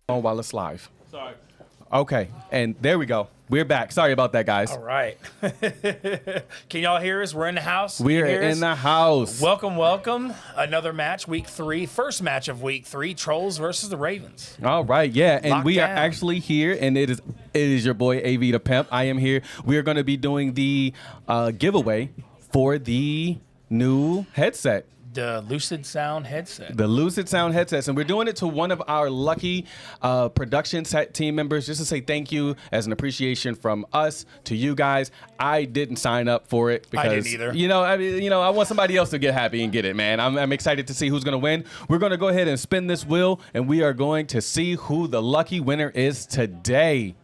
On while it's live. Sorry. Okay, and there we go. We're back. Sorry about that, guys. All right. Can y'all hear us? We're in the house. We're in the house. Welcome, welcome. Another match, week 3. First match of week 3, Trollz versus the Ravens. All right, yeah, and we are down. actually here, and it is your boy AV the Pimp. I am here. We are going to be doing the giveaway for the new headset. The Lucid Sound headset. The Lucid Sound headsets, and we're doing it to one of our lucky production set team members, just to say thank you as an appreciation from us to you guys. I didn't sign up for it because I didn't either. I want somebody else to get happy and get it, man. I'm excited to see who's gonna win. We're gonna go ahead and spin this wheel, and we are going to see who the lucky winner is today.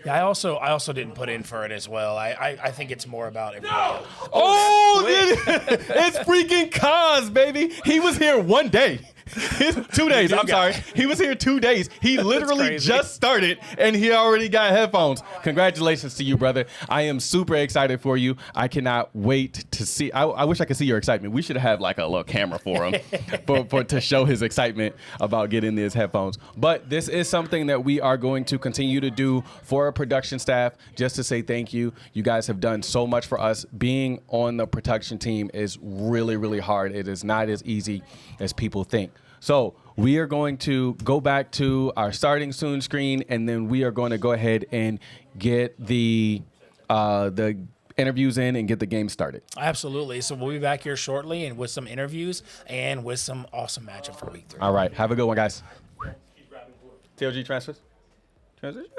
Yeah, I also didn't put in for it as well. I think it's more about everybody else. Oh, it's freaking Kaz, baby. He was here one day. 2 days. I'm sorry. He was here 2 days. He literally just started, and he already got headphones. Congratulations to you, brother. I am super excited for you. I cannot wait to see. I wish I could see your excitement. We should have like a little camera for him to show his excitement about getting these headphones. But this is something that we are going to continue to do for our production staff, just to say thank you. You guys have done so much for us. Being on the production team is really, really hard. It is not as easy as people think. So we are going to go back to our starting soon screen, and then we are going to go ahead and get the interviews in and get the game started. Absolutely. So we'll be back here shortly and with some interviews and with some awesome matchup for week 3. All right. Have a good one, guys. TLG transfers. Transition.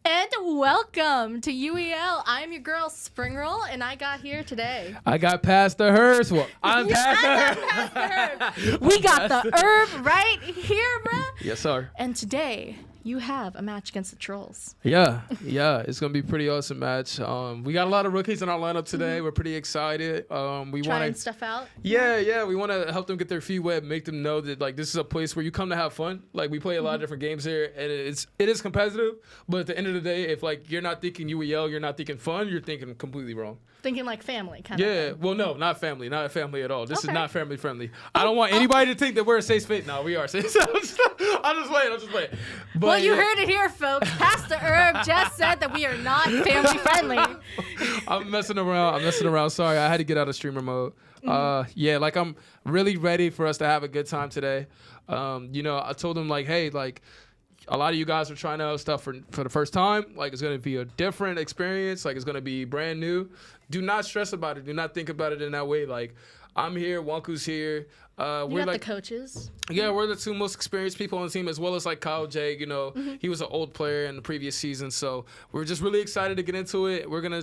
And welcome to UEL. I'm your girl Spring Roll, and I got here today. I got past the hearse. Well, I'm past the herb. We got the herb right here, bruh. Yes, sir. And today you have a match against the Trollz. Yeah, it's gonna be a pretty awesome match. We got a lot of rookies in our lineup today. We're pretty excited. We Trying want stuff out. Yeah. We want to help them get their feet wet, make them know that like this is a place where you come to have fun. Like we play a lot of different games here, and it is competitive. But at the end of the day, if like you're not thinking UEL, you're not thinking fun, you're thinking completely wrong. Thinking like family, kind of. Yeah, thing. well, no, not family at all. This is Okay. not family friendly. I don't want anybody to think that we're a safe space. No, we are safe. I'm just playing. But, Well, you heard it here, folks. Pastor Herb just said that we are not family friendly. I'm messing around. Sorry, I had to get out of streamer mode. Like I'm really ready for us to have a good time today. I told them like, hey, like a lot of you guys are trying out stuff for the first time. Like it's gonna be a different experience. Like it's gonna be brand new. Do not stress about it. Do not think about it in that way. Like I'm here, Wonku's here. You got the coaches. Yeah, we're the two most experienced people on the team, as well as like Kyle J. He was an old player in the previous season, so we're just really excited to get into it. We're gonna,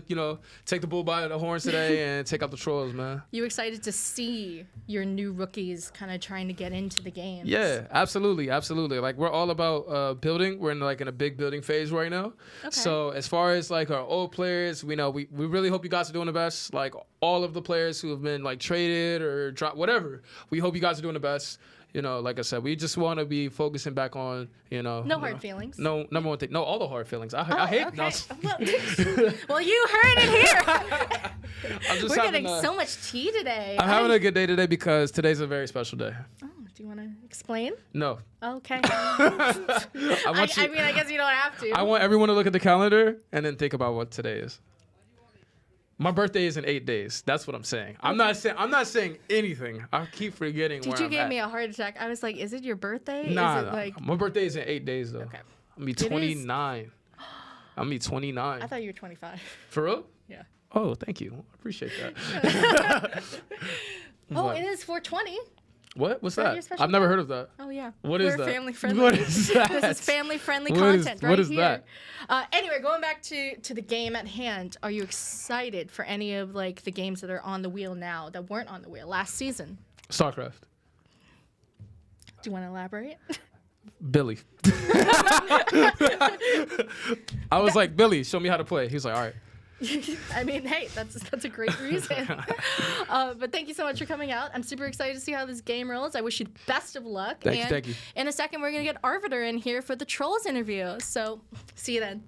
take the bull by the horns today and take out the Trollz, man. You excited to see your new rookies kind of trying to get into the game? Yeah, absolutely. Like we're all about building. We're in a big building phase right now. Okay. So as far as like our old players, we really hope you guys are doing the best. Like all of the players who have been like traded or dropped, whatever. We hope you guys are doing the best. Like I said, we just want to be focusing back on, No hard feelings. No, number one thing. No, all the hard feelings. I hate. Okay. No, Well, you heard it here. I'm just We're having getting so much tea today. I'm having a good day today because today's a very special day. Oh, Do you want to explain? No. Okay. I want you. I mean, I guess you don't have to. I want everyone to look at the calendar and then think about what today is. My birthday is in 8 days. That's what I'm saying. I'm not saying anything. I keep forgetting Dude, where you I'm gave at. me a heart attack. I was like, is it your birthday? Nah, is it like... my birthday is in 8 days though. Okay. I'll be 29. I'll be 29. I thought you were 25. For real? Yeah. Oh, thank you. I appreciate that. Oh, What? it is 420. What? What's that your that? special I've never day? heard of that. Oh, yeah. What is We're that? family friendly. What is that? This is family friendly What is- content right what is here. Anyway, going back to the game at hand, are you excited for any of like the games that are on the wheel now that weren't on the wheel last season? StarCraft. Do you want to elaborate? Billy. I was like, Billy, show me how to play. He's like, all right. I mean, hey, that's a great reason. But thank you so much for coming out. I'm super excited to see how this game rolls. I wish you the best of luck. Thank you. In a second, we're going to get Arbiter in here for the Trollz interview. So see you then.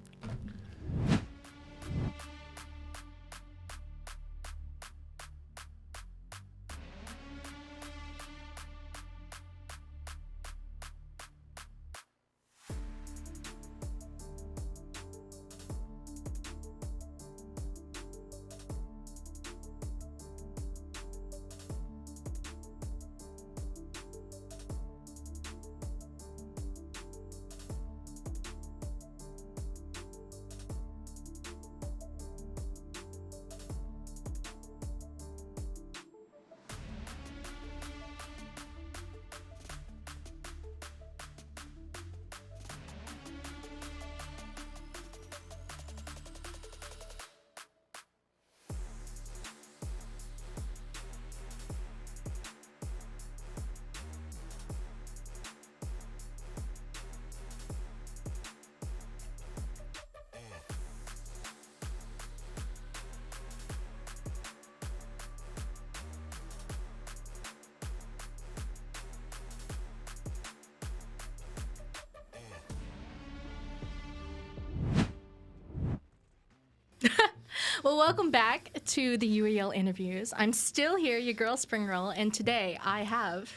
Well, welcome back to the UEL interviews. I'm still here, your girl Spring Roll, and today I have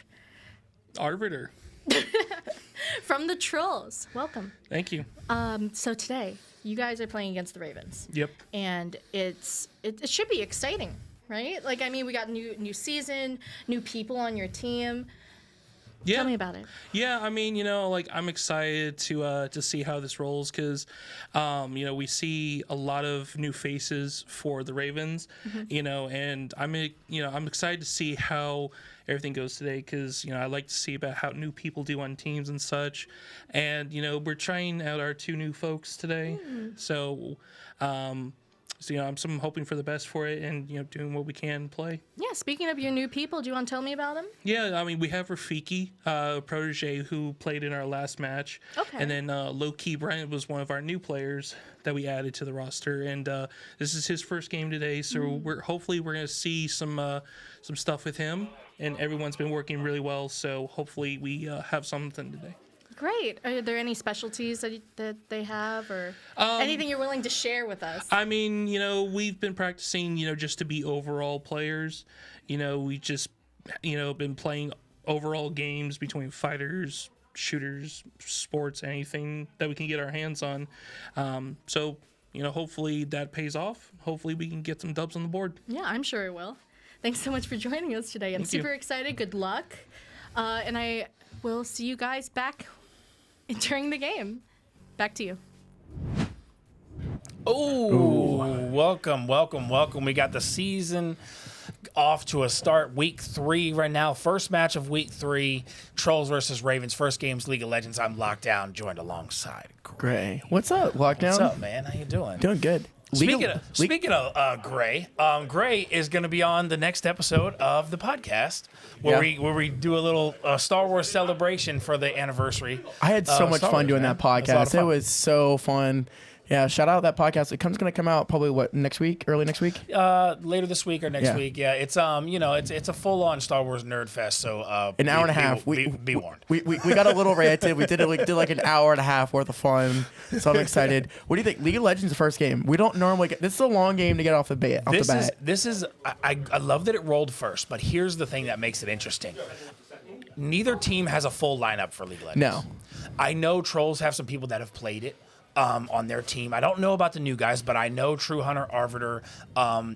Arbiter. from the Trollz. Welcome. Thank you. So today, you guys are playing against the Ravens. Yep. And it should be exciting, right? Like, I mean, we got new season, new people on your team. Yeah. Tell me about it. Yeah, I mean, like I'm excited to see how this rolls because, we see a lot of new faces for the Ravens, and I'm excited to see how everything goes today because, I like to see about how new people do on teams and such, and we're trying out our 2 new folks today, so I'm hoping for the best for it and, doing what we can play. Yeah, speaking of your new people, do you want to tell me about them? Yeah, I mean, we have Rafiki, protege, who played in our last match. Okay. And then Low-Key Bryant was one of our new players that we added to the roster. And this is his first game today, so we're going to see some stuff with him. And everyone's been working really well, so hopefully we have something today. Great. Are there any specialties that they have or anything you're willing to share with us? I mean, we've been practicing, just to be overall players. We just, been playing overall games between fighters, shooters, sports, anything that we can get our hands on. So, hopefully that pays off. Hopefully we can get some dubs on the board. Yeah, I'm sure it will. Thanks so much for joining us today. I'm Thank you. super excited. Good luck. And I will see you guys back during the game. Back to you. Oh, welcome. We got the season off to a start. Week 3 right now. First match of week 3. Trollz versus Ravens. First game's League of Legends. I'm Lockdown, joined alongside Gray. What's up, Lockdown? What's up, man? How you doing? Doing good. Speaking of Gray, Gray is going to be on the next episode of the podcast where we do a little Star Wars celebration for the anniversary. I had so much Star fun Wars, doing man. that It was a lot podcast. of fun. It was so fun. Yeah, shout out that podcast. It's going to come out probably next week, early next week. Later this week or next Yeah. week. Yeah, it's it's a full on Star Wars nerd fest. So An hour and a half. Be warned. We got a little ranted. We did like an hour and a half worth of fun. So I'm excited. What do you think? League of Legends, the first game. We don't normally this is a long game to get off the bat. This is I love that it rolled first, but here's the thing that makes it interesting. neither team has a full lineup for League of Legends. No. I know Trollz have some people that have played it on their team. I don't know about the new guys, but I know True Hunter, Arbiter,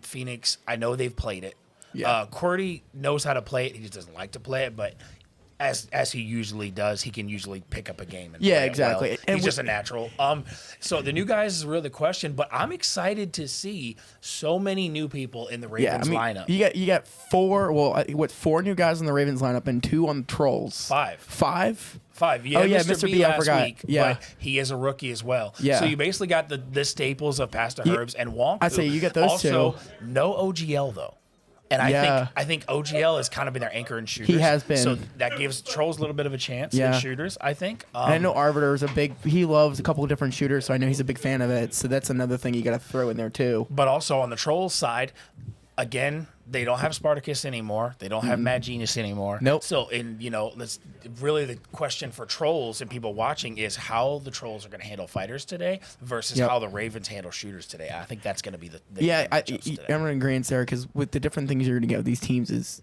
Phoenix. I know they've played it. Yeah. Cordy knows how to play it. He just doesn't like to play it, but as he usually does, he can usually pick up a game and play exactly. it well. And He's just a natural. So the new guys is really the question, but I'm excited to see so many new people in the Ravens lineup. You got four new guys in the Ravens lineup and 2 on the Trollz. Five. Yeah, Oh, yeah, Mr. Mr. B, I last forgot. week, Yeah. but he is a rookie as well. Yeah. So you basically got the staples of Pastor Herbs and Wonk. I'd say you got those also, two. No OGL though. And I think OGL has kind of been their anchor in shooters. He has been. So that gives Trollz a little bit of a chance Yeah. in shooters, I think. And I know Arbiter is he loves a couple of different shooters, so I know he's a big fan of it. So that's another thing you got to throw in there too. But also on the Trollz side, again, they don't have Spartacus anymore. They don't have Mad Genius anymore. Nope. So, that's really the question for Trollz and people watching is how the Trollz are going to handle fighters today versus how the Ravens handle shooters today. I think that's going to be the I'm in agreement, Sarah, because with the different things you're going to get with these teams is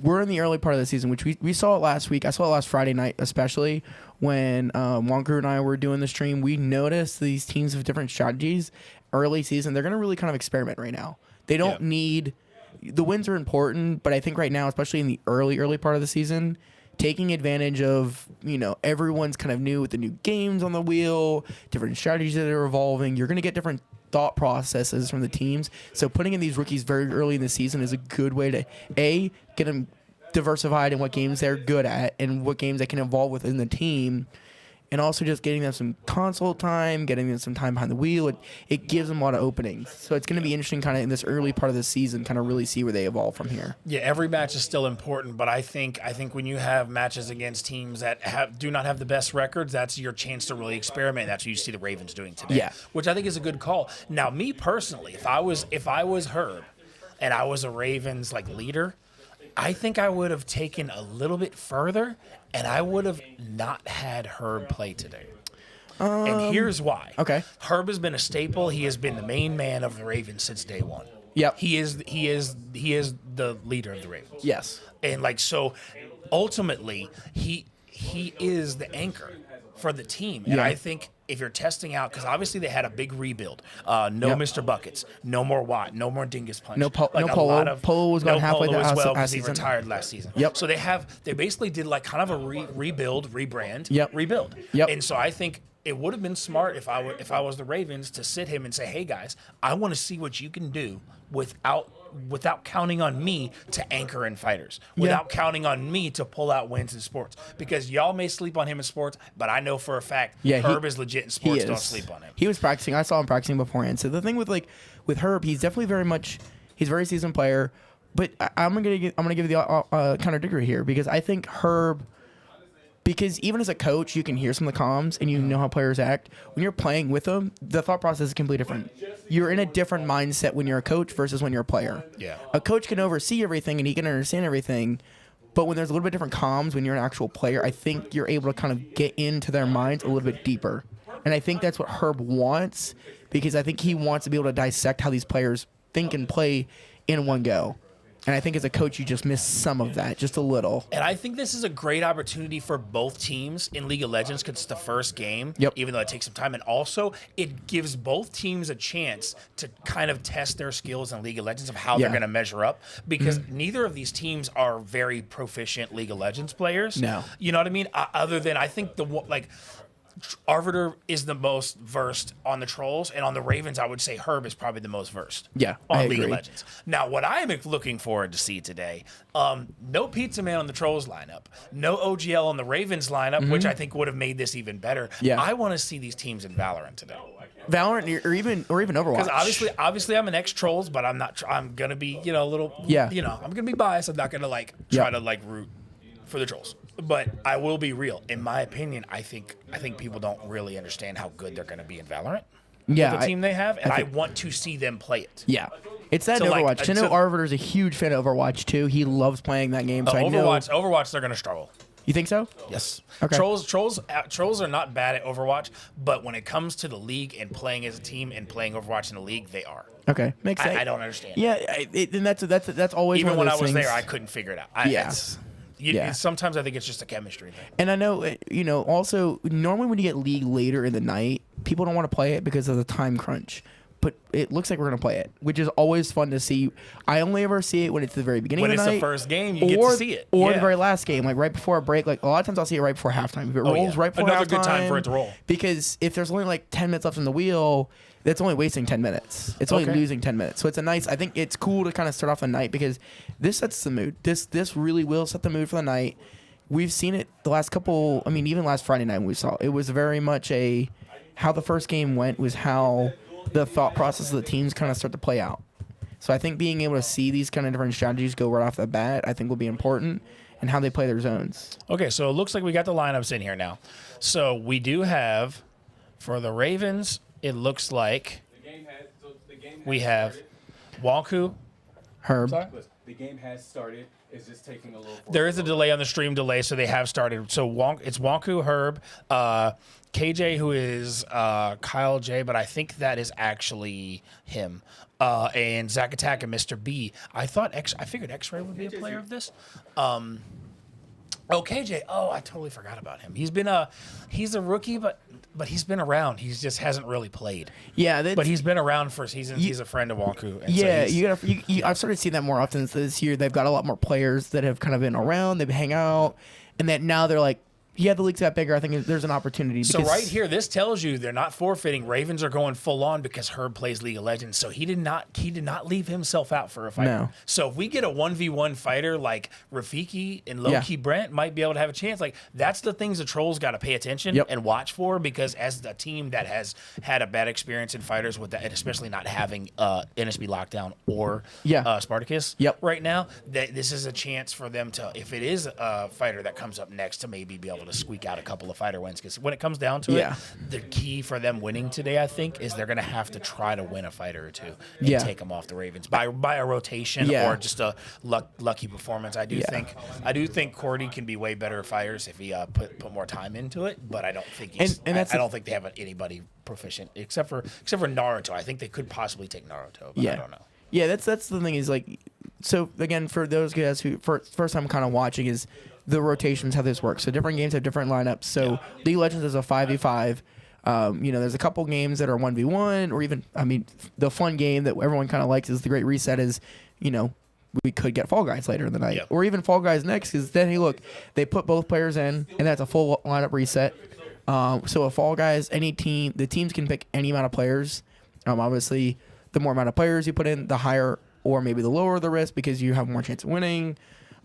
we're in the early part of the season, which we saw it last week. I saw it last Friday night, especially when Wonker and I were doing the stream. We noticed these teams with different strategies early season. They're going to really kind of experiment right now. They don't need the wins are important, but I think right now, especially in the early part of the season, taking advantage of everyone's kind of new with the new games on the wheel, different strategies that are evolving. You're going to get different thought processes from the teams. So putting in these rookies very early in the season is a good way to get them diversified in what games they're good at and what games they can evolve within the team. And also just getting them some console time, getting them some time behind the wheel. It gives them a lot of openings. So it's going to be interesting kind of in this early part of the season, kind of really see where they evolve from here. Yeah, every match is still important, but I think when you have matches against teams that do not have the best records, that's your chance to really experiment. That's what you see the Ravens doing today. Yeah. Which I think is a good call. Now, me personally, if I was Herb and I was a Ravens leader, I think I would have taken a little bit further, and I would have not had Herb play today. And here's why. Okay. Herb has been a staple. He has been the main man of the Ravens since day one. Yep. He is the leader of the Ravens. Yes. And so ultimately he is the anchor for the team. And Yeah. I think if you're testing out, because obviously they had a big rebuild. Mr. Buckets, no more Watt, no more Dingus Punch. No Polo. Polo Polo was gone halfway Polo through as well last because he season. retired last season. Yep. So they basically did kind of a rebuild, rebrand, rebuild. Yep. And so I think it would have been smart if I was the Ravens to sit him and say, hey guys, I want to see what you can do without counting on me to anchor in fighters, without counting on me to pull out wins in sports. Because y'all may sleep on him in sports, but I know for a fact Herb is legit in sports. Don't sleep on him. He was practicing. I saw him practicing beforehand. So the thing with Herb, he's definitely he's a very seasoned player. But I'm gonna give the contradictory here because I think Herb. Because even as a coach, you can hear some of the comms and you know how players act. When you're playing with them, the thought process is completely different. You're in a different mindset when you're a coach versus when you're a player. Yeah. A coach can oversee everything and he can understand everything, but when there's a little bit different comms when you're an actual player, I think you're able to kind of get into their minds a little bit deeper. And I think that's what Herb wants because I think he wants to be able to dissect how these players think and play in one go. And I think as a coach, you just miss some of that, just a little. And I think this is a great opportunity for both teams in League of Legends because it's the first game, even though it takes some time. And also, it gives both teams a chance to kind of test their skills in League of Legends of how they're going to measure up because neither of these teams are very proficient League of Legends players. No. You know what I mean? Other than, I think, Arbiter is the most versed on the Trollz, and on the Ravens, I would say Herb is probably the most versed. Yeah, on I League agree. of Legends. Now, what I am looking forward to see today, no Pizza Man on the Trollz lineup, no OGL on the Ravens lineup, which I think would have made this even better. Yeah. I want to see these teams in Valorant today. Valorant or even Overwatch. Because obviously, I'm an ex-Trollz, but I'm not. I'm gonna be a little. Yeah. I'm gonna be biased. I'm not gonna try to root for the Trollz. But I will be real. In my opinion, I think people don't really understand how good they're going to be in Valorant. Yeah, The team they have, and I think- want to see them play it. Yeah. It's that So, Overwatch. I know Arbiter's a huge fan of Overwatch, too. He loves playing that game. So I know. Overwatch, they're going to struggle. You think so? Yes. Okay. Trolls are not bad at Overwatch, but when it comes to the league and playing as a team and playing Overwatch in the league, they are. Okay. Makes sense. I don't understand. Yeah, and that's always Even one when of I those was things. there, I couldn't figure it out. Sometimes I think it's just a chemistry thing. And I know, also normally when you get League later in the night, people don't want to play it because of the time crunch. But it looks like we're going to play it, which is always fun to see. I only ever see it when it's the very beginning of the night. When it's the first game, you get to see it. Or the very last game, like right before a break. Like a lot of times I'll see it right before halftime. If it rolls right before Another halftime. good time for it to roll. Because if there's only like 10 minutes left in the wheel, that's only wasting 10 minutes. It's only losing 10 minutes. So it's I think it's cool to kind of start off the night because this sets the mood. This really will set the mood for the night. We've seen it the last couple, even last Friday night when we saw it. It was very much how the first game went was how the thought process of the teams kind of start to play out. So I think being able to see these kind of different strategies go right off the bat, I think will be important, and how they play their zones. Okay, so it looks like we got the lineups in here now. So we do have, for the Ravens, it looks like we have Wonku. Herb. The game has started. It's just taking a little. There is a delay on the stream delay, so they have started. So it's Wonku, Herb, KJ, who is Kyle J, but I think that is actually him. And Zack Attack and Mr. B. I figured X-Ray would be a player of this. KJ. Oh, I totally forgot about him. He's a rookie, but he's been around. He just hasn't really played. Yeah, but he's been around for seasons. He's a friend of Wonku. I've started seeing that more often this year. They've got a lot more players that have kind of been around. They hang out, and that now they're like, yeah, the league's got bigger. I think there's an opportunity. So right here, this tells you they're not forfeiting. Ravens are going full on because Herb plays League of Legends. So he did not leave himself out for a fight. No. So if we get a 1v1 fighter like Rafiki and low-key Brent might be able to have a chance. Like that's the things the Trolls got to pay attention and watch for, because as the team that has had a bad experience in fighters with that, and especially not having NSB Lockdown or Spartacus right now, this is a chance for them to, if it is a fighter that comes up next, to maybe be able to squeak out a couple of fighter wins. Because when it comes down to it, the key for them winning today, I think, is they're going to have to try to win a fighter or two and take them off the Ravens by a rotation or just a lucky performance. I do think Cordy can be way better fighters if he put more time into it, but I don't think I don't think they have anybody proficient except for Naruto. I think they could possibly take Naruto, but I don't know. Yeah, that's the thing is like, so again, for those guys who first time kind of watching, is the rotations, how this works. So different games have different lineups. So League of Legends is a 5v5. There's a couple games that are 1v1, or even, the fun game that everyone kind of likes is the Great Reset is, we could get Fall Guys later in the night. Yep. Or even Fall Guys next, because then, hey, look, they put both players in, and that's a full lineup reset. So a Fall Guys, the teams can pick any amount of players. Obviously, the more amount of players you put in, the higher or maybe the lower the risk, because you have more chance of winning.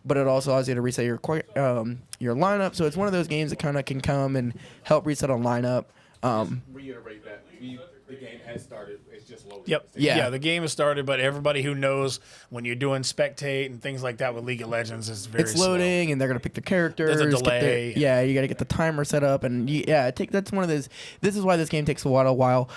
But it also allows you to reset your lineup. So it's one of those games that kind of can come and help reset a lineup. Reiterate that the game has started. It's just loading. Yep. Yeah, the game has started, but everybody who knows when you're doing spectate and things like that with League of Legends is very It's loading, slow. and they're going to pick the characters. There's a delay. You got to get the timer set up. And that's one of those. This is why this game takes a while.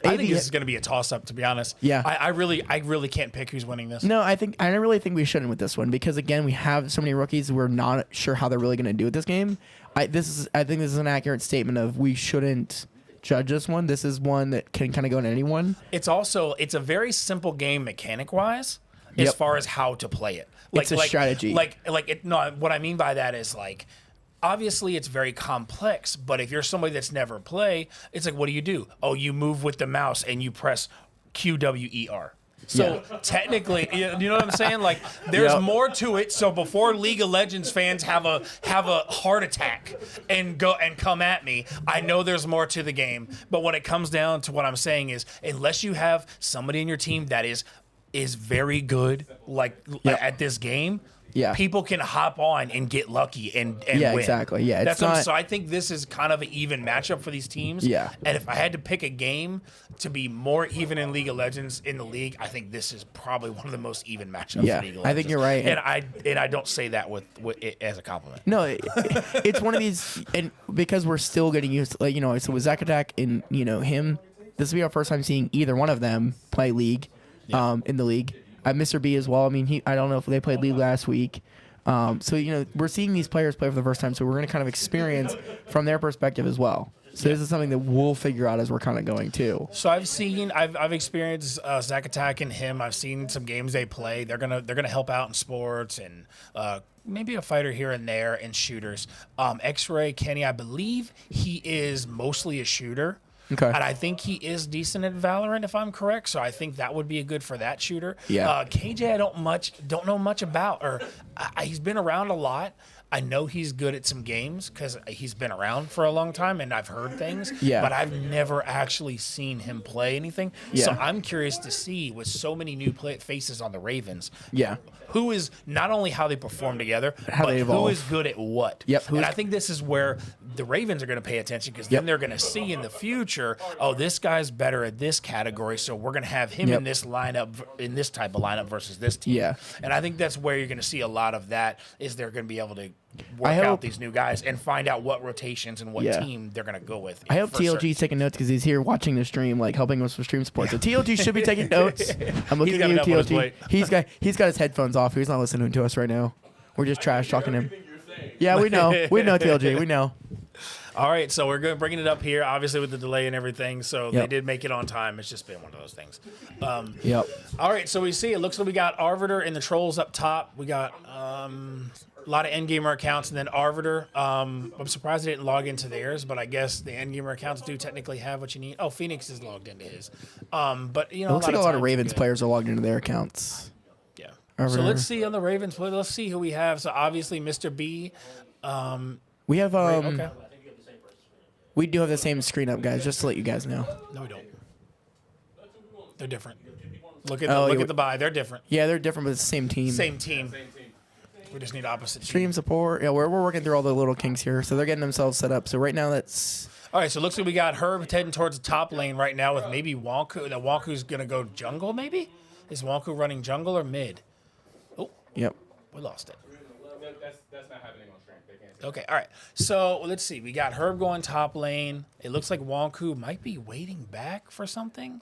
I think this is going to be a toss-up, to be honest. Yeah. I really can't pick who's winning this. No, I really think we shouldn't with this one, because again, we have so many rookies. We're not sure how they're really going to do with this game. I think this is an accurate statement of we shouldn't judge this one. This is one that can kind of go to anyone. It's a very simple game mechanic-wise as far as how to play it. It's a strategy. What I mean by that is like, obviously, it's very complex, but if you're somebody that's never played, it's like, what do? Oh, you move with the mouse and you press QWER. So technically, you know what I'm saying? Like, there's more to it. So before League of Legends fans have a heart attack and come at me, I know there's more to the game. But when it comes down to what I'm saying is, unless you have somebody in your team that is very good, at this game. Yeah. People can hop on and get lucky and win. Exactly. Yeah, So I think this is kind of an even matchup for these teams. Yeah. And if I had to pick a game to be more even in League of Legends in the league, I think this is probably one of the most even matchups in League of Legends. I think you're right. And I don't say that with it as a compliment. No, it's one of these, and because we're still getting used to, so with Zack Attack and, him, this will be our first time seeing either one of them play League in the league. Mr. B as well. I don't know if they played League last week. So, we're seeing these players play for the first time, so we're going to kind of experience from their perspective as well. So this is something that we'll figure out as we're kind of going too. So I've experienced Zach Attack and him. I've seen some games they play. They're gonna help out in sports and maybe a fighter here and there and shooters. X-Ray Kenny, I believe he is mostly a shooter. Okay. And I think he is decent at Valorant, if I'm correct. So I think that would be a good for that shooter. Yeah. KJ, I don't know much about, or he's been around a lot. I know he's good at some games because he's been around for a long time and I've heard things. Yeah. But I've never actually seen him play anything. Yeah. So I'm curious to see, with so many new faces on the Ravens, Yeah. who is not only how they perform together, How but they who evolve. is good at what. Yep, And I think this is where the Ravens are going to pay attention, because then they're going to see in the future, oh, this guy's better at this category, so we're going to have him Yep. in this lineup, in this type of lineup versus this team. Yeah. And I think that's where you're going to see a lot of that, is they're going to be able to work I out hope- these new guys and find out what rotations and what Yeah. team they're going to go with. I hope for certain. TLG's taking notes because he's here watching the stream, like helping us with stream support. So TLG should be taking notes. I'm looking He's got at you, enough on his TLG. plate. He's got his headphones off. He's not listening to us right now. We're just trash talking him. Yeah, we know. We know TLG. We know. All right, so we're good bringing it up here, obviously with the delay and everything. So they Yep. did make it on time. It's just been one of those things. Yep. All right, so we see it looks like we got Arbiter and the Trolls up top. We got a lot of Endgamer accounts, and then Arbiter. I'm surprised they didn't log into theirs, but I guess the Endgamer accounts do technically have what you need. Oh, Phoenix is logged into his. But you know, It looks like a lot of times Ravens good. players are logged into their accounts. Yeah. Arbiter. So let's see on the Ravens. Let's see who we have. So obviously, Mr. B. We have Okay. we do have the same screen up, guys. Just to let you guys know. No, we don't. They're different. Look at Oh, look yeah, at the buy. They're different. Yeah, they're different, but it's the same team. Same team. We just need opposite Stream teams. support. Yeah, we're working through all the little kinks here, so they're getting themselves set up. So right now, that's All right, so it looks like we got Herb heading towards the top lane right now with maybe Wonku. Now Wonku's gonna go jungle, maybe? Is Wonku running jungle or mid? Oh, yep. we lost it. That's not happening on stream. They can't. Okay, all right. So let's see. We got Herb going top lane. It looks like Wonku might be waiting back for something.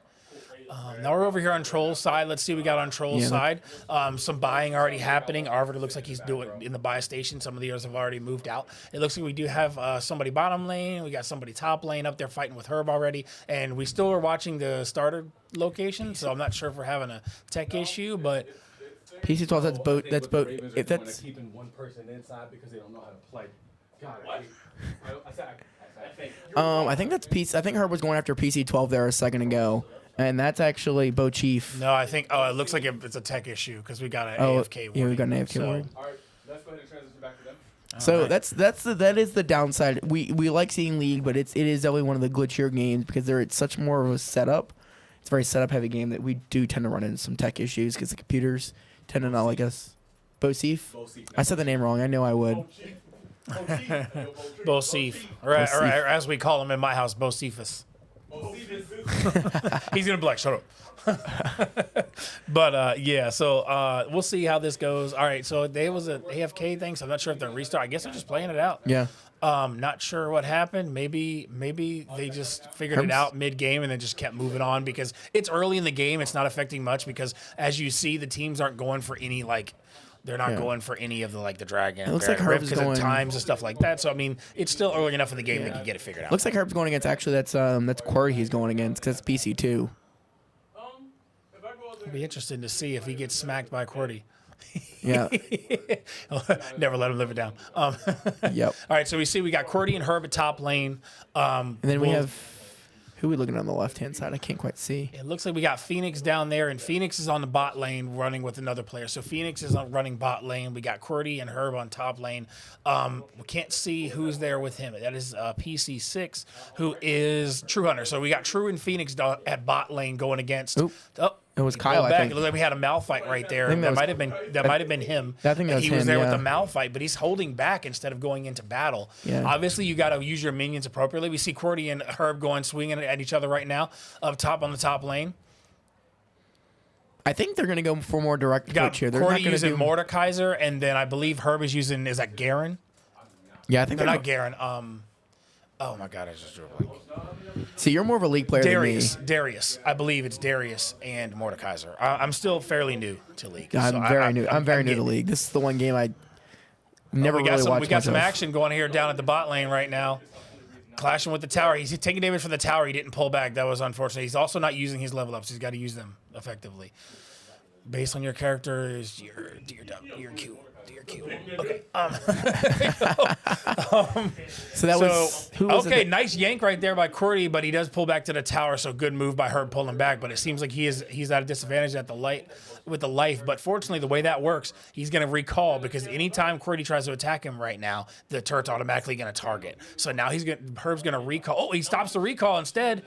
Now we're over here on Troll's side. Let's see what we got on Troll's Yeah, side. Some buying already happening. Arbiter looks like he's doing in the buy station. Some of the others have already moved out. It looks like we do have somebody bottom lane. We got somebody top lane up there fighting with Herb already. And we still are watching the starter location, so I'm not sure if we're having a tech issue, but PC12. That's boat. That's boat. If that's keeping one person inside because they don't know how to play. God, I think that's PC. I think Herb was going after PC12 there a second ago, and that's actually Bo Chief. no, I think it looks like it's a tech issue because we got an AFK warning. yeah, we got an AFK So- warning. All right, let's go ahead and transition back to them. So Alright. that is the downside. We like seeing League, but it is definitely one of the glitchier games because it's such more of a setup. It's a very setup heavy game that we do tend to run into some tech issues because the computers tend to not like us. Bosif? I said the name wrong. I know I would. Bosif, or as we call him in my house, Bosifus. He's gonna be like, shut up. But yeah, so we'll see how this goes. All right, so there was a AFK thing, so I'm not sure if they're restart. I guess they're just playing it out. Yeah. Not sure what happened. Maybe they just figured it out mid game and then just kept moving on because it's early in the game. It's not affecting much because as you see, the teams aren't going for any they're not going for any of the dragon. It looks like Herb's because going- of times and stuff like that. So I mean, it's still early enough in the game they can get it figured out. Looks like Herb's going against. Actually, that's Quarry he's going against because it's PC too. It'll be interesting to see if he gets smacked by Cordy. Yeah. Never let him live it down. Yep. All right, so we got Cordy and Herb at top lane. And then we have who are we looking on the left hand side? I can't quite see. It looks like we got Phoenix down there, and Phoenix is on the bot lane running with another player. So Phoenix is running bot lane. We got Cordy and Herb on top lane. We can't see who's there with him. That is PC6, who is True Hunter. So we got True and Phoenix at bot lane going against. Oop. It was Kyle, Go I back. think. It looked like we had a Malphite right there. think That that might have been him. I think that was he was him, there yeah. with the Malphite, but he's holding back instead of going into battle. Yeah. Obviously, you got to use your minions appropriately. We see Cordy and Herb swinging at each other right now up top on the top lane. I think they're gonna go for more direct You got approach here. They're Cordy not gonna using do. Mordekaiser, and then I believe Herb is using, is that Garen? Yeah, I think They're they're not Garen. Oh my God, I just drew a blank. See, you're more of a League player Darius. I believe it's Darius and Mordekaiser. I'm still fairly new to League. than me. so I'm very new. I'm very new to getting it. League. This is the one game I never We got really some, watched we got much some of. action going here down at the bot lane right now. Clashing with the tower. He's taking damage from the tower. He didn't pull back. That was unfortunate. He's also not using his level ups. He's got to use them effectively. Based on your character is your Q. Okay. So that was who was okay. it? Nice yank right there by Cordy, but he does pull back to the tower. So good move by Herb pulling back. But it seems like he's at a disadvantage at the life. But fortunately, the way that works, he's going to recall because anytime Cordy tries to attack him right now, the turret's automatically going to target. So now Herb's going to recall. Oh, he stops the recall instead.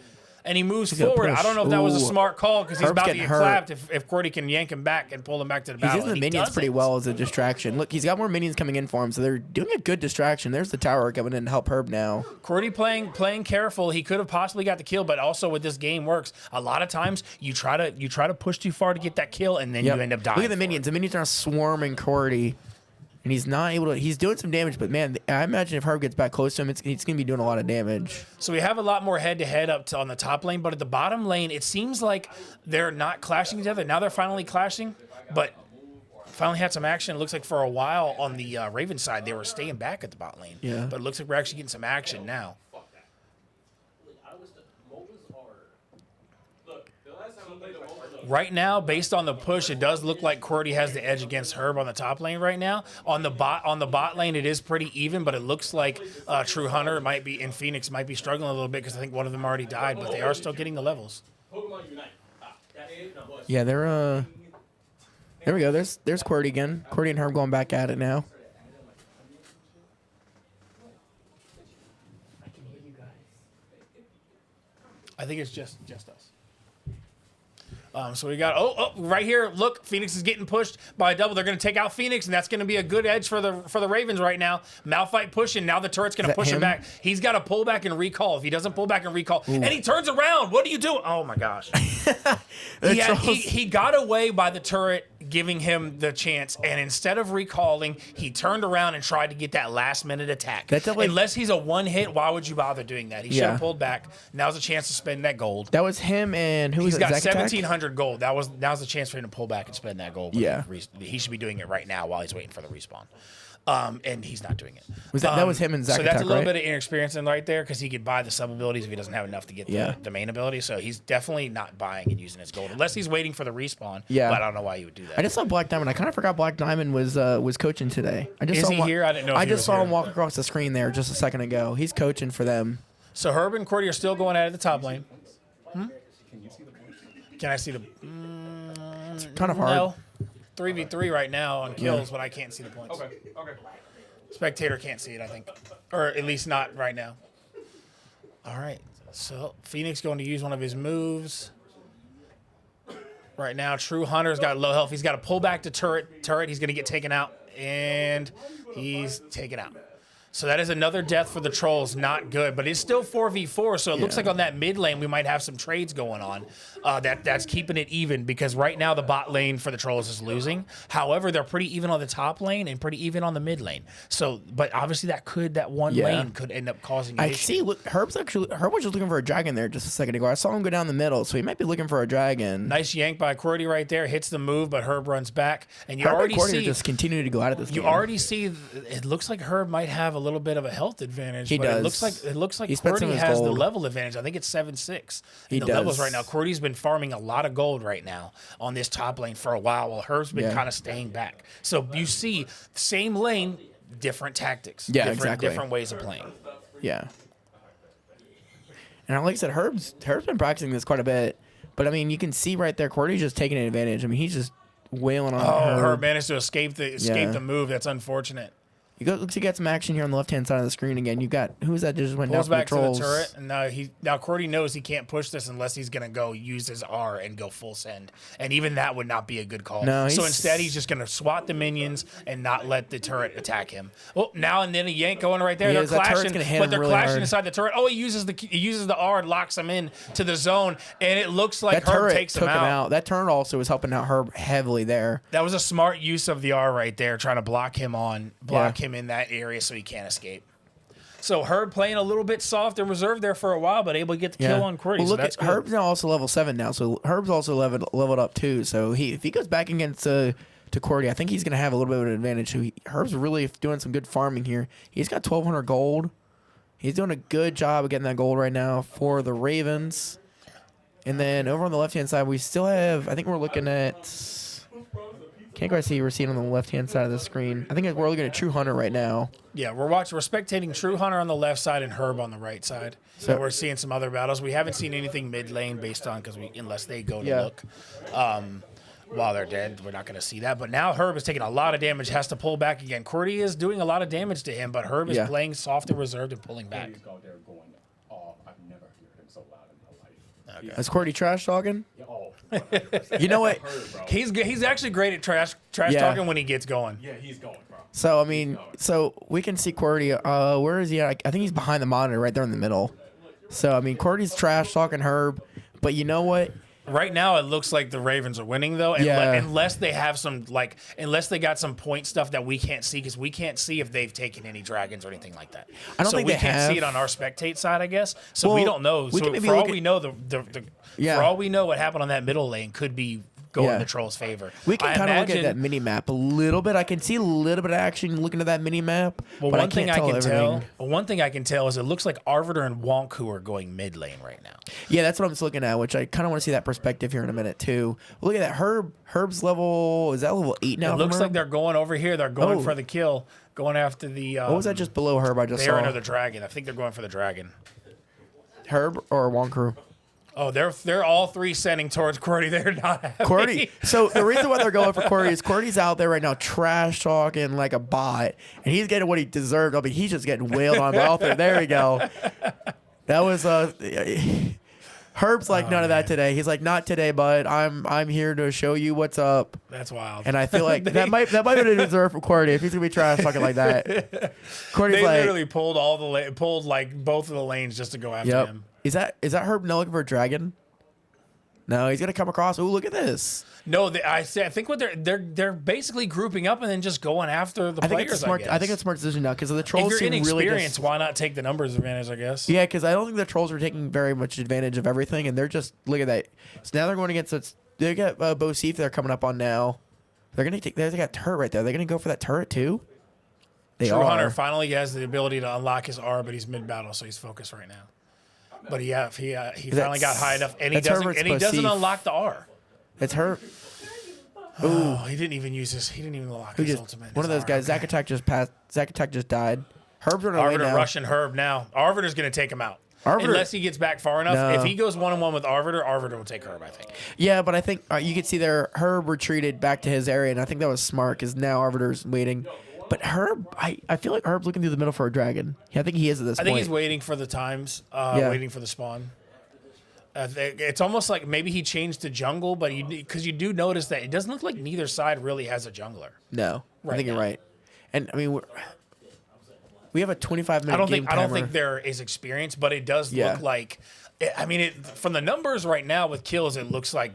And he moves forward. I don't know if that was a smart call because he's about to get clapped if Cordy can yank him back and pull him back to the battle. He's using the minions pretty well as a distraction. Look, he's got more minions coming in for him, so they're doing a good distraction. There's the tower coming in to help Herb now. Cordy playing careful. He could have possibly got the kill, but also with this game works. A lot of times you try to push too far to get that kill, and then you end up dying. Look at the minions. The minions are swarming Cordy. And he's not able to. He's doing some damage, but man, I imagine if Herb gets back close to him, he's going to be doing a lot of damage. So we have a lot more head-to-head on the top lane, but at the bottom lane, it seems like they're not clashing each other. Now they're finally clashing, but finally had some action. It looks like for a while on the Raven side, they were staying back at the bot lane. Yeah. But it looks like we're actually getting some action now. Right now, based on the push, it does look like Cordy has the edge against Herb on the top lane right now. On the bot lane, it is pretty even, but it looks like True Hunter and Phoenix might be struggling a little bit because I think one of them already died, but they are still getting the levels. Yeah, they're there we go. There's Cordy again. Cordy and Herb going back at it now. I think it's just us. So we got right here. Look, Phoenix is getting pushed by a double. They're going to take out Phoenix, and that's going to be a good edge for the Ravens right now. Malphite pushing. Now the turret's going to push him back. He's got to pull back and recall. If he doesn't pull back and recall, and he turns around, what do you do? Oh my gosh! he got away by the turret giving him the chance, and instead of recalling, he turned around and tried to get that last minute attack. Unless he's a one hit, why would you bother doing that? He should have pulled back. Now's a chance to spend that gold. That was him, and who was it? He's got 1,700 gold. Now's the chance for him to pull back and spend that gold. Yeah, he should be doing it right now while he's waiting for the respawn. And he's not doing it. That was him and Zack. So that's attack, a little right? bit of inexperience in right there because he could buy the sub abilities if he doesn't have enough to get the main ability. So he's definitely not buying and using his gold unless he's waiting for the respawn. Yeah, but I don't know why he would do that. I just saw Black Diamond. I kind of forgot Black Diamond was coaching today. Is he here? I didn't know. I just saw him walk across the screen there just a second ago. He's coaching for them. So Herb and Cordy are still going at it at the top lane. Can I see the? It's kind of hard. No. 3v3 right now on kills, but I can't see the points. Okay. Spectator can't see it, I think. Or at least not right now. All right. So Phoenix going to use one of his moves. Right now, True Hunter's got low health. He's got to pull back to turret. He's going to get taken out. And he's taken out. So that is another death for the Trollz. Not good, but it's still 4v4. So it looks like on that mid lane we might have some trades going on. That's keeping it even because right now the bot lane for the Trollz is losing. However, they're pretty even on the top lane and pretty even on the mid lane. So, but obviously that one lane could end up causing. I see. Look, Herb was just looking for a dragon there just a second ago. I saw him go down the middle, so he might be looking for a dragon. Nice yank by Cordy right there. Hits the move, but Herb runs back, and you Herb already and Cordy see are just continue to go out of this game. You already see. It looks like Herb might have a little bit of a health advantage. He does. It looks like He spent Cordy some of his has the gold. level advantage. I think it's 7-6 He in the does. levels right now. Cordy's been farming a lot of gold right now on this top lane for a while Herb's been kind of staying back. So you see, same lane, different tactics. Yeah, exactly. Different ways of playing. Yeah. And like I said, Herb's been practicing this quite a bit. But I mean, you can see right there, Cordy's just taking advantage. I mean, he's just wailing on Herb managed to escape the move. That's unfortunate. Looks like you got some action here on the left-hand side of the screen again. You got, who's that just went Pulls down back for the to the Trollz? turret, and now Cordy knows he can't push this unless he's going to go use his R and go full send. And even that would not be a good call. No, so instead, he's just going to swat the minions and not let the turret attack him. Oh, now and then a yank going right there. Yeah, They're clashing, but they're really clashing hard. inside the turret. Oh, he uses the R and locks him in to the zone, and it looks like That Herb turret takes took him out. That turret also was helping out Herb heavily there. That was a smart use of the R right there, trying to block him in that area so he can't escape. So Herb playing a little bit soft and reserved there for a while, but able to get the kill on Cordy. Well, so look that's at good. Herb's now also level 7 now, so Herb's also leveled up too. So if he goes back against to Cordy, I think he's gonna have a little bit of an advantage. So Herb's really doing some good farming here. He's got 1,200 gold, He's doing a good job of getting that gold right now for the Ravens. And then over on the left-hand side, we still have, I think we're looking at, can't quite see, we're seeing on the left-hand side of the screen. I think we're looking at True Hunter right now. Yeah, we're spectating True Hunter on the left side and Herb on the right side. So we're seeing some other battles. We haven't seen anything mid lane based on, unless they go to look. While they're dead, we're not going to see that. But now Herb is taking a lot of damage, has to pull back again. Cordy is doing a lot of damage to him, but Herb is playing soft and reserved and pulling back. Is Cordy trash talking? You know what? He's actually great at trash talking when he gets going. Yeah, he's going, bro. So, I mean, so we can see Cordy. Where is he at? I think he's behind the monitor right there in the middle. So, I mean, Cordy's trash talking Herb. But you know what? Right now, it looks like the Ravens are winning, though, unless they have unless they got some point stuff that we can't see, because we can't see if they've taken any dragons or anything like that. I don't think we they can't have. see it on our spectate side, I guess. So Well, we don't know. we So can maybe for all look we at- know, for all we know, what happened on that middle lane could be going in the Trolls' favor. We can kind of look at that mini map a little bit. I can see a little bit of action looking at that mini map. Well, but one thing I can tell. one thing I can tell is it looks like Arvitor and Wonku are going mid lane right now. Yeah, that's what I'm just looking at, which I kind of want to see that perspective here in a minute too. Look at that. Herb's level, is that level 8 now? It looks from like Herb? they're going over here. They're going for the kill, going after the. What was that just below Herb? I just Baron saw or the dragon. I think they're going for the dragon. Herb or Wonku. Oh, they're all three sending towards Cordy. They're not happy. Cordy. So the reason why they're going for Cordy is Cordy's out there right now trash talking like a bot, and he's getting what he deserved. I mean, he's just getting wailed on by Arthur. There we go. That was Herb's like none of that today. He's like, not today, bud. I'm here to show you what's up. That's wild. And I feel like that might be a deserve for Cordy if he's gonna be trash talking like that. Cordy's They like, literally pulled like both of the lanes just to go after him. Is that Herb now looking for a dragon? No, he's gonna come across. Ooh, look at this. No, I think what they're basically grouping up and then just going after the I think players. it's smart. I think it's a smart decision now because the trolls if you're seem really inexperienced, why not take the numbers advantage? I guess. Yeah, because I don't think the trolls are taking very much advantage of everything, and they're just look at that. So now they're going against. They got Bo Seif they're coming up on now. They're gonna take. They got turret right there. They're gonna go for that turret too. They True are. Hunter finally has the ability to unlock his R, but he's mid battle, so he's focused right now. But he finally got high enough, and he doesn't unlock the R. It's her. Oh, he didn't even unlock his ultimate. One of those guys. Zack Attack just passed. Zack Attack just died. Herb's running away Arvitor now. rushing Herb now. Arvitor's going to take him out. Unless he gets back far enough. No. If he goes 1-on-1 with Arvitor will take Herb, I think. Yeah, but I think you can see there Herb retreated back to his area, and I think that was smart because now Arbiter's waiting. But Herb, I feel like Herb's looking through the middle for a dragon. Yeah, I think he is at this point. I think he's waiting for the times, waiting for the spawn. It's almost like maybe he changed to jungle, but because you do notice that it doesn't look like neither side really has a jungler. No, I think now. you're right. And I mean, we have a 25-minute game timer. I don't think there is experience, but it does look like. I mean, from the numbers right now with kills, it looks like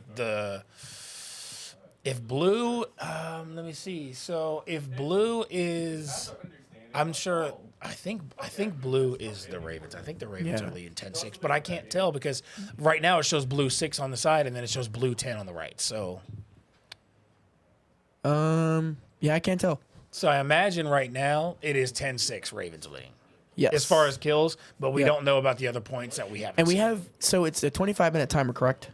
if blue. Let me see. So if blue is, I'm sure. I think blue is the Ravens. I think the Ravens are leading 10-6, but I can't tell because right now it shows blue 6 on the side and then it shows blue 10 on the right. So yeah, I can't tell. So I imagine right now it is 10-6 Ravens leading. Yes. As far as kills, but we don't know about the other points that we have. And we have so it's a 25-minute timer, correct?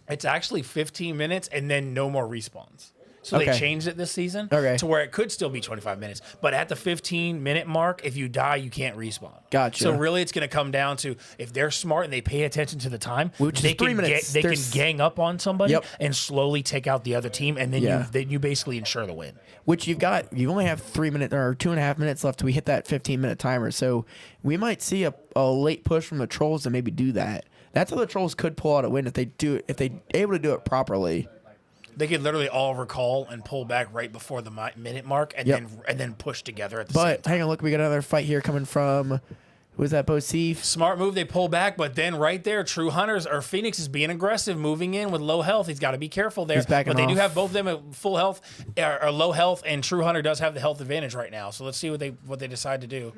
It's actually 15 minutes and then no more respawns. So they changed it this season to where it could still be 25 minutes. But at the 15-minute mark, if you die, you can't respawn. Gotcha. So really it's going to come down to if they're smart and they pay attention to the time, which they is 3 minutes. They can gang up on somebody Yep. and slowly take out the other team, and then you basically ensure the win. Which you only have 3 minutes or 2.5 minutes left till we hit that 15-minute timer. So we might see a late push from the Trolls to maybe do that. That's how the Trolls could pull out a win if they able to do it properly. They could literally all recall and pull back right before the minute mark, and then push together at the same time. But hang on, look, we got another fight here coming from who is that? Bo Seif. Smart move. They pull back, but then right there, True Hunters or Phoenix is being aggressive, moving in with low health. He's got to be careful there. He's backing but they do off. have both of them at full health or low health, and True Hunter does have the health advantage right now. So let's see what they decide to do.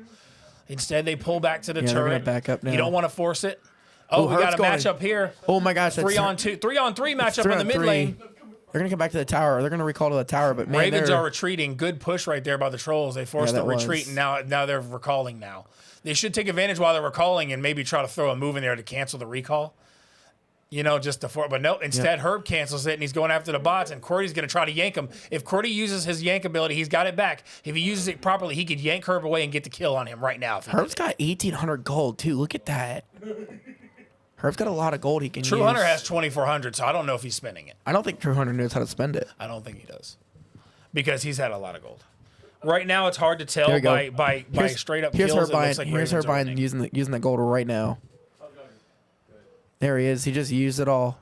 Instead, they pull back to the They're gonna turret. back up now. You don't want to force it. Oh, we got a matchup here. Oh my gosh, that's 3-on-2, 3-on-3 matchup in the mid lane. They're gonna come back to the tower. They're gonna recall to the tower, but man, Ravens are retreating. Good push right there by the Trolls. They forced the retreat, and now they're recalling now. They should take advantage while they're recalling and maybe try to throw a move in there to cancel the recall. Just but no, instead Herb cancels it and he's going after the bots and Cordy's going to try to yank him. If Cordy uses his yank ability, he's got it back. If he uses it properly, he could yank Herb away and get the kill on him right now. Herb's got 1,800 gold, too. Look at that. Herb's got a lot of gold he can use. True Hunter has 2,400, so I don't know if he's spending it. I don't think True Hunter knows how to spend it. I don't think he does. Because he's had a lot of gold. Right now, it's hard to tell by straight up kills. Here's her buying using the gold right now. There he is. He just used it all.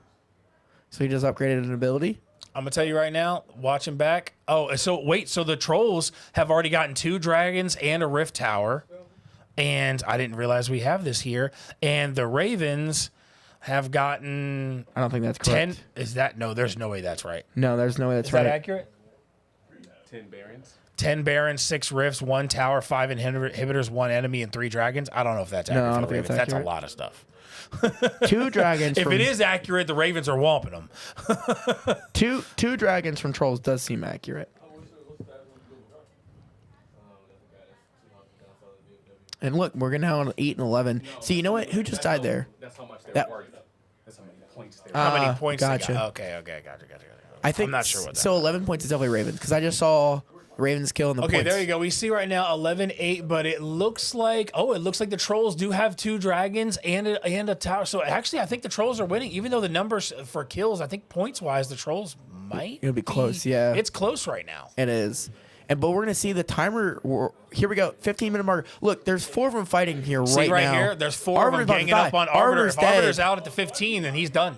So he just upgraded an ability. I'm going to tell you right now, watching back. Oh, so wait. So the Trolls have already gotten 2 dragons and a Rift Tower. And I didn't realize we have this here. And the Ravens have gotten... I don't think that's correct. 10... No, there's no way that's right. No, there's no way that's right. Is that accurate? 10 Barons. 10 Barons, 6 Rifts, 1 Tower, 5 Inhibitors, 1 Enemy, and 3 Dragons. I don't know if that's accurate for the Ravens. That's a lot of stuff. 2 dragons. If it is accurate, the Ravens are whomping them. 2 dragons from Trollz does seem accurate. And look, we're gonna have on 8 and 11. See, you know what? Who just died there? That's how much they're worth. That's how many points they're How many points gotcha. they got? Okay, gotcha. I think I'm not sure what that so. 11 points is definitely Ravens because I just saw Ravens killing the points. Okay, there you go. We see right now 11-8, but it looks like the Trolls do have 2 dragons and a tower. So actually, I think the Trolls are winning, even though the numbers for kills, I think points wise, the Trolls might. It'll be close. Yeah, it's close right now. It is. But we're gonna see the timer. Here we go. 15-minute marker. Look, there's 4 of them fighting here right now. Here, there's 4 of them ganging up on Arbiter. If Arbiter's out at the 15, then he's done.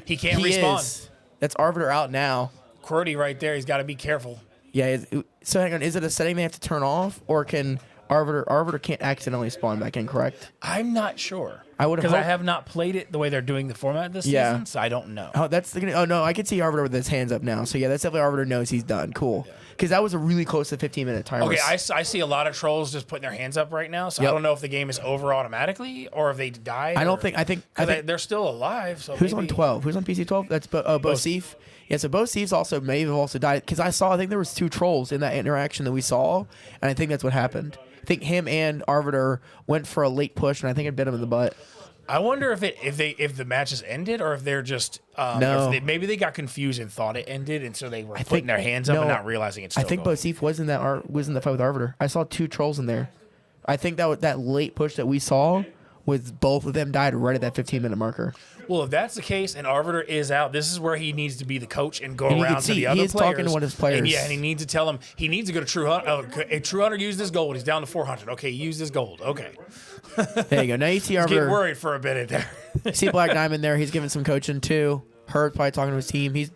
He can't respawn. That's Arbiter out now. Qwerty right there. He's got to be careful. Yeah. So hang on. Is it a setting they have to turn off, or can Arbiter can't accidentally spawn back in? Correct. I'm not sure. I would because I have not played it the way they're doing the format this season, so I don't know. Oh, no, I can see Arbiter with his hands up now. So yeah, that's definitely Arbiter knows he's done. Cool. Because that was a really close to 15-minute timer. Okay, I see a lot of Trolls just putting their hands up right now, so I don't know if the game is over automatically or if they died. I think they're still alive. So who's on 12? Who's on PC 12? That's Bosif. Yeah, so Bosif's also may have also died because I think there was 2 Trolls in that interaction that we saw, and I think that's what happened. I think him and Arbiter went for a late push, and I think it bit him in the butt. I wonder if the match has ended or if they're just maybe they got confused and thought it ended, and so they were putting their hands up and not realizing it's still going. Bosif was in the fight with Arbiter. I saw 2 Trolls in there. I think that late push that we saw was both of them died right at that 15-minute marker. Well, if that's the case and Arbiter is out, this is where he needs to be the coach and go around to the other players. He is talking to one of his players. And he needs to tell them he needs to go to True Hunter. True Hunter used this gold. He's down to 400. Okay, he used this gold. Okay. There you go. Now you see Arbiter. Get worried for a minute there. You see Black Diamond there. He's giving some coaching too. Herb's probably talking to his team. He's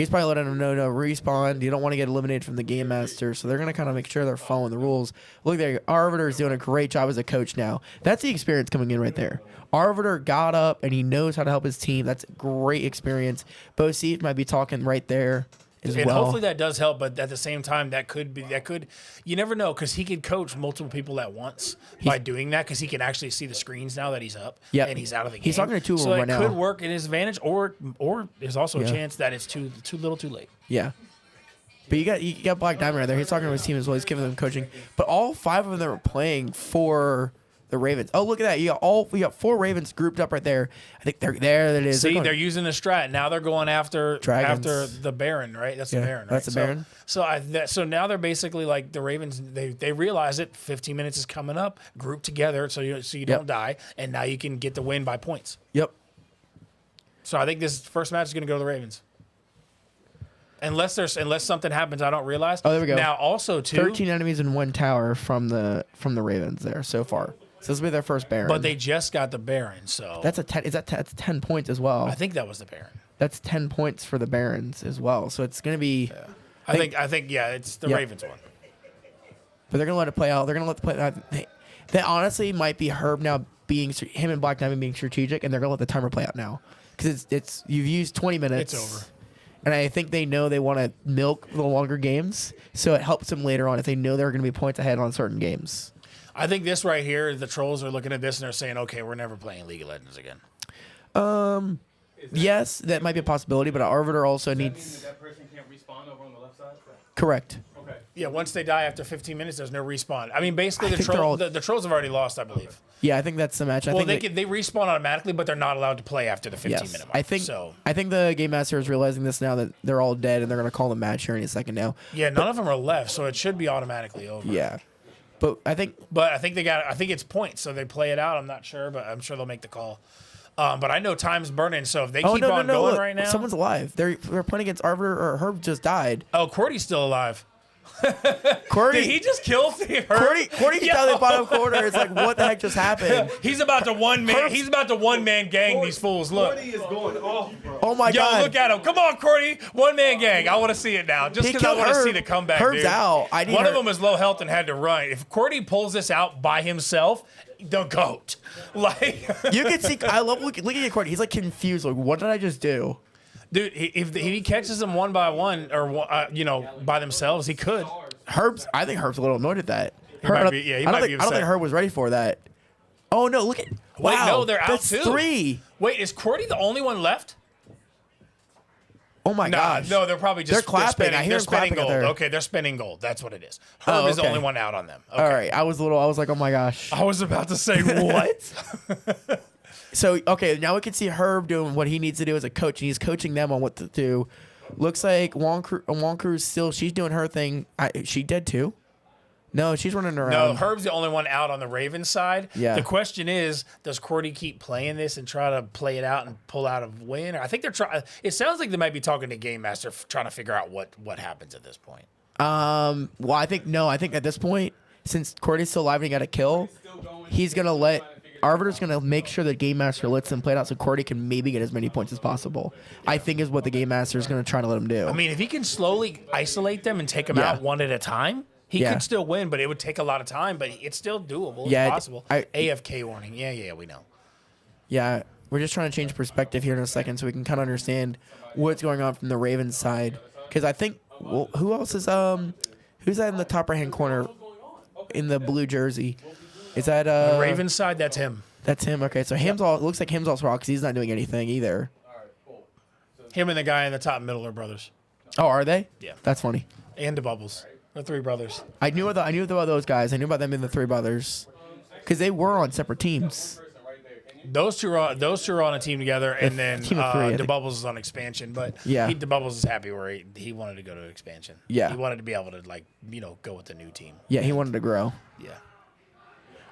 probably letting them know no respawn. You don't want to get eliminated from the game master, so they're gonna kind of make sure they're following the rules. Look there, Arbiter is doing a great job as a coach now. That's the experience coming in right there. Arbiter got up and he knows how to help his team. That's great experience. Bosif might be talking right there as well. Hopefully that does help, but at the same time, you never know because he could coach multiple people at once by doing that because he can actually see the screens now that he's up and he's out of the game. He's talking to 2 of them right now. So it could work in his advantage, or there's also a chance that it's too little, too late. Yeah. But you got Black Diamond right there. He's talking to his team as well. He's giving them coaching. But all 5 of them are playing for the Ravens. Oh, look at that. You got 4 Ravens grouped up right there. I think they're there. That is. See, they're using the strat. Now they're going after the Baron, right? That's the Baron, right? That's the Baron. So now they're basically like the Ravens. They realize it. 15 minutes is coming up. Group together so you don't die, and now you can get the win by points. Yep. So I think this first match is going to go to the Ravens. Unless something happens, I don't realize. Oh, there we go. Now also too, 13 enemies in 1 tower from the Ravens there so far. So this will be their first Baron. But they just got the Baron, so that's 10 points as well. I think that was the Baron. That's 10 points for the Barons as well. So it's gonna be. Yeah. I think it's the Ravens one. But they're gonna let it play out. They're gonna let it play out. That honestly might be Herb now him and Black Diamond being strategic, and they're gonna let the timer play out now because it's you've used 20 minutes. It's over. And I think they know they want to milk the longer games, so it helps them later on if they know they're going to be points ahead on certain games. I think this right here, the Trolls are looking at this and they're saying, okay, we're never playing League of Legends again. Yes, that might be a possibility, but Arbiter also needs. That person can't respawn over on the left side? Correct. Okay. Yeah, once they die after 15 minutes, there's no respawn. I mean, basically, I think they're all- the Trolls have already lost, I believe. Yeah, I think that's the match. I Well, think they respawn automatically, but they're not allowed to play after the 15-minute mark. I think the game master is realizing this now that they're all dead and they're gonna call the match here in a second now. Yeah, none of them are left, so it should be automatically over. Yeah, but I think But I think it's points, so they play it out. I'm not sure, but I'm sure they'll make the call. But I know time's burning, so if they keep on going look, right now. someone's alive. They're playing against Arbiter or Herb just died. Oh, Cordy's still alive. Cordy, Did he just kill Herb? Cordy gets out of the bottom corner. It's like, what the heck just happened? He's about to one man gang these fools. Look. Cordy is going off, bro. Oh my Yo, god! look at him. Come on, Cordy. One man gang. I want to see it now. Just He because I killed want to Herb. see the comeback, Herb's dude. out. One of them is low health and had to run. If Cordy pulls this out by himself, the GOAT. Like, You can see. I love looking at Cordy. He's like confused. Like, what did I just do? dude, if he catches them one by one or by themselves, he could. I think Herb's a little annoyed at that. might be- yeah, he I don't might think, be I don't think upset. Herb was ready for that. Oh no! Look at. Wait, Wow, no, they're out that's too. 3. Wait, is Cordy the only one left? Oh my gosh! No, they're probably just They're clapping. I hear they're them clapping spinning out gold. there. Okay, they're spinning gold. That's what it is. Herb is the okay. only one out on them. Okay. All right, I was like, oh my gosh. I was about to say what? So okay, now we can see Herb doing what he needs to do as a coach, and he's coaching them on what to do. Looks like Wong Crew's still. She's doing her thing. She dead too? No, she's running around. No, Herb's the only one out on the Ravens side. Yeah. The question is, does Cordy keep playing this and try to play it out and pull out a win? Or I think they're trying. It sounds like they might be talking to Game Master, trying to figure out what happens at this point. Well, I think at this point, since Cordy's still alive and he got a kill, he's gonna let Arbiter's gonna make sure that Game Master lets them play it out so Cordy can maybe get as many points as possible. I think is what the Game Master is gonna try to let him do. I mean, if he can slowly isolate them and take them Yeah. out one at a time, he Yeah. could still win. But it would take a lot of time. But it's still doable. It's Yeah, possible. AFK warning. Yeah, we know. Yeah, we're just trying to change perspective here in a second so we can kind of understand what's going on from the Ravens side. Because I think, well, who else is who's that in the top right hand corner in the blue jersey? Is that The Ravens side, that's him. That's him. Okay, so it looks like him's also raw because he's not doing anything either. Him and the guy in the top middle are brothers. Oh, are they? Yeah. That's funny. And the Bubbles. They're 3 brothers. I knew about those guys. I knew about them in the 3 brothers because they were on separate teams. Those two are on a team together, and then team of 3, I the think. Bubbles is on expansion. But Yeah. the Bubbles is happy where he wanted to go to expansion. Yeah. He wanted to be able to go with the new team. Yeah, he wanted to grow. Yeah.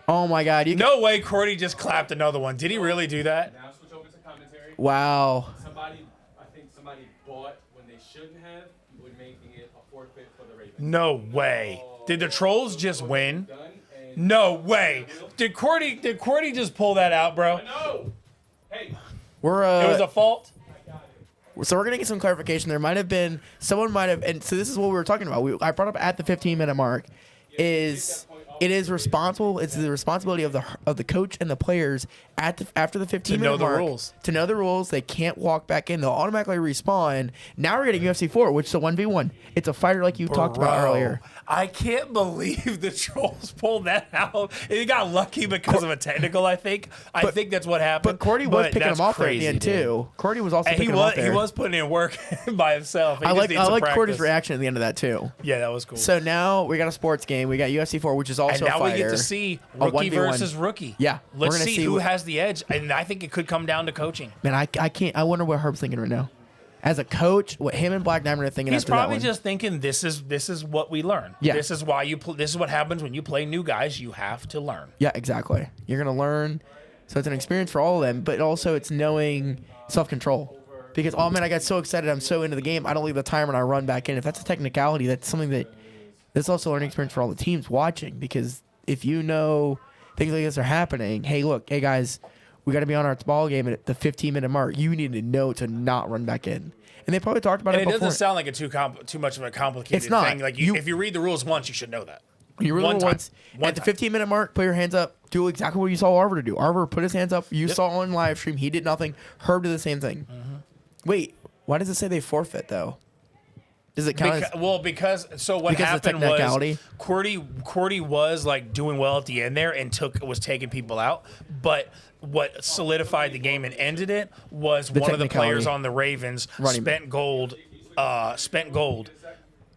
Oh my God! No way, Cordy just clapped another one. Did he really do that? Now switch over to commentary. Wow. I think somebody bought when they shouldn't have, would making it a forfeit for the Ravens. No way. Did the Trolls just win? Done and No way. Did Cordy just pull that out, bro? no. Hey, We're It was a fault. So we're gonna get some clarification. There might have been and so this is what we were talking about. I brought up at the 15-minute mark. It is responsible. It's the responsibility of the coach and the players after the 15-minute know the mark rules. to know the rules. They can't walk back in. They'll automatically respawn. Now we're getting UFC 4, which is a 1v1. It's a fighter like you talked about Bro, earlier. I can't believe the Trolls pulled that out. He got lucky because of a technical, I think. I think that's what happened. But Cordy was picking that's him off there at the crazy, end dude. too. Cordy was also And picking him off there. he was putting in work by himself. He I just like needs some Cordy's practice. reaction at the end of that too. Yeah, that was cool. So now we got a sports game. We got UFC 4, which is also and now a fighter. we get to see A rookie 1v1. versus rookie. Yeah, we're Let's gonna see see who what- has the edge. And I think it could come down to coaching. Man, I can't. I wonder what Herb's thinking right now. As a coach, what him and Black Diamond are thinking He's after that probably one. just thinking this is what we learn. Yeah. This is why this is what happens when you play new guys. You have to learn. Yeah, exactly. You're gonna learn. So it's an experience for all of them, but also it's knowing self-control. Because oh man, I got so excited. I'm so into the game. I don't leave the timer and I run back in. If that's a technicality, that's something that's also a learning experience for all the teams watching. Because if you know things like this are happening, hey guys, we got to be on our ball game at the 15-minute mark. You need to know to not run back in. And they probably talked about And it it before. doesn't sound like too much of a complicated It's not. thing. Like if you read the rules once, you should know that. You really One time. once One at the time. 15-minute mark, put your hands up. Do exactly what you saw Arbiter do. Arbiter put his hands up. You saw on live stream. He did nothing. Herb did the same thing. Wait, why does it say they forfeit though? Does it count as Because what Because of the happened was technicality? Cordy was like doing well at the end there and was taking people out, but what solidified the game and ended it was one of the technicality. players on the Ravens Running spent gold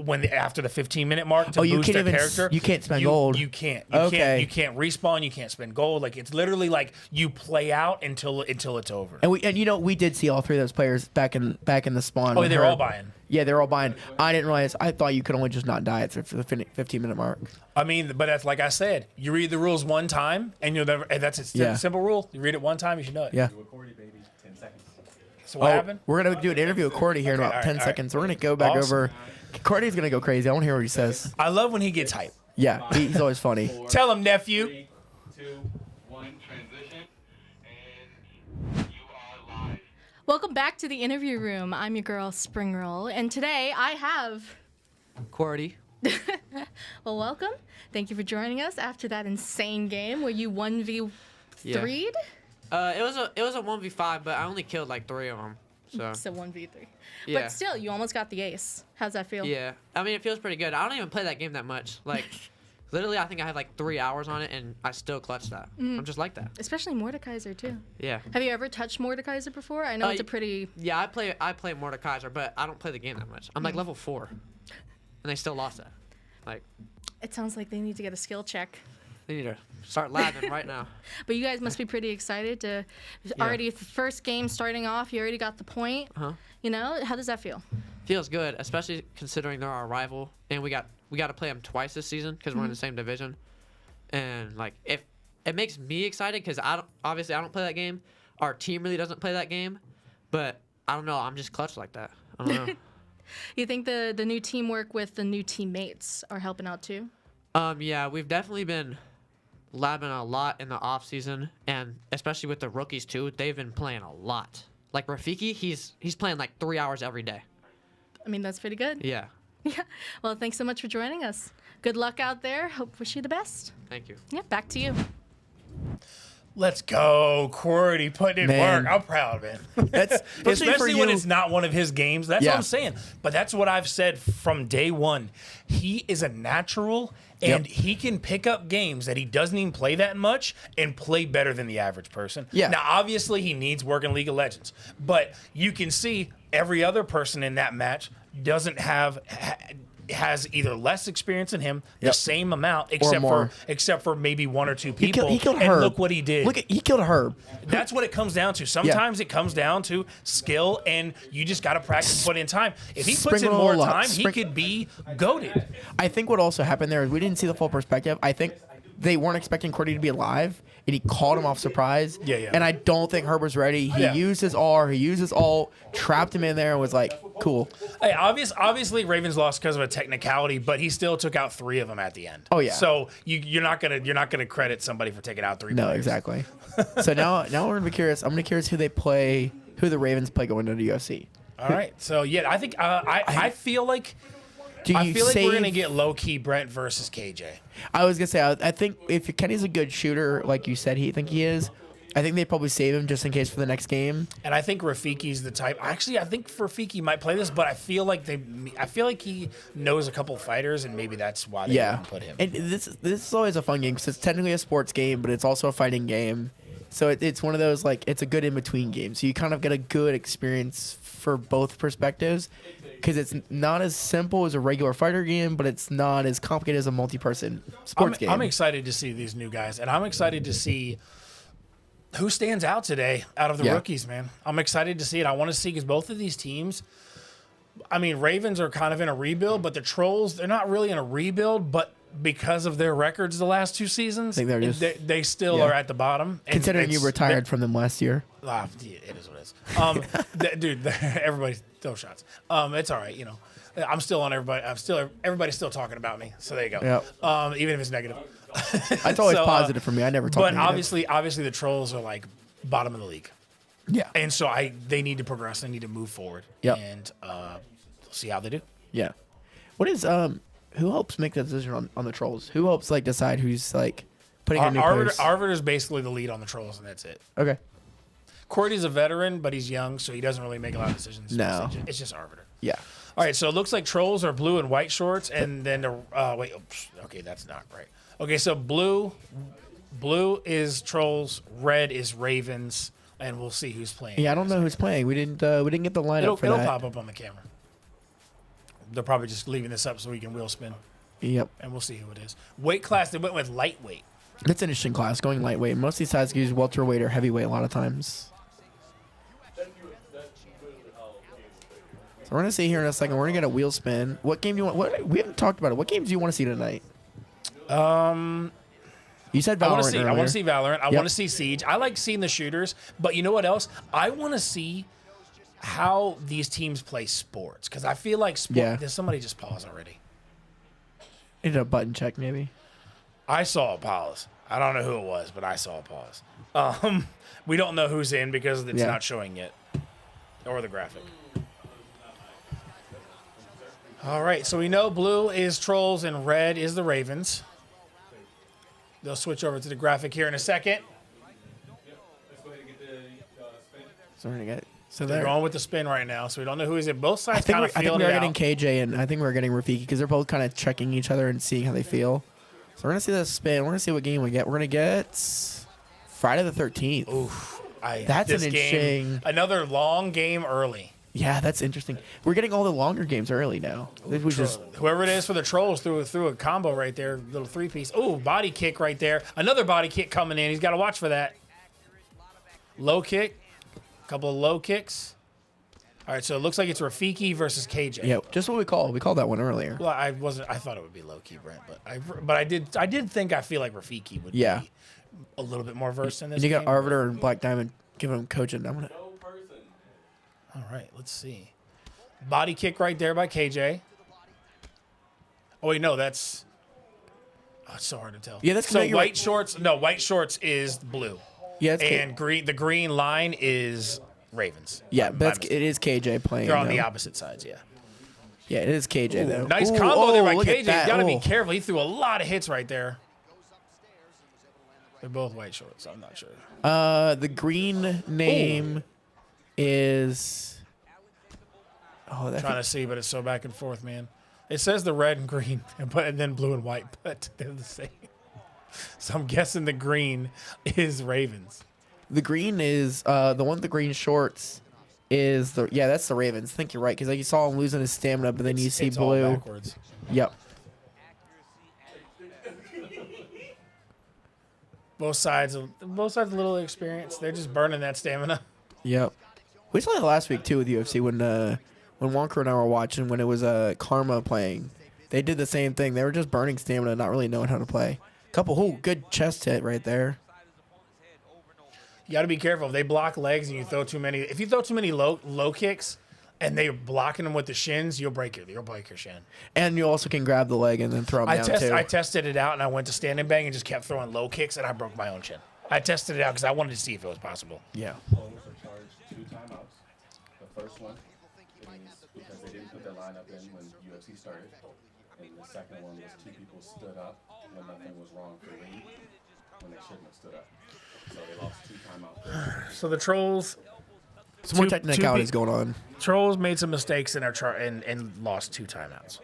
after the 15-minute mark to Oh, you boost can't their even character. you can't spend gold. You can't. Okay. You can't respawn. You can't spend gold. Like it's literally like you play out until it's over. And we did see all 3 of those players back in the spawn. Oh, when they're all buying. Yeah, they're all buying. I didn't realize. I thought you could only just not die at the 15-minute mark. I mean, but that's like I said. You read the rules one time, and you'll never. And that's a simple rule. You read it one time, you should know it. Yeah. Cordy, baby. 10 seconds. So what happened? We're gonna do an interview with Cordy here in about 10 seconds. We're gonna go back Awesome. over. Cordy's gonna go crazy. I want to hear what he says. I love when he gets hype. Yeah, he's always funny. Tell him, nephew. 3, 2, 1, transition, and you are live. Welcome back to the interview room. I'm your girl Springroll, and today I have. Cordy. Well, welcome. Thank you for joining us after that insane game where you 1v3'd. It was a 1v5, but I only killed like 3 of them. So 1v3. Yeah. But still, you almost got the ace. How's that feel? yeah, I mean it feels pretty good. I don't even play that game that much. Like literally, I think I had like 3 hours on it, and I still clutched that. I'm just like that. Especially Mordekaiser too. Yeah. Have you ever touched Mordekaiser before? I know it's a pretty. Yeah, I play Mordekaiser, but I don't play the game that much. I'm like level 4, and they still lost that. Like It sounds like they need to get a skill check. they need to start labbing right now. But you guys must be pretty excited to already the first game starting off. You already got the point. Uh-huh. You know, how does that feel? Feels good, especially considering they're our rival, and we got to play them twice this season because we're in the same division, and like it makes me excited because I don't play that game. Our team really doesn't play that game, but I don't know. I'm just clutch like that. I don't know. You think the new teamwork with the new teammates are helping out too? Yeah, we've definitely been labbing a lot in the off season, and especially with the rookies too. They've been playing a lot. Like Rafiki, he's playing like 3 hours every day. I mean, that's pretty good. Yeah. Yeah. Well, thanks so much for joining us. Good luck out there. Wish you the best. Thank you. Yeah, back to you. Let's go, Cordy. Putting in Man. work. I'm proud, man. That's Especially when it's not one of his games. That's what Yeah. I'm saying. But that's what I've said from day one. He is a natural, and he can pick up games that he doesn't even play that much and play better than the average person. Yeah. Now, obviously, he needs work in League of Legends. But you can see every other person in that match doesn't has either less experience than him, the same amount, except for maybe 1 or 2 people. He killed and Herb. look what he did. He killed Herb. That's what it comes down to. Sometimes it comes down to skill, and you just got to practice, put in time. If he puts in more time, he could be goated. I think what also happened there is we didn't see the full perspective. I think they weren't expecting Cordy to be alive, and he caught him off surprise. Yeah. And I don't think Herb was ready. He used his R, he used his ult, trapped him in there, and was like, cool. Hey, obviously Ravens lost because of a technicality, but he still took out 3 of them at the end. Oh, yeah. So you're not gonna credit somebody for taking out 3 No, players. exactly. So now we're gonna be curious. I'm gonna be curious who the Ravens play going into the UFC. All right. So I think I feel like Do you we're save- gonna get low key Brent versus KJ. I was gonna say I think if Kenny's a good shooter, like you said, he is. I think they probably save him just in case for the next game. And I think Rafiki's the type. Actually, I think Rafiki might play this, but I feel like he knows a couple fighters, and maybe that's why they didn't put him. And this is always a fun game because it's technically a sports game, but it's also a fighting game. So it's one of those like it's a good in between game. So you kind of get a good experience for both perspectives because it's not as simple as a regular fighter game, but it's not as complicated as a multi-person sports game. I'm excited to see these new guys, and I'm excited to see who stands out today out of the rookies, man. I'm excited to see it. I want to see because both of these teams, I mean, Ravens are kind of in a rebuild, but the Trollz, they're not really in a rebuild, but because of their records the last 2 seasons, I think they're just- they still are at the bottom. And Considering you retired from them last year. Yeah, it is what it is. Dude, everybody throw shots. It's all right, you know. I'm still on everybody. Everybody's still talking about me. So there you go. Yep. Even if it's negative. It's always positive for me. I never talk But negative. obviously, the Trollz are like bottom of the league, Yeah. and so they need to progress. They need to move forward. Yep. And we'll see how they do. Yeah. What is who helps make the decision on the Trollz? Who helps like decide who's like putting in new players? Arbiter is basically the lead on the Trollz, and that's it. Okay. Cordy's a veteran, but he's young, so he doesn't really make a lot of decisions. No. It's just Arbiter. Yeah. All right, so it looks like Trollz are blue and white shorts, and then okay, that's not right. Okay, so blue is Trollz, red is Ravens, and we'll see who's playing. Yeah, I don't know who's playing. We didn't get the lineup It'll for that. pop up on the camera. they're probably just leaving this up so we can wheel spin, Yep. and we'll see who it is. Weight class, they went with lightweight. That's an interesting class, going lightweight. Most of these sides use welterweight or heavyweight a lot of times. So we're gonna see here in a second. We're gonna get a wheel spin. What game do you want? What we haven't talked about it. What games do you want to see tonight? You said Valorant. I want to see. I earlier. want to see Valorant. I Yep. want to see Siege. I like seeing the shooters, but you know what else? I want to see how these teams play sports because I feel like Yeah. There's somebody just paused already. Need a button check maybe. I saw a pause. I don't know who it was, but I saw a pause. We don't know who's in because it's Yeah. not showing yet, or the graphic. All right, so we know blue is Trollz and red is the Ravens. They'll switch over to the graphic here in a second. So we're gonna get. So They're they're going with the spin right now, so we don't know who is it. Both I sides think kind we're, of I think feeling we're it getting out. KJ and I think we're getting Rafiki because they're both kind of checking each other and seeing how they feel. So we're gonna see the spin. We're gonna see what game we get. We're gonna get Friday the 13th. Oof, That's this an game, interesting- another long game early. Yeah, that's interesting. We're getting all the longer games early now. This was just Whoever it is for the Trolls threw a combo right there, little 3-piece. Oh, body kick right there. Another body kick coming in. He's got to watch for that. Low kick, couple of low kicks. All right, so it looks like it's Rafiki versus KJ. yeah, just what we called that one earlier. Well, I thought it would be low key, Brent, but I did think I feel like Rafiki would Yeah. be a little bit more versed in this. And you got game. Arbiter and Black Diamond giving him coaching. I'm gonna. All right, let's see. Body kick right there by KJ. Oh wait, no, that's. Oh, it's so hard to tell. Yeah, that's so you're white right. shorts. No, white shorts is blue, Yeah, it's and green. The green line is Ravens. yeah, My but mistake. it is KJ playing. They're on the though. opposite sides. Yeah. Yeah, it is KJ though. Nice Ooh, combo there by look at KJ. that. Got to be Oh. careful. He threw a lot of hits right there. They're both white shorts. I'm not sure. The green name is. Oh, that Trying to see, but it's so back and forth, man. It says the red and green, and then blue and white, but they're the same. So I'm guessing the green is Ravens. the green is the one with the green shorts is the that's the Ravens. I think you're right because like you saw him losing his stamina, but then you see It's all blue. backwards. Yep. Both sides a little experienced. They're just burning that stamina. Yep. We saw that last week too with UFC when Wonker and I were watching when it was Karma playing. They did the same thing. They were just burning stamina, not really knowing how to play. Couple good chest hit right there. You got to be careful. If they block legs and you throw too many, if you throw too many low kicks and they're blocking them with the shins, you'll break your shin. And you also can grab the leg and then throw him down too. I tested it out and I went to stand and bang and just kept throwing low kicks and I broke my own shin. I tested it out because I wanted to see if it was possible. Yeah. Trollz are charged 2 timeouts. The first one is because they didn't put their lineup in when UFC started. And the second one was 2 people stood up when nothing was wrong for Lee when they shouldn't have stood up. So they lost 2 timeouts. So the Trolls Some more Two- technicalities two going on. Trolls made some mistakes in their and lost 2 timeouts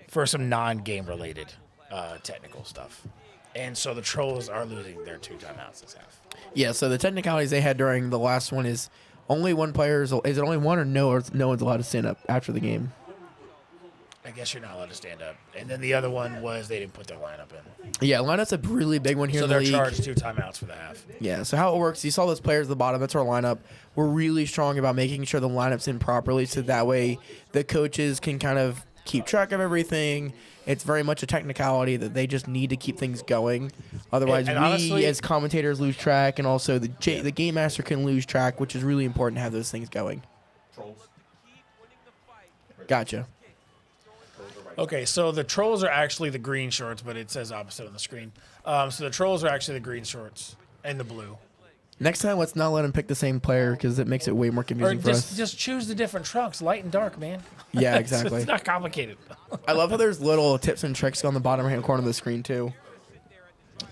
for some non-game related technical stuff. And so the Trolls are losing their 2 timeouts this half. Yeah, so the technicalities they had during the last one is only one player is it only one or no one's allowed to stand up after the game. I guess you're not allowed to stand up. And then the other one was they didn't put their lineup in. Yeah, lineup's a really big one here So in the they're league. charged 2 timeouts for the half. Yeah, so how it works, you saw those players at the bottom, that's our lineup. We're really strong about making sure the lineup's in properly so that way the coaches can kind of keep track of everything. It's very much a technicality that they just need to keep things going. Otherwise, And we honestly- as commentators lose track, and also the game master can lose track, which is really important to have those things going. Trollz. Gotcha. Okay, so the Trolls are actually the green shorts, but it says opposite on the screen. So the Trolls are actually the green shorts and the blue. Next time, let's not let them pick the same player because it makes it way more Or confusing for us. just choose the different trunks, light and dark, man. Yeah, exactly. It's not complicated. I love how there's little tips and tricks on the bottom right-hand corner of the screen, too.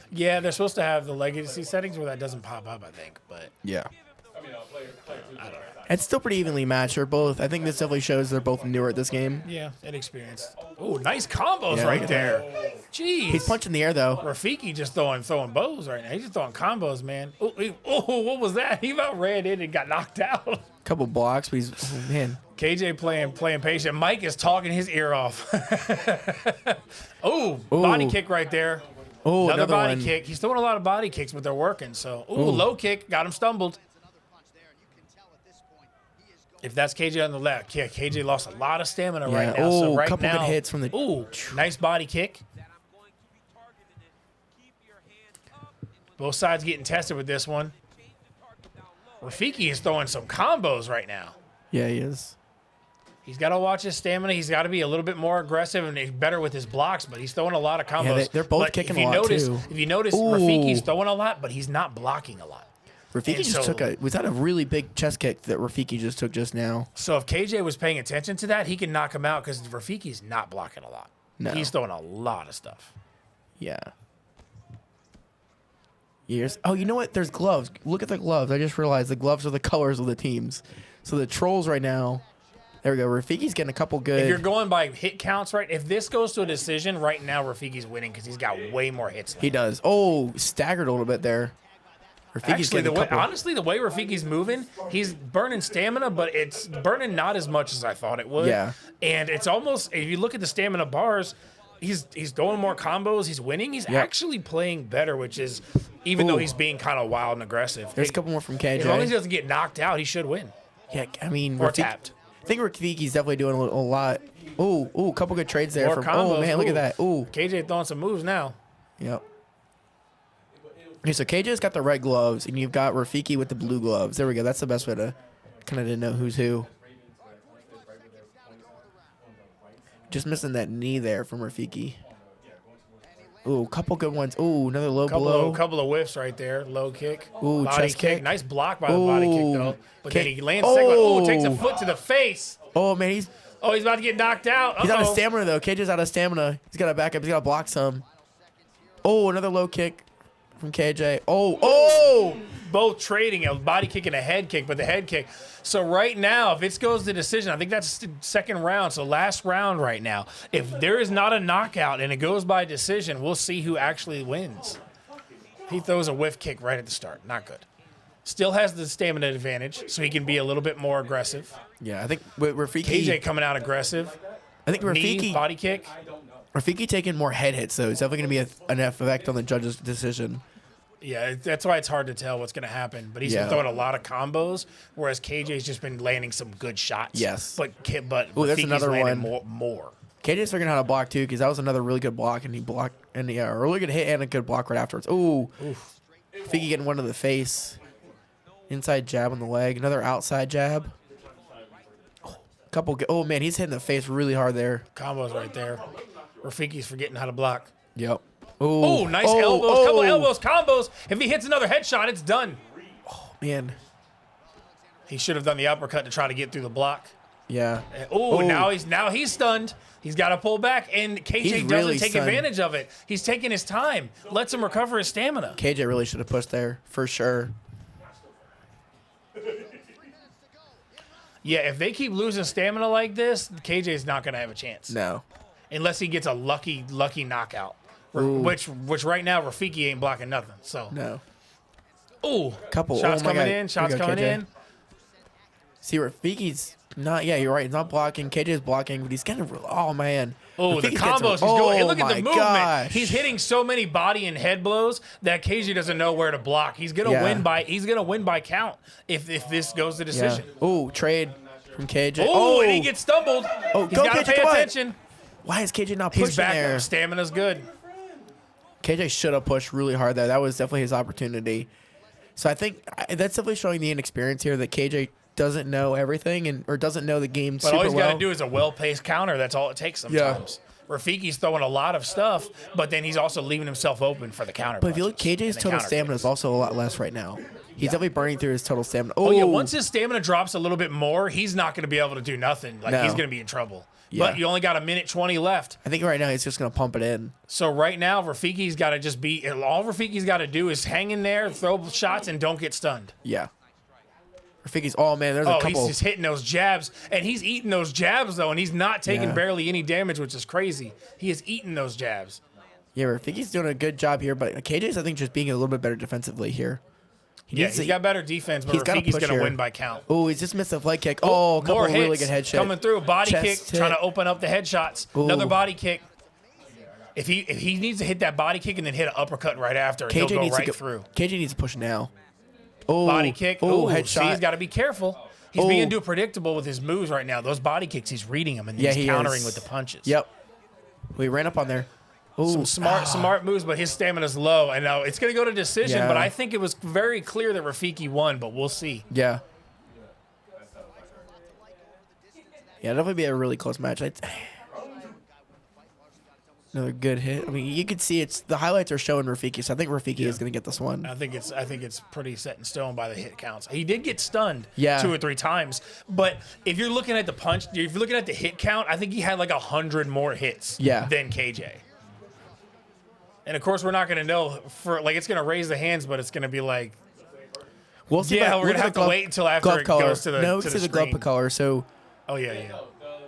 Yeah, they're supposed to have the legacy settings where that doesn't pop up, I think. But Yeah. I don't know. It's still pretty evenly matched. They're both. I think this definitely shows they're both newer at this game. Yeah, inexperienced. Oh, nice combos Yeah, right look at there. Jeez. He's punching the air though. Rafiki just throwing bows right now. He's just throwing combos, man. Oh, what was that? He about ran in and got knocked out. Couple blocks, but he's man. KJ playing patient. Mike is talking his ear off. Ooh, body kick right there. Oh, Another body one. kick. He's throwing a lot of body kicks, but they're working. So, low kick. Got him stumbled. If that's KJ on the left, yeah, KJ lost a lot of stamina right now. So right couple now, good hits from the. Ooh, nice body kick. Both sides getting tested with this one. Rafiki is throwing some combos right now. Yeah, he is. He's got to watch his stamina. He's got to be a little bit more aggressive and he's better with his blocks, but he's throwing a lot of combos. Yeah, they're both But kicking if you a lot, notice, too. If you notice, Ooh. Rafiki's throwing a lot, but he's not blocking a lot. Rafiki And just so- took was that a really big chest kick that Rafiki just took just now? So if KJ was paying attention to that, he can knock him out because Rafiki's not blocking a lot. No. He's throwing a lot of stuff. Yeah. Years. Oh, you know what? There's gloves. Look at the gloves. I just realized the gloves are the colors of the teams. So the Trollz right now. There we go. Rafiki's getting a couple good. If you're going by hit counts, right? If this goes to a decision, right now Rafiki's winning because he's got way more hits. He does. Oh, staggered a little bit there. Rafiki's Actually, getting a couple. honestly, the way Rafiki's moving, he's burning stamina, but it's burning not as much as I thought it would. Yeah. And it's almost, if you look at the stamina bars, he's throwing more combos. He's winning. He's actually playing better, which is, even though Ooh. he's being kind of wild and aggressive. There's a couple more from KJ. As long as he doesn't get knocked out, he should win. Yeah, I mean, Or tapped. I think Rafiki's definitely doing a lot. Ooh, a couple good trades there. More From, combos. oh, man, look at that. Ooh. KJ throwing some moves now. Yep. Okay, so KJ's got the red gloves, and you've got Rafiki with the blue gloves. There we go. That's the best way to kind of know who's who. Just missing that knee there from Rafiki. Ooh, couple good ones. Ooh, another low blow. Couple of whiffs right there. Low kick. Ooh, body chest kick. Nice block by the body kick, though. But then Kick. he lands second one. Ooh, takes a Oh. foot to the face. Oh, man, he's Oh, he's about to get knocked out. out of Uh-oh. stamina, though. KJ's out of stamina. He's got to back up. He's got to block some. Oh, another low kick from KJ. Oh. Both trading a body kick and a head kick, but the head kick. So right now, if it goes to decision, I think that's the second round. So last round right now. If there is not a knockout and it goes by decision, we'll see who actually wins. He throws a whiff kick right at the start. Not good. Still has the stamina advantage, so he can be a little bit more aggressive. Yeah, I think with Rafiki. KJ coming out aggressive. I think Knee, Rafiki. body kick. Rafiki taking more head hits, though. It's definitely going to be an effect on the judge's decision. Yeah, that's why it's hard to tell what's going to happen. But he's been Yeah. throwing a lot of combos, whereas KJ's just been landing some good shots. Yes. But Ooh, there's Rafiki's another landing one. more. KJ's figuring out how to block, too, because that was another really good block, and he blocked. And, yeah, a really good hit and a good block right afterwards. Ooh. Rafiki getting one to the face. Inside jab on the leg. Another outside jab. Oh, man, he's hitting the face really hard there. Combos right there. Rafiki's forgetting how to block. Yep. Oh, nice elbows. Couple elbows, combos. If he hits another headshot, it's done. Man. He should have done the uppercut to try to get through the block. Yeah. Oh, now he's stunned. He's got to pull back, and KJ He's doesn't really take stunned. advantage of it. He's taking his time. Lets him recover his stamina. KJ really should have pushed there, for sure. Yeah, if they keep losing stamina like this, KJ's not going to have a chance. No. Unless he gets a lucky knockout. Which right now, Rafiki ain't blocking nothing. So, No. ooh, Couple. shots oh my coming God. in, shots Here we go, coming KJ. in. See, Rafiki's not. Yeah, you're right. He's not blocking. KJ's blocking, but he's getting. Oh man. Oh, the Rafiki's combos getting- he's going. Hey, look at my the movement. Gosh. He's hitting so many body and head blows that KJ doesn't know where to block. He's gonna Yeah. win by count if this goes to Yeah. decision. Oh, trade from KJ. Oh, and he gets stumbled. Oh, He's go got to KJ, pay come on. attention. Why is KJ not pushing He's back there? up. Stamina's good. KJ should have pushed really hard there. That was definitely his opportunity. So I think that's definitely showing the inexperience here that KJ doesn't know everything or doesn't know the game But super all he's well. got to do is a well-paced counter. That's all it takes sometimes. Rafiki's throwing a lot of stuff, but then he's also leaving himself open for the counter. But if you look, punches KJ's and the total counter stamina is kicks. also a lot less right now. He's definitely burning through his total stamina. Oh yeah, once his stamina drops a little bit more, he's not going to be able to do nothing. Like No. he's going to be in trouble. Yeah. But you only got a minute 20 left. I think right now he's just going to pump it in. So right now, Rafiki's got to just be. All Rafiki's got to do is hang in there, throw shots, and don't get stunned. Yeah. Rafiki's. Oh man, there's a Oh, couple. he's just hitting those jabs, and he's eating those jabs though, and he's not taking Yeah. barely any damage, which is crazy. He is eating those jabs. Yeah, Rafiki's doing a good job here, but KJ's I think just being a little bit better defensively here. He's got better defense, but he's gotta Rafiki's push going to here. win by count. Oh, he's just missed a flag kick. Oh, a couple more of really hits good head shots. coming through. Body Chest kick, hit. trying to open up the headshots. Ooh. Another body kick. If he needs to hit that body kick and then hit an uppercut right after, he'll go right through. KJ needs to push now. Oh, Body kick. Oh, Ooh, headshot. see, he's got to be careful. He's Oh. being too predictable with his moves right now. Those body kicks, he's reading them and Yeah, he's he countering is. with the punches. Yep. We ran up on there. Ooh, Some smart moves, but his stamina's low. And now it's going to go to decision, Yeah. but I think it was very clear that Rafiki won, but we'll see. Yeah. Yeah, definitely be a really close match. Another good hit. I mean, you can see the highlights are showing Rafiki, so I think Rafiki is going to get this one. I think it's pretty set in stone by the hit counts. He did get stunned 2 or 3 times, but if you're looking at the punch, if you're looking at the hit count, I think he had like 100 more hits than KJ. And of course, we're not going to know it's going to raise the hands, but it's going to be like, We'll see. we're going to have to wait until after it goes to the No, to see the screen. glove color. So,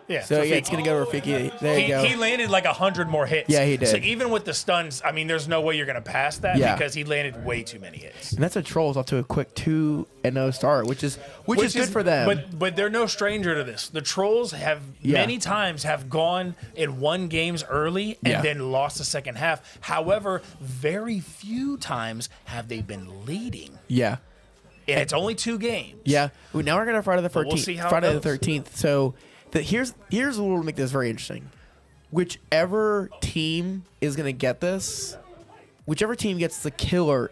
Yeah. so yeah, it's going to go to Rafiki. There you go. He landed like 100 more hits. Yeah, he did. So even with the stuns, I mean, there's no way you're going to pass that because he landed way too many hits. And that's a Trollz off to a quick 2-0 start, which is good for them. But they're no stranger to this. The Trollz have many times have gone and won games early and then lost the second half. However, very few times have they been leading. Yeah. And it's only 2 games. Yeah. Ooh, now we're going to Friday the 13th. we'll see how it Friday the goes. 13th. So here's what will make this very interesting. Whichever team is going to get this, whichever team gets the killer,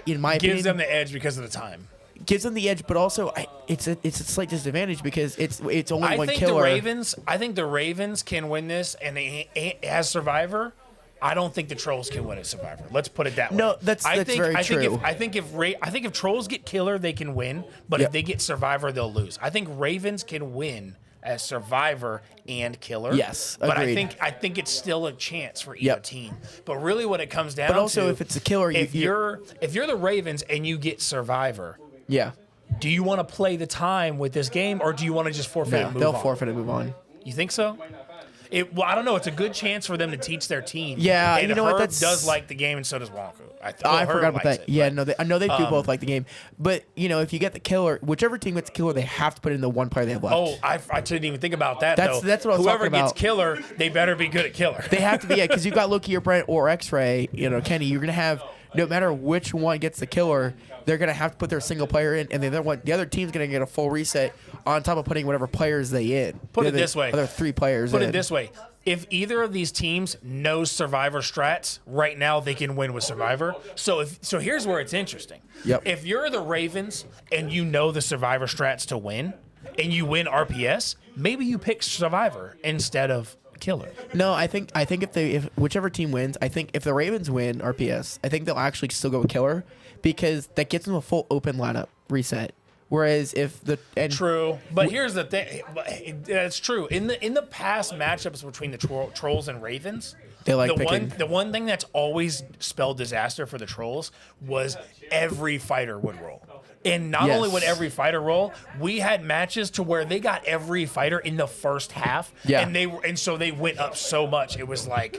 in my opinion, Gives them the edge because of the time. gives them the edge, but also it's a slight disadvantage because it's only one think killer. I think the Ravens can win this, and as Survivor, I don't think the Trollz can win as Survivor. Let's put it that way. No, that's very true. I think if Trollz get killer, they can win, but if they get Survivor, they'll lose. I think Ravens can win as Survivor and killer. Yes, but agreed. I think it's still a chance for either team. But really, what it comes down to, But also, if it's a killer, if you're the Ravens and you get Survivor, yeah. do you want to play the time with this game, or do you want to just forfeit No, and move they'll on? forfeit and move on. You think so? Well, I don't know. It's a good chance for them to teach their team. Yeah, and you know Herb what? That's does like the game, and so does Wonku. I forgot about that. It, Yeah, but, no, I know they do both like the game, but if you get the killer, whichever team gets the killer, they have to put in the one player they have left. Oh, I didn't even think about that. That's what I was Whoever talking gets about. killer, they better be good at killer. They have to be, because you've got Loki or Brent or X-Ray, Kenny, you're going to have, no matter which one gets the killer, they're going to have to put their single player in, and the other team's going to get a full reset on top of putting whatever players they in. Put it this way. Other 3 players Put in. it this way. If either of these teams knows Survivor strats, right now they can win with Survivor. So here's where it's interesting. Yep. If you're the Ravens and you know the Survivor strats to win, and you win RPS, maybe you pick Survivor instead of killer. No, I think if whichever team wins, I think if the Ravens win RPS, I think they'll actually still go with killer because that gets them a full open lineup reset. Whereas if True, but here's the thing. It's true. In the past matchups between the Trollz and Ravens, they like the one thing that's always spelled disaster for the Trollz was every fighter would roll. And not only would every fighter roll, we had matches to where they got every fighter in the first half, and so they went up so much. It was like,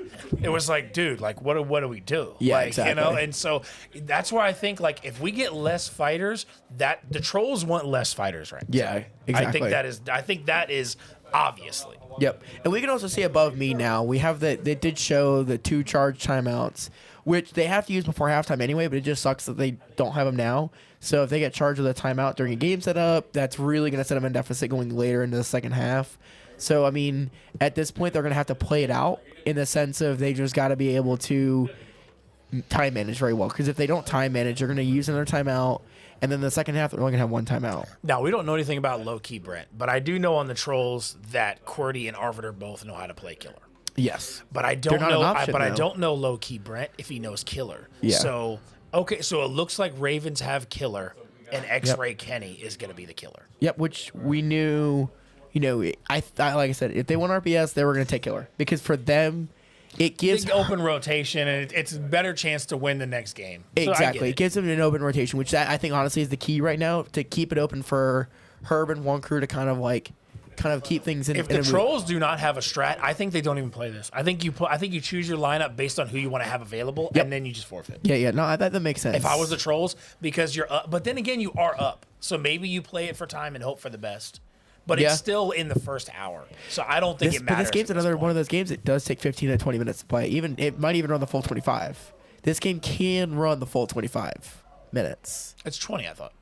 dude, like what do we do? Yeah, like, exactly. And so that's why I think like if we get less fighters, that the Trollz want less fighters, right? Yeah, exactly. I think that is obviously. Yep. And we can also see above me now, we have they did show the 2 charge timeouts, which they have to use before halftime anyway, but it just sucks that they don't have them now. So if they get charged with a timeout during a game setup, that's really going to set them in deficit going later into the second half. So, I mean, at this point, they're going to have to play it out in the sense of they just got to be able to time manage very well. Because if they don't time manage, they're going to use another timeout. And then the second half, they're only going to have one timeout. Now, we don't know anything about low-key Brent, but I do know on the Trollz that QWERTY and Arbiter both know how to play killer. Yes. But I don't They're not know. an option, I though. don't know low-key Brent if he knows killer. Yeah. So it looks like Ravens have killer, and X-Ray Kenny is going to be the killer. Yep, which we knew, like I said, if they won RPS, they were going to take killer. Because for them, it gives Big open rotation, and it's a better chance to win the next game. So I exactly. get It gives them an open rotation, which I think honestly is the key right now to keep it open for Herb and Wonku to kind of like kind of keep things in. If the Trolls do not have a strat, I think they don't even play this. I think you choose your lineup based on who you want to have available, and then you just forfeit. Yeah. No, that makes sense. If I was the Trolls, because you're up, but then again, you are up, so maybe you play it for time and hope for the best. But it's still in the first hour, so I don't think it matters. But this game's another one of those games. It does take 15 to 20 minutes to play. It might even run the full 25. This game can run the full 25 minutes. It's 20, I thought.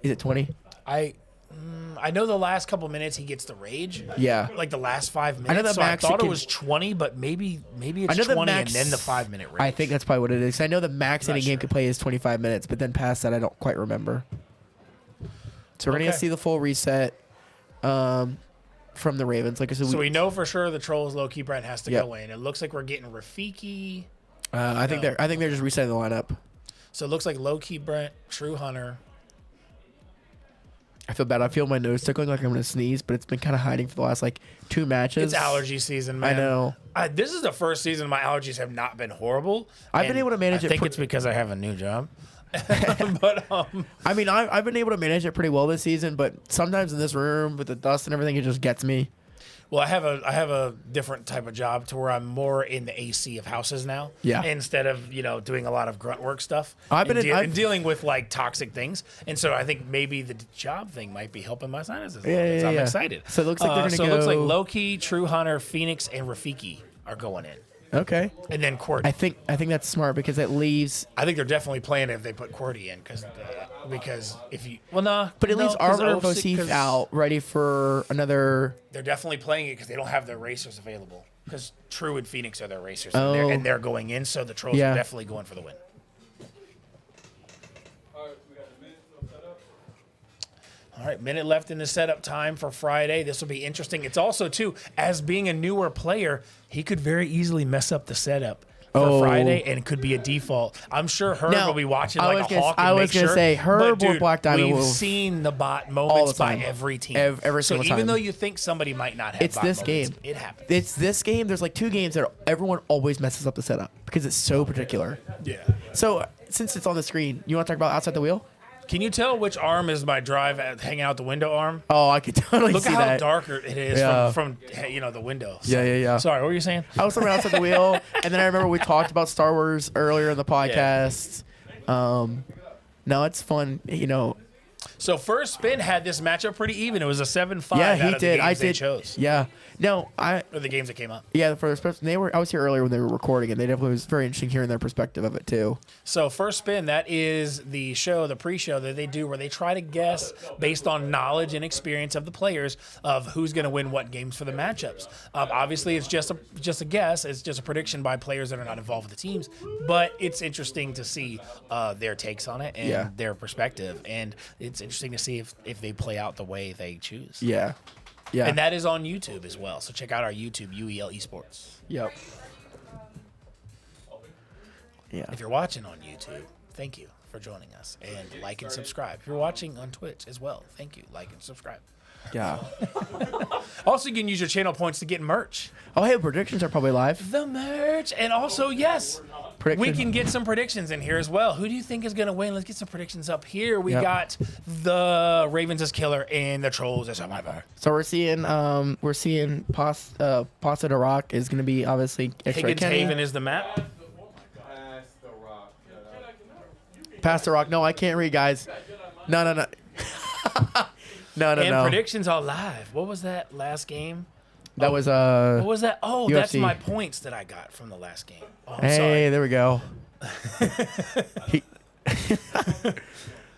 Is it 20? I know the last couple minutes he gets the rage. Yeah. Like the last 5 minutes. I know that so max I thought it was 20, but maybe it's 20 and then the 5 minute rage. I think that's probably what it is. I know the max any game sure. can play is 25 minutes, but then past that, I don't quite remember. So we're going to see the full reset from the Ravens. Like I said, so we know for sure the Trolls low-key Brent has to go in. It looks like we're getting Rafiki. I think they're just resetting the lineup. So it looks like low-key Brent, True Hunter. I feel bad. I feel my nose tickling like I'm going to sneeze, but it's been kind of hiding for the last 2 matches. It's allergy season, man. I know. This is the first season my allergies have not been horrible. I've been able to manage it. I think it's because I have a new job. But I mean, I've been able to manage it pretty well this season, but sometimes in this room with the dust and everything, it just gets me. Well, I have a different type of job to where I'm more in the AC of houses now. Yeah. Instead of doing a lot of grunt work stuff. I've been and dealing with toxic things, and so I think maybe the job thing might be helping my sinuses. Yeah, I'm excited. So it looks like they're gonna So go. it looks like Loki, True Hunter, Phoenix, and Rafiki are going in, Okay. and then Qwerty. I think that's smart because it leaves. I think they're definitely playing if they put Qwerty in because if you no, But it leaves Arbor and Bosif 'cause out, ready for another. They're definitely playing it because they don't have their racers available. Because True and Phoenix are their racers, Oh. and they're going in, so the Trolls Yeah. are definitely going for the win. All right, minute left in the setup time for Friday. This will be interesting. It's also, too, as being a newer player, he could very easily mess up the setup for Friday, and it could be a default. I'm sure Herb will be watching like a hawk and make sure. say Herb But, or dude, Black Diamond we've will. seen the bot moments by time. every team. Every so single even time. though you think somebody might not have It's bot this moments, game. it happens. It's this game. There's 2 games that everyone always messes up the setup because it's so particular. Yeah. So since it's on the screen, you want to talk about outside the wheel? Can you tell which arm is my drive hanging out the window arm? Oh, I could totally Look see at how that. darker it is Yeah. from the window. Yeah. Sorry, what were you saying? I was talking outside the wheel, and then I remember we talked about Star Wars earlier in the podcast. No, it's fun. So first spin had this matchup pretty even. It was a 7-5 Yeah, out he of did. the games I they did. chose. Yeah. No, Or the games that came up. Yeah, for the person I was here earlier when they were recording, and they definitely was very interesting hearing their perspective of it too. So first spin, that is the pre-show that they do where they try to guess based on knowledge and experience of the players of who's going to win what games for the matchups. Obviously, it's just a guess. It's just a prediction by players that are not involved with the teams. But it's interesting to see their takes on it and their perspective, and it's interesting to see if they play out the way they choose. Yeah. Yeah. And that is on YouTube as well. So check out our YouTube, UEL Esports. Yep. Yeah. If you're watching on YouTube, thank you for joining us. And like and subscribe. If you're watching on Twitch as well, thank you. Like and subscribe. Yeah. Also, you can use your channel points to get merch. Oh, hey, predictions are probably live. The merch. And also, yes, Prediction. we can get some predictions in here as well. Who do you think is going to win? Let's get some predictions up here. We got the Ravens as killer and the Trolls as survivor. So we're seeing Pasta de Rock is going to be obviously X-Ray Higgins Kenny. Haven is the map. Pasta Rock. No, I can't read, guys. No. no. And predictions are live. What was that last game? That was What was that? Oh, that's UFC. my points that I got from the last game. Oh, I'm Hey, sorry. there we go.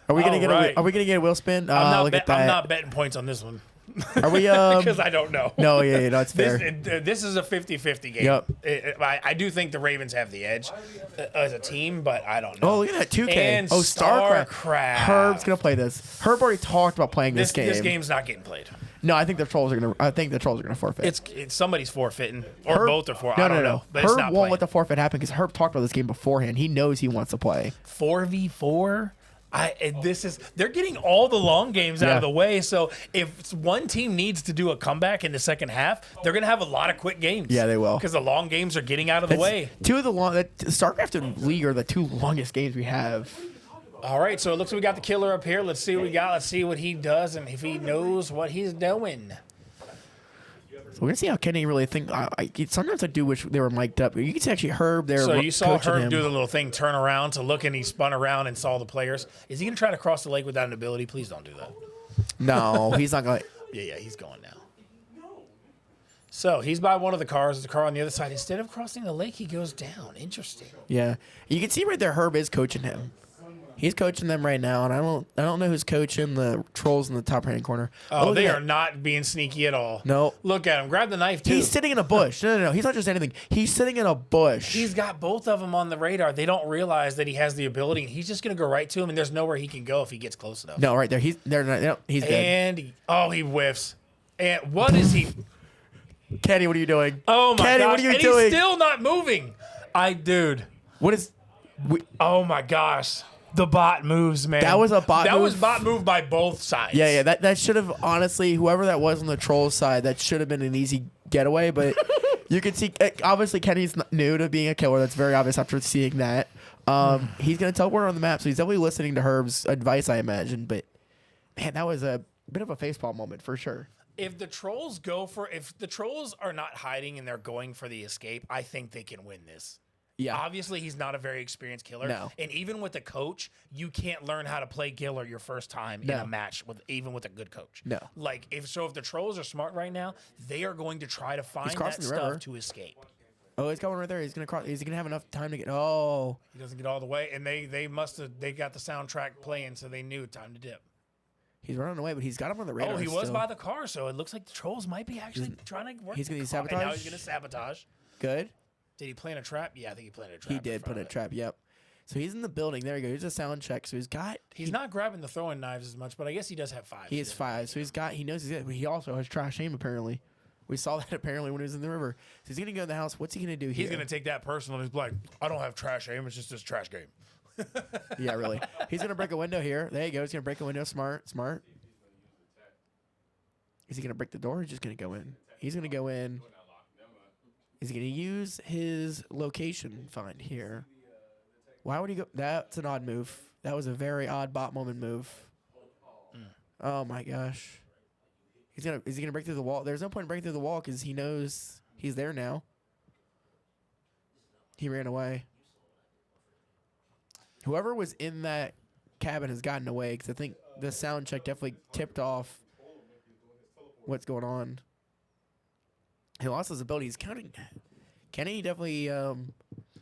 Are we gonna get Alright. Are we gonna get a wheel spin? I'm Look at that. not betting points on this one Are we? because I don't know. No, yeah, no, it's fair. This is a 50-50 game. Yep. I do think the Ravens have the edge as a team, but I don't know. Oh, look at that 2K. And Oh, StarCraft. StarCraft. Herb's gonna play this. Herb already talked about playing this game. This game's not getting played. No, I think the Trolls are gonna. I think the Trolls are gonna forfeit. It's somebody's forfeiting, or Herb- both are forfeiting. I don't know. But it's Herb not won't playing. let the forfeit happen because Herb talked about this game beforehand. He knows he wants to play. 4v4. They're getting all the long games out Yeah. of the way. So if one team needs to do a comeback in the second half, they're gonna have a lot of quick games. Yeah, they will. because the long games are getting out of the way. Two of the StarCraft and League are the 2 longest games we have. All right, so it looks like we got the killer up here. Let's see what we got. Let's see what he does and if he knows what he's doing. So we're gonna see how Kenny really think. Sometimes I do wish they were mic'd up. You can see actually Herb there. So you saw coaching Herb him. do the little thing, turn around to look, and he spun around and saw the players. Is he going to try to cross the lake without an ability? Please don't do that. No, he's not gonna. Yeah, he's going now. So he's by one of the cars. There's a car on the other side. Instead of crossing the lake, he goes down. Interesting. Yeah, you can see right there. Herb is coaching him. He's coaching them right now, and I don't know who's coaching the Trollz in the top right hand corner. Oh, they are not being sneaky at all. No. Look at him. Grab the knife, too. He's sitting in a bush. No. He's not just anything. He's sitting in a bush. He's got both of them on the radar. They don't realize that he has the ability, and he's just going to go right to him, and there's nowhere he can go if he gets close enough. No, right there. He's dead. And he whiffs. And what is he? Kenny, what are you doing? Oh, my Kenny, gosh. what are you and doing? He's still not moving. Dude. What is? Oh, my gosh. The bot moves, man. That was a bot That move? was bot move by both sides. Yeah. That should have honestly, whoever that was on the Trollz side, that should have been an easy getaway. But you can see, obviously, Kenny's new to being a killer. That's very obvious after seeing that. He's gonna teleport on the map, so he's definitely listening to Herb's advice, I imagine. But man, that was a bit of a facepalm moment for sure. If the Trollz are not hiding and they're going for the escape, I think they can win this. Yeah. Obviously, he's not a very experienced killer. No. And even with a coach, you can't learn how to play killer your first time in a match even with a good coach. No. Like if the Trollz are smart right now, they are going to try to find that crossing the river. stuff to escape. Oh, he's going right there. He's gonna cross. Is he gonna have enough time to get? Oh, He doesn't get all the way, and they got the soundtrack playing, so they knew time to dip. he's running away, but he's got him on the radar. Oh, he was still. by the car, so it looks like the Trollz might be actually trying to work. He's gonna the car. And sabotage? now he's gonna sabotage. Good. Did he plant a trap? Yeah, I think he planted a trap. He in did front put a of it. trap. Yep. So he's in the building. There you go. Here's a sound check. So He's not grabbing the throwing knives as much, but I guess he does have 5. He has 5. So he knows he's it, but he also has trash aim apparently. We saw that apparently when he was in the river. So he's gonna go in the house. What's he gonna do here? He's gonna take that personal. He's like, I don't have trash aim. It's just this trash game. Yeah, really. He's gonna break a window here. There you go. He's gonna break a window. Smart. Is he gonna break the door? Or he's just gonna go in. He's gonna go in. Is he gonna use his location find here? Why would he go? That's an odd move. That was a very odd bot moment move. Oh my gosh. Is he gonna break through the wall? There's no point in breaking through the wall because he knows he's there now. He ran away. Whoever was in that cabin has gotten away because I think the sound check definitely tipped off what's going on. He lost his abilities. Kenny definitely.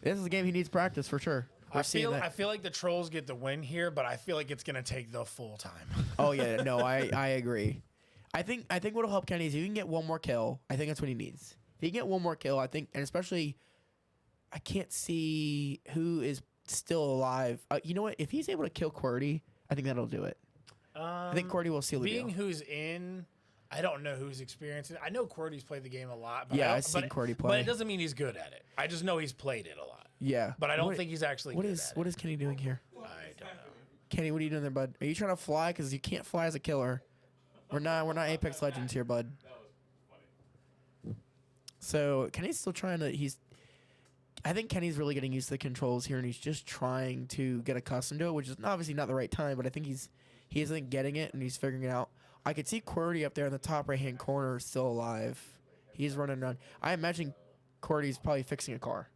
This is a game he needs practice for sure. I feel like the Trollz get the win here, but I feel like it's gonna take the full time. Oh yeah, no, I agree. I think what'll help Kenny is if he can get one more kill. I think that's what he needs. If he can get one more kill, I think, and especially, I can't see who is still alive. You know what? If he's able to kill QWERTY, I think that'll do it. I think QWERTY will seal the deal. Being who's in, I don't know who's experiencing it. I know QWERTY's played the game a lot. But Yeah, I've seen QWERTY play. But it doesn't mean he's good at it. I just know he's played it a lot. Yeah, But I don't think he's actually good at it. What is Kenny doing here? I don't know. Kenny, what are you doing there, bud? Are you trying to fly? Because you can't fly as a killer. We're not Apex Legends here, bud. So Kenny's still trying to. I think Kenny's really getting used to the controls here, and he's just trying to get accustomed to it, which is obviously not the right time. But I think he isn't getting it, and he's figuring it out. I could see QWERTY up there in the top right-hand corner, still alive. He's running around. I imagine QWERTY's probably fixing a car.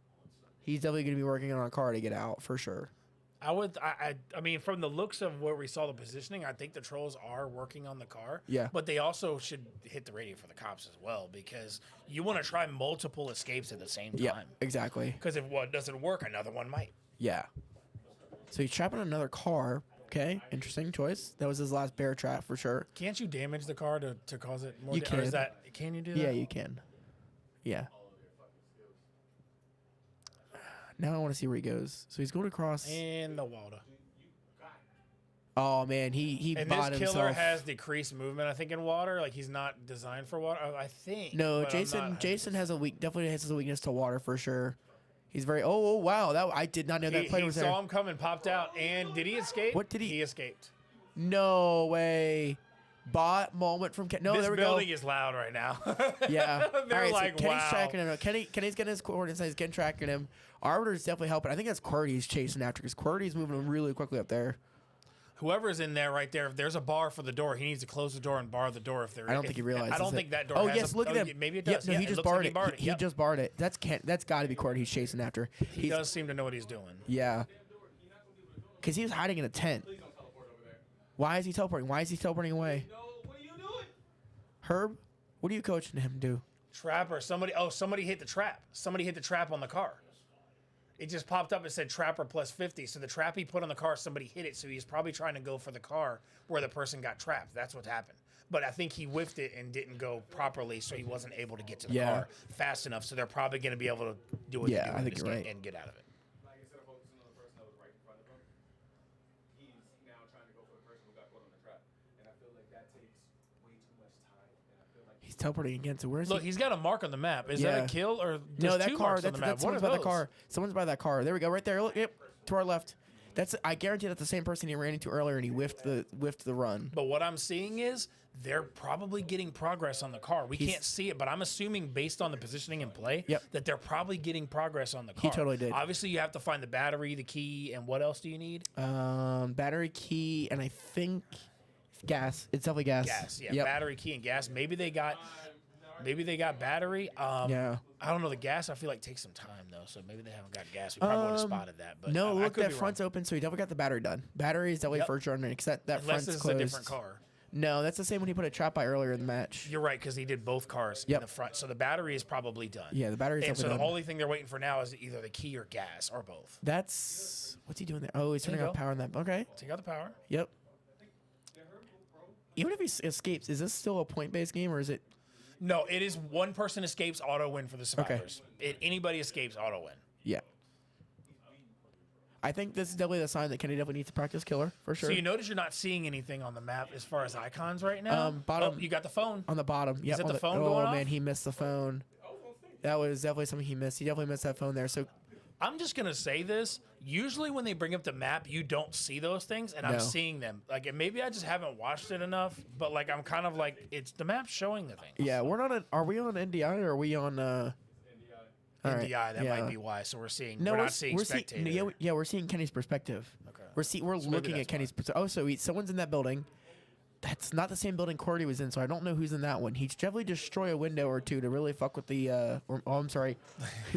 He's definitely going to be working on a car to get out for sure. I mean, from the looks of where we saw the positioning, I think the Trollz are working on the car. Yeah. But they also should hit the radio for the cops as well, because you want to try multiple escapes at the same time. Yeah, exactly. Because if one doesn't work, another one might. Yeah. So he's trapping another car. Okay, interesting choice. That was his last bear trap for sure. Can't you damage the car to cause it more? You can. Or is that, can you do that? Yeah, you can. Yeah. Now I want to see where he goes. So he's going across. In the water. Oh man, he And bought this himself. killer has decreased movement, I think, in water. Like he's not designed for water. I think. No, but I'm Jason not- has definitely has a weakness to water for sure. He's very. Oh wow, that I did not know that player he was saw there. him coming, popped out, and did he escape? What did he- He escaped. No way. Bot moment from No, This there we go. building is loud right now. Yeah. They're All right, like, so Kenny's wow. tracking him. Kenny's getting his coordinates. He's getting tracking him. Arbiter's definitely helping. I think that's QWERTY's chasing after because QWERTY's moving really quickly up there. whoever's in there right there, if there's a bar for the door, he needs to close the door and bar the door. If there, I don't think he realizes. I don't it. think that door. Oh has yes, a, look at oh, him. Maybe it Yep, does. no, Yeah, he it just looks barred like it. He barred it. He Yep. just barred it. That's got to be Cordy he's chasing after. He does seem to know what he's doing. Yeah. Because he was hiding in a tent. Why is he teleporting? Why is he teleporting away? What are you doing? Herb, what are you coaching him to do? Trapper. Somebody hit the trap. Somebody hit the trap on the car. It just popped up and said Trapper plus 50. So the trap he put on the car, somebody hit it. So he's probably trying to go for the car where the person got trapped. That's what happened. But I think he whiffed it and didn't go properly, so he wasn't able to get to the car fast enough. So they're probably going to be able to do what they do I in think this you're game right. and get out of it. Like instead of focusing on the person that was right in front of him, he's now trying to go for the person who got caught on the trap. And I feel like that takes way too much time. And I feel like He's teleporting again. So where's Look, he? he's got a mark on the map. Is that a kill or No, there's that two car. marks on the map? That's What someone's are by the those? car. Someone's by that car. There we go. Right there. Look, yep, to our left. I guarantee that's the same person he ran into earlier, and he whiffed the run. But what I'm seeing is they're probably getting progress on the car. We can't see it, but I'm assuming based on the positioning and play that they're probably getting progress on the car. He totally did. Obviously, you have to find the battery, the key, and what else do you need? Battery, key, and I think gas. It's definitely gas. Gas, yeah. Yep. Battery, key, and gas. Maybe they got battery. Yeah. I don't know. The gas, I feel like takes some time though, so maybe they haven't got gas. We probably would have spotted that. But No, I look, could that be front's wrong. open, so he definitely got the battery done. Battery is definitely first runner, except that Unless front's this is closed. a different car. No, that's the same one he put a trap by earlier in the match. You're right, because he did both cars in the front. So the battery is probably done. Yeah, the battery's And so definitely the done. only thing they're waiting for now is either the key or gas or both. That's what's he doing there? Oh, he's turning you off go. power on that. Okay. Take out the power. Yep. Even if he escapes, is this still a point-based game or is it? No, it is one person escapes, auto win for the survivors. Anybody escapes, auto win. Yeah. I think this is definitely the sign that Kenny definitely needs to practice killer for sure. So you notice you're not seeing anything on the map as far as icons right now. Bottom. Oh, you got the phone. On the bottom. Yeah. it the phone Oh going off? man, he missed the phone. That was definitely something he missed. He definitely missed that phone there. So I'm just gonna say this. Usually when they bring up the map, you don't see those things, and I'm No. seing them. Like maybe I just haven't watched it enough, but like I'm kind of like it's the map showing the things. yeah, we're not. Are we on NDI or are we on? All right, NDI, that yeah. might be why. So we're seeing. No, we're not seeing spectator. We're seeing Kenny's perspective. Okay. We're maybe looking that's at Kenny's perspective. Oh, so someone's in that building. That's not the same building Cordy was in, so I don't know who's in that one. He'd definitely destroy a window or two to really fuck with the. I'm sorry,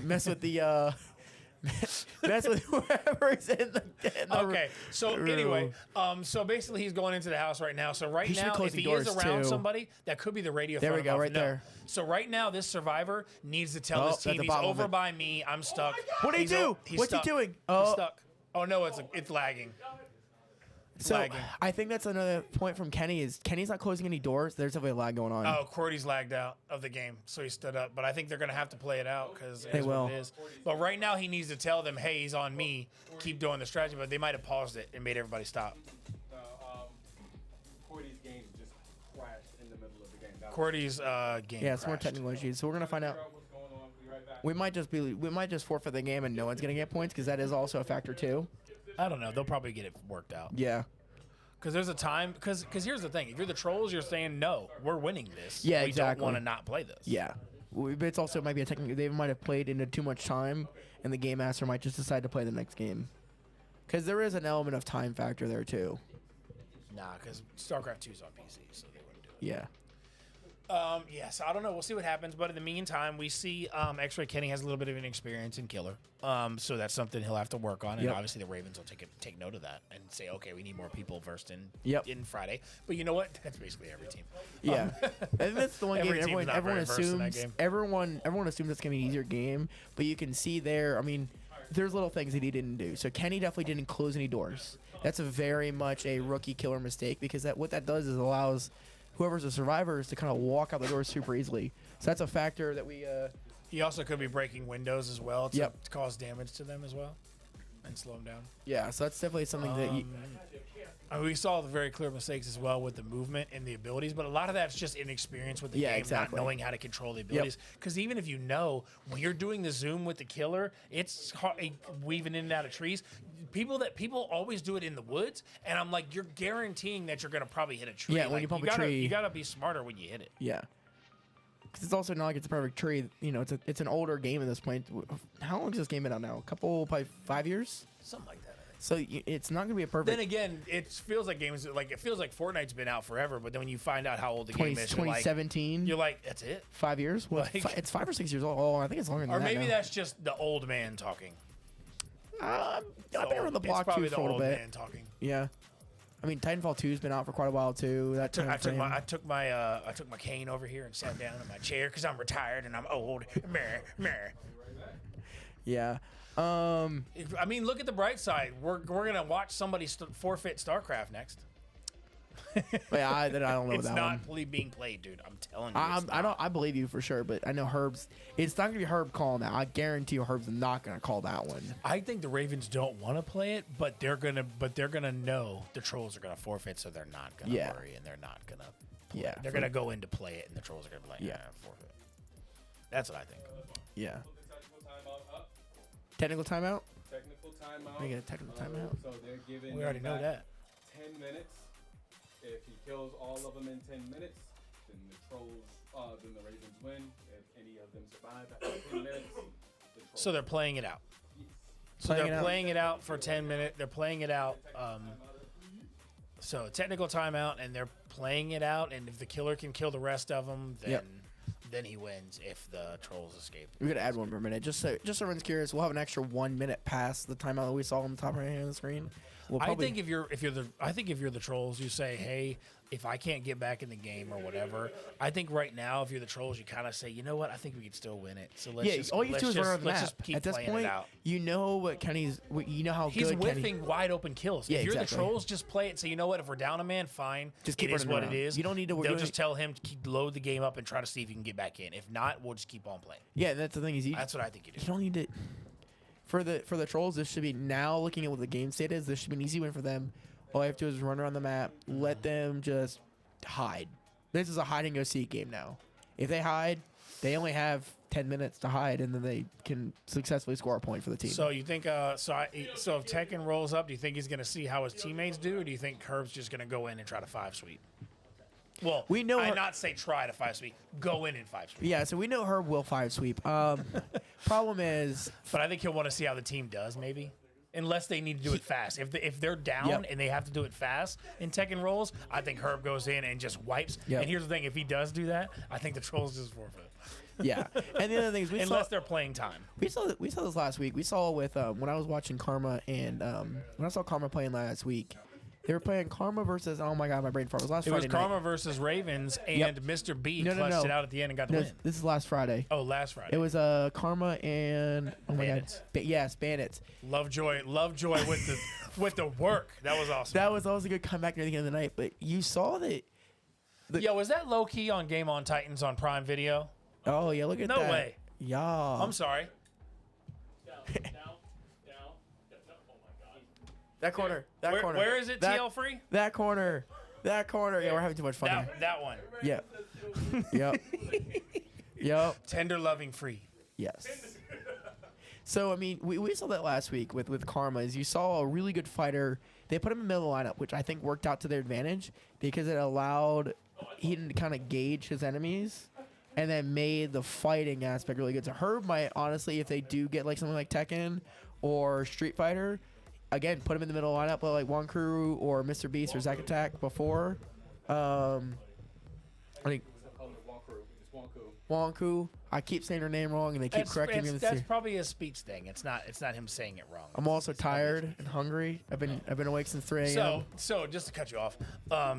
mess with the. Mess with whoever's in the Okay, so room. anyway, so basically he's going into the house right now. So right He should now, close if the he is doors, around too. somebody, that could be the radio. There we throwing go, off. right No. there. So right now, this survivor needs to tell Oh, his at team the he's bottom of over it. by me. I'm stuck. What'd he He's do? he's What's he stuck. doing? He's Oh. stuck. Oh no, it's lagging. So lagging. I think that's another point from Kenny is Kenny's not closing any doors. There's definitely a lag going on. Oh, Cordy's lagged out of the game, so he stood up. But I think they're going to have to play it out because it They is will. what it is. But right now, he needs to tell them, hey, he's on me. Keep doing the strategy. But they might have paused it and made everybody stop. Cordy's game just crashed in the middle of the game. That was- Cordy's game Yeah, it's more crashed. technical issues. So we're gonna find out. What's going on? Be right back. We might just forfeit the game and no one's gonna get points because that is also a factor too. I don't know. They'll probably get it worked out. Yeah. Because there's a time. Because here's the thing. If you're the Trolls, you're saying, no, we're winning this. Yeah, we exactly. don't want to not play this. Yeah. But it's also might be a technical. They might have played into too much time, and the game master might just decide to play the next game. Because there is an element of time factor there too. Nah, because StarCraft 2 is on PC, so they wouldn't do it. Yeah. Yes, I don't know. We'll see what happens. But in the meantime, we see X-Ray Kenny has a little bit of an experience in killer. So that's something he'll have to work on. And Yep. obviously the Ravens will take note of that and say, okay, we need more people versed in Yep. Friday. But you know what? That's basically every team. Yeah, I think that's the one Every game team's not everyone very versed in that assumes game. everyone assumes it's gonna be an easier game, but you can see there. I mean, there's little things that he didn't do. So Kenny definitely didn't close any doors. That's a very much a rookie killer mistake because what that does is allows whoever's the survivors to kind of walk out the door super easily. So that's a factor that we. He also could be breaking windows as well to Yep. cause damage to them as well and slow them down. Yeah, so that's definitely something that you. I mean, we saw the very clear mistakes as well with the movement and the abilities, but a lot of that's just inexperience with the Yeah, game, exactly. not knowing how to control the abilities. Because even if you know, when you're doing the zoom with the killer, it's weaving in and out of trees. People always do it in the woods, and I'm like, you're guaranteeing that you're going to probably hit a tree. Yeah, when Like, you bump a gotta, tree- you got to be smarter when you hit it. Yeah. Because it's also not like it's a perfect tree. You know, it's an older game at this point. How long has this game been out now? Probably 5 years? Something like that, I think. So it's not going to be a perfect. Then again, it feels like Fortnite's been out forever, but then when you find out how old the game is, 2017. you're like, that's it? 5 years? Well, it's 5 or 6 years old. Oh, I think it's longer than Or that. maybe now. that's just the old man talking. I've been around the It's block probably too the for a little old bit. man talking. Yeah. I mean, Titanfall 2's been out for quite a while too. I took my cane over here and sat down in my chair because I'm retired and I'm old. Meh, meh. Yeah. I mean, look at the bright side. We're gonna watch somebody forfeit StarCraft next. Yeah, I don't know It's that not one. being played, dude. I'm telling you. it's not. I believe you for sure, but I know Herb's. It's not gonna be Herb calling that. I guarantee you, Herb's not gonna call that one. I think the Ravens don't want to play it, but they're gonna know the Trolls are gonna forfeit, so they're not gonna worry and they're not gonna. Play. Yeah, They're gonna go in to play it, and the Trolls are gonna be like, Yeah. forfeit. That's what I think. Yeah. Technical timeout up. Technical timeout. Technical timeout. We get a technical timeout. So they're giving. We already him know back that. 10 minutes. If he kills all of them in 10 minutes, then the Trolls, then the Ravens win. If any of them survive after 10 minutes, the Trolls. So they're playing it out. Yes. So they're playing it out for 10 minutes. They're playing it out. So technical timeout, and they're playing it out. And if the killer can kill the rest of them, then he wins. If the Trolls escape, We're gonna add one per minute, just so everyone's curious. We'll have an extra 1 minute past the timeout that we saw on the top right hand of the screen. We'll I think if you're the Trolls, you say, hey, if I can't get back in the game or whatever, I think right now if you're the Trolls, you kind of say, you know what, I think we could still win it. So let's all you have to do is run around the let's map. just keep At this playing point, it out. you know what Kenny's. You know how He's good whiffing wide open kills. Yeah, if you're exactly. the Trolls, just play it. So you know what? If we're down a man, fine. Just keep it is running what around. it is. You don't need to- They'll just tell him to load the game up and try to see if you can get back in. If not, we'll just keep on playing. Yeah, that's the thing is That's what I think you do. you don't need to. For the Trolls, this should be now looking at what the game state is. This should be an easy win for them. All you have to do is run around the map, let them just hide. This is a hide and go seek game now. If they hide, they only have 10 minutes to hide, and then they can successfully score a point for the team. So you think so if Tekken rolls up, do you think he's going to see how his teammates do, or do you think Herb's just going to go in and try to 5-sweep? Well, We know I Her- not say try to 5-sweep. Go in and 5-sweep. yeah, so we know Herb will 5-sweep. Problem is, But I think he'll want to see how the team does, maybe. Unless they need to do it fast. If they're down Yep. and they have to do it fast in Tekken rolls, I think Herb goes in and just wipes. Yep. And here's the thing: if he does do that, I think the Trolls just forfeit. yeah. And the other thing is, Unless they're playing time. we saw this last week. We saw with when I was watching Karma and when I saw Karma playing last week, they were playing Karma versus my god, my brain fart. It was last It was Friday night. Karma versus Ravens, and Yep. Mr. B No, clutched no. it out at the end and got the No, win. this is last Friday. Oh, last Friday. It was Karma and Bandits. Yes, Bandits. Lovejoy with the work. That was awesome. That was a good comeback near the end of the night. But you saw that. Yo, was that low key on Game on Titans on Prime Video? Oh yeah, look at No that. way. Yeah. I'm sorry. That corner. That corner. Where is it? That, TL free? That corner. That corner. Yeah, we're having too much fun here. That one. Yep. Yep. Yep. Tender loving free. Yes. So I mean, we saw that last week with Karma. Is you saw a really good fighter. They put him in the middle of the lineup, which I think worked out to their advantage because it allowed Eden to kind of gauge his enemies, and then made the fighting aspect really good. So Herb might honestly, if they do get like something like Tekken or Street Fighter, again put him in the middle of the lineup, but like One Crew or Mr. Beast or Zack Attack before. I think It's Wonku. Wonku. I keep saying her name wrong, and they keep correcting me. That's probably a speech thing. It's not him saying it wrong. I'm also tired and hungry. I've been awake since 3 a.m. So just to cut you off,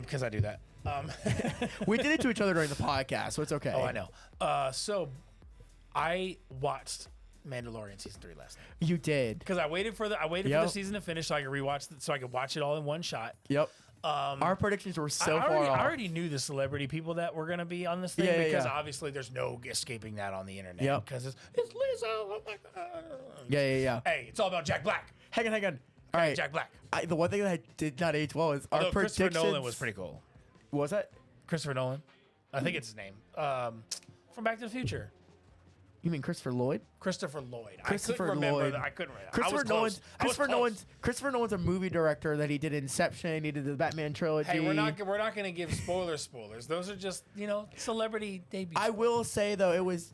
because I do that. We did it to each other during the podcast, so it's okay. Oh, I know. So I watched Mandalorian season 3 last night You did. because I waited for the Yep. season to finish so I could rewatch so I could watch it all in one shot. Yep. Our predictions were so I far off. already knew the celebrity people that were going to be on this thing Yeah, because yeah. obviously there's no escaping that on the internet. Yep. Because it's Lizzo. Oh my God. Yeah. Hey, it's all about Jack Black. Hang on. All right. Jack Black. The one thing that did not age well is our Although predictions. Christopher Nolan was pretty cool. What was that? Christopher Nolan. I think it's his name. From Back to the Future. You mean Christopher Lloyd? Christopher Lloyd. Christopher I couldn't remember. Lloyd. I couldn't remember. Christopher Nolan's a movie director that he did Inception. He did the Batman trilogy. Hey, we're not going to give spoilers. Those are just celebrity debuts. I will say though, it was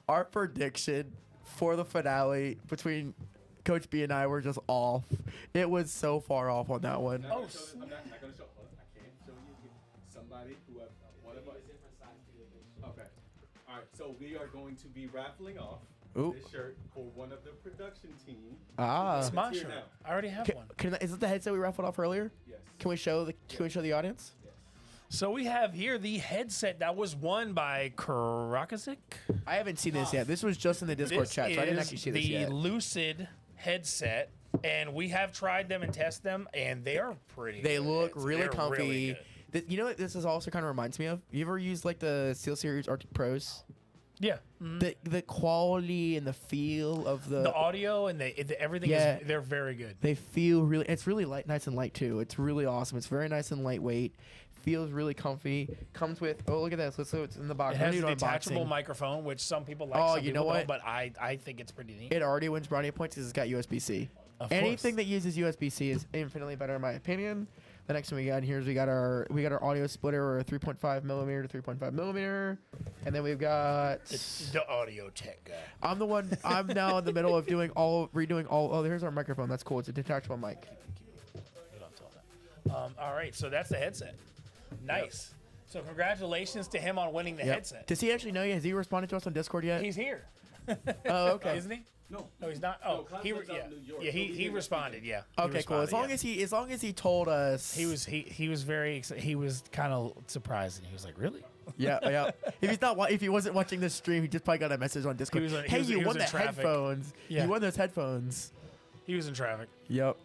our prediction for the finale between Coach B and I were just off. It was so far off on that one. I'm not going to show. Hold on, I can't show you somebody who one of us. Okay. All right. So we are going to be raffling off this shirt for one of the production team. It's my Here shirt. now. I already have one. Is it the headset we raffled off earlier? Yes. Can we show the audience? So we have here the headset that was won by Karakasik. I haven't seen this yet. This was just in the Discord This chat, so I didn't is actually see this the yet. Lucid headset, and we have tried them and tested them, and they are pretty. They good look headsets. really They're comfy. really good. You know what this is also kind of reminds me of? You ever used like the SteelSeries Arctic Pros? Yeah. The quality and the feel of The audio and everything Yeah. is they're very good. they feel really. It's really light, nice and light too. It's really awesome. It's very nice and lightweight. Feels really comfy. Comes with look at this. Let's see what's in the box. It We're has a gonna do detachable unboxing. microphone, which some people like. Oh, some you know people what? don't, but I think it's pretty neat. It already wins brownie points because it's got USB-C. Of Anything course. that uses USB-C is infinitely better in my opinion. The next one we got here is we got our audio splitter, or 3.5 millimeter to 3.5 millimeter, and then we've got. The audio tech guy. I'm now in the middle of redoing all. Oh, here's our microphone. That's cool. It's a detachable mic. All right, so that's the headset. Nice. So congratulations to him on winning the Yep. headset. Does he actually know you? Has he responded to us on Discord yet? He's here, Oh, okay. isn't he? No. No, he's not. Oh, Concept's he out yeah in New York. yeah He'll be he here next responded. Yeah. Okay, cool. As long as he told us. he was very he was kind of surprised and he was like, really? Yeah. If he wasn't watching this stream, he just probably got a message on Discord. He was- Hey, he you was won in the traffic. headphones. Yeah. You won those headphones. He was in traffic. Yep.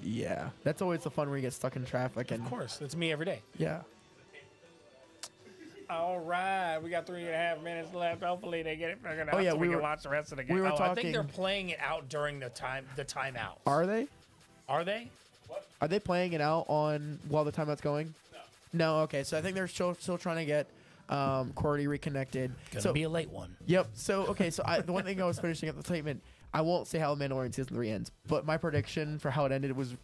Yeah. That's always the fun where you get stuck in traffic. And Of course, that's me every day. yeah. All right, we got 3.5 minutes left. Hopefully they get it figured out. Oh, yeah, so we we can were- watch the rest of the game. we were I talking- think they're playing it out during the timeout. Are they? Are they? Are they playing it out while the timeout's going? No. Okay. So I think they're still trying to get Cordy reconnected. Gonna be a late one. Yep. So the one thing I was finishing up the statement. I won't say how Mandalorian season 3 ends, but my prediction for how it ended was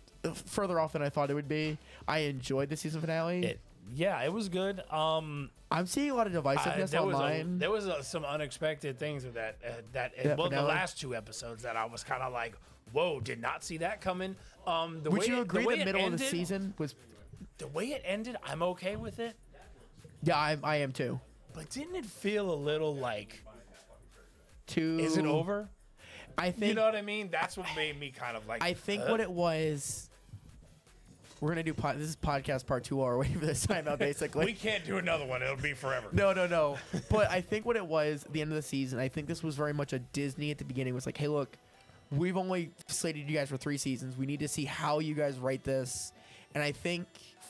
further off than I thought it would be. I enjoyed the season finale. It was good. I'm seeing a lot of divisiveness online. There was some unexpected things with that. The finale? last two episodes that I was kind of like, whoa, did not see that coming. Would you agree the middle of the season was? The way it ended, I'm okay with it. Yeah, I am too. But didn't it feel a little like, Too. is it over? I think. You know what I mean? That's what made me kind of like. I think what it was. We're gonna do this is podcast part 2 while we're waiting for this timeout. Basically, we can't do another one. It'll be forever. No. But I think what it was at the end of the season, I think this was very much a Disney at the beginning. Was like, hey, look, we've only slated you guys for 3 seasons. We need to see how you guys write this. And I think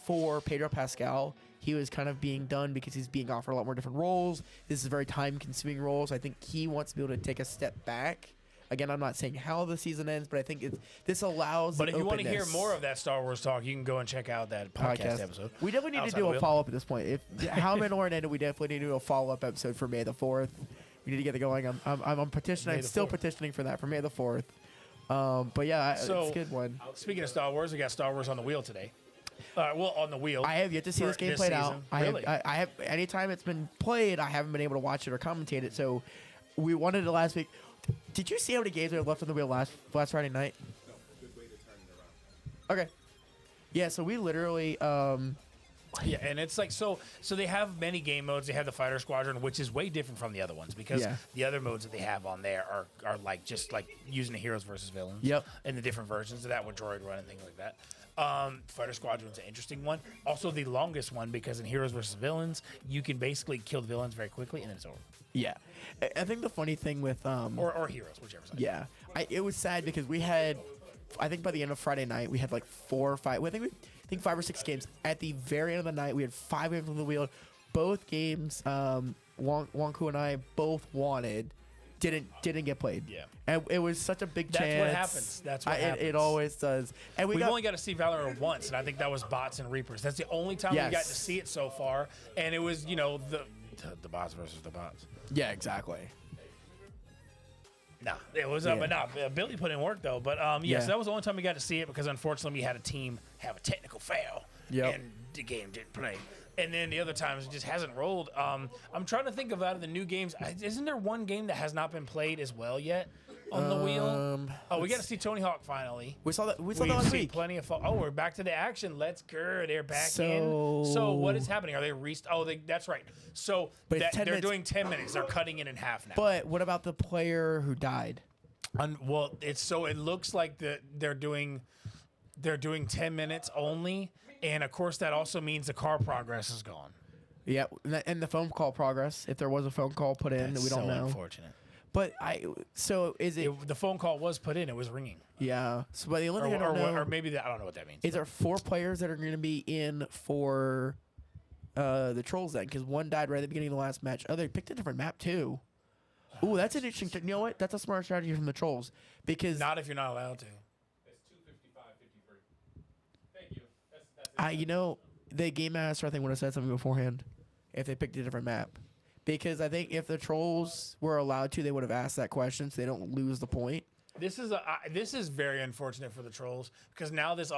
for Pedro Pascal, he was kind of being done because he's being offered a lot more different roles. This is a very time-consuming role, so I think he wants to be able to take a step back. Again, I'm not saying how the season ends, but I think this allows. But if you want to hear openness. more of that Star Wars talk, you can go and check out that podcast episode. We definitely need to Outside do the a Wheel. follow-up at this point. If how Mandalorian ended, we definitely need to do a follow-up episode for May the 4th. We need to get it going. I'm petitioning. May I'm the still 4th. petitioning for that for May the 4th. But yeah, So- it's a good one. Speaking of Star Wars, we got Star Wars on the wheel today. On the wheel. I have yet to see for this game this played out. season. I Really? have anytime it's been played, I haven't been able to watch it or commentate it. So we wanted it last week. Did you see how many games we had left on the wheel last Friday night? No, good way to turn it around. Okay. Yeah, so we literally Yeah, and it's like so they have many game modes. They have the Fighter Squadron, which is way different from the other ones because Yeah. the other modes that they have on there are like just like using the heroes versus villains. Yep. And the different versions of that with Droid Run and things like that. Fighter Squadron's an interesting one. Also the longest one because in Heroes versus Villains, you can basically kill the villains very quickly and then it's over. yeah. I think the funny thing with Or Heroes, whichever side. yeah, it was sad because we had, I think by the end of Friday night we had like 4 or 5. I think 5 or 6 games. At the very end of the night, we had 5 games on the wheel. Both games, Wonku and I both wanted, didn't get played. Yeah. And it was such a big That's chance. what happens. That's what happens. It always does. And We've only got to see Valor once, and I think that was Bots and Reapers. That's the only time we got to Yes. see it so far, and it was the bots versus the bots. yeah, exactly. Nah, it was Yeah. but nah, Billy put in work though. But Yeah. so that was the only time we got to see it because unfortunately we had a team have a technical fail, Yep. and the game didn't play. And then the other times it just hasn't rolled. I'm trying to think of out of the new games. Isn't there one game that has not been played as well yet? on the wheel. Oh, we got to see Tony Hawk finally. We saw that. We saw We've that last seen week. plenty of. Oh, we're back to the action. Let's go. They're back So- in. So what is happening? Are they that's right. So But it's 10 they're minutes. doing 10 minutes. They're cutting it in half now. But what about the player who died? Well, it looks like they're doing 10 minutes only, and of course that also means the car progress is gone. Yeah, and the phone call progress. If there was a phone call put in, That's we don't so know. unfortunate. But so is it? The phone call was put in. It was ringing. Yeah. So, but the only thing I don't know, Or maybe I don't know what that means. is there 4 players that are going to be in for the Trolls then? Because one died right at the beginning of the last match. Oh, they picked a different map too. Ooh, that's an interesting. You know what? That's a smart strategy from the Trolls because Not if you're not allowed to. It's 255-53. Thank you. That's you know, the game master I think would have said something beforehand if they picked a different map. Because I think if the Trolls were allowed to, they would have asked that question so they don't lose the point. This is very unfortunate for the Trolls because now he's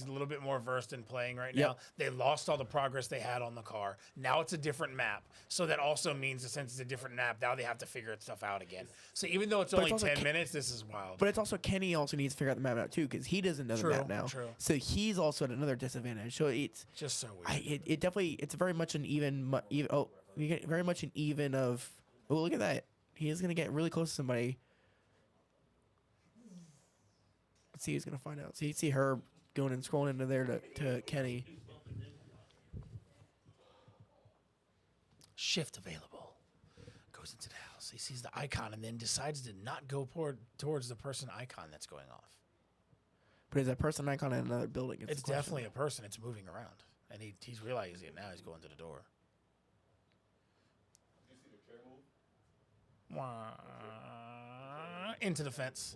a little bit more versed in playing right now. Yep. They lost all the progress they had on the car. Now it's a different map, so that also means that since it's a different map, now they have to figure stuff out again. So even though it's But only it's also 10 minutes, this is wild. But it's also Kenny also needs to figure out the map out too because he doesn't know True, the map now. true. So he's also at another disadvantage. So it's Just so weird. it definitely it's very much an even you get very much an even of look at that, he is gonna get really close to somebody. Let's see who's gonna find out. See her going and scrolling into there to Kenny. Shift available. Goes into the house. He sees the icon and then decides to not go towards the person icon that's going off. But is that person icon in another building? It's the question. definitely a person. It's moving around, and he's realizing it now. He's going to the door. You see the chair move? Into the fence.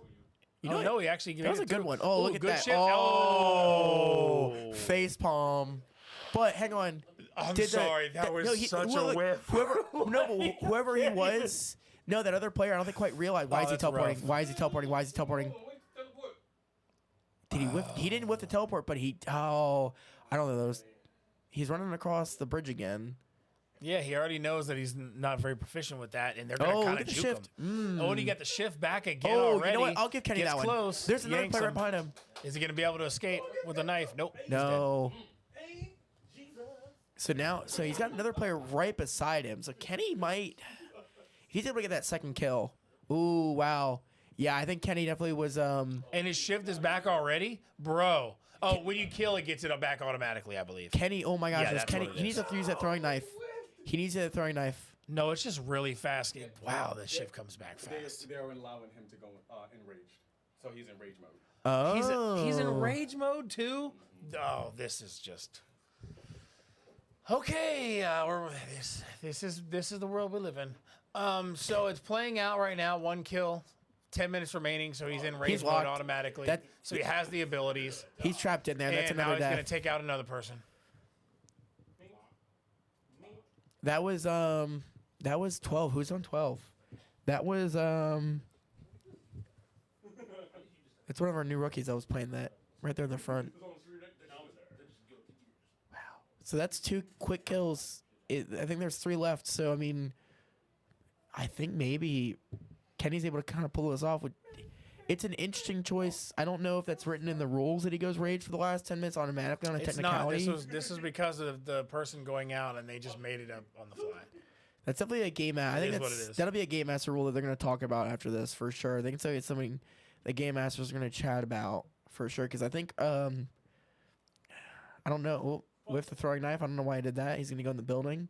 You know no, he actually that was made a it good through. one. Oh, look at good that. Shift. Oh, face palm. But hang on. I'm Did sorry. That was such a whiff. Whoever he was, no, that other player, I don't think quite realized. Why is he that's teleporting? rough. Why is he teleporting? Why is he teleporting? Did he whiff? He didn't whiff the teleport, but I don't know those. He's running across the bridge again. Yeah, he already knows that he's not very proficient with that, and they're going to Oh, kind look of at the juke shift. him. Oh, and he got the shift back again Oh, already. you know what? I'll give Kenny Gets that one. close. There's another yanks player him. right behind him. Is he going to be able to escape with a knife? Nope. he's No. So he's got another player right beside him. So Kenny he's able to get that second kill. Ooh, wow. Yeah, I think Kenny definitely was. dead. And his shift is back already? Bro. Oh, when you kill, it gets it back automatically, I believe. Kenny, oh my gosh, Yeah, it's that's Kenny. what it He needs is. to use that throwing knife. He needs that throwing knife. No, it's just really fast. Wow, the shift comes back fast. They're allowing him to go enraged. So he's in rage mode. Oh. He's in rage mode too? Oh, this is just... Okay, this is the world we live in. So it's playing out right now. 1 kill, 10 minutes remaining. So he's in rage He's mode locked. automatically. So he has the abilities. He's trapped in there. That's And now another he's going to death. take out another person. That was 12. Who's on 12? That was it's one of our new rookies that was playing that right there in the front. Wow. So that's 2 quick kills. I think there's 3 left. So I mean, I think maybe Kenny's able to kind of pull this off. It's an interesting choice. I don't know if that's written in the rules that he goes rage for the last 10 minutes automatically on a It's not. technicality. This is because of the person going out, and they just made it up on the fly. That's definitely a game master. I think is what it is. that'll be a game master rule that they're going to talk about after this for sure. I think it's something the game masters are going to chat about for sure. Because I think I don't know with the throwing knife. I don't know why he did that. He's going to go in the building.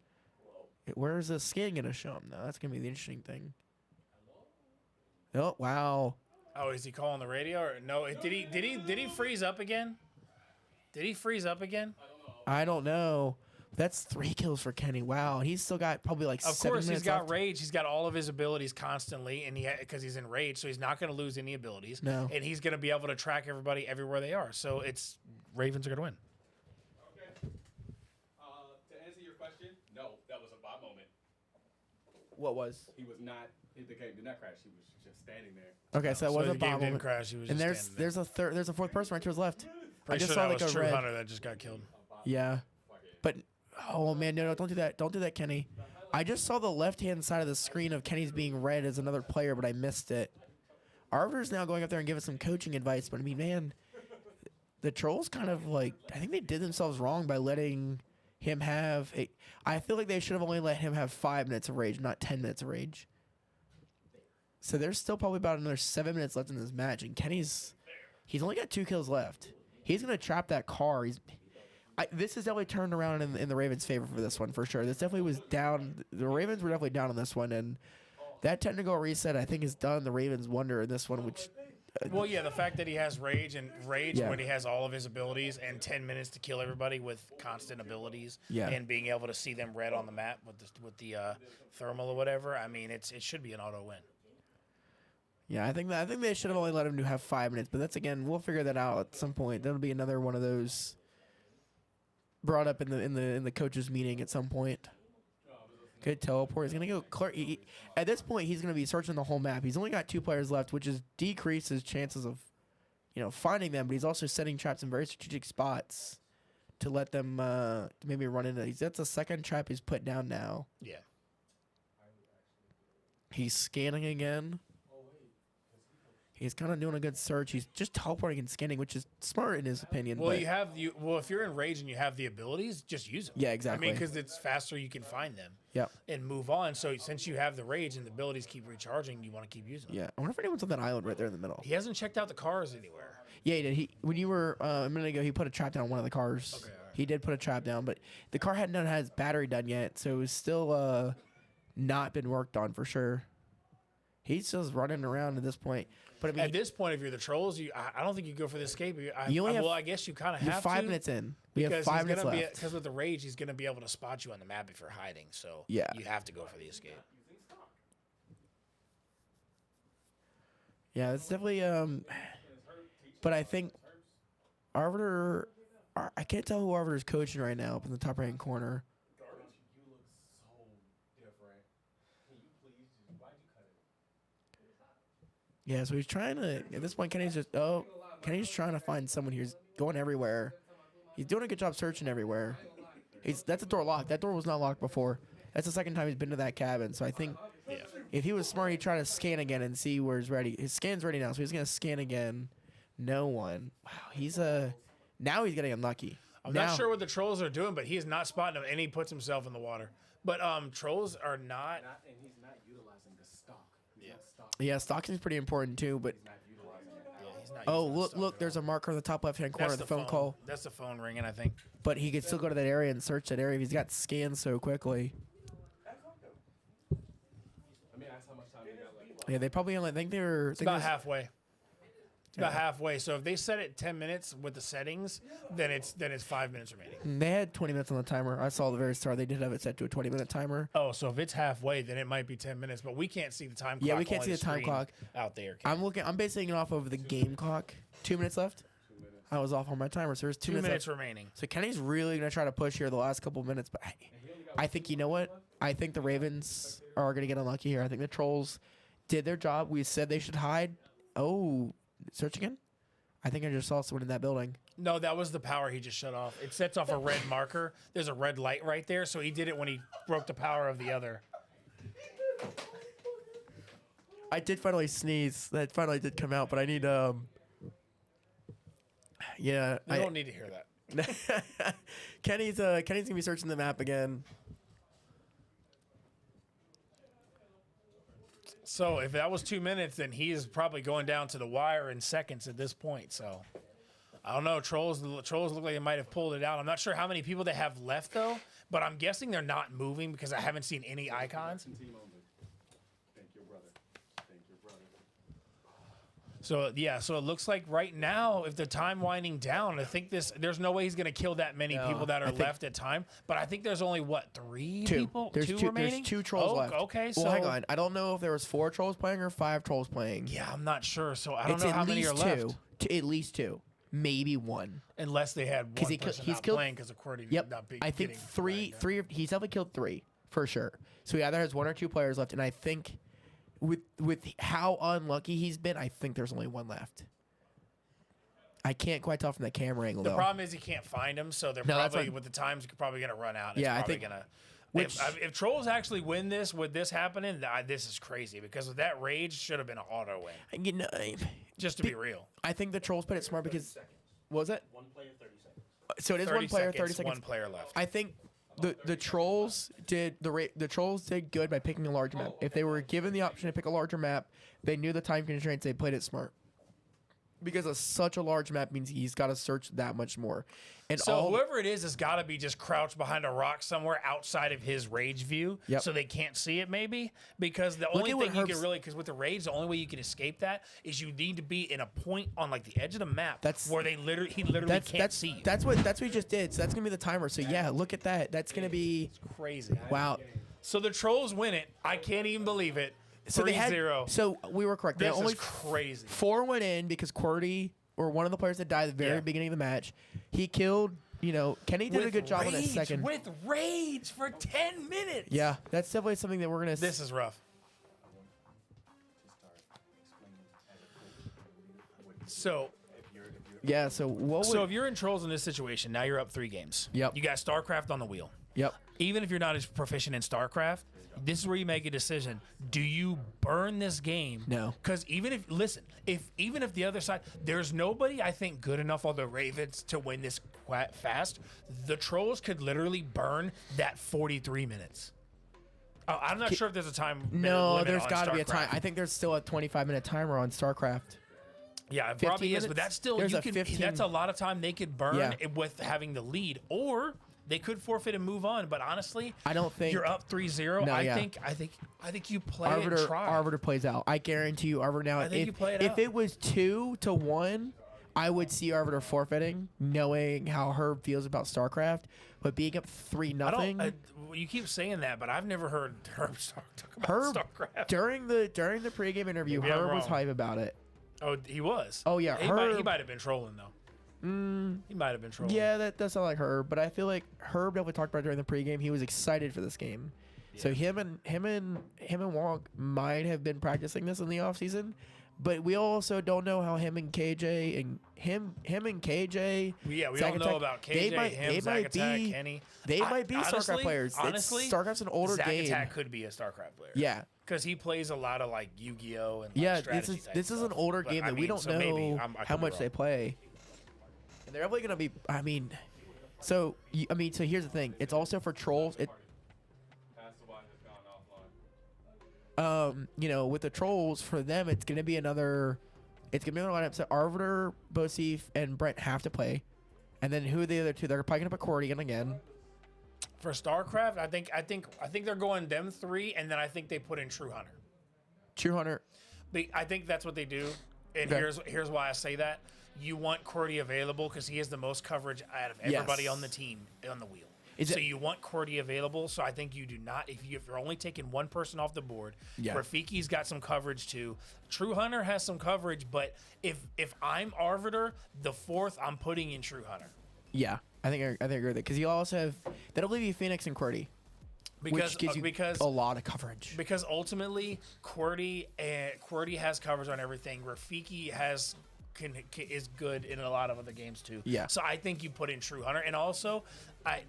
Where is the skin going to show him though? That's going to be the interesting thing. Oh wow! Oh, is he calling the radio or no? Did he freeze up again? Did he freeze up again? I don't know. That's 3 kills for Kenny. Wow, he's still got probably like Of 7 course, minutes he's got left. rage. He's got all of his abilities constantly, and because he's in rage, so he's not going to lose any abilities. No. And he's going to be able to track everybody everywhere they are. So it's Ravens are going to win. Okay. To answer your question, no, that was a bot moment. What was? He was not. The game did not crash. He was just standing there. Okay, so that So was the a game bomb didn't moment. crash. He was And just there's standing there's a 4th person right to his left. I Pretty just sure saw that like was a True red. Hunter that just got killed. Yeah, but oh man, no, don't do that. Don't do that, Kenny. I just saw the left hand side of the screen of Kenny's being red as another player, but I missed it. Arbiter's now going up there and giving some coaching advice, but I mean, man, the Trolls kind of like, I think they did themselves wrong by letting him have I feel like they should have only let him have 5 minutes of rage, not 10 minutes of rage. So there's still probably about another 7 minutes left in this match, and he's only got 2 kills left. He's gonna trap that car. This is definitely turned around in the Ravens' favor for this one for sure. This definitely was down. The Ravens were definitely down on this one, and that technical reset I think has done the Ravens wonder in this one, which. Well, yeah, the fact that he has rage Yeah. when he has all of his abilities and 10 minutes to kill everybody with constant abilities and being able to see them red on the map with the thermal or whatever. I mean, it should be an auto win. Yeah, I think they should have only let him have 5 minutes, but that's again we'll figure that out at some point. That'll be another one of those brought up in the coaches meeting at some point. Good teleport. He's gonna go clear. At this point, he's gonna be searching the whole map. He's only got 2 players left, which is decreased his chances of, finding them. But he's also setting traps in very strategic spots to let them maybe run into. That's the second trap he's put down now. Yeah. He's scanning again. He's kind of doing a good search. He's just teleporting and scanning, which is smart in his opinion. Well, but if you're in rage and you have the abilities, just use them. Yeah, exactly. I mean, because it's faster, you can find them. Yep. And move on. So since you have the rage and the abilities keep recharging, you want to keep using them. Yeah. I wonder if anyone's on that island right there in the middle. He hasn't checked out the cars anywhere. Yeah, he did. When you were a minute ago, he put a trap down on one of the cars. Okay, all right. He did put a trap down, but the car hadn't had his battery done yet, so it was still not been worked on for sure. He's just running around at this point. But I mean, At this point, if you're the Trolls, I don't think you go for the escape. I guess you kind of you're have 5 to. minutes in. We have Because 5 minutes left. Because with the rage, he's going to be able to spot you on the map if you're hiding. So Yeah. you have to go for the escape. Yeah, it's definitely. But I think Arbiter. I can't tell who Arbiter's coaching right now up in the top right corner. You look so different. Can you please just, why'd you cut it? Yeah, so he's trying to. At this point, Kenny's trying to find someone here. He's going everywhere. He's doing a good job searching everywhere. That's a door locked. That door was not locked before. That's the second time he's been to that cabin. So I think if he was smart, he'd try to scan again and see where he's ready. His scan's ready now, so he's gonna scan again. No one. Wow, now he's getting unlucky. I'm not sure what the Trolls are doing, but he is not spotting him, and he puts himself in the water. But Trolls are not. And he's not utilizing the stock. Yeah, stalking is pretty important too. But He's not oh, using the look, stuff. there's a marker in the top left-hand corner of the phone call. That's the phone ringing, I think. But he could still go to that area and search that area. He's got scanned so quickly. I mean, that's how much time they got left. Yeah, they probably only think they were. It's about halfway. It's about halfway. So if they set it 10 minutes with the settings, then it's 5 minutes remaining. They had 20 minutes on the timer. I saw at the very start they did have it set to a 20-minute timer. Oh, so if it's halfway, then it might be 10 minutes, but we can't see the time clock. Yeah, we can't only see the time screen clock. out there. I'm basing it off of the game clock. 2 minutes left. I was off on my timer, so there's 2 minutes left. remaining. So Kenny's really gonna try to push here the last couple of minutes, but I think you know what? I think the Ravens are gonna get unlucky here. I think the Trolls did their job. We said they should hide. Oh, search again. I think I just saw someone in that building. No, that was the power he just shut off. It sets off a red marker. There's a red light right there, so he did it when he broke the power of the other. I did finally sneeze. That finally did come out, but I need yeah. You don't need to hear that. Kenny's gonna be searching the map again. So if that was 2 minutes, then he is probably going down to the wire in seconds at this point. So I don't know. Trolls look like they might have pulled it out. I'm not sure how many people they have left though, but I'm guessing they're not moving because I haven't seen any icons. Team only. Thank your brother. Thank your brother. So yeah, so it looks like right now, if the time winding down, I think there's no way he's going to kill that many people that are left at time. But I think there's only three people, There's two two remaining. There's 2 trolls left. Okay, so well, hang on. I don't know if there was 4 trolls playing or 5 trolls playing. Yeah, I'm not sure. So I don't It's know at how many least are left, at least 2, maybe 1. unless they had one person not playing because of Cordy not being. I think three. He's definitely killed 3 for sure. So he either has 1 or 2 players left, and I think with how unlucky he's been, I think there's only 1 left. I can't quite tell from the camera angle The though. problem is he can't find him, so they're No, that's probably what- with the times probably going to run out. Yeah, I it's probably think- going If Trollz actually win this with this happening, this is crazy because that rage should have been an auto win. You know, Just to be real. I think the Trollz played it smart because what was it? One player, 30 seconds. So it is one player, 30 seconds. One player left. I think the Trollz did the Trollz did good by picking a large map. If they were given the option to pick a larger map, they knew the time constraints. They played it smart. Because of such a large map means he's got to search that much more. And so whoever it is has got to be just crouched behind a rock somewhere outside of his rage view, so they can't see it maybe. Because the only thing you can really, because with the rage, the only way you can escape that is you need to be in a point on like the edge of the map where he literally can't see you. That's what he just did. So that's gonna be the timer. So yeah, look at that. That's gonna be crazy. Wow. So the Trollz win it. I can't even believe it. So 3-0. So we were correct. This only is crazy. 4 went in because QWERTY, or one of the players that died at the very beginning of the match, he killed. Kenny did a good job on that second. With rage for 10 minutes. Yeah, that's definitely something that we're gonna. This is rough. So. Yeah. So what? So if you're in Trollz in this situation, now you're up 3 games. Yep. You got StarCraft on the wheel. Yep. Even if you're not as proficient in StarCraft, this is where you make a decision. Do you burn this game? No. Because even if the other side, there's nobody I think good enough on the Ravens to win this fast. The Trollz could literally burn that 43 minutes. I'm not sure if there's a time. No, there's got to be a time. I think there's still a 25-minute timer on StarCraft. Yeah, it probably is, but that's still that's a lot of time they could burn with having the lead, or they could forfeit and move on. But honestly, I don't think you're up 3-0. No, I think you play it and try. Arbiter plays out. I guarantee you, Arbiter now. I think you play it out. If it was 2-1, I would see Arbiter forfeiting, knowing how Herb feels about StarCraft. But being up 3-0, you keep saying that, but I've never heard Herb talk about StarCraft during the pregame interview. Maybe Herb was hype about it. Oh, he was. Oh yeah, he might have been trolling though. He might have been trolling. Yeah, that does sound like Herb, but I feel like Herb definitely talked about it during the pregame. He was excited for this game. Yeah. So him and Wonk might have been practicing this in the offseason, but we also don't know how him and KJ and him and KJ. Yeah, we don't know about KJ. Kenny. They might be StarCraft players. Honestly, StarCraft's an older game. Zack could be a StarCraft player. Yeah. Because he plays a lot of like Yu-Gi-Oh! And This is an older game that we don't know how much they play. And they're definitely going to be, so here's the thing. It's also for Trollz. With the Trollz, for them, it's going to be another lineup. So Arbiter, Bosif, and Brent have to play. And then who are the other two? They're probably going to put Cordy in again. For StarCraft, I think they're going them 3, and then I think they put in True Hunter. True Hunter. I think that's what they do, and here's why I say that. You want QWERTY available because he has the most coverage out of everybody on the team on the wheel. You want QWERTY available, so I think you do not. If you're only taking one person off the board, Rafiki's got some coverage too. True Hunter has some coverage, but if I'm Arbiter, the 4th I'm putting in True Hunter. Yeah. I think I agree with it because you also have that'll leave you Phoenix and QWERTY, which gives you a lot of coverage. Because ultimately, QWERTY has coverage on everything. Rafiki is good in a lot of other games too. Yeah. So I think you put in True Hunter, and also I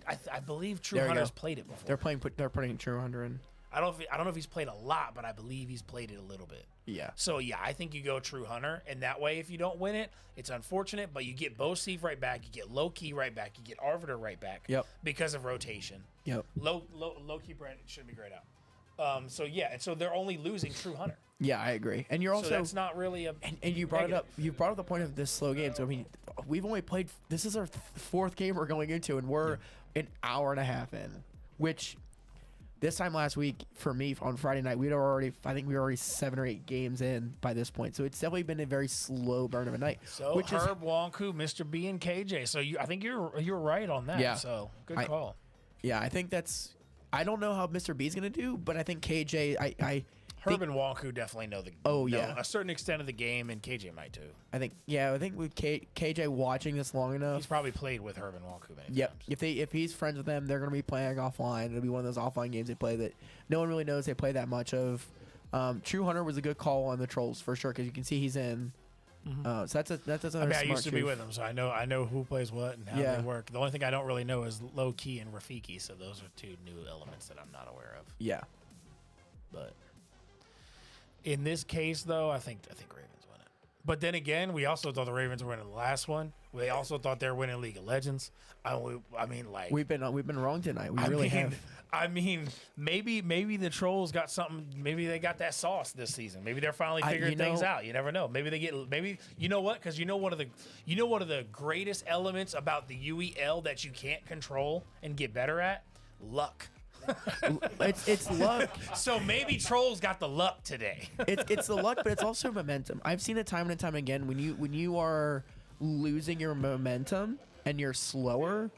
believe True Hunter's played it before. They're putting True Hunter in. I don't know if he's played a lot, but I believe he's played it a little bit. Yeah. So yeah, I think you go True Hunter, and that way, if you don't win it, it's unfortunate, but you get Bosif right back, you get Low Key right back, you get Arbiter right back. Yep. Because of rotation. Yep. Low Key Brand should be grayed out. So yeah, and so they're only losing True Hunter. Yeah, I agree. And you're also that's not really a and you brought negative. It up. You brought up the point of this slow game. So we've only played. This is our 4th game we're going into, and we're an hour and a half in, which. This time last week, for me, on Friday night, I think we were already 7 or 8 games in by this point. So it's definitely been a very slow burn of a night. So Herb, Wonku, Mr. B, and KJ. So I think you're right on that. Yeah. So good call. I think that's. I don't know how Mr. B is going to do, but I think KJ. Herb and Wonku definitely know a certain extent of the game, and KJ might too. I think with KJ watching this long enough, he's probably played with Herb and Wonku many times. If he's friends with them, they're going to be playing offline. It'll be one of those offline games they play that no one really knows they play that much of. True Hunter was a good call on the Trollz for sure because you can see he's in. So that's another I mean, I smart used to be move. with them, so I know who plays what and how Yeah. they work. The only thing I don't really know is low key and Rafiki. So those are two new elements that I'm not aware of. Yeah. But in this case, though, I think Ravens win it. But then again, we also thought the Ravens were winning the last one. We also thought they were winning League of Legends. I mean, like We've been wrong tonight. We really have. I mean, maybe the Trolls got something. Maybe they got that sauce this season. Maybe they're finally figuring things out. You never know. Maybe they get. Maybe you know what? Because one of the greatest elements about the UEL that you can't control and get better at, luck. It's luck. So maybe Trolls got the luck today. It's the luck, but it's also momentum. I've seen it time and time again. When you are losing your momentum and you're slower,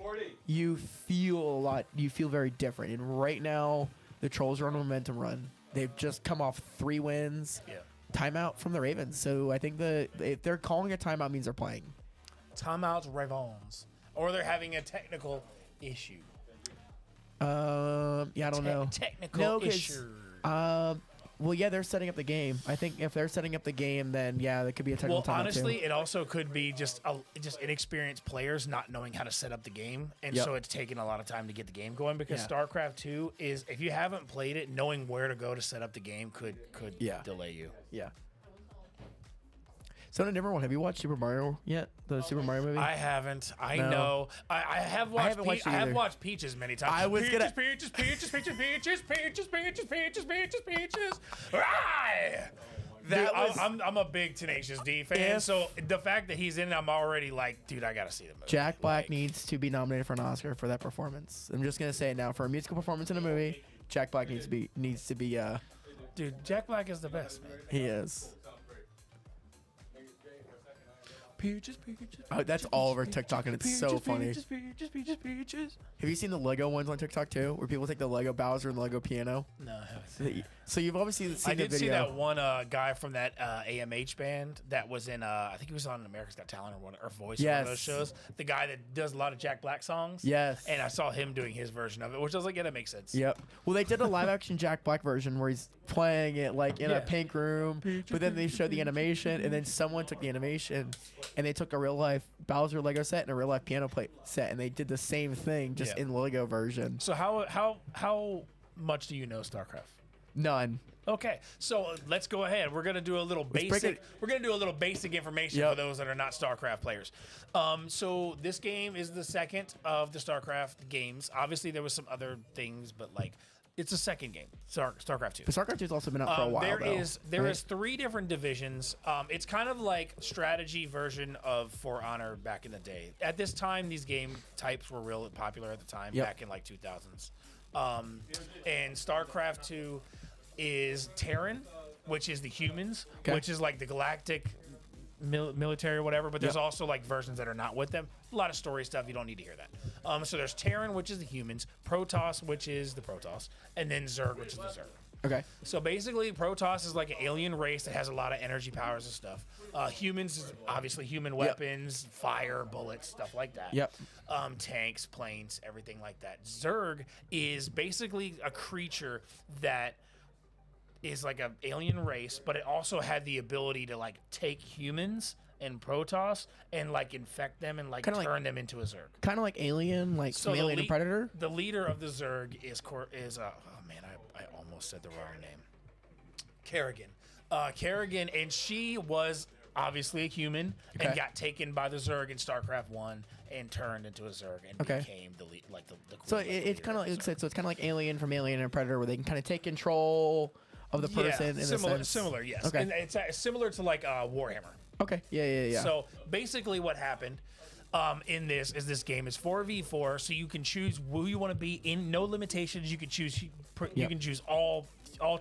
you feel very different. And right now, the Trolls are on a momentum run. They've just come off 3 wins. Yeah. Timeout from the Ravens. So I think if they're calling a timeout means they're playing. Timeouts, Ravens, or they're having a technical issue. Yeah, I don't know. Technical issue. Well, yeah, they're setting up the game. I think if they're setting up the game, then yeah, that could be a technical timeout honestly, too. it also could be just inexperienced players not knowing how to set up the game, and Yep. so it's taking a lot of time to get the game going. Because Yeah. StarCraft 2 is, if you haven't played it, knowing where to go to set up the game could Yeah. delay you. Yeah. So on a different one, have you watched Super Mario yet? The Super Mario movie? I haven't. I No. know. I have watched. haven't watched it I have either. watched Peaches many times. I was gonna- Peaches. Right. That was- I'm a big Tenacious D fan, If- so the fact that he's in it, I'm already like, dude, I gotta see the movie. Jack Black Like, needs to be nominated for an Oscar for that performance. I'm just gonna say it now. For a musical performance in a movie, Jack Black needs to be. dude, Jack Black is the best, man. He is. Peaches. Oh, that's all over TikTok, and it's so funny. Peaches. Have you seen the Lego ones on TikTok too, where people take the Lego Bowser and the Lego piano? No, I haven't seen. So you've obviously seen I the did video. see that one guy from that AMH band that was in. I think he was on America's Got Talent or Voice, or one of those Yes. shows. The guy that does a lot of Jack Black songs. Yes. And I saw him doing his version of it, which I was like, yeah, that makes sense. Yep. Well, they did a live action Jack Black version where he's playing it like in Yeah. a pink room, but then they showed the animation, and then someone took the animation and they took a real life Bowser Lego set and a real life piano play set, and they did the same thing just Yeah. in Lego version. So how much do you know StarCraft? None. Okay, so let's go ahead. We're gonna do a little break basic. it. We're gonna do a little basic information Yep. for those that are not StarCraft players. So this game is the second of the StarCraft games. Obviously, there was some other things, but like it's the second game. StarCraft 2. But StarCraft 2 has also been out for a while. There though, is right? 3 different divisions. It's kind of like strategy version of For Honor back in the day. At this time, these game types were real popular at the time, Yep. back in like 2000s. And StarCraft 2 is Terran, which is the humans, Okay. which is like the galactic military or whatever, but there's Yep. also like versions that are not with them. A lot of story stuff, you don't need to hear that. So there's Terran, which is the humans, Protoss, which is the Protoss, and then Zerg, which is the Zerg. Okay. So basically, Protoss is like an alien race that has a lot of energy powers and stuff. Humans is obviously human weapons, fire, bullets, stuff like that. Yep. Tanks, planes, everything like that. Zerg is basically a creature that is like an alien race, but it also had the ability to like take humans and Protoss and like infect them and like Kinda like- turn them into a Zerg. Kind of like Alien, like So from Alien and Predator. The leader of the Zerg is oh man, I almost said the wrong name. Kerrigan. Kerrigan, and she was obviously a human Okay. and got taken by the Zerg in StarCraft 1 and turned into a Zerg and Okay. became the queen, So like, the it's leader kind of the like Zerg. so it's kind of like Alien from Alien and Predator, where they can kind of take control of the person. in a sense. similar, yes. Okay. And it's similar to like Warhammer. Okay. Yeah. So basically, what happened in this game is 4v4. So you can choose who you want to be in. No limitations. You can choose. You Yep. can choose all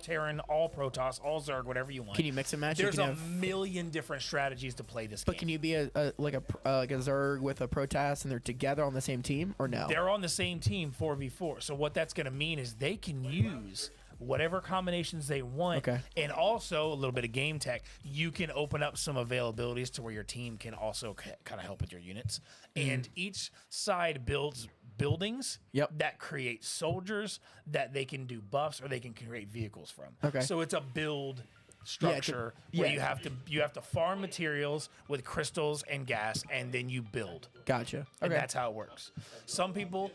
Terran, all Protoss, all Zerg, whatever you want. Can you mix and match? You There's can a have- million different strategies to play this But game. can you be like a Zerg with a Protoss and they're together on the same team, or no? They're on the same team 4v4. So what that's going to mean is they can use whatever combinations they want. Okay. And also a little bit of game tech. You can open up some availabilities to where your team can also kind of help with your units. And each side builds buildings Yep. that create soldiers that they can do buffs or they can create vehicles from. Okay. So it's a build structure where you have to farm materials with crystals and gas, and then you build. Gotcha. And Okay. that's how it works. Some people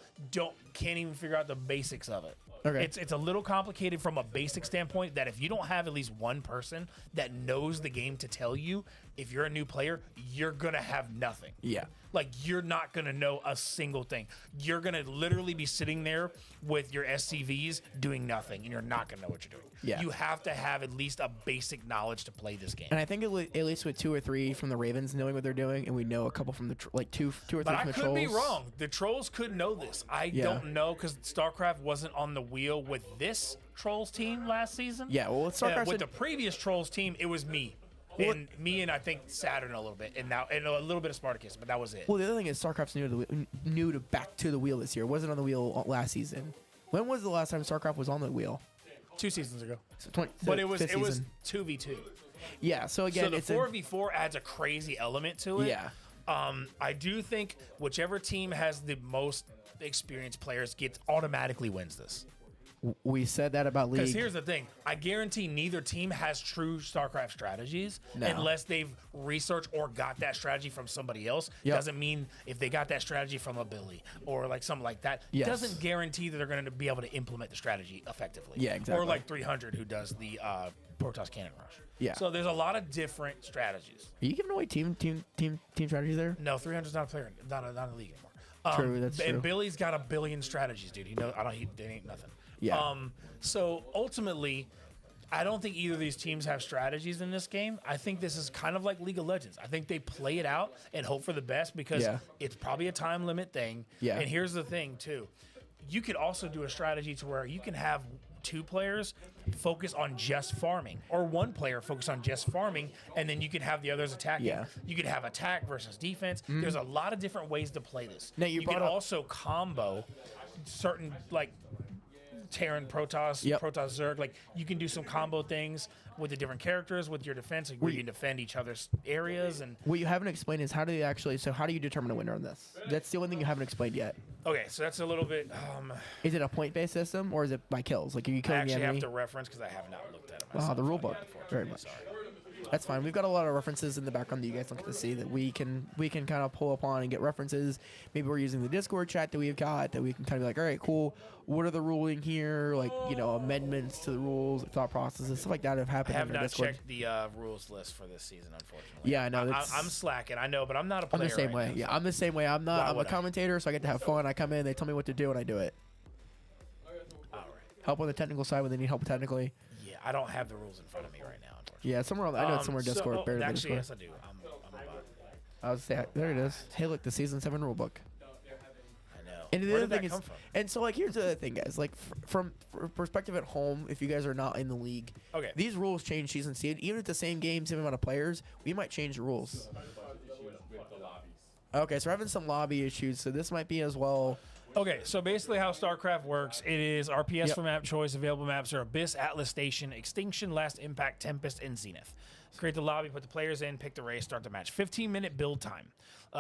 can't even figure out the basics of it. Okay. It's a little complicated from a basic standpoint that if you don't have at least one person that knows the game to tell you, if you're a new player, you're going to have nothing. Yeah. Like, you're not going to know a single thing. You're going to literally be sitting there with your SCVs doing nothing, and you're not going to know what you're doing. Yeah. You have to have at least a basic knowledge to play this game. And I think at least with 2 or 3 from the Ravens knowing what they're doing, and we know a couple from the two or three But from I the could Trolls. be wrong. The Trolls could know this. I don't know because StarCraft wasn't on the wheel with this Trolls team last season. Yeah, well, StarCraft with the previous Trolls team, it was me. And I think Saturn a little bit, and a little bit of Spartacus, but that was it. Well, the other thing is StarCraft's new to back to the wheel this year. It wasn't on the wheel last season. When was the last time StarCraft was on the wheel? 2 seasons ago. But it was 2v2. Yeah. So again, So the it's 4v4 adds a crazy element to it. Yeah. I do think whichever team has the most experienced players automatically wins this. We said that about League. Because here's the thing. I guarantee neither team has true StarCraft strategies No. unless they've researched or got that strategy from somebody else. Yep. Doesn't mean if they got that strategy from a Billy or like something like that. Yes. Doesn't guarantee that they're going to be able to implement the strategy effectively. Yeah, exactly. Or like 300 who does the Protoss Cannon Rush. Yeah. So there's a lot of different strategies. Are you giving away team strategies there? No, 300's not a player, not a league anymore. True, that's and true. Billy's got a billion strategies, dude. They ain't nothing. Yeah. So ultimately, I don't think either of these teams have strategies in this game. I think this is kind of like League of Legends. I think they play it out and hope for the best because it's probably a time limit thing. Yeah. And here's the thing too. You could also do a strategy to where you can have 2 players focus on just farming, or 1 player focus on just farming, and then you can have the others attacking. Yeah. You could have attack versus defense. There's a lot of different ways to play this. Now, you can brought up- also combo certain like Terran, Protoss, Yep. Protoss Zerg. Like you can do some combo things with the different characters with your defense, where you can defend each other's areas. And What you haven't explained is how do you determine a winner on this? That's the only thing you haven't explained yet. okay, so that's a little bit. Is it a point-based system or is it by kills? Like are you I killing the actually enemy? have to reference because I have not looked at it Wow, myself. the rule book. Very unfortunately. much. Sorry. That's fine. We've got a lot of references in the background that you guys don't get to see that we can kind of pull upon and get references. Maybe we're using the Discord chat that we've got that we can kind of be like, all right, cool. What are the ruling here? Like, amendments to the rules, thought processes, stuff like that have I happened have in the not Discord. checked the rules list for this season, unfortunately. Yeah, I know. I'm slacking. I know, but I'm not a I'm player. the same right way. now, Yeah, so- I'm the same way. I'm a would I? commentator, so I get to have fun. I come in, they tell me what to do, and I do it. All right. Help on the technical side when they need help technically. Yeah, I don't have the rules in front of me right now, unfortunately. Yeah, somewhere I know it's somewhere in Discord. buried in the Actually, Discord. yes, I do. I'm about it. I was there it is. Hey, look, the season 7 rule book. I know. And the Where other did that thing is, come from? and so like here's the other thing, guys. Like from perspective at home, if you guys are not in the league, Okay. these rules change season to season. Even if the same game, same amount of players, we might change the rules. with the lobbies. Okay, so we're having some lobby issues, so this might be as well. Okay, so basically how StarCraft works, it is RPS Yep. for map choice. Available maps are Abyss, Atlas Station, Extinction, Last Impact, Tempest, and Zenith. Create the lobby, put the players in, pick the race, start the match. 15-minute build time.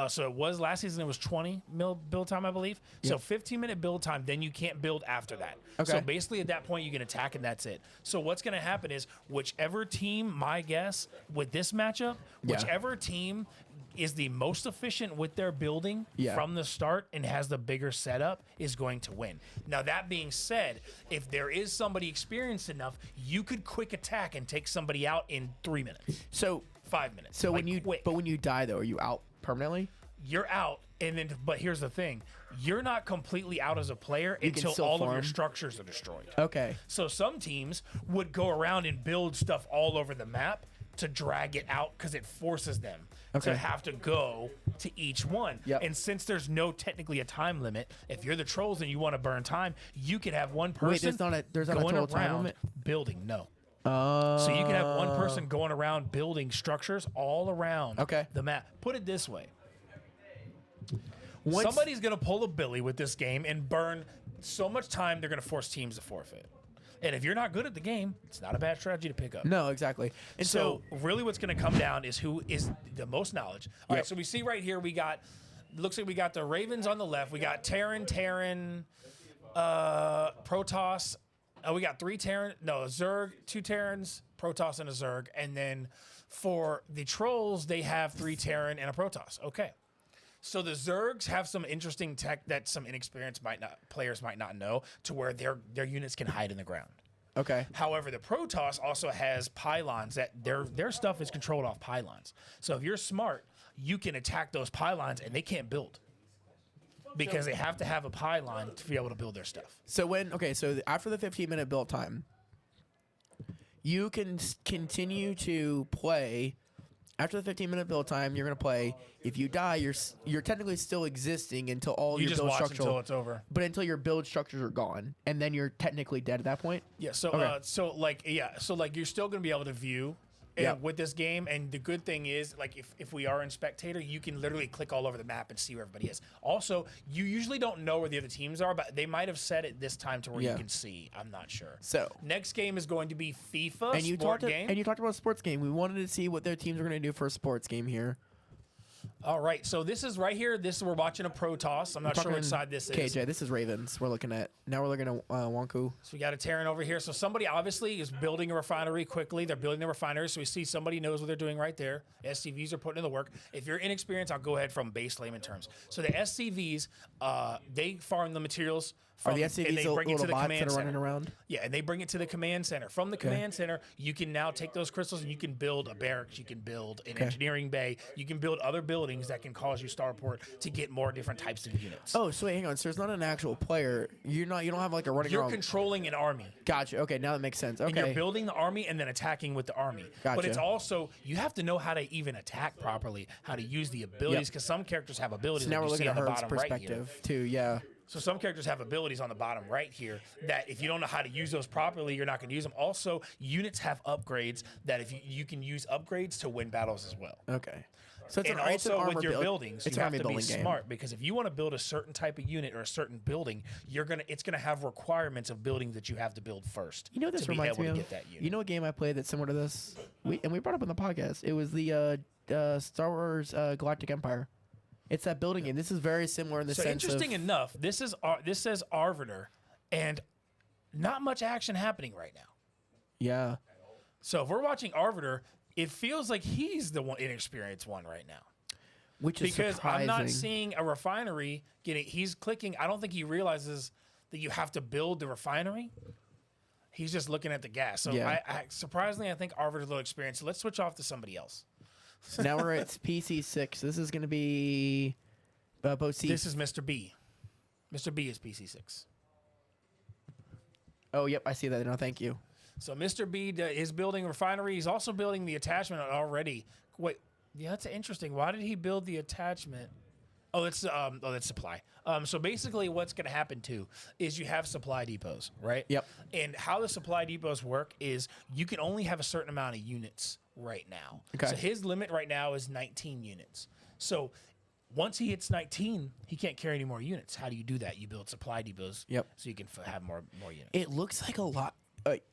So it was last season, it was 20 build time, I believe. So 15-minute build time, then you can't build after that. Okay. So basically at that point, you can attack and that's it. So what's going to happen is whichever team, my guess, with this matchup, Yeah. whichever team is the most efficient with their building Yeah. from the start and has the bigger setup is going to win. Now, that being said, if there is somebody experienced enough, you could quick attack and take somebody out in 3 minutes, So 5 minutes. so like when you die though, are you out permanently? you're out, and then but here's the thing: you're not completely out as a player can until still all of your farm. structures are destroyed. Okay. So some teams would go around and build stuff all over the map to drag it out because it forces them Okay. to have to go to each one. Yep. And since there's no technically a time limit, if you're the Trolls and you want to burn time, you could have one person there's not a going total time around limit? building. No. So you can have one person going around building structures all around Okay. the map. Put it this way. Once- Somebody's going to pull a Billy with this game and burn so much time they're going to force teams to forfeit. And if you're not good at the game, it's not a bad strategy to pick up. No, exactly. And So really what's going to come down is who is the most knowledge. All right, Yep. so we see right here looks like we got the Ravens on the left. We got Terran, Protoss, We got 3 Terran, no, a Zerg, 2 Terrans, Protoss, and a Zerg. And then for the Trolls, they have 3 Terran and a Protoss. Okay. So the Zergs have some interesting tech that some inexperienced players might not know, to where their units can hide in the ground. Okay. However, the Protoss also has pylons that their stuff is controlled off pylons. So if you're smart, you can attack those pylons and they can't build, because they have to have a pylon to be able to build their stuff. So after the 15-minute build time, you can continue to play. After the 15-minute build time, you're gonna play. If you die, you're technically still existing until all You your just build watch structural. until it's over. But until your build structures are gone, and then you're technically dead at that point. Yeah. So Okay. so you're still gonna be able to view. Yep. With this game, and the good thing is, like, if we are in spectator, you can literally click all over the map and see where everybody is. Also, you usually don't know where the other teams are, but they might have set it this time to where you can see. I'm not sure. So next game is going to be FIFA and you sport talked game. and you talked about a sports game. We wanted to see what their teams were gonna do for a sports game here. All right, so this is right here. We're watching a Protoss. I'm not sure which side this is. KJ, this is Ravens. We're looking at now. We're looking at Wonku. So we got a Terran over here. So somebody obviously is building a refinery quickly. They're building the refinery. So we see somebody knows what they're doing right there. SCVs are putting in the work. If you're inexperienced, I'll go ahead from base layman terms. So the SCVs, they farm the materials. Are the SCVs and they bring it to little the bots command that are center. running around? Yeah, and they bring it to the command center. From the command center, you can now take those crystals and you can build a barracks. You can build an engineering bay. You can build other buildings that can cause your starport to get more different types of units. Oh, so wait, hang on. So there's not an actual player. You don't have like a running You're around. controlling an army. Gotcha. Okay, now that makes sense. Okay. And you're building the army and then attacking with the army. Gotcha. But it's also, you have to know how to even attack properly, how to use the abilities, because some characters have abilities. So now we're that you looking see at on the Herb's bottom right here. perspective too. Yeah. So some characters have abilities on the bottom right here that if you don't know how to use those properly, you're not going to use them. Also, units have upgrades that if you can use upgrades to win battles as well. Okay. So it's And an, it's an also armor with your build. buildings, It's you an have army to be building game. smart, because if you want to build a certain type of unit or a certain building, it's gonna have requirements of buildings that you have to build first. You know what this to reminds be me able of? to get that unit. You know a game I played that's similar to this? We brought up on the podcast. It was the Star Wars Galactic Empire. It's that building game. This is very similar in the So sense interesting of... enough, this says Arbiter, and not much action happening right now. Yeah. So if we're watching Arbiter, it feels like he's the inexperienced one right now. Which is Because surprising. I'm not seeing a refinery he's clicking. I don't think he realizes that you have to build the refinery. He's just looking at the gas. So Yeah. surprisingly, I think Arbiter's a little experienced. So let's switch off to somebody else. So now we're at PC6. This is going to be both seats. This is Mr. B. Mr. B is PC6. Oh, yep. I see that now. Thank you. So Mr. B is building a refinery. He's also building the attachment already. Wait, yeah, that's interesting. Why did he build the attachment? Oh, that's supply. So basically, what's going to happen too is you have supply depots, right? Yep. And how the supply depots work is you can only have a certain amount of units right now. Okay. So his limit right now is 19 units. So once he hits 19, he can't carry any more units. How do you do that? You build supply depots. Yep. So you can have more units. It looks like a lot.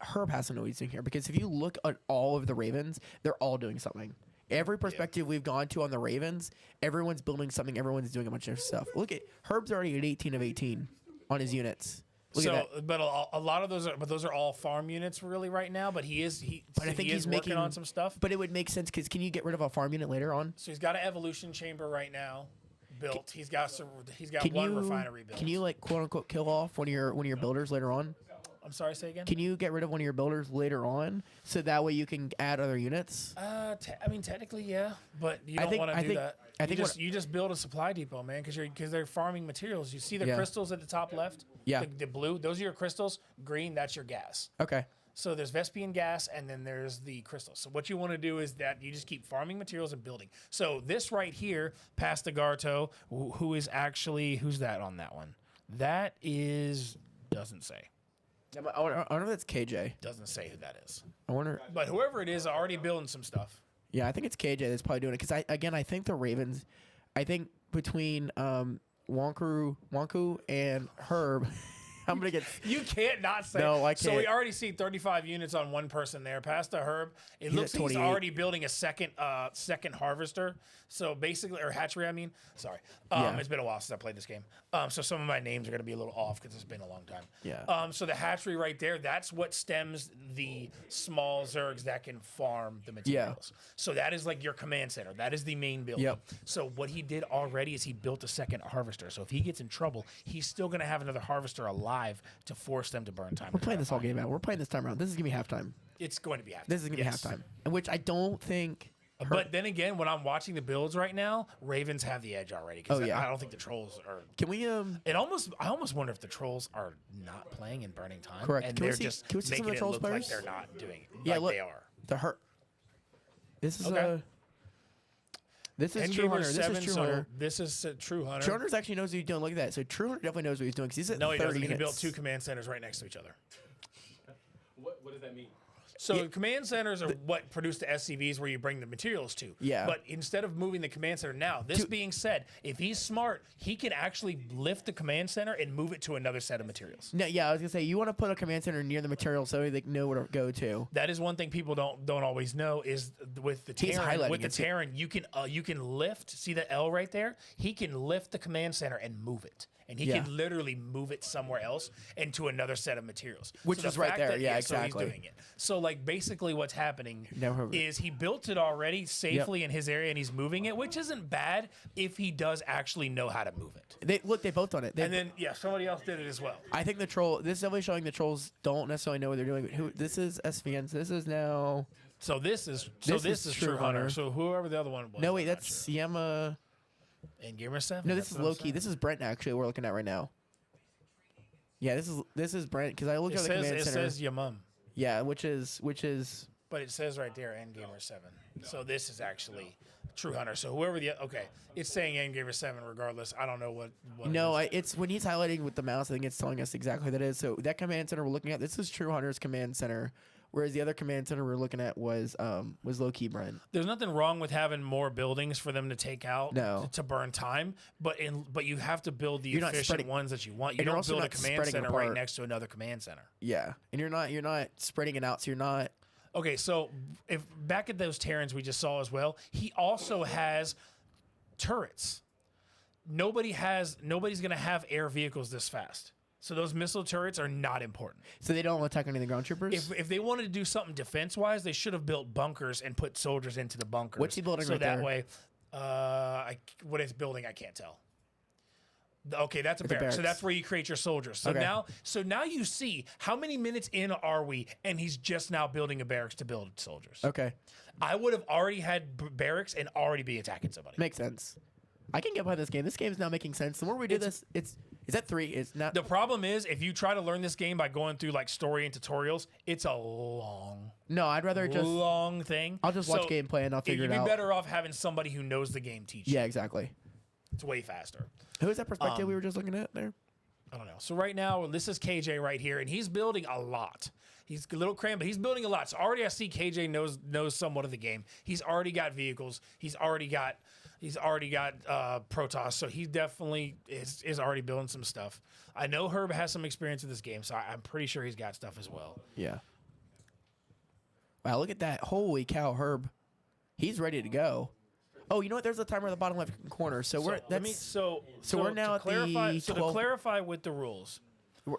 Herb has to know what he's doing here, because if you look at all of the Ravens, they're all doing something. Every perspective we've gone to on the Ravens, everyone's building something. Everyone's doing a bunch of stuff. Look at Herb's already at 18 of 18 on his units. Look at that. But a lot of those are all farm units really right now. But I think he's working on some stuff. But it would make sense, because can you get rid of a farm unit later on? So he's got an evolution chamber right now built. He's got one refinery built. Can you like quote unquote kill off one of your builders later on? I'm sorry, say again. Can you get rid of one of your builders later on, so that way you can add other units? I mean, technically, yeah, but you don't want to do that. You just build a supply depot, man, because they're farming materials. You see the crystals at the top left? Yeah. The blue, those are your crystals. Green, that's your gas. Okay. So there's Vespian gas, and then there's the crystals. So what you want to do is that you just keep farming materials and building. So this right here, Pastagarto, who's that on that one? That doesn't say. I wonder if that's KJ. Doesn't say who that is. I wonder. But whoever it is, already building some stuff. Yeah, I think it's KJ that's probably doing it, because I think the Ravens, I think between Wonku and Herb, I'm gonna get. You can't not say. No, I So can't. we already see 35 units on one person there. Past the Herb, it He's looks at like he's 28. already building a second harvester. So basically, or hatchery. I mean, sorry. Yeah. It's been a while since I played this game. So some of my names are gonna be a little off because it's been a long time. Yeah. So the hatchery right there, that's what stems the small Zergs that can farm the materials. So that is like your command center. That is the main building. Yep. So what he did already is he built a second harvester. So if he gets in trouble, he's still going to have another harvester alive to force them to burn time. We're playing this whole game out. We're playing this time around. This is gonna be halftime. It's going to be halftime. This is gonna be halftime, in which I don't think. But then again, when I'm watching the builds right now, Ravens have the edge already. 'Cause Oh, yeah. I don't think the Trolls are. Can we I almost wonder if the Trolls are not playing and burning time. Correct. And Can we they're see- just can we see some making of the it Trolls look players? like they're not doing it. Yeah, like look. they are. the hurt? This is Okay. This is Endgamer True Hunter. 7, This is True so Hunter. this is True Hunter. True Hunter actually knows what he's doing. Look at that. So True Hunter definitely knows what he's doing because he's at No, he 30 doesn't. He units. built two command centers right next to each other. What does that mean? So command centers are what produce the SCVs where you bring the materials to. Yeah. But instead of moving the command center now, this being said, if he's smart, he can actually lift the command center and move it to another set of materials. No, yeah, I was gonna say you want to put a command center near the material so they know where to go to. That is one thing people don't always know is with the He's Terran. highlighting With the it, too. Terran, you can lift. See the L right there? He can lift the command center and move it. And he Yeah. can literally move it somewhere else into another set of materials. Which the is right fact there. Yeah, So exactly. he's doing it. So like basically what's happening Never heard of it. is he built it already safely in his area and he's moving it, which isn't bad if he does actually know how to move it. They both done it. And then somebody else did it as well. I think the troll. This is definitely showing the trolls don't necessarily know what they're doing. Who? This is SVN. So this is now. So this is This is True Hunter. Hunter. So whoever the other one was. No, wait, I'm not that's sure. Yama. And Gamer 7. No, this is Loki. This is Brent. Actually, we're looking at right now. Yeah, this is Brent because I looked It at the says command it center. says your mum. Yeah, which is But it says right there, Endgamer 7. So this is actually True Hunter. So whoever it's saying Endgamer 7 regardless. I don't know what no. it is. It's when he's highlighting with the mouse. I think it's telling us exactly what that is. So that command center we're looking at. This is True Hunter's command center, whereas the other command center we're looking at was Loki Brent. There's nothing wrong with having more buildings for them to take out No. to burn time, but you have to build the You're not efficient spreading- ones that you want. You and you're don't also build a not command spreading center apart. right next to another command center. Yeah, and you're not spreading it out. So you're not. Okay, so if back at those Terrans we just saw as well, he also has turrets. Nobody's gonna have air vehicles this fast. So those missile turrets are not important. So they don't attack any of the ground troopers. If they wanted to do something defense wise, they should have built bunkers and put soldiers into the bunkers. What's he building so right that there? way, what it's building, I can't tell. Okay, that's a It's a barracks. So barracks. that's where you create your soldiers. So Okay. now you see how many minutes in are we, and he's just now building a barracks to build soldiers. Okay, I would have already had barracks and already be attacking somebody. makes sense. I can get behind this game. This game is now making sense. The more we do this, is that 3? It's not. The problem is if you try to learn this game by going through like story and tutorials, it's a long I'd rather just. long thing. I'll just watch gameplay and I'll figure it out. You'd be better off having somebody who knows the game teach you. Yeah, exactly. It's way faster. Who is that perspective we were just looking at there? I don't know. So right now, this is KJ right here, and he's building a lot. He's a little cramped, but he's building a lot. So already I see KJ knows somewhat of the game. He's already got vehicles. He's already got Protoss. So he definitely is already building some stuff. I know Herb has some experience with this game, so I'm pretty sure he's got stuff as well. Yeah. Wow, look at that. Holy cow, Herb. He's ready to go. Oh, you know what? There's a timer at the bottom left corner. So we're we're now to at clarify, the So 12 to clarify with the rules,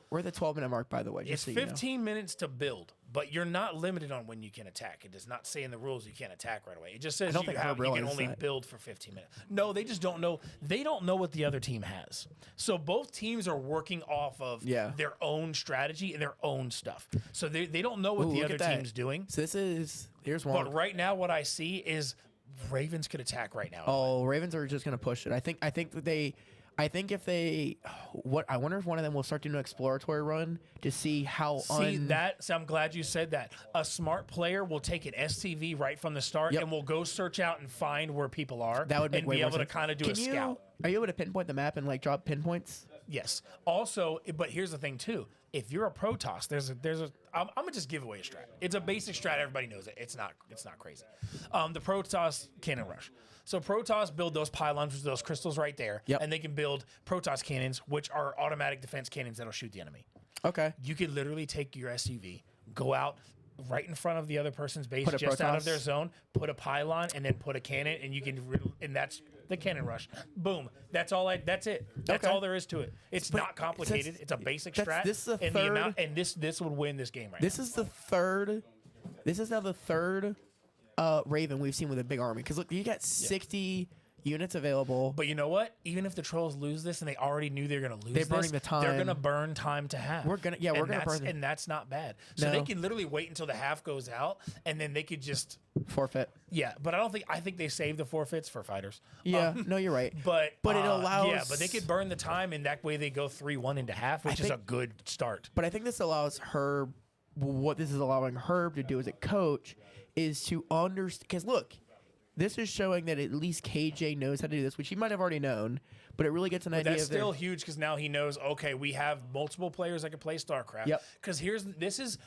we're at the 12-minute mark, by the way. it's Just so you know. 15 minutes to build, but you're not limited on when you can attack. It does not say in the rules you can't attack right away. It just says don't you think Herb can realizes only that. build for 15 minutes. No, they just don't know. They don't know what the other team has. So both teams are working off of their own strategy and their own stuff. So they don't know what Ooh, the look other at that. team's doing. So here's one. But right now, what I see is Ravens could attack right now. Oh, Ravens are just gonna push it. I think if they, I wonder if one of them will start doing an exploratory run to see how. So I'm glad you said that. A smart player will take an SCV right from the start and will go search out and find where people are. That would make and way be more able to sense. kind of do a scout. Are you able to pinpoint the map and like drop pinpoints? Yes. Also, but here's the thing too. If you're a Protoss, I'm gonna just give away a strat. It's a basic strat. Everybody knows it. It's not crazy. The Protoss cannon rush. So Protoss build those pylons with those crystals right there, and they can build Protoss cannons, which are automatic defense cannons that'll shoot the enemy. Okay. You could literally take your SUV, go out right in front of the other person's base, Put a just out of Protoss. their zone, put a pylon, and then put a cannon, and you can, and that's the cannon rush. Boom. That's all. That's it. That's Okay. all there is to it. It's But not complicated. It's a basic that's- strat. this is the and third- the amount, and this would win this game right This is the third. This is now the third Raven we've seen with a big army. Because look, you got 60 units available. But you know what? Even if the Trolls lose this, and they already knew they're going to lose, They're burning this, the time. They're going to burn time to half. We're gonna burn the- and that's not bad. So No. they can literally wait until the half goes out, and then they could just Forfeit. But I think they save the forfeits for fighters. Yeah. No, you're right. But it allows. Yeah, but they could burn the time, and that way they go 3-1 into half, which is a think- good start. But I think this allows Herb. What this is allowing Herb to do as a coach is to understand. Because look, this is showing that at least KJ knows how to do this, which he might have already known. But it really gets an idea. That's of their- still huge because now he knows. Okay, we have multiple players that can play StarCraft. Yep. Because this is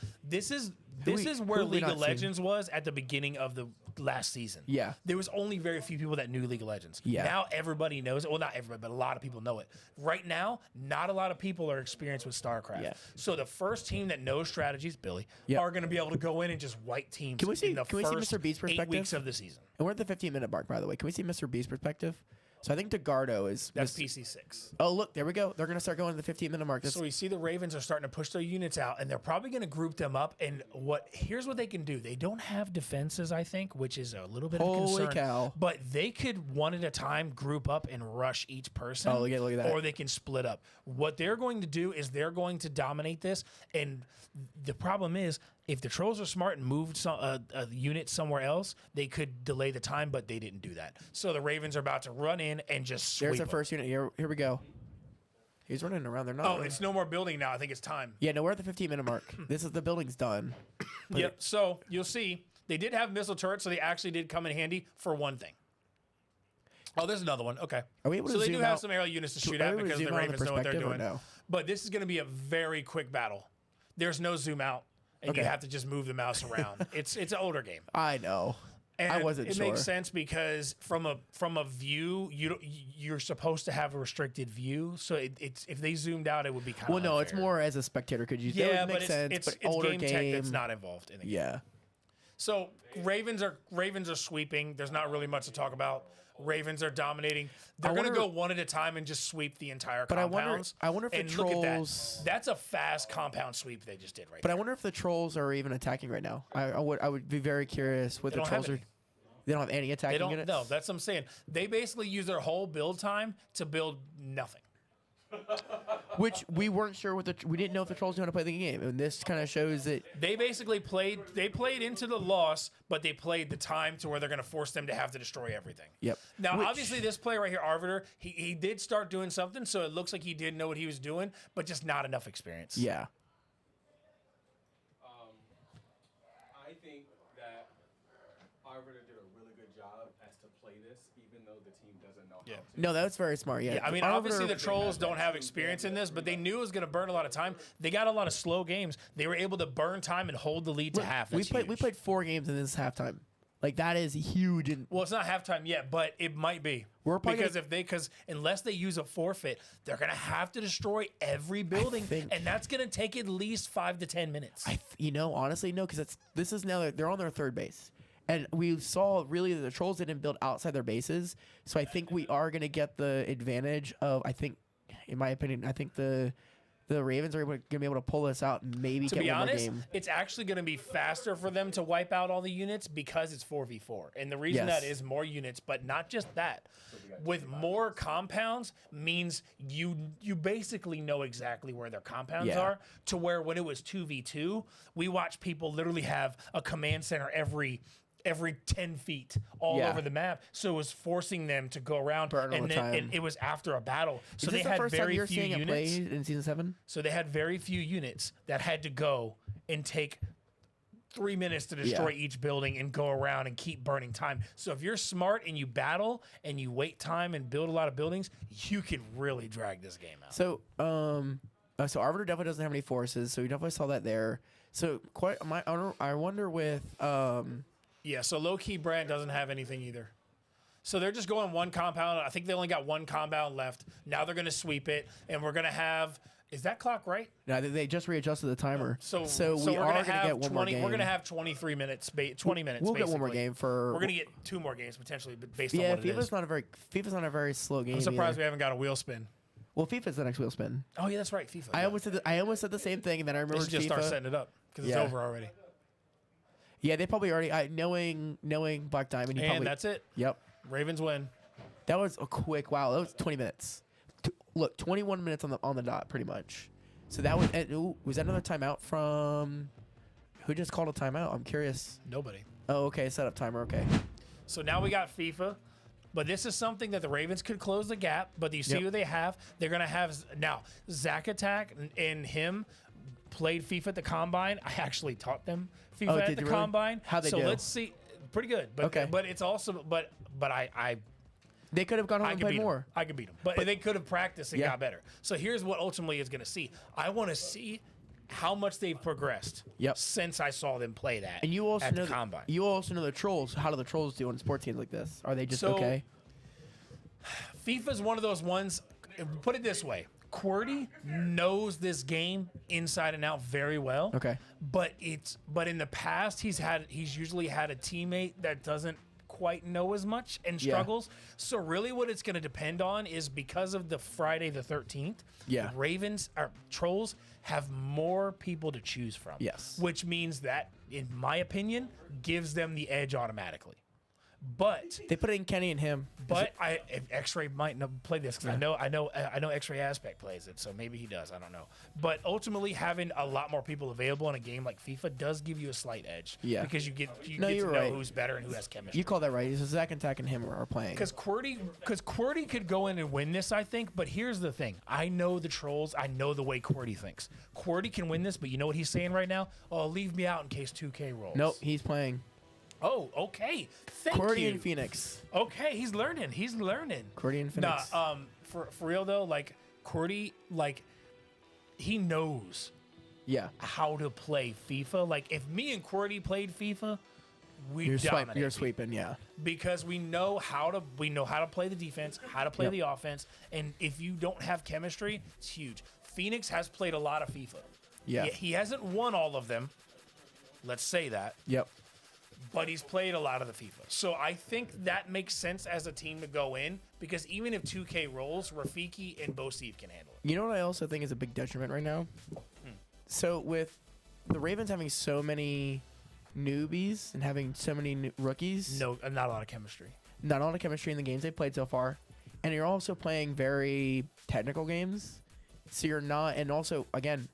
who where have we League not of seen? Legends was at the beginning of the last season. Yeah. There was only very few people that knew League of Legends. Yeah. Now everybody knows it. Well, not everybody, but a lot of people know it. Right now, not a lot of people are experienced with StarCraft. Yeah. So the first team that knows strategies, Billy, Yep. are going to be able to go in and just wipe teams Can we see- in the can we see first Mr. Beast's 8 perspective? weeks of the season. And we're at the 15-minute mark, by the way. Can we see Mr. B's perspective? So I think DeGardo is. That's PC6. Oh, look, there we go. They're going to start going to the 15-minute mark. So we see the Ravens are starting to push their units out, and they're probably going to group them up. And here's what they can do. They don't have defenses, I think, which is a little bit of Holy concern. cow. But they could one at a time group up and rush each person. Oh, look at that. Or they can split up. What they're going to do is they're going to dominate this. And the problem is, if the Trolls are smart and moved a unit somewhere else, they could delay the time, but they didn't do that. So the Ravens are about to run in and just sweep There's our them. first unit. Here we go. He's running around. They're not. Oh, it's no more building now. I think it's time. Yeah, no, we're at the 15-minute mark. The building's done. Yep. So you'll see they did have missile turrets, so they actually did come in handy for one thing. Oh, there's another one. Okay. Are we able to so they zoom do have out? some aerial units to shoot Are at we able to because the zoom out on the Ravens know what they're perspective or doing. no? But this is going to be a very quick battle. There's no zoom out, and you Okay. have to just move the mouse around. It's an older game. I know. And I wasn't it sure. makes sense because from a view, you're supposed to have a restricted view. So it's if they zoomed out, it would be kind of Well, no, it's more as a spectator. Could you? yeah, that would but make sense. it's but older game tech that's not involved in the game. Yeah. So Ravens are sweeping. There's not really much to talk about. Ravens are dominating. They're going to wonder- go one at a time and just sweep the entire But compounds. I wonder if the and look at Trolls- that. That's a fast compound sweep they just did right But there. I wonder if the Trolls are even attacking right now. I would be very curious what They the don't have Trolls are. any. They don't have any attacking They don't. units. No, that's what I'm saying. They basically use their whole build time to build nothing. Which we weren't sure what we didn't know if the Trolls knew how to play the game, and this kind of shows that. They basically played. They played into the loss, but they played the time to where they're going to force them to have to destroy everything. Yep. Now, Which- obviously, this player right here, Arbiter, he did start doing something, so it looks like he did know what he was doing, but just not enough experience. Yeah. I think that Arbiter did a really good job as to play this, even though the team doesn't know how to. No, that's very smart. Yeah. Yeah, I mean, Arbiter- obviously the Trolls don't have experience in this, but they knew it was going to burn a lot of time. They got a lot of slow games. They were able to burn time and hold the lead to half. We That's played. We huge. played 4 games in this halftime. Like that is huge. And Well, it's not halftime yet, but it might be. We're probably because unless they use a forfeit, they're gonna have to destroy every building, think- and that's gonna take at least 5 to 10 minutes. honestly, no, because this is now they're on their third base, and we saw really that the Trolls didn't build outside their bases. So I think we are going to get the advantage of. I think, in my opinion, I think the Ravens are going to be able to pull this out and maybe to get be one honest, more game. it's actually going to be faster for them to wipe out all the units because it's 4v4. And the reason Yes. that is more units, but not just that. With more compounds means you basically know exactly where their compounds Yeah. are, to where when it was 2v2, we watched people literally have a command center every 10 feet all Yeah. over the map. So it was forcing them to go around. Burn all and the then time. it was after a battle. So Is they this the had first time very you're few seeing it units. played in season 7? So they had very few units that had to go and take 3 minutes to destroy Yeah. each building and go around and keep burning time. So if you're smart and you battle and you wait time and build a lot of buildings, you can really drag this game out. So, so Arbiter definitely doesn't have any forces, so we definitely saw that there. So, I wonder with Yeah, so low-key Brand doesn't have anything either. So they're just going one compound. I think they only got one compound left. Now they're going to sweep it, and we're going to have Is that clock right? No, they just readjusted the timer. So we we're are gonna going to have get one more 20. game. We're gonna have 23 minutes. 20 minutes. We'll get one more basically. game for. We're gonna get 2 more games potentially, but based on Yeah, what it is. FIFA's not a very slow game. I'm surprised either. we haven't got a wheel spin. Well, FIFA's the next wheel spin. Oh yeah, that's right, FIFA. I almost said the same thing, and then I They remember should just FIFA. start setting it up because it's Yeah. over already. Yeah, they probably already. Knowing Black Diamond, he And probably. that's it. Yep. Ravens win. That was a quick. Wow, that was 20 minutes. Look, 21 minutes on the dot, pretty much. So that was. Was that another timeout from? Who just called a timeout? I'm curious. Nobody. Oh, okay. Setup timer. Okay. So now we got FIFA, but this is something that the Ravens could close the gap. But you see Yep. who they have? They're gonna have now Zach Attack and him played FIFA at the combine. I actually taught them FIFA Oh, at did the you really? combine. How'd they so do? let's see. Pretty good. But, Okay. But it's also but I They could have gone home I and could played beat more. them. I could beat them. But they could have practiced and Yeah. got better. So here's what ultimately is going to see. I want to see how much they've progressed Yep. since I saw them play that And you also at know the combine. you also know the trolls. How do the trolls do on sports teams like this? Are they just So- okay? FIFA's one of those ones, put it this way. QWERTY knows this game inside and out very well. Okay. But in the past he's usually had a teammate that doesn't quite know as much and Yeah. struggles. So really what it's going to depend on is because of the Friday the 13th, Yeah. Ravens or Trolls have more people to choose from. Yes. Which means that, in my opinion, gives them the edge automatically. But They put it in Kenny and him. if X-Ray might not play this because I know X-Ray Aspect plays it, so maybe he does. I don't know. But ultimately, having a lot more people available in a game like FIFA does give you a slight edge. Yeah. Because you get to you're know right. who's better and who has chemistry. You call that right. So Zach and Tack and him are playing. Because QWERTY could go in and win this, I think. But here's the thing: I know the Trolls. I know the way QWERTY thinks. QWERTY can win this, but you know what he's saying right now? Oh, leave me out in case 2K rolls. Nope, he's playing. Oh, okay. Thank QWERTY you. and Phoenix. Okay, he's learning. QWERTY and Phoenix. Nah, for real though, like QWERTY, like he knows Yeah. how to play FIFA. Like if me and QWERTY played FIFA, we You're dominate. You're sweeping, yeah. Because we know how to play the defense, how to play Yep. the offense, and if you don't have chemistry, it's huge. Phoenix has played a lot of FIFA. Yeah. He hasn't won all of them. Let's say that. Yep. But he's played a lot of the FIFA. So I think that makes sense as a team to go in because even if 2K rolls, Rafiki and Bosif can handle it. You know what I also think is a big detriment right now? So with the Ravens having so many newbies and having so many rookies, No, not a lot of chemistry. not a lot of chemistry in the games they've played so far, and you're also playing very technical games. So you're not, and also again,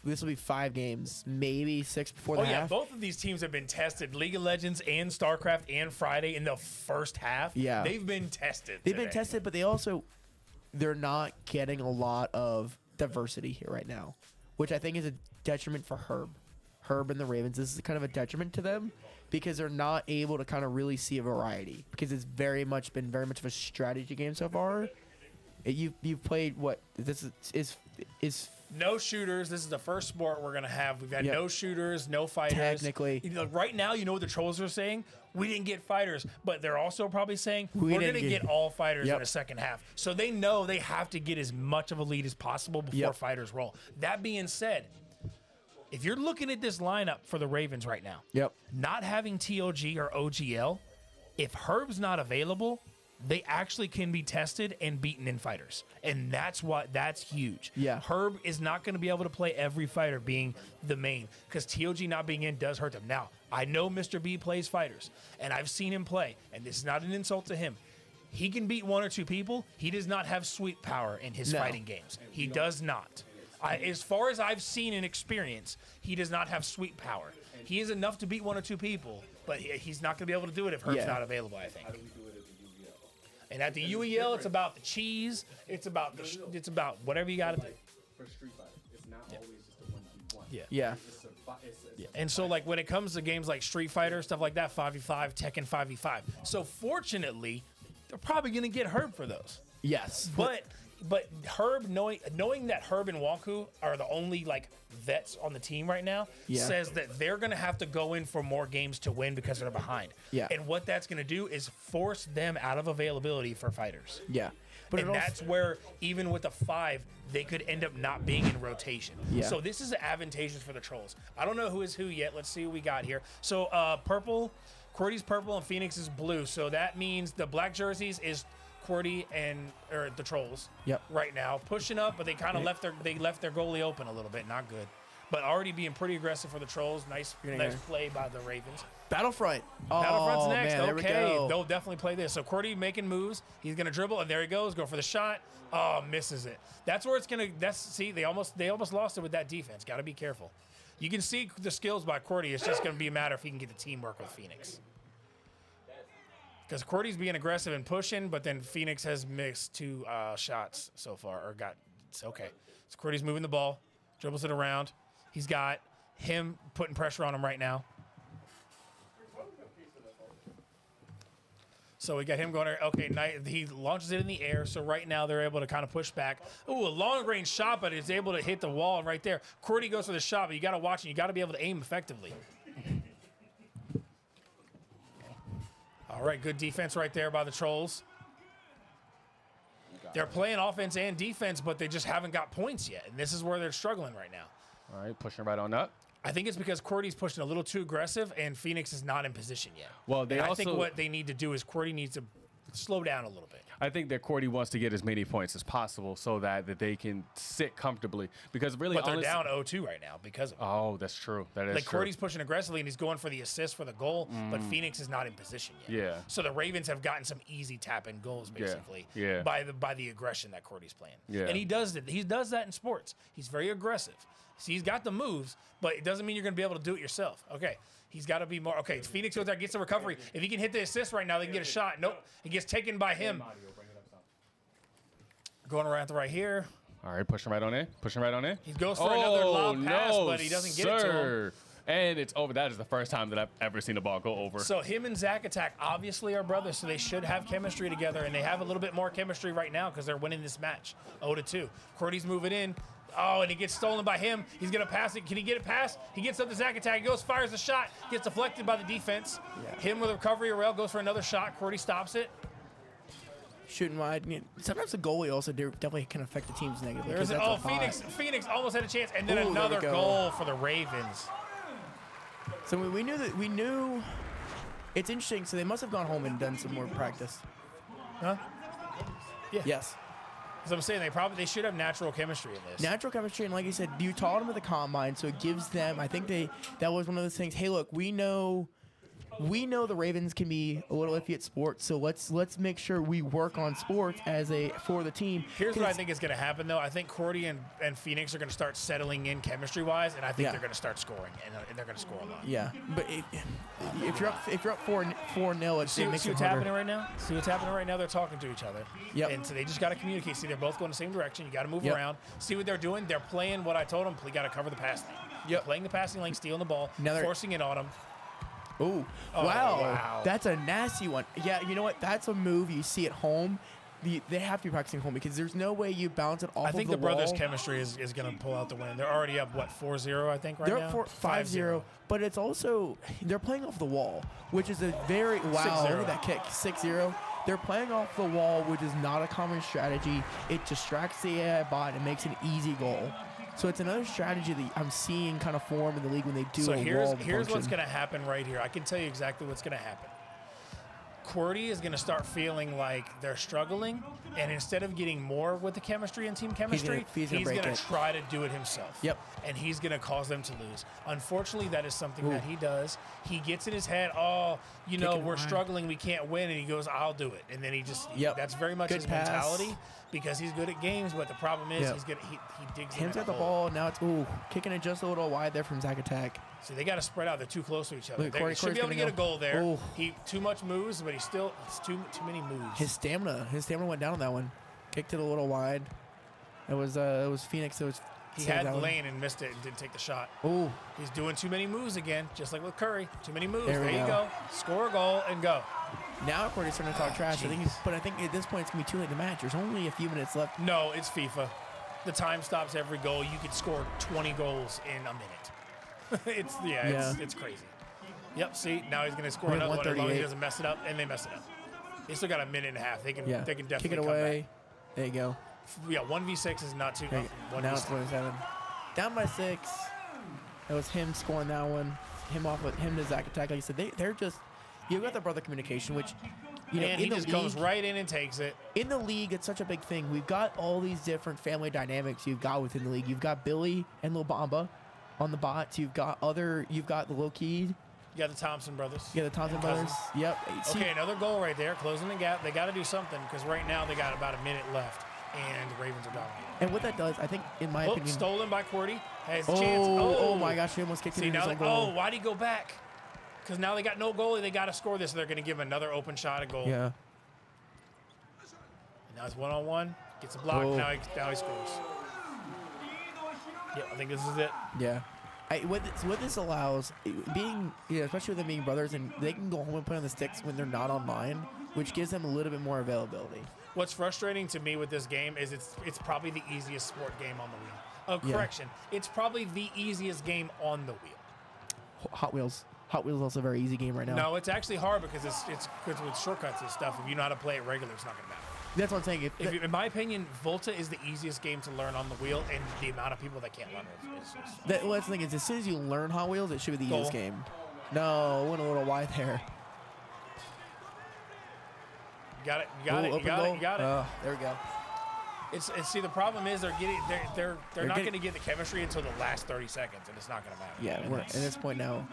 this will be 5 games, maybe 6 before the Oh yeah, half. both of these teams have been tested. League of Legends and StarCraft and Friday in the first half. Yeah. They've been tested. They've been today. tested, but they're not getting a lot of diversity here right now, which I think is a detriment for Herb and the Ravens. This is kind of a detriment to them because they're not able to kind of really see a variety because it's been very much of a strategy game so far. You've played what this is No shooters. This is the first sport we're gonna have. We've had Yep. no shooters, no fighters. Technically. Right now, you know what the Trolls are saying? We didn't get fighters, but they're also probably saying we're didn't gonna get all fighters Yep. in the second half. So they know they have to get as much of a lead as possible before Yep. fighters roll. That being said, if you're looking at this lineup for the Ravens right now, Yep. not having TOG or OGL, if Herb's not available, they actually can be tested and beaten in fighters. And that's huge. Yeah. Herb is not going to be able to play every fighter being the main because TOG not being in does hurt them. Now, I know Mr. B plays fighters, and I've seen him play, and this is not an insult to him. He can beat 1 or 2 people. He does not have sweep power in his No. fighting games. He does not. As far as I've seen and experienced, he does not have sweep power. He is enough to beat 1 or 2 people, but he's not going to be able to do it if Herb's Yeah. not available, I think. And at the UEL, it's about the cheese. It's about whatever you got to do. For Street Fighter, it's not always just a 1v1. Yeah. Yeah. And so, like, when it comes to games like Street Fighter, stuff like that, 5v5, Tekken 5v5. So, fortunately, they're probably going to get Herb for those. Yes. But Herb, knowing that Herb and Wonku are the only, like, vets on the team right now says that they're going to have to go in for more games to win because they're behind. Yeah. And what that's going to do is force them out of availability for fighters. Yeah. But And that's where, even with a 5, they could end up not being in rotation. Yeah. So this is advantageous for the Trolls. I don't know who is who yet. Let's see what we got here. So purple, QWERTY's purple and Phoenix is blue. So that means the black jerseys is QWERTY or the Trolls. Yep. Right now, pushing up, but they kind of left their goalie open a little bit. Not good. But already being pretty aggressive for the Trolls. Nice play by the Ravens. Battlefront. Battlefront's next. Man, there we okay, go. they'll definitely play this. So QWERTY making moves. He's gonna dribble, and there he goes. Go for the shot. Oh, misses it. That's where it's gonna. They almost lost it with that defense. Got to be careful. You can see the skills by QWERTY. It's just gonna be a matter if he can get the teamwork with Phoenix. Because QWERTY's being aggressive and pushing, but then Phoenix has missed 2 shots so far, or got. It's okay. So QWERTY's moving the ball, dribbles it around. He's got him putting pressure on him right now. So we got him going. Okay, he launches it in the air. So right now they're able to kind of push back. Ooh, a long range shot, but it's able to hit the wall right there. QWERTY goes for the shot, but you got to watch it. You got to be able to aim effectively. All right, good defense right there by the Trolls. They're playing offense and defense, but they just haven't got points yet. And this is where they're struggling right now. All right, pushing right on up. I think it's because QWERTY's pushing a little too aggressive, and Phoenix is not in position yet. Well, I think what they need to do is QWERTY needs to slow down a little bit. I think that QWERTY wants to get as many points as possible so that they can sit comfortably. Because really, But they're down 0-2 right now because of it. Oh, that's true. That is Like true. QWERTY's pushing aggressively and he's going for the assist for the goal, but Phoenix is not in position yet. Yeah. So the Ravens have gotten some easy tap-in goals basically Yeah. by the aggression that QWERTY's playing. Yeah. And he does it. He does that in sports. He's very aggressive. So he's got the moves, but it doesn't mean you're going to be able to do it yourself. Okay. He's got to be more. Okay, Phoenix goes there, gets the recovery. If he can hit the assist right now, they can get a shot. Nope. It gets taken by him. Going around right here. All right, pushing right on in. Pushing right on in. He goes for another lob pass, but he doesn't get it to him. And it's over. That is the first time that I've ever seen a ball go over. So him and Zach Attack obviously are brothers, so they should have chemistry together, and they have a little bit more chemistry right now because they're winning this match 0-2. QWERTY's moving in. Oh, and he gets stolen by him. He's going to pass it. Can he get it past? He gets up to Zach Attack. He goes, fires the shot. Gets deflected by the defense. Yeah. Him with a recovery. Rail goes for another shot. QWERTY stops it. Shooting wide. Sometimes the goalie also definitely can affect the teams negatively. There's 'cause that's a Phoenix almost had a chance, and then Ooh, there another we go. goal for the Ravens. So we knew. It's interesting. So they must have gone home and done some more practice. Huh? Yeah. Yes. As I'm saying, they should have natural chemistry in this. Natural chemistry, and like you said, you taught them at the combine, so it gives them. I think that was one of those things. Hey, look, we know the Ravens can be a little iffy at sports, so let's make sure we work on sports for the team. Here's what I think is going to happen, though. I think QWERTY and Phoenix are going to start settling in chemistry-wise, and I think they're going to start scoring, and they're going to score a lot. Yeah, but if you're up 4-0, it See makes what's it happening harder. right now? See what's happening right now? They're talking to each other. Yep. And so they just got to communicate. See, they're both going the same direction. You got to move Yep. around. See what they're doing? They're playing what I told them. You got to cover the pass lane. Yep. Playing the passing lane, stealing the ball, Now they're- forcing it on them. Ooh, Oh, wow. wow. That's a nasty one. Yeah, you know what? That's a move you see at home. They have to be practicing home because there's no way you bounce it off I think of the brothers' wall. chemistry is going to pull out the win. They're already up, 4-0, I think, right They're now? up 5-0, but it's also they're playing off the wall, which is a very wow. 6-0. Look at that kick, 6-0. They're playing off the wall, which is not a common strategy. It distracts the AI bot and makes an easy goal. So it's another strategy that I'm seeing kind of form in the league when they do So a here's wall what's function. going to happen right here. I can tell you exactly what's going to happen. QWERTY is going to start feeling like they're struggling, and instead of getting more with the chemistry and team chemistry, he's gonna break going it. to try to do it himself. Yep. And he's going to cause them to lose. Unfortunately, that is something that he does. He gets in his head, we're wide. struggling, we can't win, and he goes, I'll do it. And then Yep. that's very much Good his pass. mentality because he's good at games, but the problem is Yep. he digs in Him's that got the hole. ball. Now it's kicking it just a little wide there from Zach Attack. So they got to spread out. They're too close to each other. Look, They Corey- should be able to Corey's get a gonna goal there. go. He too much moves, but it's too many moves. His stamina went down on that one. Kicked it a little wide. It was Phoenix that was. He saved had that the one. lane and missed it and didn't take the shot. Oh, He's doing too many moves again, just like with Curry. Too many moves. There There we you go. go. Score a goal and go. now Corey's starting to talk trash. I think at this point it's gonna be too late to match. There's only a few minutes left. No, it's FIFA. the time stops every goal. You could score 20 goals in a minute. It's crazy. Yep. See, now he's gonna score We're at another one as long as he 138. doesn't mess it up, and they mess it up. They still got a minute and a half. They can definitely kick it come away. back. There you go. Yeah, 1v6 is not too. Now it's 1v6. 27. Down by 6. That was him scoring that one. Him to Zach attack. Like you said, they're just. You got the brother communication, which And he in the just league, goes right in and takes it. in the league, it's such a big thing. We've got all these different family dynamics you've got within the league. You've got Billy and Lil Bamba on the bots. You've got the Low Key. You got the Thompson brothers. Yeah, the Thompson brothers. Yep. See, Okay, another goal right there, closing the gap. They got to do something because right now they got about a minute left, and the Ravens are dominating. and what that does, I think, in my Oh, opinion. stolen by Cordy. Has a Oh, chance. oh my gosh, he almost kicked it See, in his now own they, goal. why'd he go back? Because now they got no goalie. They got to score this. So they're going to give him another open shot at goal. Yeah. Now it's 1-on-1. Gets a block. Oh. Now he scores. Yeah, I think this is it. Yeah. What this allows, being, especially with them being brothers, and they can go home and play on the sticks when they're not online, which gives them a little bit more availability. What's frustrating to me with this game is it's probably the easiest sport game on the wheel. Oh, Yeah. correction. It's probably the easiest game on the wheel. Hot Wheels. Hot Wheels is also a very easy game right now. No, it's actually hard because it's with shortcuts and stuff. If you know how to play it regular, it's not going to matter. That's what I'm saying. In my opinion, Volta is the easiest game to learn on the wheel, and the amount of people that can't learn it is That's the thing is, as soon as you learn Hot Wheels, it should be the Goal. easiest game. No, went a little wide there. You got it. You got it. You Open got goal. it. You got it. There we go. It's see the problem is they're not getting- going to get the chemistry until the last 30 seconds, and it's not going to matter. Yeah, And we're at that's- this point now.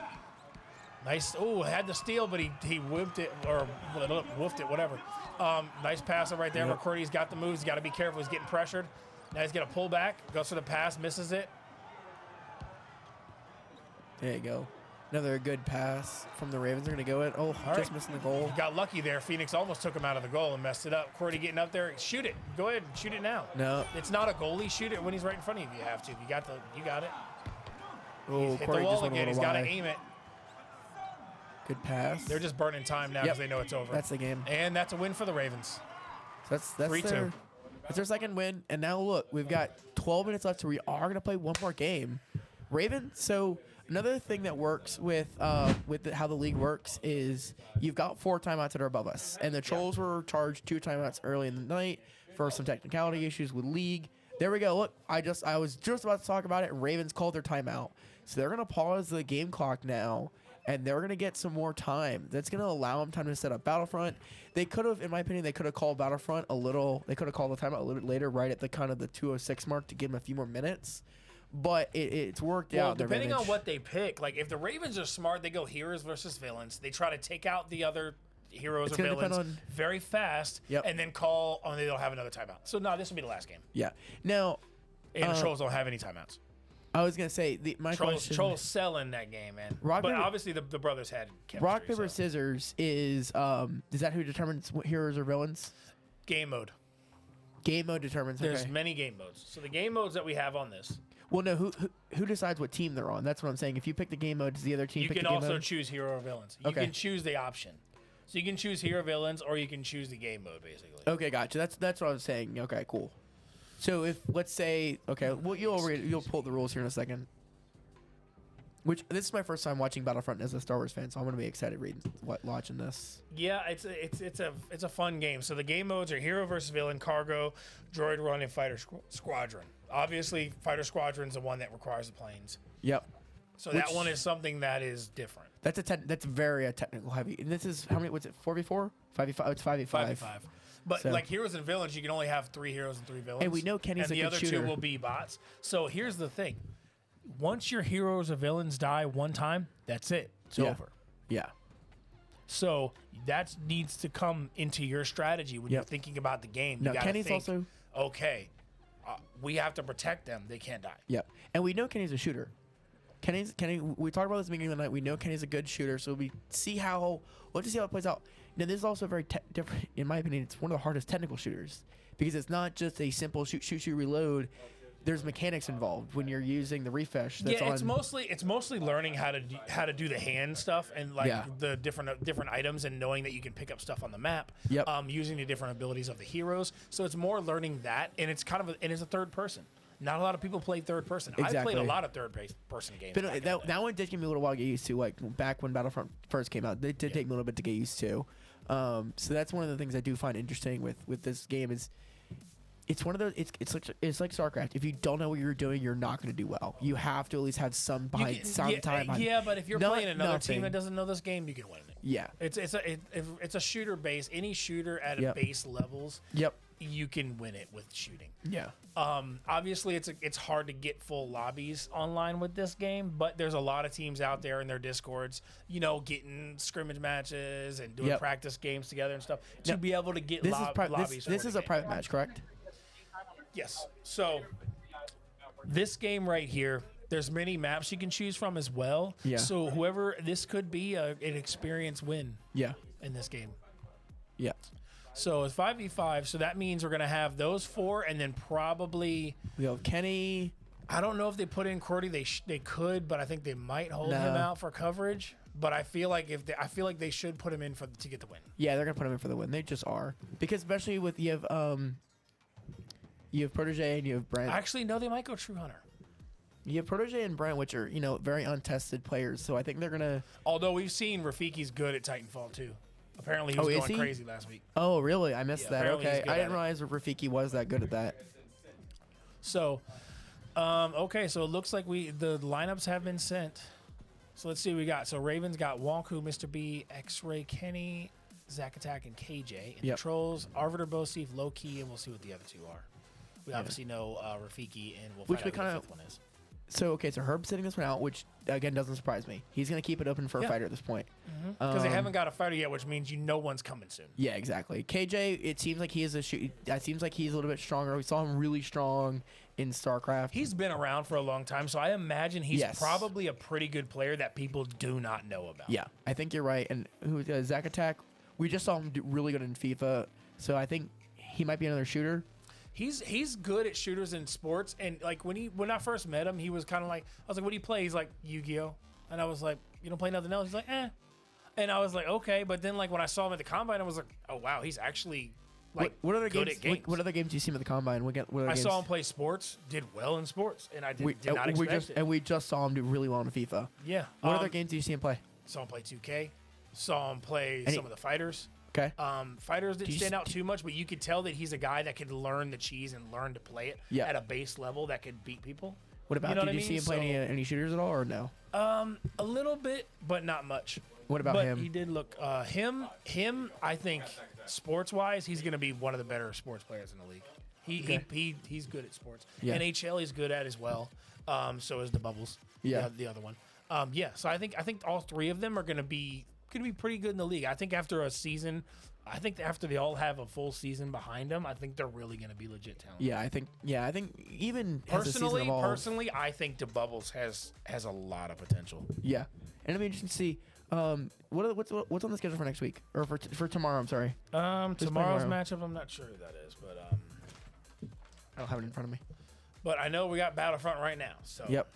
Nice. Oh, had the steal, but he whipped it or woofed it, whatever. Nice pass right there. Yep. McCurdy's got the moves. He's got to be careful. He's getting pressured. Now he's going to pull back. Goes for the pass. Misses it. There you go. Another good pass from the Ravens. They're going to go it. Oh, All just right. missing the goal. He got lucky there. Phoenix almost took him out of the goal and messed it up. Cordy getting up there. Shoot it. Go ahead. Shoot it now. No. It's not a goalie. Shoot it when he's right in front of you. You have to. You got it. Oh, Hit Corey the wall just went a again. He's little got to wide. aim it. Good pass. They're just burning time now because they know it's over. That's the game. And that's a win for the Ravens. That's 3-2. That's their second win. And now look, we've got 12 minutes left, so we are going to play one more game. Ravens. So another thing that works with how the league works is you've got 4 timeouts that are above us, and the Trolls were charged 2 timeouts early in the night for some technicality issues with league. There we go. Look, I was just about to talk about it. Ravens called their timeout, so they're going to pause the game clock now. And they're going to get some more time. That's going to allow them time to set up Battlefront. They could have, in my opinion, they could have called Battlefront a little. They could have called the timeout a little bit later, right at the kind of the 2:06 mark to give them a few more minutes. But it's worked out. Depending on what they pick, like if the Ravens are smart, they go heroes versus villains. They try to take out the other heroes It's or gonna depend villains on- very fast, Yep. and then call on they don't have another timeout. So no, this will be the last game. Yeah. Now, And the Trolls don't have any timeouts. I was going to say my question. Trolls selling that game, man. Rock, but paper- obviously the brothers had chemistry, Rock paper so. scissors is that who determines what heroes or villains? Game mode. Game mode determines. There's Okay. many game modes. So the game modes that we have on this, Well, no. Who decides what team they're on? That's what I'm saying. If you pick the game mode, does the other team you pick can the game also mode? choose hero or villains. You Okay. can choose the option. So you can choose hero villains, or you can choose the game mode, basically. Okay, gotcha. That's what I was saying. Okay, cool. So if let's say well you'll pull the rules here in a second. Which this is my first time watching Battlefront as a Star Wars fan, so I'm gonna be excited watching this. Yeah, it's a fun game. So the game modes are hero versus villain, cargo, droid run, and fighter squadron. Obviously, fighter squadron's the one that requires the planes. Yep. So that one is something that is different. That's very technical heavy. And this is how many? What's it? 4v4? 5v5. It's 5v5. 5v5. But So- like heroes and villains, you can only have 3 heroes and 3 villains. And we know Kenny's and a the good other shooter. 2 will be bots. So here's the thing: once your heroes or villains die one time, that's it. It's Yeah. over. Yeah. So that needs to come into your strategy when you're Yep. thinking about the game. No, you gotta Kenny's think, also- okay. We have to protect them. They can't die. Yep. And we know Kenny's a shooter. Kenny. We talked about this at the beginning of the night. We know Kenny's a good shooter, so we'll just see how it plays out. Now, this is also very different, in my opinion. It's one of the hardest technical shooters because it's not just a simple shoot, reload. There's mechanics involved when you're using the refresh. That's Yeah, it's on, mostly learning how to do the hand stuff and like the different items and knowing that you can pick up stuff on the map. Yep. Using the different abilities of the heroes. So it's more learning that, and it's kind of it's a third person. Not a lot of people play third person. I've Exactly. played a lot of third person games. But back in the day. that one did give me a little while to get used to. Like back when Battlefront first came out, it did take me a little bit to get used to. So that's one of the things I do find interesting with this game is it's one of those. It's like StarCraft. If you don't know what you're doing, you're not going to do well. You have to at least have some time behind. Yeah, but if you're playing another team that doesn't know this game, you can win it. Yeah. It's a shooter base. Any shooter at a base levels. Yep. You can win it with shooting. Yeah. Obviously, it's hard to get full lobbies online with this game, but there's a lot of teams out there in their Discords, getting scrimmage matches and doing practice games together and stuff to be able to get lobbies. This is a private match, correct? Yes. So this game right here, there's many maps you can choose from as well. Yeah. So this could be an experience win. Yeah. In this game. Yeah. So it's 5v5, so that means we're going to have those 4, and then probably... We have Kenny. I don't know if they put in Cordy. They could, but I think they might hold him out for coverage. But I feel like they should put him in to get the win. Yeah, they're going to put him in for the win. They just are. Because especially with you have Protege and you have Brent. Actually, no, they might go True Hunter. You have Protege and Brent, which are, very untested players. So I think they're going to... Although we've seen Rafiki's good at Titanfall, too. Apparently, he was going crazy last week. Oh, really? I missed that. Okay. I didn't it. realize Rafiki was that good at that. So, okay. So it looks like the lineups have been sent. So let's see what we got. So Ravens got Wonku, Mr. B, X-Ray, Kenny, Zack Attack, and KJ. And the Trolls, Arbiter, Bosif, Low Key, and we'll see what the other 2 are. We obviously know Rafiki, and we'll find out what the 5th one is. So, okay, so Herb's sitting this one out, which, again, doesn't surprise me. He's going to keep it open for a fighter at this point. Because they haven't got a fighter yet, which means one's coming soon. Yeah, exactly. KJ, it seems like he is it seems like he's a little bit stronger. We saw him really strong in StarCraft. He's been around for a long time, so I imagine he's probably a pretty good player that people do not know about. Yeah, I think you're right. And Zack Attack, we just saw him do really good in FIFA, so I think he might be another shooter. He's good at shooters in sports, and like when I first met him, he was kind of like, I was like, what do you play? He's like, Yu-Gi-Oh, and I was like, you don't play nothing else? He's like, eh, and I was like, okay, but then like when I saw him at the combine, I was like, oh wow, he's actually like what other good games, at games. What other games do you see him at the combine? I saw him play sports, did well in sports, and I did not expect it. And we just saw him do really well in FIFA. Yeah. What other games do you see him play? Saw him play 2K. Saw him play some of the fighters. Okay. Fighters didn't stand out too much, but you could tell that he's a guy that could learn the cheese and learn to play it at a base level that could beat people. What about, did you see him play any shooters at all, or no? A little bit, but not much. What about him? He did look, him, I think, sports-wise, he's going to be one of the better sports players in the league. He's good at sports. Yeah. NHL he's good at as well. So is the Bubbles. Yeah. The other one. So I think all 3 of them are going to be pretty good in the league. I think after a season, after they all have a full season behind them, I think they're really going to be legit talented. Yeah, I think even personally, I think the Bubbles has a lot of potential. Yeah, and it'll be interesting to see what's on the schedule for next week or for tomorrow. I'm sorry. Tomorrow's matchup, I'm not sure who that is, but I don't have it in front of me. But I know we got Battlefront right now. So yep.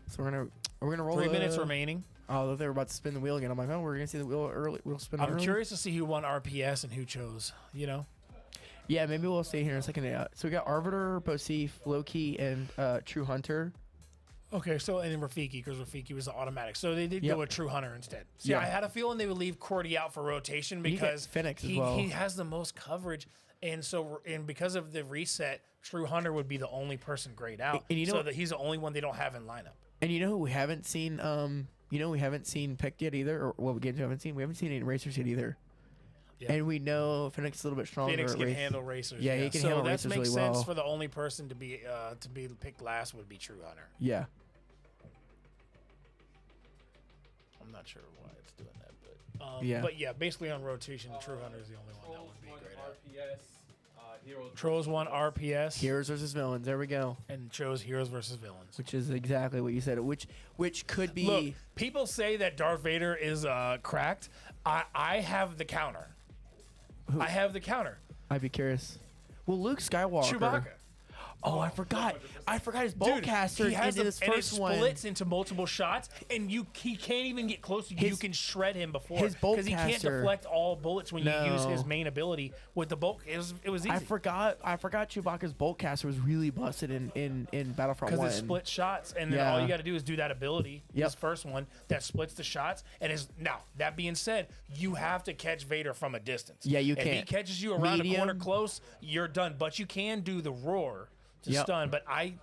So we're gonna roll. 3 minutes remaining. Oh, they were about to spin the wheel again. I'm like, oh, we're gonna see the wheel early. We'll spin. I'm curious to see who won RPS and who chose. Yeah, maybe we'll see here in a second. So we got Arbiter, Bosif, Loki, and True Hunter. Okay, so and then Rafiki, because Rafiki was the automatic. So they did go with True Hunter instead. See, I had a feeling they would leave Cordy out for rotation because Phoenix as well. He has the most coverage, and because of the reset, True Hunter would be the only person grayed out. And so that he's the only one they don't have in lineup. And you know who we haven't seen? We haven't seen picked yet either, or what games we haven't seen. We haven't seen any racers yet either. Yeah. And we know Phoenix is a little bit stronger. Phoenix can handle racers. Yeah, he can handle racers really well. So that makes sense for the only person to be picked last would be True Hunter. Yeah. I'm not sure why it's doing that, but yeah, basically on rotation, True Hunter is the only one that would be great at. Trolls won RPS. Heroes versus villains. There we go. And chose Heroes versus Villains, which is exactly what you said. Which could be. Look, people say that Darth Vader is cracked. I have the counter. I have the counter. I'd be curious. Well, Luke Skywalker. Chewbacca. Oh, I forgot. I forgot his bowcaster he has into this and it first one. splits into multiple shots, and he can't even get close. You can shred him before his because he can't bowcaster- deflect all bullets when you use his main ability with the bolt. It was easy. I forgot Chewbacca's boltcaster was really busted in Battlefront 1. Because it splits shots, and then all you got to do is do that ability, this first one, that splits the shots. And now, that being said, you have to catch Vader from a distance. Yeah, you If can't. he catches you around Medium. a corner close, you're done. But you can do the roar to stun. But I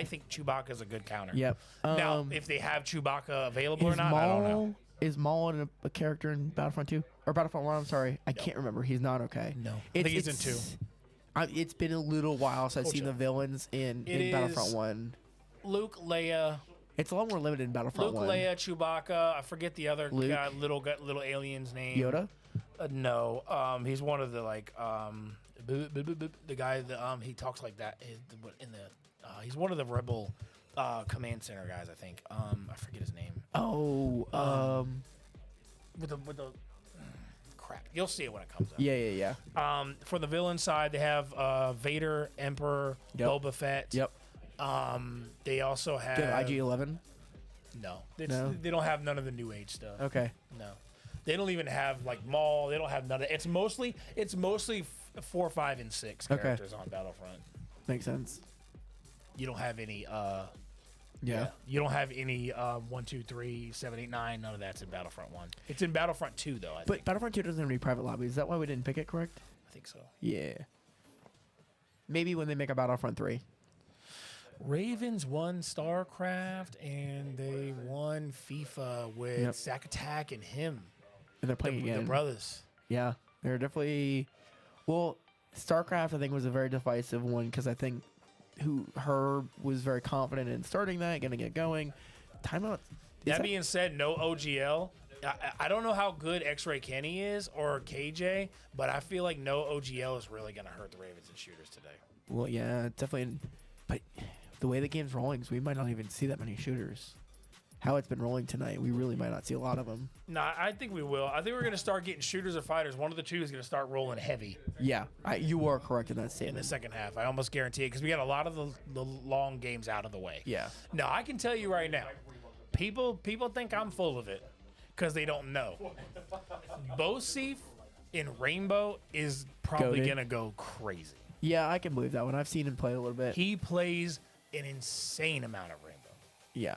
think Chewbacca's a good counter. Yep. Now, if they have Chewbacca available or not, I don't know. Is Maul a character in Battlefront 2? Or Battlefront 1, I'm sorry. I can't remember. He's not okay. No. I think he's in 2. It's been a little while since I've seen the villains in Battlefront 1. Luke, Leia. It's a lot more limited in Battlefront 1. Leia, Chewbacca. I forget the other Luke. guy, little alien's name. Yoda? No. He's one of the the guy that he talks like that he's one of the rebel command center guys, I think. I forget his name. With the crap. You'll see it when it comes up. Yeah. For the villain side, they have Vader, Emperor, Boba Fett. Yep. They also have Do you have IG-11? No. No? They don't have none of the new age stuff. Okay. No. They don't even have like Maul. They don't have none of it. It's mostly 4, 5, and 6 characters on Battlefront. Makes sense. You don't have any Yeah. You don't have any 1, 2, 3, 7, 8, 9. None of that's in Battlefront 1. It's in Battlefront 2 though, I But think. Battlefront 2 doesn't have any private lobbies. Is that why we didn't pick it, correct? I think so. Yeah. Maybe when they make a Battlefront 3. Ravens won StarCraft and they won FIFA with Zack Attack and him. And they're playing again. The brothers. Yeah. They're definitely... Well, StarCraft, I think, was a very divisive one because I think Herb was very confident in starting that, going to get going. Timeout. That being said, no OGL. I don't know how good X-Ray Kenny is or KJ, but I feel like no OGL is really going to hurt the Ravens and shooters today. Well, yeah, definitely. But the way the game's rolling, so we might not even see that many shooters. How it's been rolling tonight, we really might not see a lot of them. Nah, I think we will. I think we're going to start getting shooters or fighters. One of the two is going to start rolling heavy Yeah, you are correct in that in statement. the second half. I almost guarantee it because we got a lot of the long games out of the way. Yeah. Now, I can tell you right now, people think I'm full of it because they don't know. Bosif in Rainbow is probably Goated. going to go crazy. Yeah, I can believe that one. I've seen him play a little bit. He plays an insane amount of Rainbow. Yeah.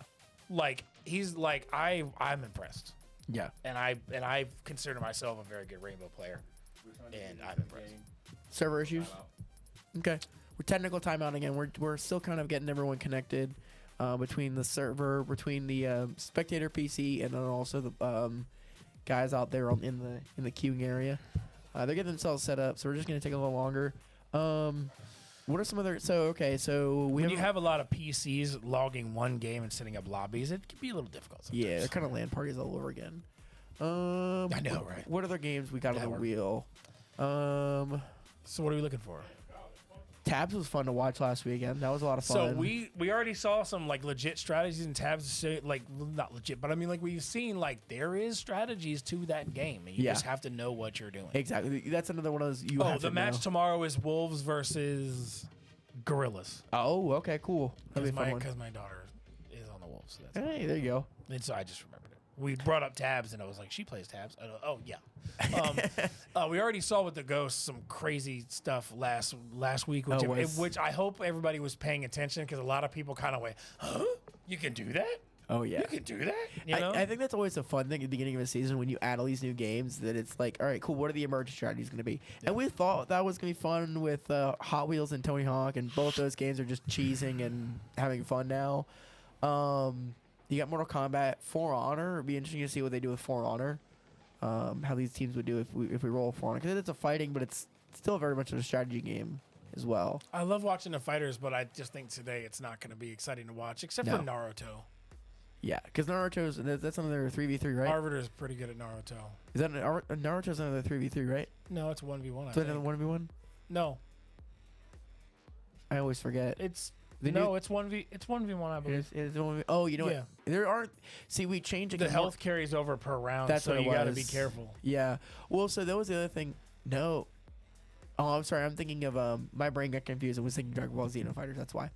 Like he's like I'm impressed, Yeah. and I consider myself a very good Rainbow player, and I'm impressed. Server issues? Okay. We're technical timeout again. We're still kind of getting everyone connected between the server, between the spectator PC, and then also the guys out there in the queuing area. They're getting themselves set up, so we're just gonna take a little longer. What are some other? So When you have a lot of PCs logging one game and setting up lobbies, it can be a little difficult sometimes. Yeah, they're kind of LAN parties all over again. I know, right? What other games we got on the work. wheel? So what are we looking for? Tabs was fun to watch last weekend. That was a lot of fun. So we already saw some like legit strategies and tabs, like not legit, but I mean like we've seen like there is strategies to that game, and you just have to know what you're doing. Exactly. That's another one of those. You have The to match know. tomorrow is Wolves versus Gorillas. Oh, okay, cool. That'll be a fun one. Because my daughter is on the Wolves. So that's Hey, there you go. and so I just remembered it. We brought up tabs, and I was like, she plays tabs. Oh, yeah. We already saw with the Ghosts some crazy stuff last week, which I hope everybody was paying attention because a lot of people kind of went, huh? You can do that? Oh yeah. You can do that? You know? I think that's always a fun thing at the beginning of a season when you add all these new games that it's like, all right, cool, what are the emergent strategies going to be? Yeah. And we thought that was going to be fun with Hot Wheels and Tony Hawk, and both those games are just cheesing and having fun now. You got Mortal Kombat, For Honor. It'd be interesting to see what they do with For Honor. How these teams would do if we roll For Honor. Because it's a fighting, but it's still very much of a strategy game as well. I love watching the fighters, but I just think today it's not going to be exciting to watch, except for Naruto. Yeah, because that's another 3v3, right? Arbiter's pretty good at Naruto. Is that Naruto's another 3v3, right? No, it's 1v1. Is that another 1v1? No, I always forget. it's 1v1. I believe. Oh, you know Yeah. what? There aren't. See, we changed it. The health carries over per round, That's so what it you got to was. be careful. Yeah. Well, so that was the other thing. No. Oh, I'm sorry. I'm thinking of my brain got confused. I was thinking Dragon Ball Xenofighters. That's why.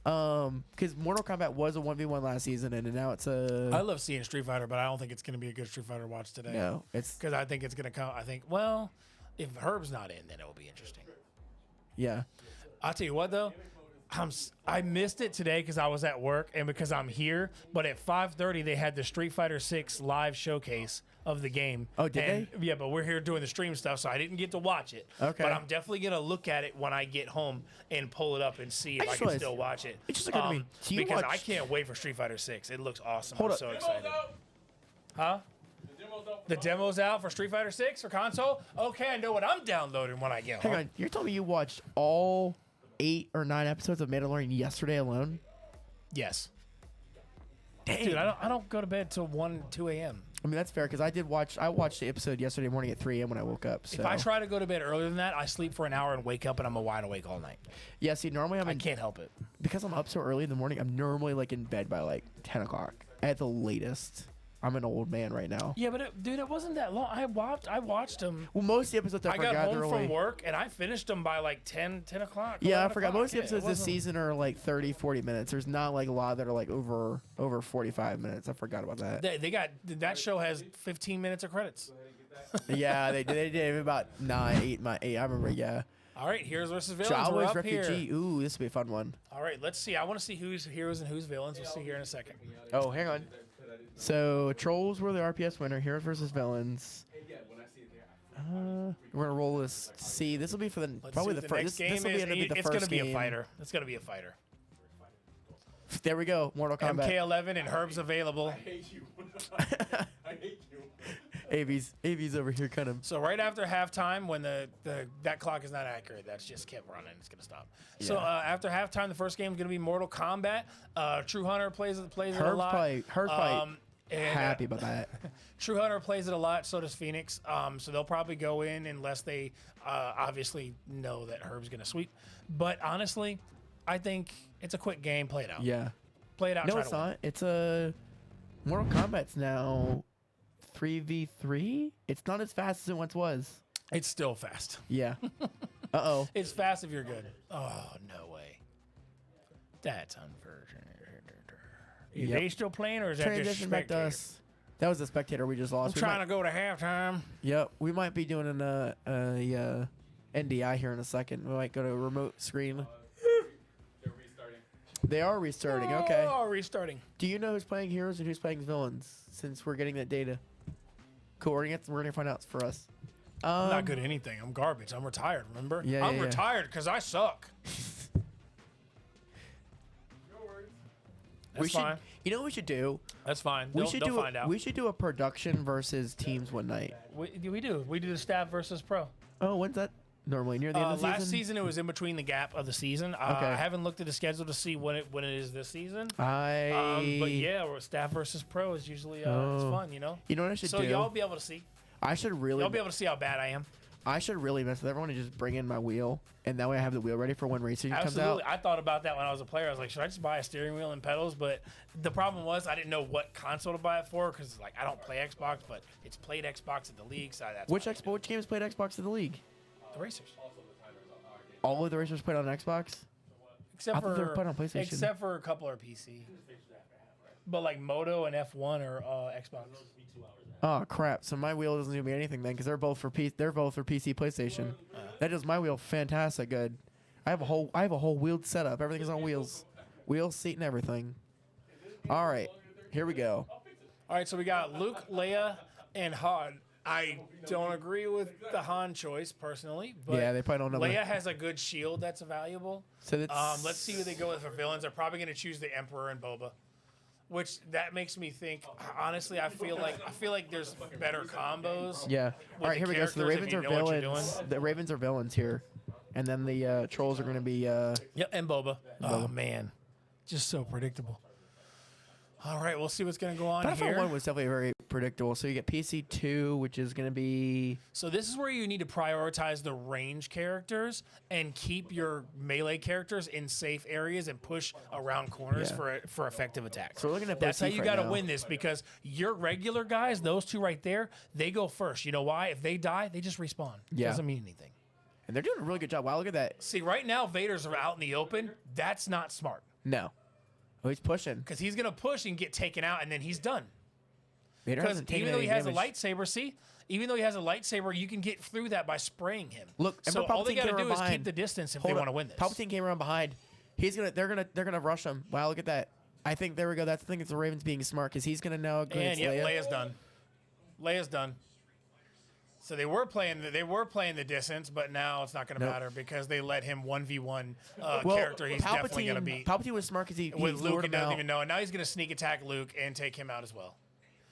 Because Mortal Kombat was a 1v1 last season, and now it's a. I love seeing Street Fighter, but I don't think it's going to be a good Street Fighter to watch today. No, it's Because I think it's going to come. I think, well, if Herb's not in, then it will be interesting. yeah. I'll tell you what, though. I missed it today because I was at work and because I'm here. But at 5:30, they had the Street Fighter 6 live showcase of the game. Oh, did they? Yeah, but we're here doing the stream stuff, so I didn't get to watch it. Okay. But I'm definitely going to look at it when I get home and pull it up and see if I can still watch it. It just occurred to me. Do you because watch- I can't wait for Street Fighter 6. It looks awesome. Hold I'm up. so excited. Huh? The demo's out for Street Fighter 6 for console? Okay, I know what I'm downloading when I get home. Hang on. You're telling me you watched all 8 or 9 episodes of Mandalorian yesterday alone? Yes. Dang. Dude, I don't go to bed till 1, 2 a.m. I mean, that's fair because I watched the episode yesterday morning at 3 a.m. when I woke up. So. If I try to go to bed earlier than that, I sleep for an hour and wake up and I'm wide awake all night. Yeah, see, normally I can't help it. because I'm up so early in the morning, I'm normally like in bed by like 10 o'clock at the latest. I'm an old man right now. Yeah, but dude, it wasn't that long. I watched them. Well, most of the episodes I I forgot got home early. from work and I finished them by like 10 o'clock. Yeah, I 11 forgot. o'clock. Most of the Yeah, episodes it this wasn't- season are like 30, 40 minutes. There's not like a lot that are like over 45 minutes. I forgot about that. They got that show has 15 minutes of credits. Yeah, they did about 8. I remember. Yeah, All right, heroes versus villains. We're Jawa's up refugee. here. Ooh, this will be a fun one. All right, let's see. I want to see who's heroes and who's villains. We'll see here in a second. Oh, hang on. So Trolls were the RPS winner. Heroes versus villains. We're gonna roll this. See, this will be for the Let's probably see the what first. next game This will is. be the It's first going to be game. a fighter. It's going to be a fighter. There we go. Mortal Kombat. MK11 and Herb's available. AV's over here kind of. So right after halftime, when that clock is not accurate, that's just kept running. It's gonna stop. So Yeah. after halftime, the first game is gonna be Mortal Kombat. True Hunter plays it a Herb's lot. probably And, happy about that. True Hunter plays it a lot. So does Phoenix. So they'll probably go in unless they obviously know that Herb's gonna sweep. But honestly, I think it's a quick game. Play it out. Yeah. Play it out. No, try it's to win. not. It's a Mortal Kombat's now 3v3. It's not as fast as it once was. It's still fast. Yeah. Uh-oh. It's fast if you're good. Oh, no way. That's unfortunate. Is Yep. they still playing or is that just Transition back to spectator? us. That was the spectator we just I'm lost. trying to go to halftime. Yep. We might be doing an NDI here in a second. We might go to a remote screen. They're restarting. They are restarting. Okay. Oh, restarting. Do you know who's playing heroes and who's playing villains? Since we're getting that data. Cool. We're gonna find out for us. I'm not good at anything. I'm garbage. I'm retired, remember? Yeah, I'm yeah. retired because I suck. That's We should. fine. You know what we should do? That's fine. We They'll should do. find out. We should do a production versus teams one night. We do. We do the staff versus pro. Oh, when's that? Normally near the end of the Last season. season, it was in between the gap of the season. Okay. I haven't looked at the schedule to see when it is this season. I. But yeah, or staff versus pro is usually it's fun, you know. You know what I should So do? y'all be able to see. I should really. Y'all be able to see how bad I am. I should really mess with everyone and just bring in my wheel, and that way I have the wheel ready for when racing comes Absolutely. out. I thought about that when I was a player. I was like, should I just buy a steering wheel and pedals? But the problem was I didn't know what console to buy it for because like I don't play Xbox, but it's played Xbox at the league. So that's Which why I did which games played Xbox in the league? it. The racers, All of the racers played on Xbox. except I thought they were for played on PlayStation. except for a couple are PC. But like Moto and F1 are Xbox. Oh crap! So my wheel doesn't do me anything then, because they're both for PC, PlayStation. That does my wheel fantastic good. I have a whole wheeled setup. Everything is on wheels, seat, and everything. All right, here we go. All right, so we got Luke, Leia, and Han. I don't agree with the Han choice personally, but Yeah, they probably don't know. Leia has a good shield that's valuable. So that's Let's see who they go with for villains. They're probably going to choose the Emperor and Boba, which that makes me think. Honestly, I feel like there's better combos. Yeah. All right, the here we go. So the characters Ravens if you are know what you're villains. doing. The Ravens are villains here, and then the Trolls are going to be. Yep, and Boba. Oh man, just so predictable. All right, we'll see what's going to go on Battlefield here. 1 was definitely very predictable. So you get PC2, which is going to be. So this is where you need to prioritize the range characters and keep your melee characters in safe areas and push around corners Yeah. for effective attacks. So we're looking at That's how Botif you right got to now. win this because your regular guys, those two right there, they go first. You know why? If they die, they just respawn. Yeah. Doesn't mean anything. And they're doing a really good job. Wow, look at that. See, right now, Vader's out in the open. That's not smart. No. Oh, he's pushing. Because he's going to push and get taken out, and then he's done. Vader Because hasn't taken even though he any has a damage. lightsaber, even though he has a lightsaber, you can get through that by spraying him. Look, so remember all they Palpatine got to came do around is keep behind. the distance if Hold they up. want to win this. Palpatine came around behind. They're gonna rush him. Wow, look at that. I think there we go. That's the thing. It's the Ravens being smart because he's gonna know. And yep, Leia's done. Leia's done. So they were playing the distance, but now it's not going to matter because they let him 1v1 character. He's definitely going to beat. Palpatine was smart because he With Luke, lured he him doesn't out. even know, and now he's going to sneak attack Luke and take him out as well.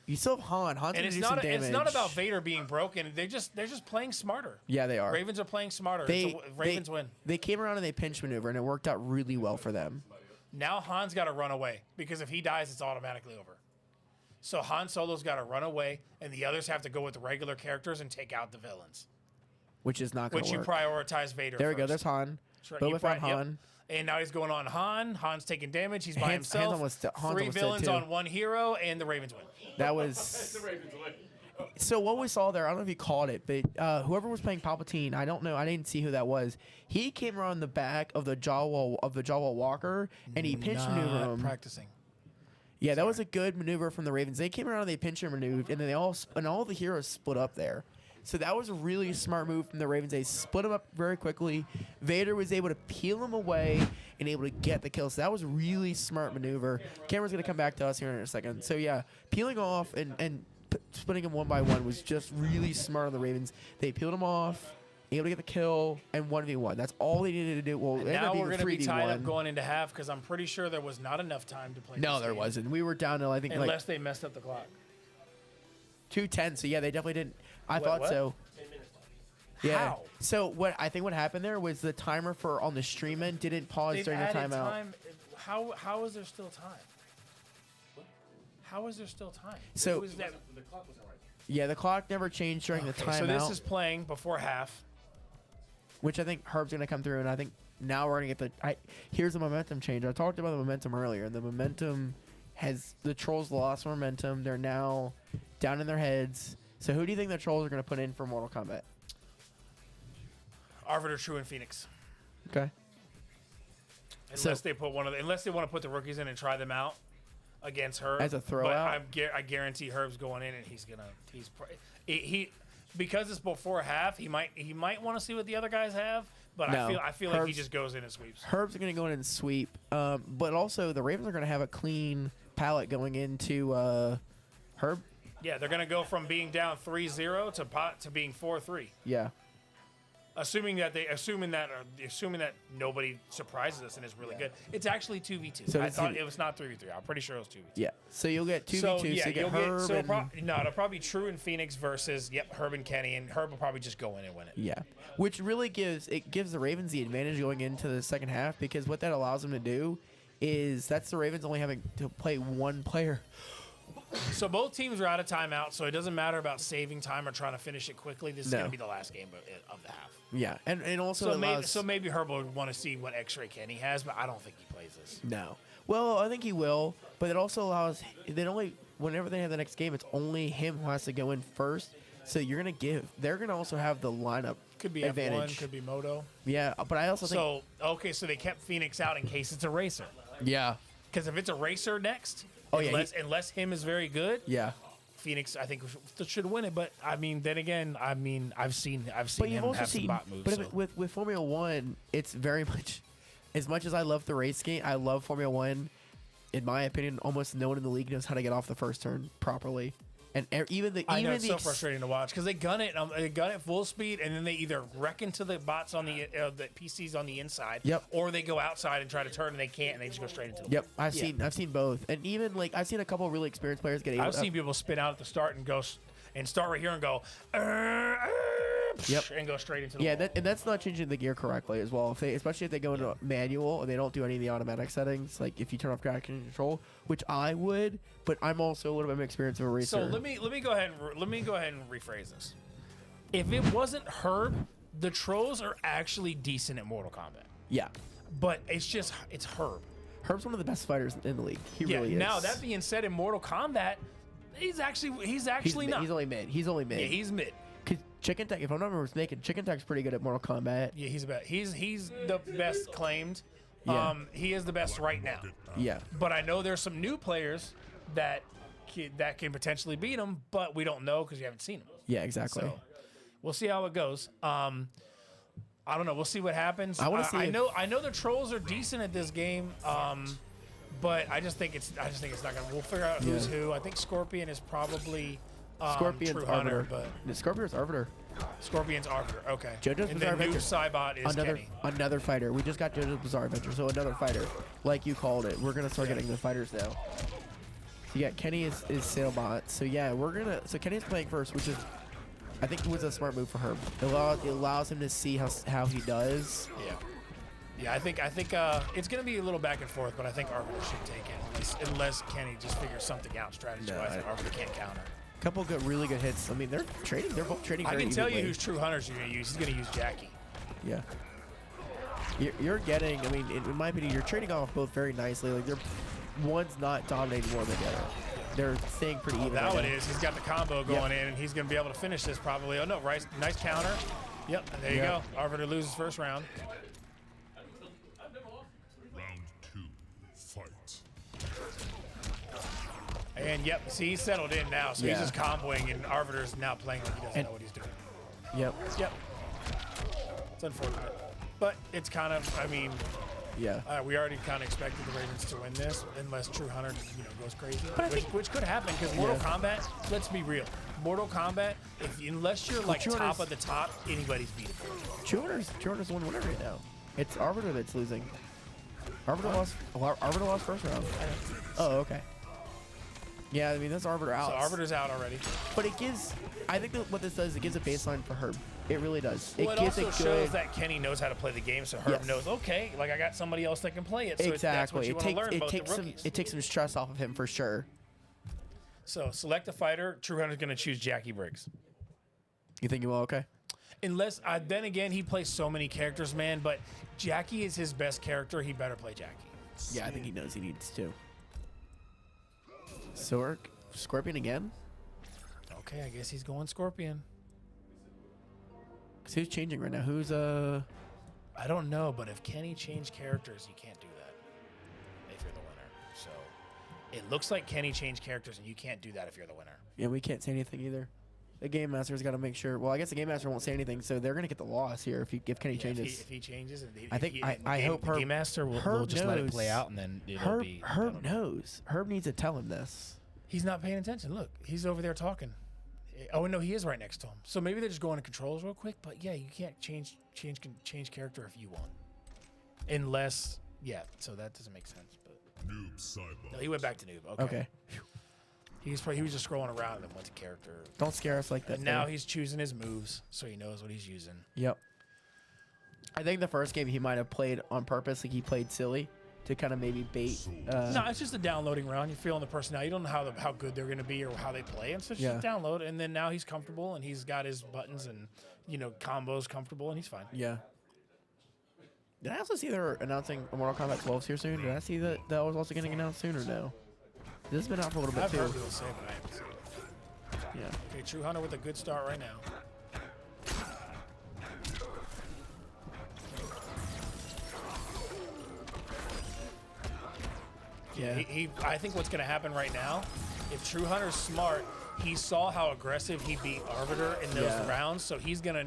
You still have Han. Han's And gonna it's do some not damage. it's not about Vader being broken. They're just playing smarter. Yeah, they are. Ravens are playing smarter. Ravens win. They came around and they pinch maneuver, and it worked out really well for them. Now Han's got to run away because if he dies, it's automatically over. So Han Solo's got to run away, and the others have to go with the regular characters and take out the villains. Which is not going Which to you work. prioritize Vader. There we go. first. There's Han. Right, Boba Fett, Han. And now he's going on Han. Han's taking damage. He's by Han's himself. almost dead. Han's Three almost dead, villains too. on one hero, and the Ravens win. That was. So what we saw there, I don't know if you caught it, but whoever was playing Palpatine, I don't know, I didn't see who that was. He came around the back of the Jawa Walker, and he pinch maneuvered him. Practicing. Yeah, that was a good maneuver from the Ravens. They came around and they pinch and maneuvered, and then all the heroes split up there. So that was a really smart move from the Ravens. They split them up very quickly. Vader was able to peel them away and able to get the kill. So that was a really smart maneuver. Cameron's going to come back to us here in a second. So yeah, peeling off and splitting them one by one was just really smart on the Ravens. They peeled them off, able to get the kill, and 1v1. That's all they needed to do. Well, Now we're going to be tied up going into half because I'm pretty sure there was not enough time to play. No, this there game. wasn't. We were down to, I think, Unless they messed up the clock. 2:10. So yeah, they definitely didn't. I What- thought what? so. Yeah. How? So what happened there was the timer for on the stream end didn't pause They've during the added timeout. time. How is there still time? How is there still time? So- Who is that? Yeah, the clock never changed during the timeout, So this is playing before half. which I think Herb's gonna come through, and I think now we're gonna get here's the momentum change. I talked about the momentum earlier, and the momentum the Trolls lost momentum. They're now down in their heads. So who do you think the Trolls are gonna put in for Mortal Kombat? Arbiter, True, and Phoenix. Okay. Unless they want to put the rookies in and try them out against Herb As a throwout? But I guarantee Herb's going in and he because it's before half. He might want to see what the other guys have, but No. I feel like he Herb's- just goes in and sweeps. Herb's gonna go in and sweep, but also the Ravens are gonna have a clean palette going into Herb. Yeah, they're gonna go from being down 3-0 to being 4-3. Yeah. Assuming that nobody surprises us and is really good. It's actually 2v2. So I it's thought two- it was not 3v3. I'm pretty sure it was 2v2. Yeah. So you'll get 2v2. So, you get you'll Herb and it'll probably True and Phoenix versus Herb and Kenny, and Herb will probably just go in and win it. yeah, which really gives the Ravens the advantage going into the second half because what that allows them to do is that's the Ravens only having to play one player. So both teams are out of timeout, so it doesn't matter about saving time or trying to finish it quickly. This is No. going to be the last game of the half. Yeah, and also So maybe Herb will want to see what X-Ray Kenny has, but I don't think he plays this. no. Well, I think he will, but it also allows whenever they have the next game, it's only him who has to go in first. So they're gonna also have the lineup Could be advantage. F1, could be Moto. Yeah, but I also think So they kept Phoenix out in case it's a racer. yeah, Because if it's a racer next, Oh, yeah, unless him is very good, yeah. Phoenix I think should win it. But then again, I've seen But you've him also have some seen, bot moves. but so. with Formula One, it's very much as much as I love the race game. I love Formula One. In my opinion, almost no one in the league knows how to get off the first turn properly. And I know it's so frustrating to watch because they gun it full speed, and then they either wreck into the bots on the PCs on the inside, Yep. or they go outside and try to turn and they can't, and they just go straight into the Yep, I've seen both, and even I've seen a couple of really experienced players get. I've seen people spin out at the start and go and start right here and go, Yep. and go straight into the Yeah, wall. and that's not changing the gear correctly as well. Especially if they go into manual and they don't do any of the automatic settings, like if you turn off traction control, which I would, but I'm also a little bit of experience of a racer. So let me go ahead and rephrase this. If it wasn't Herb, the Trolls are actually decent at Mortal Kombat, Yeah, but it's Herb. Herb's one of the best fighters in the league. He really is. Now that being said, in Mortal Kombat, he's actually he's not. He's only mid. He's only mid. Yeah, he's mid. 'Cause Chicken Tech, if I'm not mistaken, Chicken Tech's pretty good at Mortal Kombat. Yeah, he's the best claimed. Yeah. He is the best right now. Yeah. But I know there's some new players that can potentially beat him, but we don't know because we haven't seen him. Yeah, exactly. So we'll see how it goes. I don't know. We'll see what happens. I want to see. I know the Trolls are decent at this game. But I just think it's not gonna. We'll figure out who's who. I think Scorpion is probably Scorpion's True Hunter, Arbiter. but Scorpion's Arbiter. Scorpion's Arbiter. Okay. JoJo's and Bizarre then new Adventure. Cybot is Kenny. Another fighter. We just got JoJo's Bizarre Adventure, so another fighter, like you called it. We're gonna start getting the fighters now. So yeah, Kenny is Sailbot. So yeah, So Kenny's playing first, which is, I think, it was a smart move for her. It allows him to see how he does. Yeah. Yeah, I think it's gonna be a little back and forth, but I think Arbiter should take it unless Kenny just figures something out strategy-wise that Arbiter can't counter. Couple really good hits. I mean, they're trading. They're both trading. I very can tell you evenly. who's True Hunters you're gonna use. He's gonna use Jackie. Yeah. You're getting. I mean, in my opinion, you're trading off both very nicely. Like one's not dominating more than the other. They're staying pretty even. Now right it now. is. He's got the combo going in, and he's gonna be able to finish this probably. Oh no, nice counter. Yep, and there you go. Arbiter loses first round. Round 2, fight. And yep, see, he's settled in now, so he's just comboing, and Arbiter's now playing like he doesn't know what he's doing. Yep. Yep. It's unfortunate, but it's kind of. I mean, Yeah. we already kind of expected the Ravens to win this, unless True Hunter, goes crazy, which could happen because Mortal Kombat. Let's be real, Mortal Kombat. Unless you're like top of the top, anybody's beatable. True Hunter's one winner right now. It's Arbiter that's losing. Arbiter lost first round. Oh, okay. Yeah, I mean, that's Arbiter out. So Arbiter's out already. But it gives, I think that what this does, it gives a baseline for Herb. It really does. Well, it gives also a shows that Kenny knows how to play the game, so Herb knows, okay, like I got somebody else that can play it. So that's what you want to learn about the rookies. It takes some stress off of him for sure. So select a fighter. True Hunter's going to choose Jackie Briggs. You think you will? Okay. Unless, then again, he plays so many characters, man, but Jackie is his best character. He better play Jackie. Yeah, I think he knows he needs to. Scorpion again? Okay, I guess he's going Scorpion. Because who's changing right now? Who's, I don't know, but if Kenny changed characters, you can't do that if you're the winner. So it looks like Kenny changed characters, and you can't do that if you're the winner. Yeah, we can't say anything either. The Game Master's got to make sure. Well, I guess the Game Master won't say anything, so they're going to get the loss here if Kenny changes. If he changes, I hope the Game Master will just let it play out, and then it'll be. Herb knows. Herb needs to tell him this. He's not paying attention. Look, he's over there talking. Oh no, he is right next to him. So maybe they're just going to controls real quick. But yeah, you can't change character if you want, unless So that doesn't make sense. But Noob Cybot. no, he went back to noob. Okay. He was just scrolling around and then went to character. Don't scare us like that. And now he's choosing his moves, so he knows what he's using. Yep. I think the first game he might have played on purpose, like he played silly to kind of maybe bait. No, it's just a downloading round. You're feeling the personality. You don't know how good they're going to be or how they play. And so just download. And then now he's comfortable and he's got his buttons and combos comfortable and he's fine. Yeah. Did I also see they're announcing Mortal Kombat 12 here soon? Did I see that was also getting announced soon or no? This has been out for a little bit I've too. heard people say, but I haven't seen it. Yeah. Okay, True Hunter with a good start right now. Yeah. I think what's going to happen right now, if True Hunter's smart, he saw how aggressive he beat Arbiter in those rounds, so he's gonna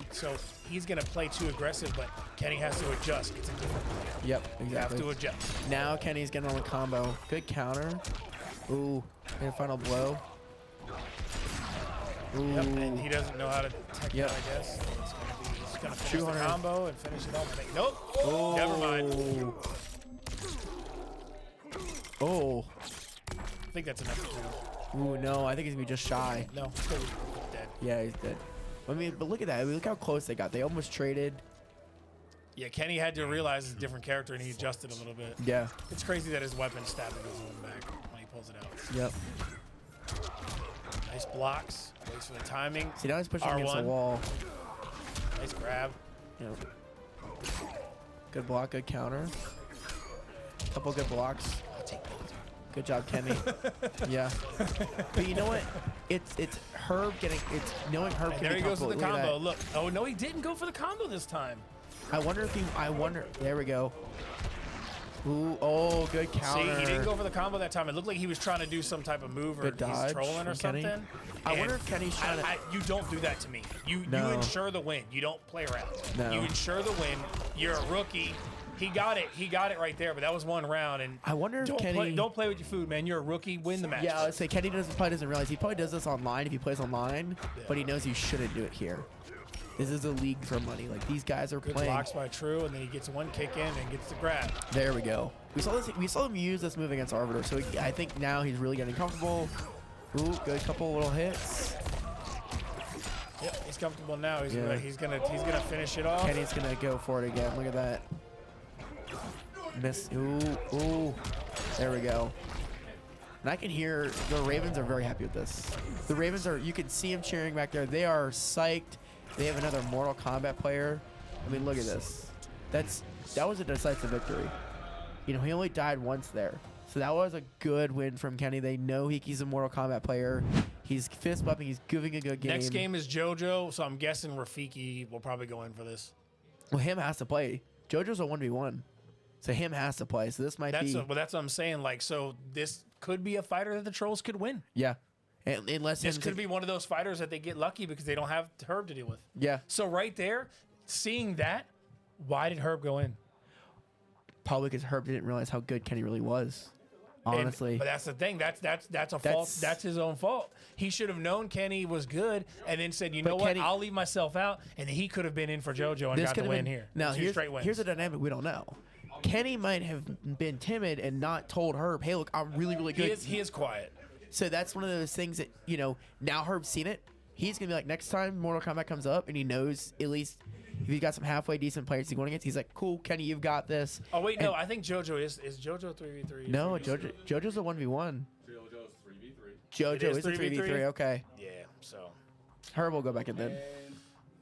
play too aggressive, but Kenny has to adjust. It's a different player. Yep, exactly. You have to adjust. Now Kenny's getting on the combo. Good counter. Ooh, and final blow. Ooh. Yep, and he doesn't know how to tech that, I guess. He's gonna finish the combo and finish it off. Nope. Oh. Never mind. Oh. I think that's enough to do. Ooh, no, I think he's gonna be just shy. No, he's dead. Yeah, he's dead. I mean, but look at that. I mean, look how close they got. They almost traded. Yeah, Kenny had to realize it's a different character, and he adjusted a little bit. Yeah. It's crazy that his weapon stabbing goes in the back when he pulls it out. Yep. Nice blocks. Waits for the timing. See, now he's pushing R1. against the wall. Nice grab. Yep. Good block, good counter. Couple good blocks. I'll take both. Good job, Kenny. Yeah. But you know what? It's Herb getting. It's knowing Herb. And can there be he goes with the comfortable. Look at combo. Look. Oh, no, he didn't go for the combo this time. that. I wonder if he. I wonder. There we go. Ooh. Oh, good counter. See, he didn't go for the combo that time. It looked like he was trying to do some type of move or Good dodge he's trolling or from Kenny. something. I wonder And if Kenny's trying to. you don't do that to me. You No. ensure the win. You don't play around. No. You ensure the win. You're a rookie. He got it. He got it right there. But that was one round. And I wonder if Kenny. don't play with your food, man. You're a rookie. Win the match. Yeah, I would say Kenny probably doesn't realize he probably does this online if he plays online, but he knows he shouldn't do it here. This is a league for money. Like these guys are Good playing. blocks by True, and then he gets one kick in and gets the grab. There we go. We saw this. We saw him use this move against Arbiter, so I think now he's really getting comfortable. Ooh, good couple little hits. Yep, he's comfortable now. He's Yeah. he's gonna finish it off. Kenny's gonna go for it again. Look at that. Miss. Ooh. There we go. And I can hear the Ravens are very happy with this. The Ravens are. You can see them cheering back there. They are psyched. They have another Mortal Kombat player. I mean, look at this. That was a decisive victory. You know, he only died once there. So that was a good win from Kenny. They know he's a Mortal Kombat player. He's fist bumping. He's giving a good game. Next game is JoJo, so I'm guessing Rafiki will probably go in for this. Well, him has to play. JoJo's a 1v1. So him has to play. So this might be. That's what I'm saying. Like, so this could be a fighter that the Trolls could win. Yeah. Unless This could be one of those fighters that they get lucky because they don't have Herb to deal with. Yeah. So right there, seeing that, why did Herb go in? Probably because Herb didn't realize how good Kenny really was. Honestly. But that's the thing. That's a fault. That's his own fault. He should have known Kenny was good and then said, you know what, Kenny- I'll leave myself out. And he could have been in for JoJo and got the could have win been- here. Now, Two straight wins. here's a dynamic we don't know. Kenny might have been timid and not told Herb, hey, look, I'm really, really good. He is quiet. So that's one of those things that, you know, now Herb's seen it. He's going to be like, next time Mortal Kombat comes up and he knows at least if he's got some halfway decent players he's going against, he's like, cool, Kenny, you've got this. Oh, wait, no, I think JoJo is JoJo 3v3? No, JoJo's a 1v1. JoJo's 3v3. JoJo It is is a 3v3, okay. Yeah, so. Herb will go back in then.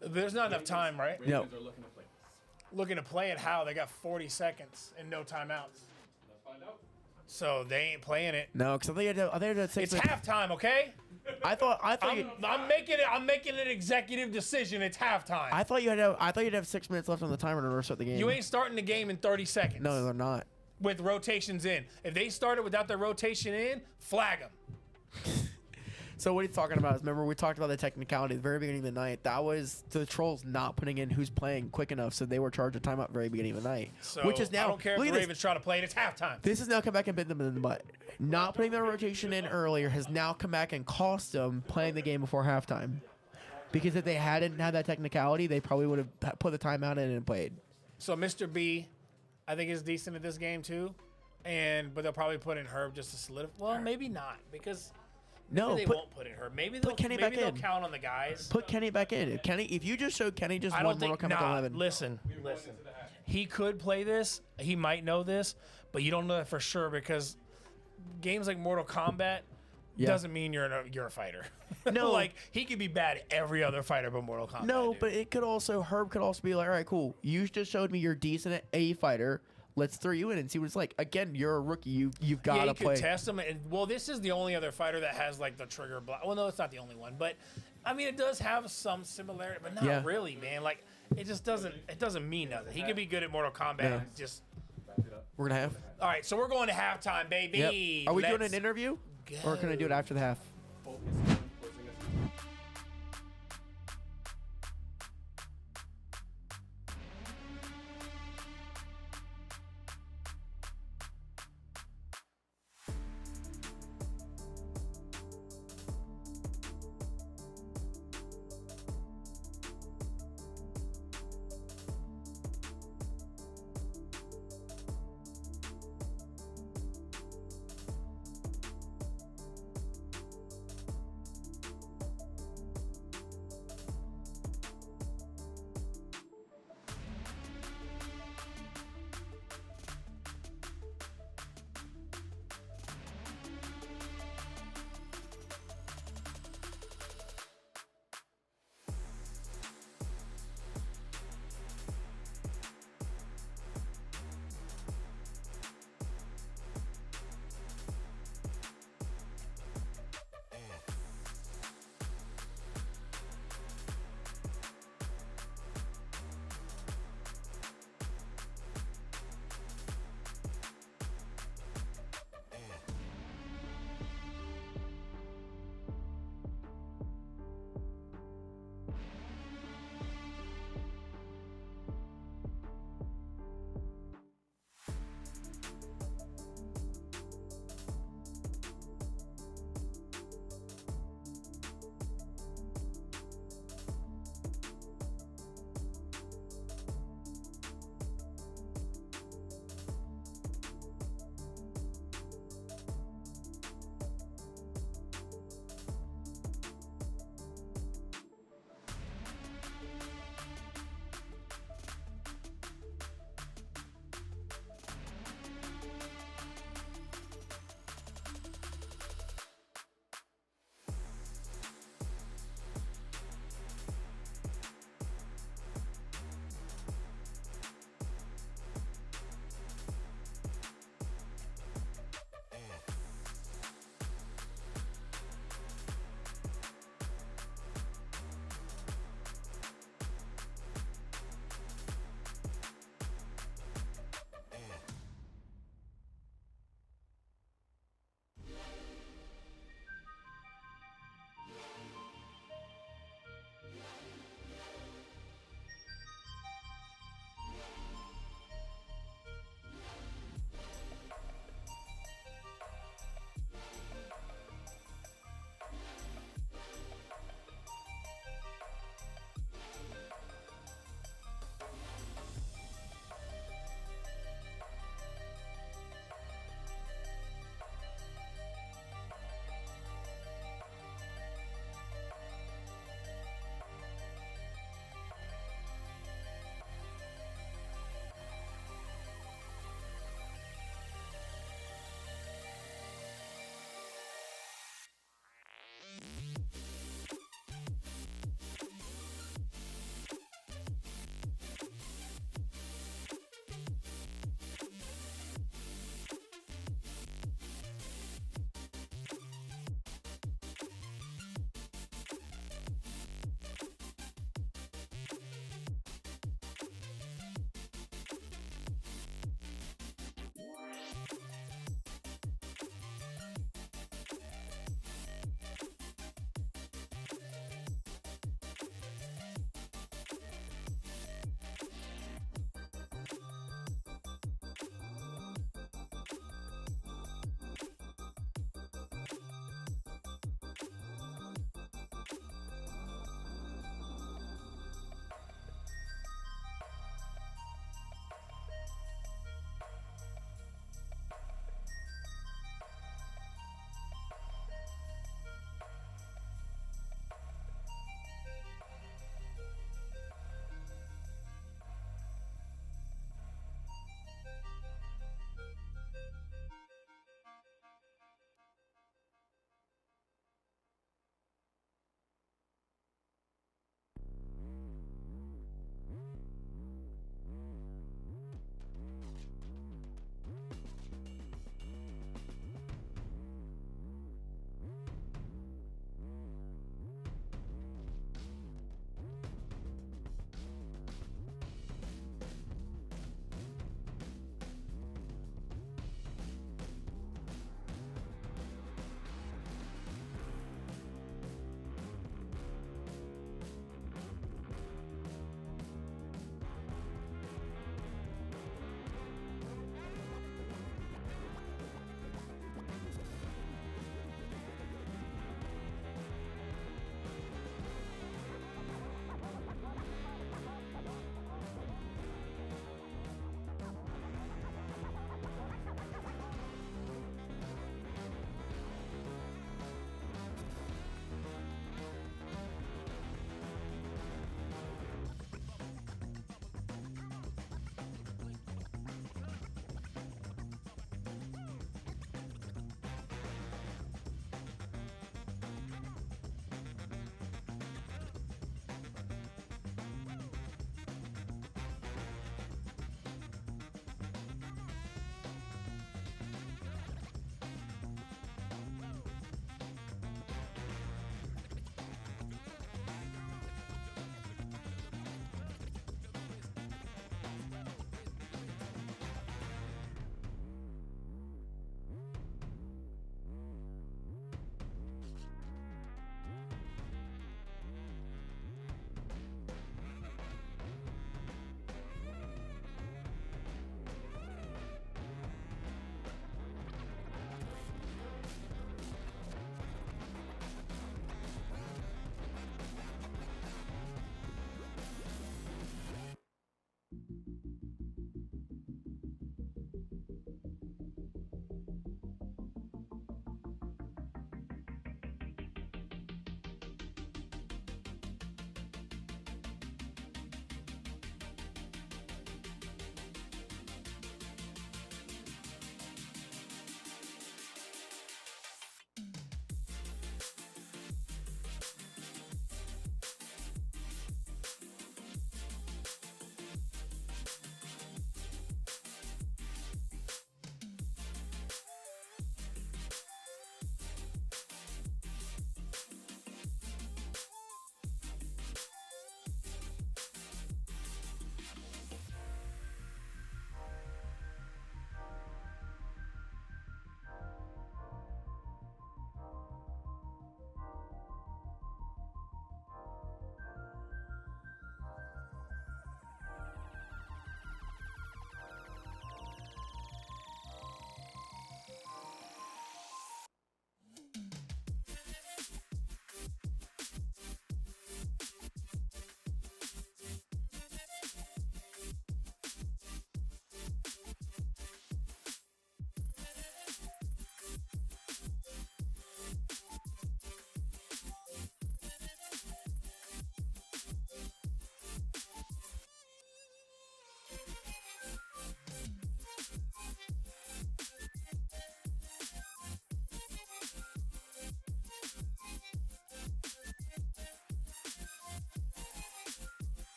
There's not enough time, right? No. Ravens are looking to play this. Looking to play it how? They got 40 seconds and no timeouts. Let's find out. So they ain't playing it. No, because I think I had It's 6 minutes. halftime, okay? I thought I'm making an executive decision. It's halftime. I thought you'd have 6 minutes left on the timer to restart the game. You ain't starting the game in 30 seconds. No, they're not. With rotations in. If they started without their rotation in, flag them. So what he's talking about is, remember we talked about the technicality at the very beginning of the night. That was the Trolls not putting in who's playing quick enough, so they were charged a timeout at the very beginning of the night. So which is now. I don't care if look the at this. Ravens try to play it. It's halftime. This has now come back and bit them in the butt. Not putting their rotation in earlier has now come back and cost them playing the game before halftime. Because if they hadn't had that technicality, they probably would have put the timeout in and played. So Mr. B, I think is decent at this game too, but they'll probably put in Herb just to solidify. Well, maybe not because. No, Maybe they won't put in her. Maybe they'll Kenny back they'll in. count on the guys. put Kenny back in. If you just showed Kenny just I one don't Mortal think. Kombat Nah, 11. listen. He could play this. He might know this, but you don't know that for sure because games like Mortal Kombat doesn't mean you're a fighter. No. like he could be bad at every other fighter but Mortal Kombat. No, dude. but Herb could also be like, all right, cool. You just showed me you're decent at a fighter. Let's throw you in and see what it's like. Again, you're a rookie. You've got to you play. could test him. And, well, this is the only other fighter that has like the trigger block. Well, no, it's not the only one, but I mean, it does have some similarity, but not really, man. Like it just doesn't. It doesn't mean nothing. He could be good at Mortal Kombat. Yeah. And just We're gonna have. all right. So we're going to halftime, baby. Yep. Are we doing Let's an interview, or can I do it after the half? Focus on closing this.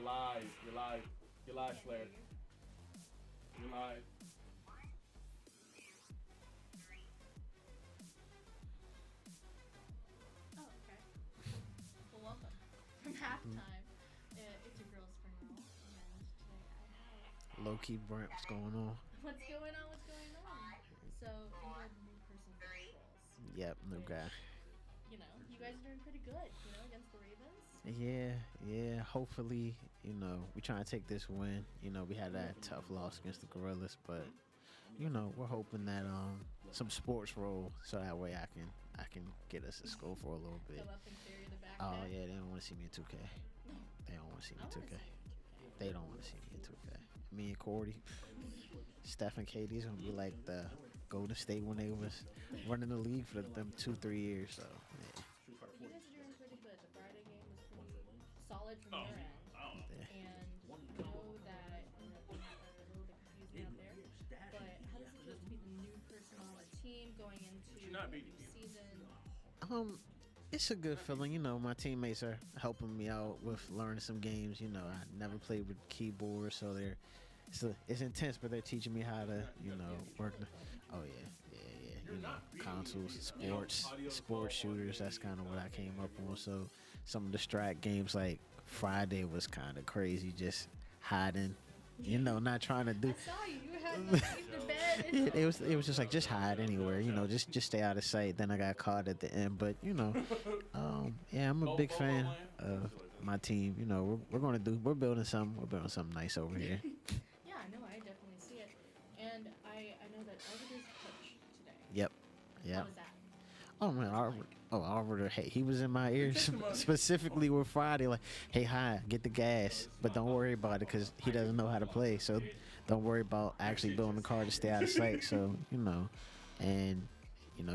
live. You're live. You're live, Slayer. You're live. Oh, okay. Well, welcome. From halftime, it's your girl Spring Roll, and today I have. Low key, Brent, what's going on? What's going on? What's going on? So you are the new person for the Trollz. Yep, new guy. You know, you guys are doing pretty good. You know, against the Ravens. Yeah. Hopefully, we trying to take this win. We had that tough loss against the Gorillas, but we're hoping that some sports roll so that way I can get us a score for a little bit. Go up and carry the back. Oh yeah, they don't want to see me in 2K. They don't want to see me in 2K. They don't want to see me in 2K. Me and Cordy, Steph and KD's gonna be like the Golden State when they was running the league for them 2-3 years. So yeah. You guys are doing pretty good. The Friday game was pretty solid from your end. Yeah. And know that things are a little bit confusing out there. But how does it feel to be the new person on the team going into the new season? It's a good feeling. My teammates are helping me out with learning some games. I never played with keyboards, so it's intense, but they're teaching me how to, work. Oh yeah. Consoles, sports shooters. That's kind of what I came up on. So some of the strat games like Friday was kind of crazy, just hiding. Not trying to do. I saw you. You had the bed. It was just like just hide anywhere, just stay out of sight. Then I got caught at the end, but yeah, I'm a big fan of my team. We're building something nice over here. Yeah, I know. I definitely see it. And I know that Arbiter's coach today. Yep. How was that? Oh man, Arbiter, hey, he was in my ears specifically with Friday, like, hey, hi, get the gas, but don't worry about it because he doesn't know how to play. So don't worry about actually building the car to stay out of sight. So and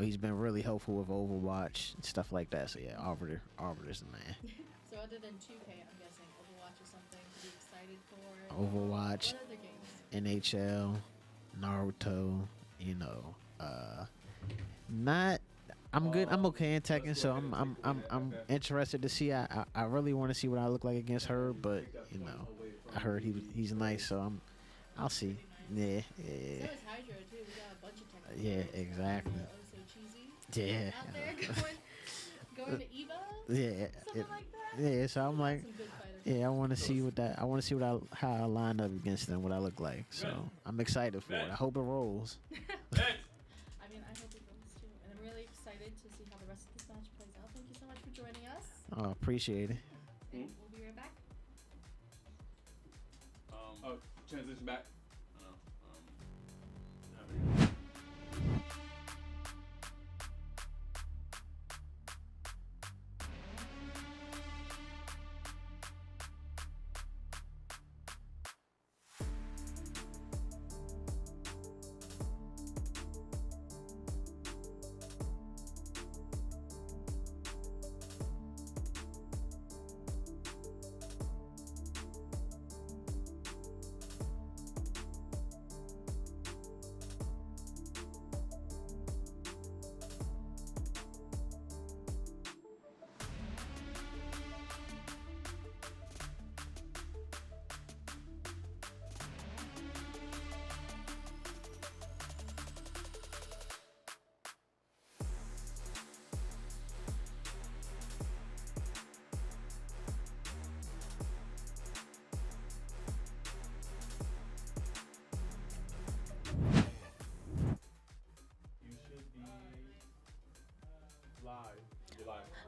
he's been really helpful with Overwatch and stuff like that. So yeah, Arbiter's the man. So other than 2K, I'm guessing Overwatch is something to be excited for. Overwatch, What other games? NHL, Naruto, not. I'm good. I'm okay in Tekken, so I'm interested to see. I really want to see what I look like against her, but I heard he's nice, so I'll see. Yeah. So is Hydra too. We got a bunch of Tekken. Yeah, exactly. So cheesy. Yeah. Out there going to Evo. Yeah. Something like that. Yeah. So I'm like, Some good fighters. yeah, I want to see how I line up against them, what I look like. So I'm excited for it. I hope it rolls. I mean, I hope it goes too, and I'm really excited to see how the rest of this match plays out. Thank you so much for joining us. Oh, appreciate it. We'll be right back. Transition back.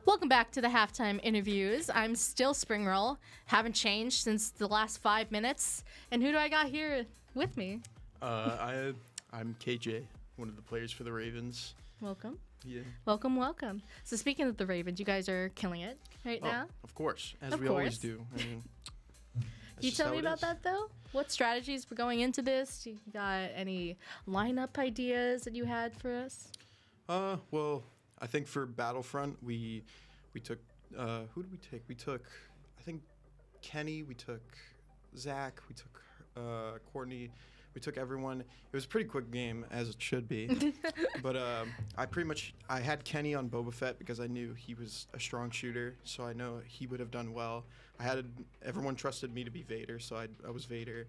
Welcome back to the halftime interviews. I'm still Spring Roll. Haven't changed since the last 5 minutes. And who do I got here with me? I'm KJ, one of the players for the Ravens. Welcome. Yeah. Welcome. So speaking of the Ravens, you guys are killing it right now. Of course, as Of we always course. do. I mean, Can you tell me about that though? What strategies were going into this? You got any lineup ideas that you had for us? Well, I think for Battlefront, we took who did we take? We took, I think, Kenny. We took Zach. We took Courtney. We took everyone. It was a pretty quick game, as it should be. But I had Kenny on Boba Fett because I knew he was a strong shooter, so I know he would have done well. Everyone trusted me to be Vader, so I was Vader,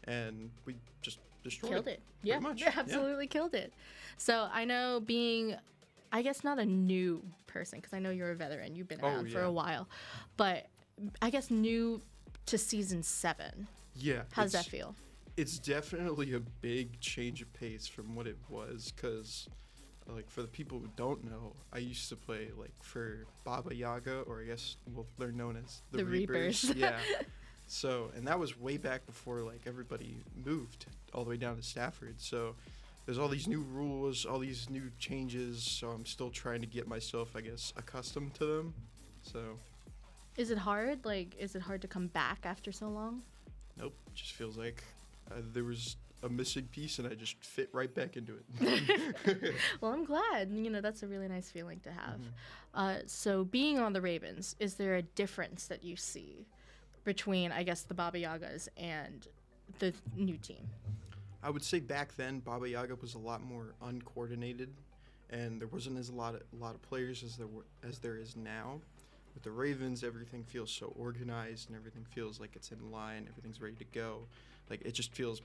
and we just destroyed Killed it. Yeah, much. absolutely killed it. So I know being, I guess not a new person, because I know you're a veteran. You've been around for a while. But I guess new to Season 7. Yeah. How does that feel? It's definitely a big change of pace from what it was, because, like, for the people who don't know, I used to play, like, for Baba Yaga, or I guess they're known as the Reapers. Yeah. So, and that was way back before, like, everybody moved all the way down to Stafford. So there's all these new rules, all these new changes. So I'm still trying to get myself, I guess, accustomed to them. So. Is it hard? Like, is it hard to come back after so long? Nope. It just feels like there was a missing piece and I just fit right back into it. Well, I'm glad. You know, that's a really nice feeling to have. So being on the Ravens, is there a difference that you see between, I guess, the Baba Yagas and the new team? I would say back then Baba Yaga was a lot more uncoordinated, and there wasn't a lot of players as there is now. With the Ravens, everything feels so organized and everything feels like it's in line. Everything's ready to go. Like, it just feels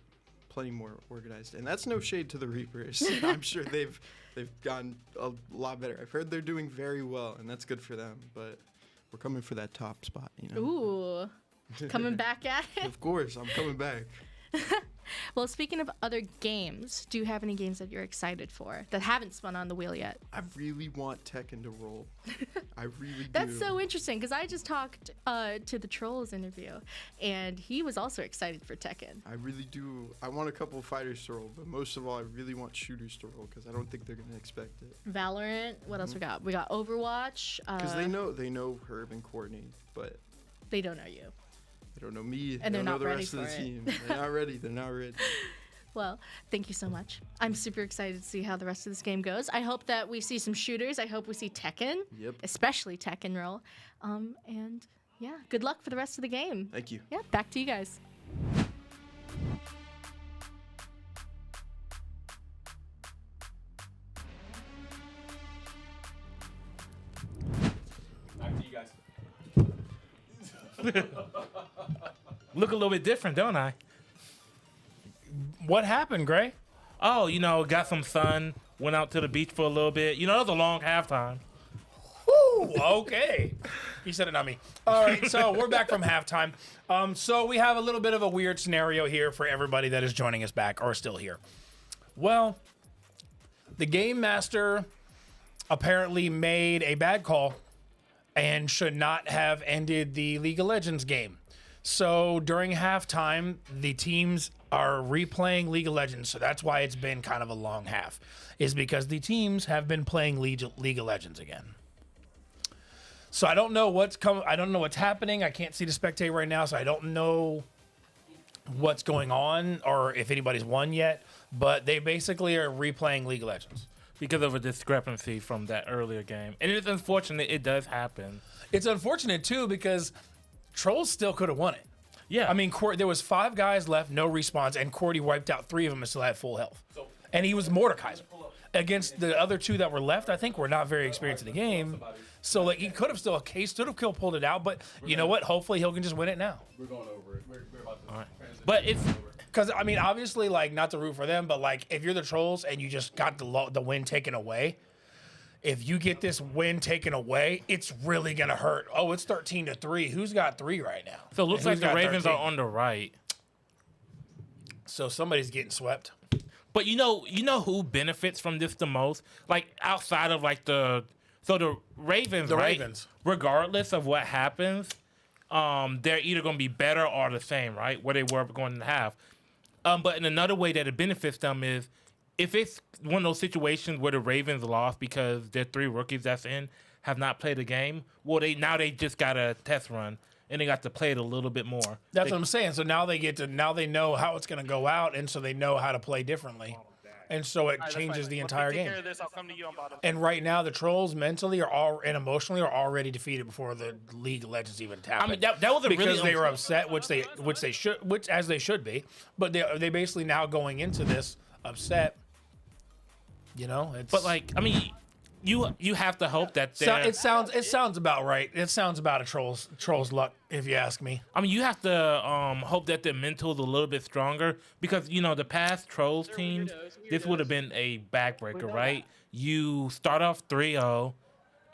plenty more organized, and that's no shade to the Reapers. I'm sure they've gotten a lot better. I've heard they're doing very well, and that's good for them. But we're coming for that top spot, you know. Ooh, coming back at it. Of course, I'm coming back. Well, speaking of other games, do you have any games that you're excited for that haven't spun on the wheel yet? I really want Tekken to roll. I really do. That's so interesting, because I just talked to the Trollz interview, and he was also excited for Tekken. I really do. I want a couple of fighters to roll, but most of all, I really want shooters to roll, because I don't think they're going to expect it. Valorant. What else we got? We got Overwatch. Because they know Herb and Courtney, but they don't know you. They don't know me. And they they're don't know not the ready rest of for the it. team. They're not ready. They're not ready. Well, thank you so much. I'm super excited to see how the rest of this game goes. I hope that we see some shooters. I hope we see Tekken, especially Tekken roll. And yeah, good luck for the rest of the game. Thank you. Yeah, back to you guys. Back to you guys. Look a little bit different, don't I? What happened, Gray? Oh, you know, got some sun, went out to the beach for a little bit. You know, it was a long halftime. Woo, okay. He said it, not me. All right, so we're back from halftime. So we have a little bit of a weird scenario here for everybody that is joining us back or still here. Well, the game master apparently made a bad call and should not have ended the League of Legends game. So during halftime, the teams are replaying League of Legends. So that's why it's been kind of a long half, is because the teams have been playing League of Legends again. So I don't know what's coming. I don't know what's happening. I can't see the spectator right now, so I don't know what's going on or if anybody's won yet. But they basically are replaying League of Legends. Because of a discrepancy from that earlier game. And it's unfortunate it does happen. It's unfortunate, too, because Trollz still could have won it. Yeah. I mean, there was 5 guys left, no response, and Cordy wiped out 3 of them and still had full health. And he was Mordekaiser. Against the other 2 that were left, I think were not very experienced in the game. So, like, he could have still, pulled it out, but you know what? Hopefully, he can just win it now. We're going over it. We're about to. All right. But it's... Because, I mean, obviously, like, not to root for them, but, like, if you're the Trollz and you just got the win taken away, if you get this win taken away, it's really going to hurt. Oh, it's 13-3. Who's got 3 right now? So it looks like the Ravens 13? Are on the right. So somebody's getting swept. But you know who benefits from this the most? Like, outside of, like, the Ravens, right? Ravens. Regardless of what happens, they're either going to be better or the same, right? Where they were going to have. But in another way that it benefits them is if it's one of those situations where the Ravens lost because their 3 rookies that's in have not played a game, well, they just got a test run and they got to play it a little bit more. That's what I'm saying. So now they know how it's going to go out, and so they know how to play differently. and so it changes the entire game. And right now, the Trolls mentally and emotionally are already defeated before the League of Legends even happened. I mean, that was a because really they were upset, which as they should be. But they basically now going into this upset. But like, I mean, you have to hope that it sounds about right. It sounds about a Troll's luck, if you ask me. I mean, you have to hope that their mental is a little bit stronger because the past Trolls teams, this would have been a backbreaker, right? You start off 3-0,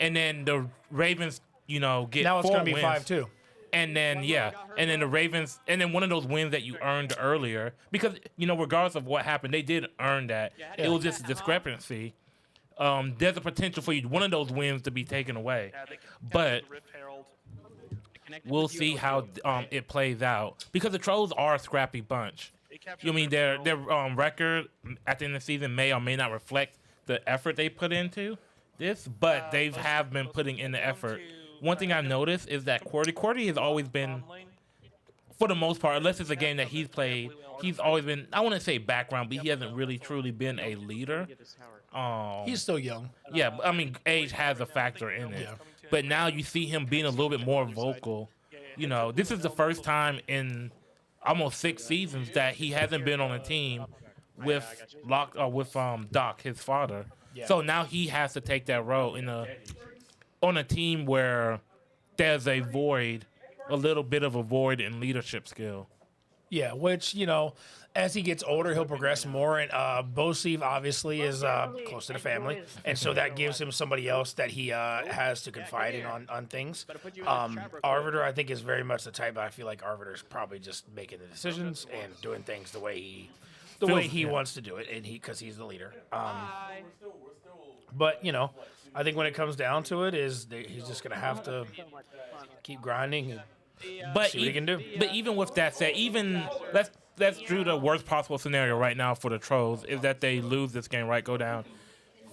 and then the Ravens, get now it's 4 going to be wins. 5-2. And then the Ravens, and then one of those wins that you earned earlier, because regardless of what happened, they did earn that. It was just a discrepancy. There's a potential for one of those wins to be taken away, but we'll see how it plays out because the Trolls are a scrappy bunch. I mean, their record at the end of the season may or may not reflect the effort they put into this, but they have been putting in the effort. One thing I've noticed is that Cordy has always been, for the most part, unless it's a game that he's played, he's always been, I wouldn't say background, but he hasn't really truly been a leader. He's still young. Yeah, I mean, age has a factor in it. Yeah. But now you see him being a little bit more vocal. This is the first time in almost 6 seasons that he hasn't been on a team with Doc, his father. Yeah. So now he has to take that role on a team where there's a little bit of a void in leadership skill. Yeah, which, as he gets older, he'll progress more. And Boseve obviously is close to the family. And so that gives him somebody else that he has to confide in on things. Arbiter, I think, is very much the type. I feel like Arbiter's probably just making the decisions and doing things the way he wants to do it, and because he's the leader. But, I think when it comes down to it, he's just going to have to keep grinding and see what he can do. But even with that said, let's do the worst possible scenario right now for the Trolls is that they lose this game, right? Go down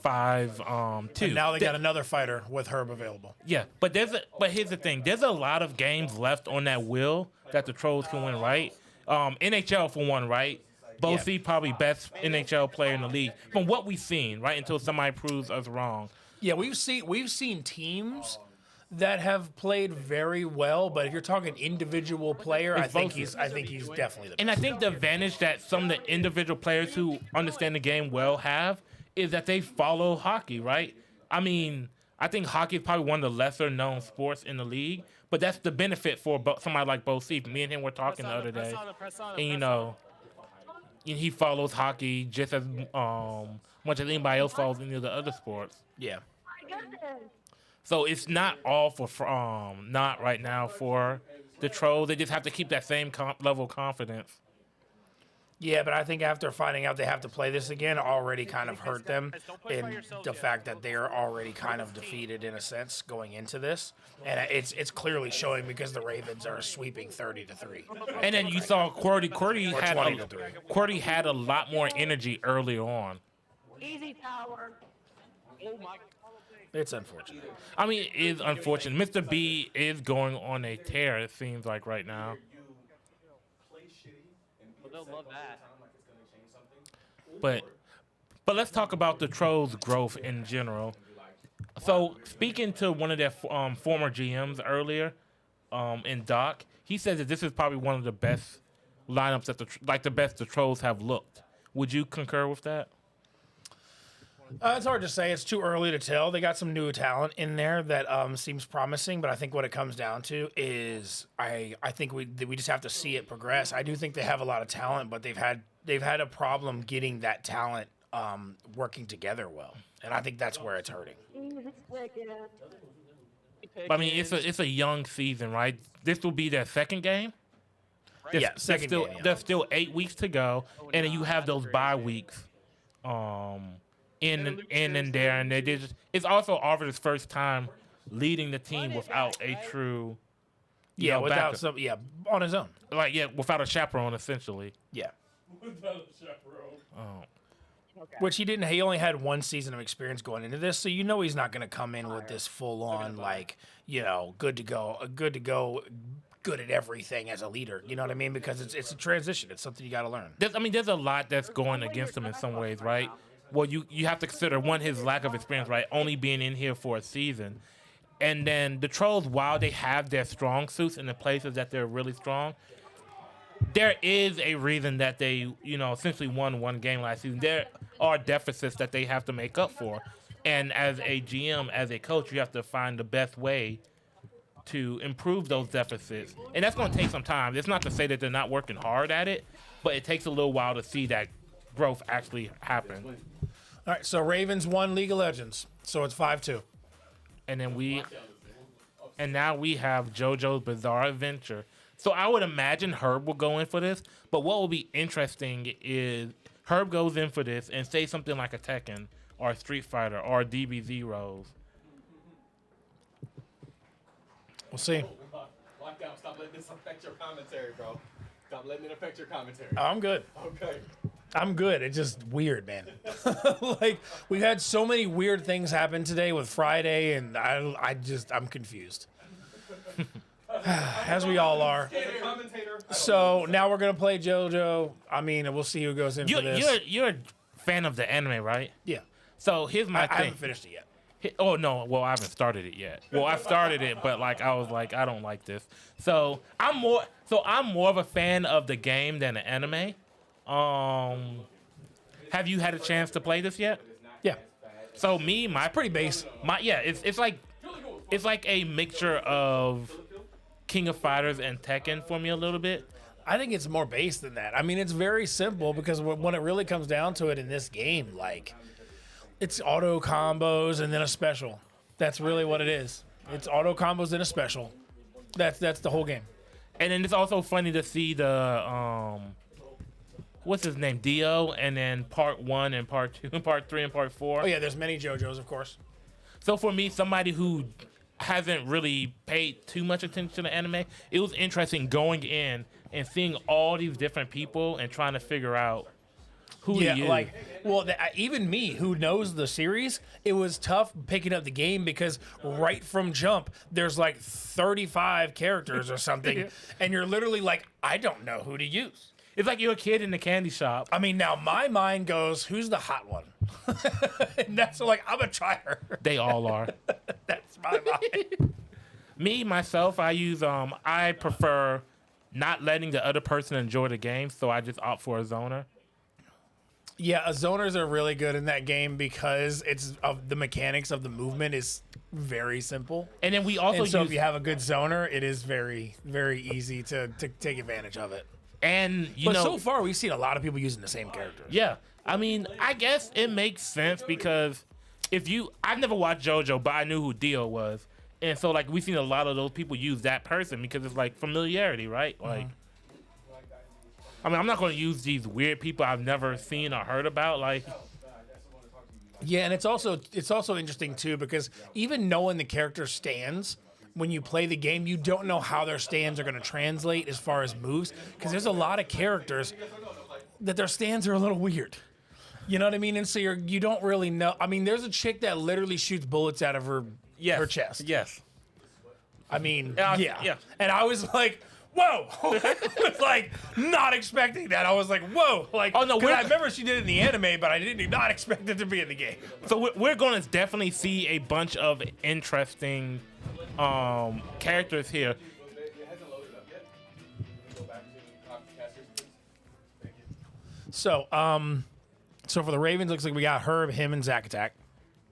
5-2. And now they got another fighter with Herb available. Yeah, but here's the thing. There's a lot of games left on that wheel that the Trolls can win, right? NHL for one, right? Bosey probably best NHL player in the league from what we've seen, right? Until somebody proves us wrong. Yeah, we've seen teams that have played very well, but if you're talking individual player, I think he's definitely the best. And I think the advantage that some of the individual players who understand the game well have is that they follow hockey, right? I mean, I think hockey is probably one of the lesser known sports in the league, but that's the benefit for somebody like Bo Steve. Me and him were talking the other day, and he follows hockey just as much as anybody else follows any of the other sports. Yeah. So it's not all not right now for the Trolls. They just have to keep that same level of confidence. Yeah, but I think after finding out they have to play this again, already kind of hurt them in the fact that they are already kind of defeated in a sense going into this, and it's clearly showing because the Ravens are sweeping 30-3. And then you saw Cordy had a lot more energy early on. Easy tower. Oh my. It's unfortunate. I mean, it is unfortunate. Mr. B is going on a tear, it seems like right now. They'll love that. But let's talk about the Trolls' growth in general. So speaking to one of their former GMs earlier, in Doc, he said that this is probably one of the best lineups that the best the Trolls have looked. Would you concur with that? It's hard to say. It's too early to tell. They got some new talent in there that seems promising, but I think what it comes down to is I think we just have to see it progress. I do think they have a lot of talent, but they've had a problem getting that talent working together well, and I think that's where it's hurting. I mean, it's a young season, right? This will be their second game. Second game. Yeah. There's still 8 weeks to go, and then you have those bye weeks. In and there, and it's also Arbiter's first time leading the team without a true, without on his own, without a chaperone essentially. Yeah, without a chaperone. Which he didn't. He only had 1 season of experience going into this, so he's not going to come in with this full on good to go, good at everything as a leader. You know what I mean? Because it's a transition. It's something you got to learn. There's a lot that's going against him in some ways, right? Well, you have to consider, one, his lack of experience, right? Only being in here for a season. And then the Trolls, while they have their strong suits in the places that they're really strong, there is a reason that they, essentially won one game last season. There are deficits that they have to make up for. And as a GM, as a coach, you have to find the best way to improve those deficits. And that's going to take some time. It's not to say that they're not working hard at it, but it takes a little while to see that growth actually happen. All right, so Ravens won League of Legends, so it's 5-2. And now we have JoJo's Bizarre Adventure. So I would imagine Herb will go in for this, but what will be interesting is Herb goes in for this and say something like a Tekken or a Street Fighter or a DBZ Rose. We'll see. Lockdown, stop letting this affect your commentary, bro. Stop letting it affect your commentary. I'm good. Okay. I'm good. It's just weird, man. Like, we've had so many weird things happen today with Friday, and I'm confused. As we all are. So now we're gonna play JoJo. I mean, we'll see who goes in for this. You're a fan of the anime, right? Yeah. So here's my thing. I haven't finished it yet. Oh no! Well, I haven't started it yet. Well, I started it, but I was like, I don't like this. So I'm more of a fan of the game than the anime. Have you had a chance to play this yet? Yeah. So my pretty base. It's like a mixture of King of Fighters and Tekken for me a little bit. I think it's more base than that. I mean, it's very simple because when it really comes down to it in this game, it's auto combos and then a special. That's really what it is. It's auto combos and a special. That's the whole game. And then it's also funny to see the what's his name, Dio, and then part 1 and part 2 and part 3 and part 4. Oh yeah, there's many JoJos, of course. So for me, somebody who hasn't really paid too much attention to the anime, it was interesting going in and seeing all these different people and trying to figure out who to use. Even me, who knows the series, it was tough picking up the game because right from jump, there's 35 characters or something, and you're literally like, I don't know who to use. It's like you're a kid in the candy shop. I mean, now my mind goes, who's the hot one? And that's I'm gonna try her. They all are. That's my mind. Me, myself, I prefer not letting the other person enjoy the game, so I just opt for a zoner. Yeah, zoners are really good in that game because the mechanics of the movement is very simple. And then we also so if you have a good zoner, it is very, very easy to take advantage of it. And but so far we've seen a lot of people using the same characters. Yeah, I mean, I guess it makes sense because I've never watched JoJo, but I knew who Dio was, and so we've seen a lot of those people use that person because it's familiarity, right? I mean, I'm not going to use these weird people I've never seen or heard about, Yeah, and it's also interesting too because even knowing the character stands. When you play the game, you don't know how their stands are going to translate as far as moves because there's a lot of characters that their stands are a little weird. You know what I mean? And so you don't really know. I mean, there's a chick that literally shoots bullets out of her chest. Yes. I mean, yeah. And I was like, whoa. I was not expecting that. I was like, whoa. Oh, no. I remember she did it in the anime, but I did not expect it to be in the game. So we're going to definitely see a bunch of interesting characters here. So for the Ravens, looks like we got Herb, him, and Zack Attack.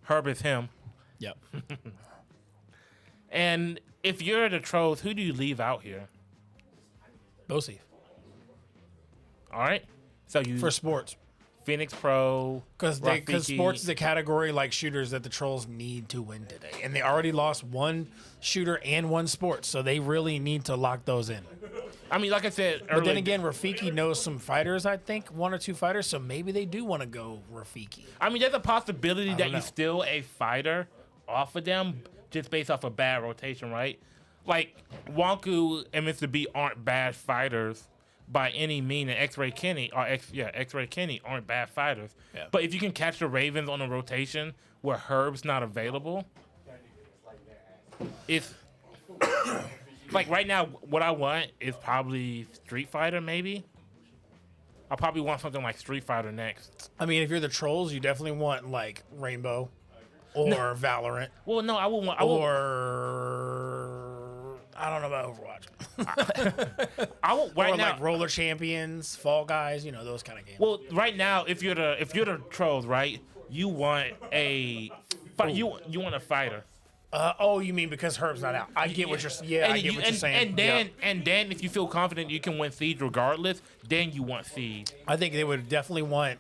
Herb is him. Yep. And if you're the Trolls, who do you leave out here? Both. All right. So for sports. Phoenix Pro, because sports is a category like shooters that the Trolls need to win today, and they already lost one shooter and one sports, so they really need to lock those in. I mean, like I said earlier, but then again, Rafiki knows some fighters. I think 1 or 2 fighters, so maybe they do want to go Rafiki. I mean, there's a possibility that you steal a fighter off of them just based off a bad rotation, right? Wonku and Mr. B aren't bad fighters by any mean, and X-Ray Kenny aren't bad fighters. Yeah. But if you can catch the Ravens on a rotation where Herb's not available, Like right now, what I want is probably Street Fighter, maybe. I'll probably want something like Street Fighter next. I mean, if you're the Trolls, you definitely want like Rainbow or Valorant. Well, no, I would want. I don't know about Overwatch. I would right or now. like Roller Champions, Fall Guys, those kind of games. Well, right now, if you're the Trolls, right, you want you want a fighter. You mean because Herb's not out? I get what you're saying. Yeah, I get what you're saying. And then if you feel confident you can win Siege regardless, then you want Siege. I think they would definitely want.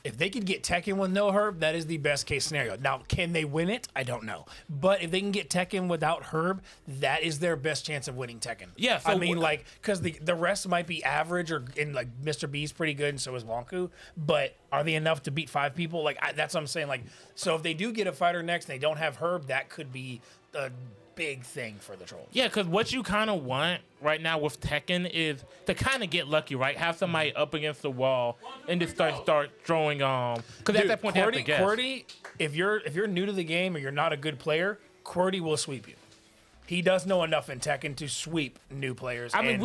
If they could get Tekken with no Herb, that is the best case scenario. Now, can they win it? I don't know. But if they can get Tekken without Herb, that is their best chance of winning Tekken. Yeah, so I mean, because the rest might be average, and like Mr. B's pretty good, and so is Wonku. But are they enough to beat 5 people? That's what I'm saying. So if they do get a fighter next, and they don't have Herb, that could be a big thing for the Trolls. Yeah, because what you kind of want right now with Tekken is to kind of get lucky, right? Have somebody up against the wall and just start throwing because at that point they have to guess. QWERTY, if you're new to the game or you're not a good player, QWERTY will sweep you. He does know enough in Tekken to sweep new players and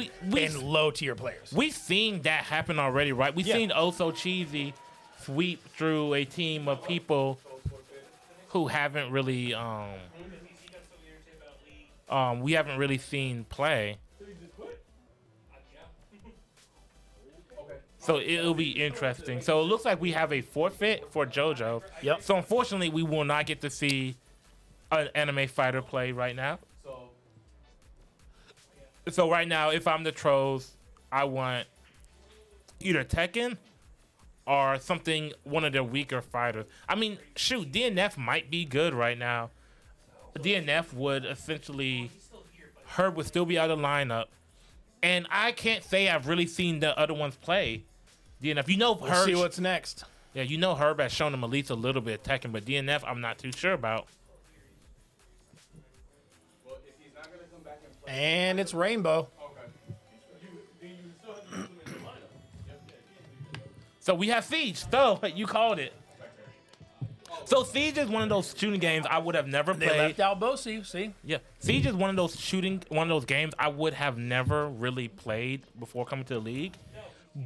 low tier players. We've seen that happen already, right? We've seen Also Cheesy sweep through a team of people who haven't really we haven't really seen play. So it'll be interesting. So it looks like we have a forfeit for JoJo. Yep. So unfortunately, we will not get to see an anime fighter play right now. So right now, if I'm the Trolls, I want either Tekken or one of their weaker fighters. I mean, shoot, DNF might be good right now. DNF would essentially, Herb would still be out of the lineup. And I can't say I've really seen the other ones play DNF. We'll see what's next. Yeah, Herb has shown him at least a little bit of Tekken, but DNF I'm not too sure about. And it's Rainbow. So we have Siege. So you called it. So Siege is one of those shooting games I would have never played. They left out Bosi, see? Yeah, Siege is one of those games I would have never really played before coming to the league.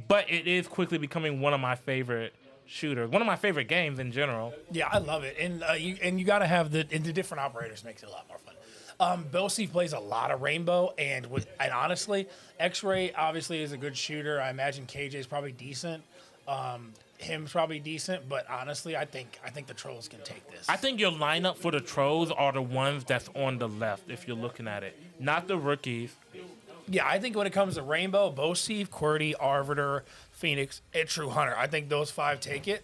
But it is quickly becoming one of my favorite shooters, one of my favorite games in general. Yeah, I love it, and you got to have the different operators makes it a lot more fun. Bosi plays a lot of Rainbow, and honestly, X-Ray obviously is a good shooter. I imagine KJ is probably decent. Him's probably decent, but honestly, I think the Trolls can take this. I think your lineup for the Trolls are the ones that's on the left, if you're looking at it, not the rookies. Yeah, I think when it comes to Rainbow, Bosi, QWERTY, Arbiter, Phoenix, and True Hunter, I think those 5 take it.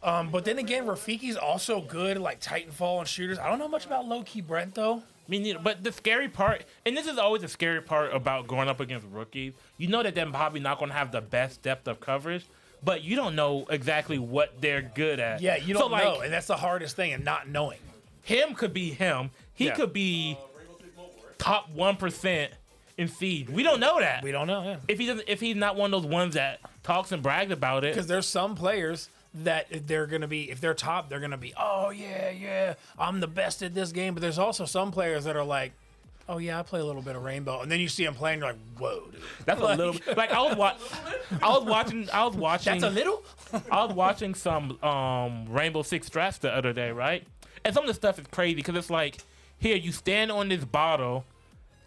But then again, Rafiki's also good, like Titanfall and shooters. I don't know much about low-key Brent, though. Me neither. But the scary part, and this is always the scary part about going up against rookies, you know that they're probably not going to have the best depth of coverage, but you don't know exactly what they're good at. Yeah, you don't know, and that's the hardest thing, and not knowing. Him could be him. He could be top 1% in Siege. We don't know that. We don't know, yeah. If he's not one of those ones that talks and brags about it. Because there's some players that if they're top, they're gonna be, oh yeah, I'm the best at this game. But there's also some players that are like, oh yeah, I play a little bit of Rainbow, and then you see them playing, you're like, whoa, dude. That's a little. Like I was watching. That's a little. I was watching some Rainbow Six Strats the other day, right? And some of the stuff is crazy because it's like, here you stand on this bottle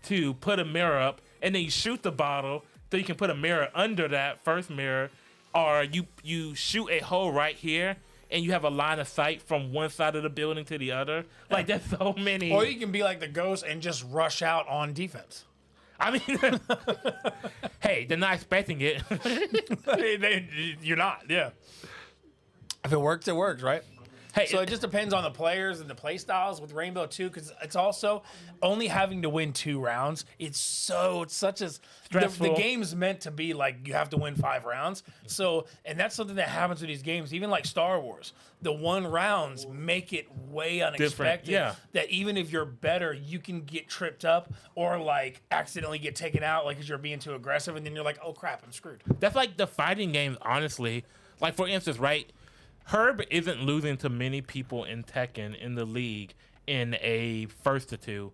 to put a mirror up, and then you shoot the bottle so you can put a mirror under that first mirror, or you shoot a hole right here, and you have a line of sight from one side of the building to the other. Like, there's so many. Or you can be like the Ghost and just rush out on defense. I mean, hey, they're not expecting it. You're not, yeah. If it works, it works, right? Hey, so it just depends on the players and the play styles with Rainbow too, because it's also only having to win 2 rounds. It's such a stressful. The game's meant to be like you have to win 5 rounds. So, and that's something that happens with these games, even like Star Wars. The 1 rounds make it way unexpected. Yeah. That even if you're better, you can get tripped up or like accidentally get taken out, like because you're being too aggressive, and then you're like, oh crap, I'm screwed. That's like the fighting games, honestly. Like for instance, right? Herb isn't losing to many people in Tekken in the league, in a first to two,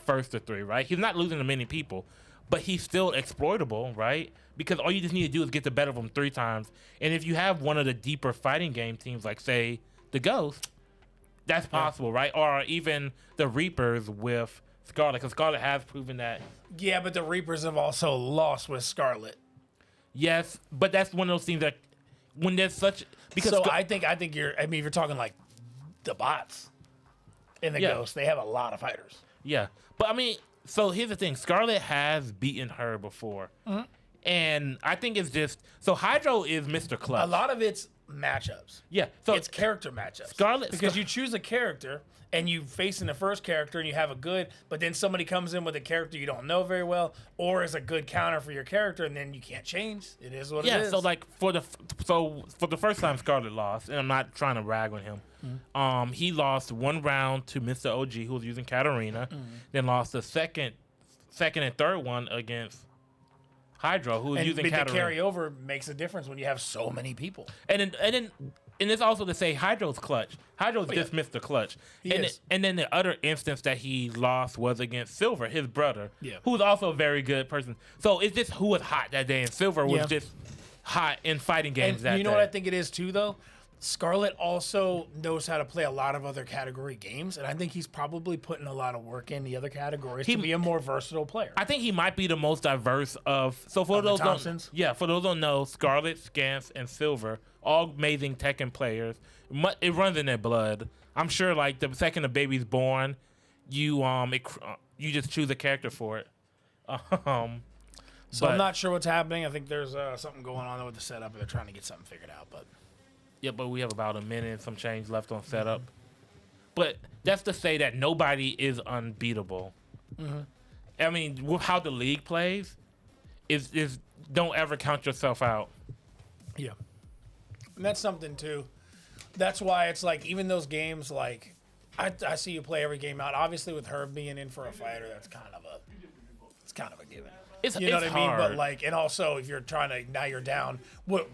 first to three, right? He's not losing to many people, but he's still exploitable, right? Because all you just need to do is get the better of him 3 times. And if you have one of the deeper fighting game teams, like, say, the Ghost, that's possible, right? Or even the Reapers with Scarlet, because Scarlet has proven that. Yeah, but the Reapers have also lost with Scarlet. Yes, but that's one of those things that when there's such because So I think if you're talking like the bots in the Ghost, they have a lot of fighters. Yeah, but I mean, so here's the thing: Scarlet has beaten her before, and I think it's just so Hydro is Mr. Clutch. A lot of it's matchups. Yeah, so It's character matchups. Scarlet because you choose a character and you face in the first character and you have a good, but then somebody comes in with a character you don't know very well, or is a good counter for your character, and then you can't change. It is what it is. So like for the first time Scarlet lost, and I'm not trying to rag on him. He lost 1 round to Mr. OG, who was using Katarina, then lost the second and third one against Hydro, who was using Katarina. The carryover makes a difference when you have so many people. And it's also to say Hydro's clutch. Hydro's just Mr. Clutch. And then the other instance that he lost was against Silver, his brother, who's also a very good person. So it's just who was hot that day, and Silver was just hot in fighting games that day. You know what I think it is too, though? Scarlet also knows how to play a lot of other category games, and I think he's probably putting a lot of work in the other categories to be a more versatile player. I think he might be the most diverse of. So for those for those who don't know, Scarlet, Scance, and Silver, all amazing Tekken players. It runs in their blood. I'm sure, like the second the baby's born, you just choose a character for it. So I'm not sure what's happening. I think there's something going on with the setup. They're trying to get something figured out, but. Yeah, but we have about a minute and some change left on setup. But that's to say that nobody is unbeatable. I mean, with how the league plays, is don't ever count yourself out. Yeah. And that's something, too. That's why it's like, even those games, like, I see you play every game out. Obviously, with Herb being in for a fighter, it's kind of a given. You know what I mean? But, like, and also, if you're trying to, now you're down,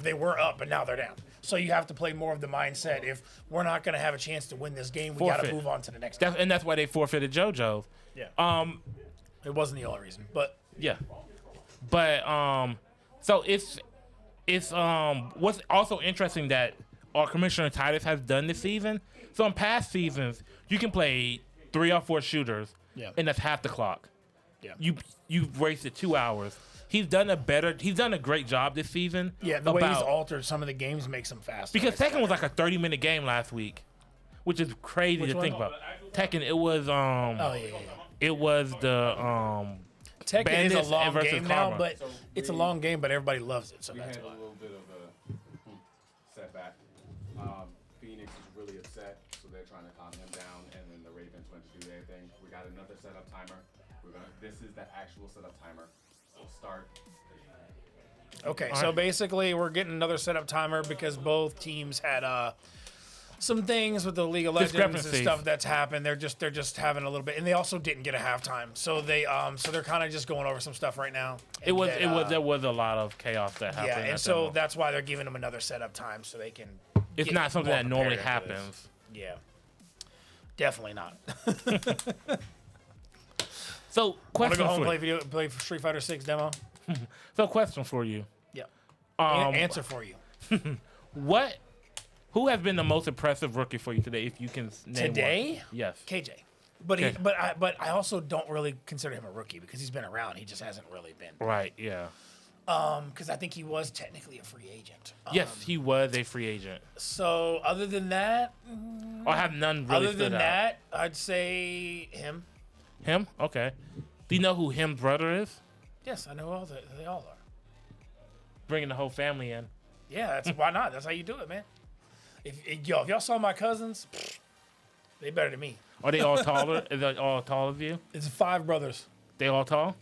they were up, and now they're down. So you have to play more of the mindset. If we're not going to have a chance to win this game, we got to move on to the next game. And that's why they forfeited JoJo. Yeah. It wasn't the only reason, but. Yeah. But, so it's what's also interesting that our Commissioner Titus has done this season. So in past seasons, you can play 3 or 4 shooters, and that's half the clock. Yeah. You've wasted 2 hours. He's done a great job this season. Yeah, the way he's altered some of the games makes him faster. Because Tekken was like a 30-minute game last week, which is crazy to think about. Tekken, it was it was the Tekken is a long game Karma. now, but it's a long game, but everybody loves it, so We that's had why. a little bit of a setback. Phoenix is really upset, so they're trying to calm him down, and then the Ravens went to do their thing. We got another setup timer. This is the actual setup timer. So start. Okay, so basically we're getting another setup timer because both teams had some things with the League of Legends and stuff that's happened. They're just having a little bit, and they also didn't get a halftime, so they're kind of just going over some stuff right now. There was a lot of chaos that happened. Yeah, and so that's why they're giving them another setup time so they can. It's not something that normally happens. Yeah, definitely not. So, question Wanna go home for and play Street Fighter 6 demo? So, question for you. Yeah. Answer for you. Who has been the most impressive rookie for you today? If you can name today, one. Yes, KJ. But I also don't really consider him a rookie because he's been around. He just hasn't really been. Right. Yeah. Because I think he was technically a free agent. Yes, he was a free agent. So other than that, I have none really. Other than that, I'd say him. Him? Okay. Do you know who him's brother is? Yes, I know they all are. Bringing the whole family in. Yeah, that's why not? That's how you do it, man. If y'all saw my cousins, they better than me. Are they all taller? Is they all tall as you? It's 5 brothers. They all tall?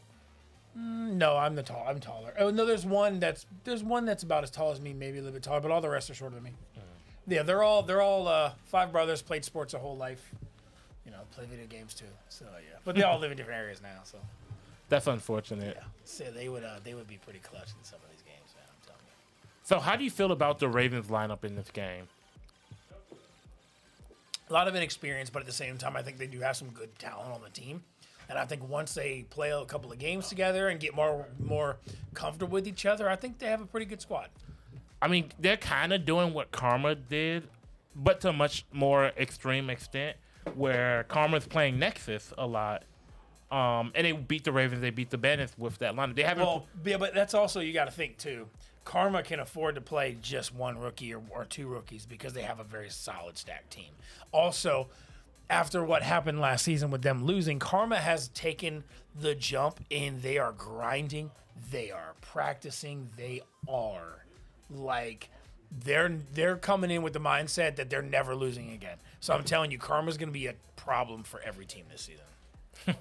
No, I'm taller. Oh no, there's one that's about as tall as me, maybe a little bit taller, but all the rest are shorter than me. Yeah, they're all 5 brothers, played sports their whole life. You know, play video games too. So yeah, but they all live in different areas now. So that's unfortunate. Yeah, so they would be pretty clutch in some of these games, man. I'm telling you. So how do you feel about the Ravens lineup in this game? A lot of inexperience, but at the same time, I think they do have some good talent on the team. And I think once they play a couple of games together and get more comfortable with each other, I think they have a pretty good squad. I mean, they're kind of doing what Karma did, but to a much more extreme extent, where Karma's playing Nexus a lot. And they beat the Ravens, they beat the Bandits with that lineup. They haven't. Well, yeah, but that's also, you got to think too. Karma can afford to play just one rookie or two rookies because they have a very solid stacked team. Also, after what happened last season with them losing, Karma has taken the jump and they are grinding, they are practicing, they are like they're coming in with the mindset that they're never losing again. So I'm telling you, Karma's going to be a problem for every team this season.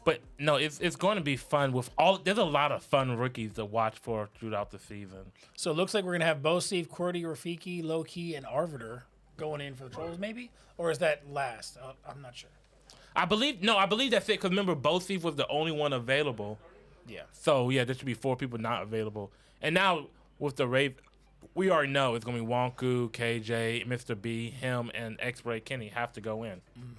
But no, it's going to be fun with all. There's a lot of fun rookies to watch for throughout the season. So it looks like we're going to have Bo, Steve, QWERTY, Rafiki, Low-Key, and Arbiter going in for the Trolls, maybe? Or is that last? I'm not sure. I believe that's it. Because remember, Steve was the only one available. Yeah. So yeah, there should be 4 people not available. And now with the Rave, we already know it's going to be Wonku, KJ, Mr. B, him, and X-Ray Kenny have to go in. Mm-hmm.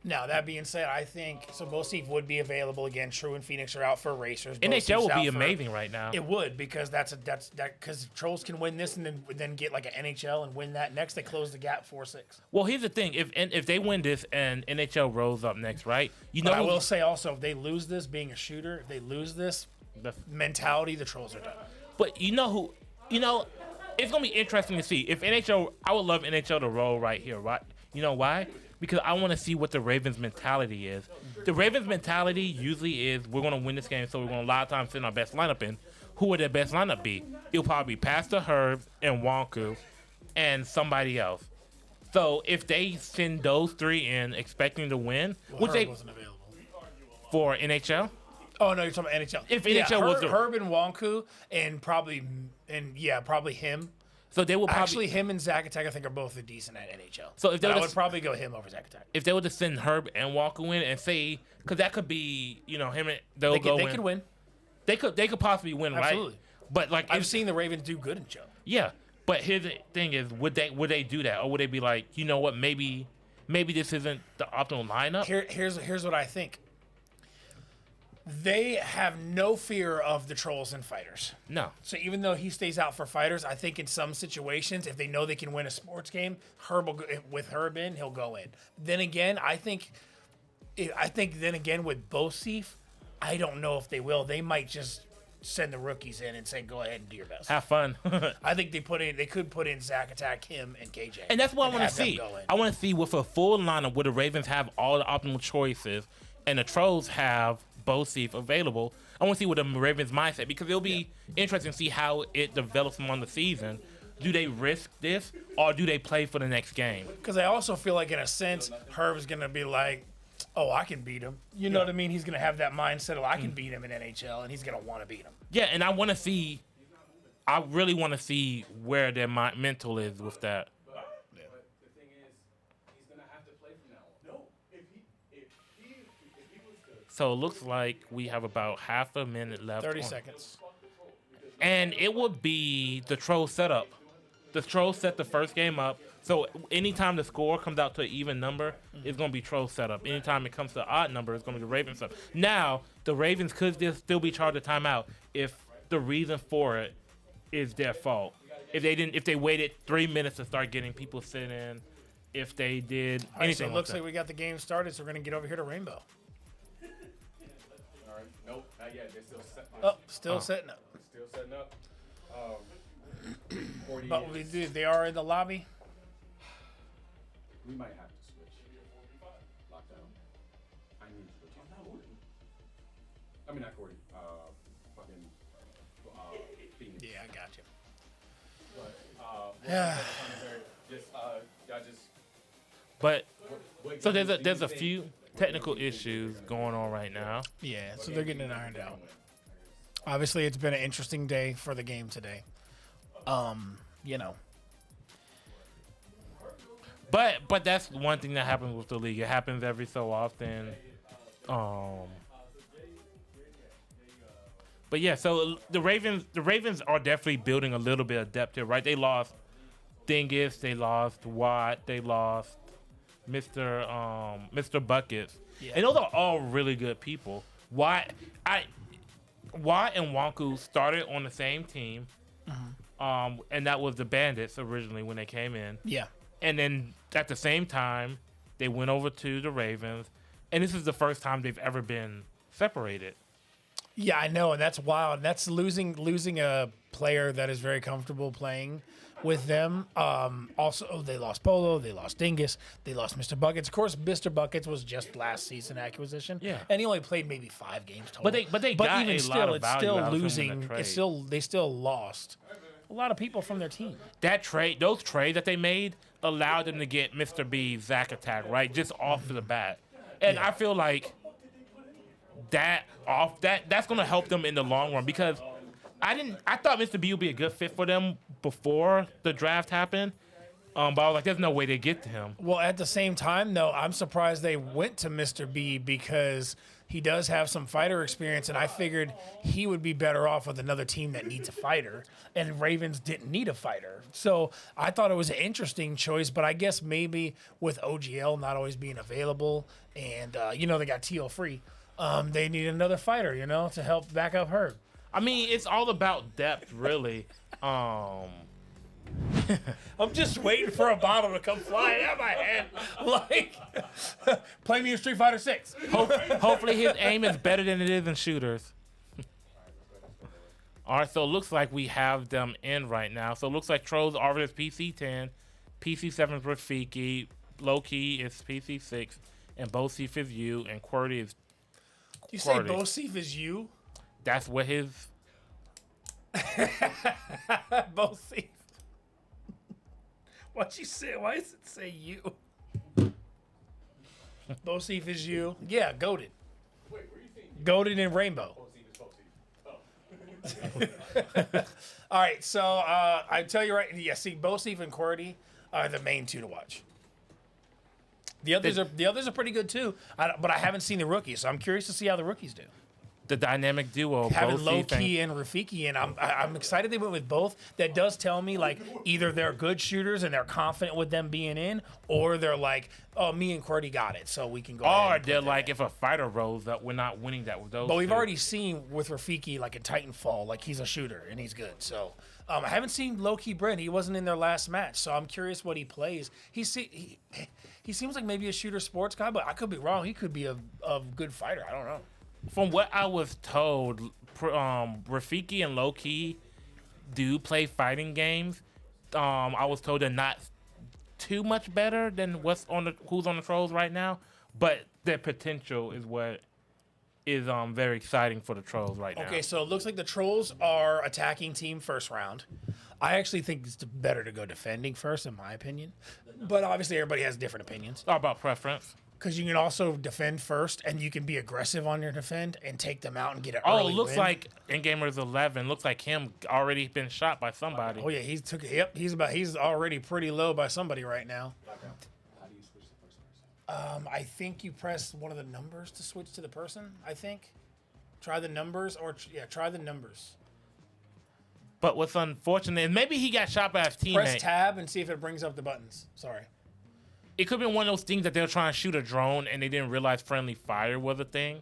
Now, that being said, I think so. Bo Steve would be available again. True and Phoenix are out for Racers. NHL would be amazing right now. It would, because because Trolls can win this and then get like an NHL and win that next. They close the gap 4-6. Well, here's the thing: if they win this and NHL rolls up next, right? But I will say also, if they lose this, being a shooter, if they lose this mentality, the Trolls are done. But it's gonna be interesting to see if NHL. I would love NHL to roll right here, right? You know why? Because I want to see what the Ravens' mentality is. The Ravens' mentality usually is, we're going to win this game, so we're going to a lot of times send our best lineup in. Who would their best lineup be? It'll probably be Pastor Herb and Wonku and somebody else. So if they send those 3 in expecting to win, which Herb wasn't available for NHL. Oh no, you're talking about NHL. If NHL was Herb and Wonku and probably him. So they will probably actually, him and Zack Attack I think are both decent at NHL. So if they I would probably go him over Zack Attack. If they were to send Herb and Walker in and say, because that could be, him and they could win. They could possibly win, Absolutely. Right? But like I've seen the Ravens do good in show. Yeah, but here's the thing: is would they do that, or would they be like, you know what, maybe this isn't the optimal lineup? Here's what I think. They have no fear of the Trolls and Fighters. No. So even though he stays out for Fighters, I think in some situations, if they know they can win a sports game, with Herb in, he'll go in. Then again, I think with Bosif, I don't know if they will. They might just send the rookies in and say, go ahead and do your best. Have fun. I think they could put in Zack Attack, him, and KJ. And that's what I want to see. I want to see with a full lineup where the Ravens have all the optimal choices and the Trolls have Bosif available. I want to see what the Ravens mindset, because it'll be interesting to see how it develops on the season. Do they risk this, or do they play for the next game? Because I also feel like, in a sense, Herb's going to be like, oh, I can beat him. You know what I mean? He's going to have that mindset of, I can beat him in NHL, and he's going to want to beat him. Yeah, and I really want to see where their mental is with that. So it looks like we have about half a minute left. 30 seconds. And it would be the Troll setup. The Troll set the first game up. So anytime the score comes out to an even number, it's going to be Troll setup. Anytime it comes to an odd number, it's going to be the Ravens setup. Now, the Ravens could still be charged a timeout if the reason for it is their fault. If they waited 3 minutes to start getting people sitting in, if they did anything. All right, so it looks like we got the game started, so we're going to get over here to Rainbow. Nope, not yet. They're still setting up. Oh, still setting up. Still setting up. But they are in the lobby. We might have to switch. Lockdown. I need to switch. I mean, not Cordy. Phoenix. Yeah, I got you. So there's a few technical issues going on right now. Yeah, so they're getting it ironed out. Obviously, it's been an interesting day for the game today. But that's one thing that happens with the league. It happens every so often. But yeah, so the Ravens are definitely building a little bit of depth here, right? They lost Dingus, they lost Watt, they lost Mr. Buckets. Yeah. And those are all really good people. Watt and Wonku started on the same team. And that was the Bandits originally when they came in. Yeah. And then at the same time, they went over to the Ravens. And this is the first time they've ever been separated. Yeah, I know, and that's wild. That's losing a player that is very comfortable playing with them. Also, they lost Polo, they lost Dingus, they lost Mr. Buckets. Of course, Mr. Buckets was just last season acquisition. Yeah. And he only played maybe 5 games total. But they got even a still, lot of it's value still out of him in losing. the trade. They still lost a lot of people from their team. Those trades that they made allowed them to get Mr. B, Zack Attack, right, just off to the bat. And I feel like that's gonna help them in the long run because I thought Mr. B would be a good fit for them before the draft happened. But I was like, there's no way they get to him. Well, at the same time, though, I'm surprised they went to Mr. B because he does have some fighter experience, and I figured he would be better off with another team that needs a fighter, and Ravens didn't need a fighter. So I thought it was an interesting choice, but I guess maybe with OGL not always being available, and, they got Teal free, they need another fighter, to help back up Herb. I mean, it's all about depth, really. I'm just waiting for a bottle to come flying out of my head. Like, play me in Street Fighter 6. Hopefully his aim is better than it is in shooters. All right, so it looks like we have them in right now. So it looks like Trollz offered is PC10, PC7 is Rafiki, Low Key is PC6, and Bosif is you, and QWERTY is You say Bosif is you? That's what his... Bosif. Why does it say you? Bosif is you. Yeah, goated. Goated in Rainbow. All right, so I tell you right, Bosif and QWERTY are the main two to watch. The others are pretty good too, but I haven't seen the rookies, so I'm curious to see how the rookies do. The dynamic duo, Having Bosif Low Key and Rafiki, and I'm excited they went with both. That does tell me like either they're good shooters and they're confident with them being in, or they're like, oh, me and QWERTY got it, so we can go. Or they're like, if a fighter rolls up, we're not winning that with those. But we've two. already seen with Rafiki, like in Titanfall, like he's a shooter and he's good. So I haven't seen Low Key Brent. He wasn't in their last match, so I'm curious what he plays. He seems like maybe a shooter sports guy, but I could be wrong. He could be a good fighter. I don't know. From what I was told, Rafiki and Low Key do play fighting games. I was told they're not too much better than who's on the Trollz right now, but their potential is what is very exciting for the Trollz right now. Okay, so it looks like the Trollz are attacking team first round. I actually think it's better to go defending first, in my opinion. But obviously, everybody has different opinions. All about preference. Because you can also defend first, and you can be aggressive on your defend and take them out and get an early Oh, it looks win. like in Gamers 11, looks like him already been shot by somebody. Oh yeah, he's already pretty low by somebody right now. I think you press one of the numbers to switch to the person. I think. Try the numbers, try the numbers. But what's unfortunate is maybe he got shot by his teammate. Press tab and see if it brings up the buttons. Sorry. It could be one of those things that they were trying to shoot a drone and they didn't realize friendly fire was a thing.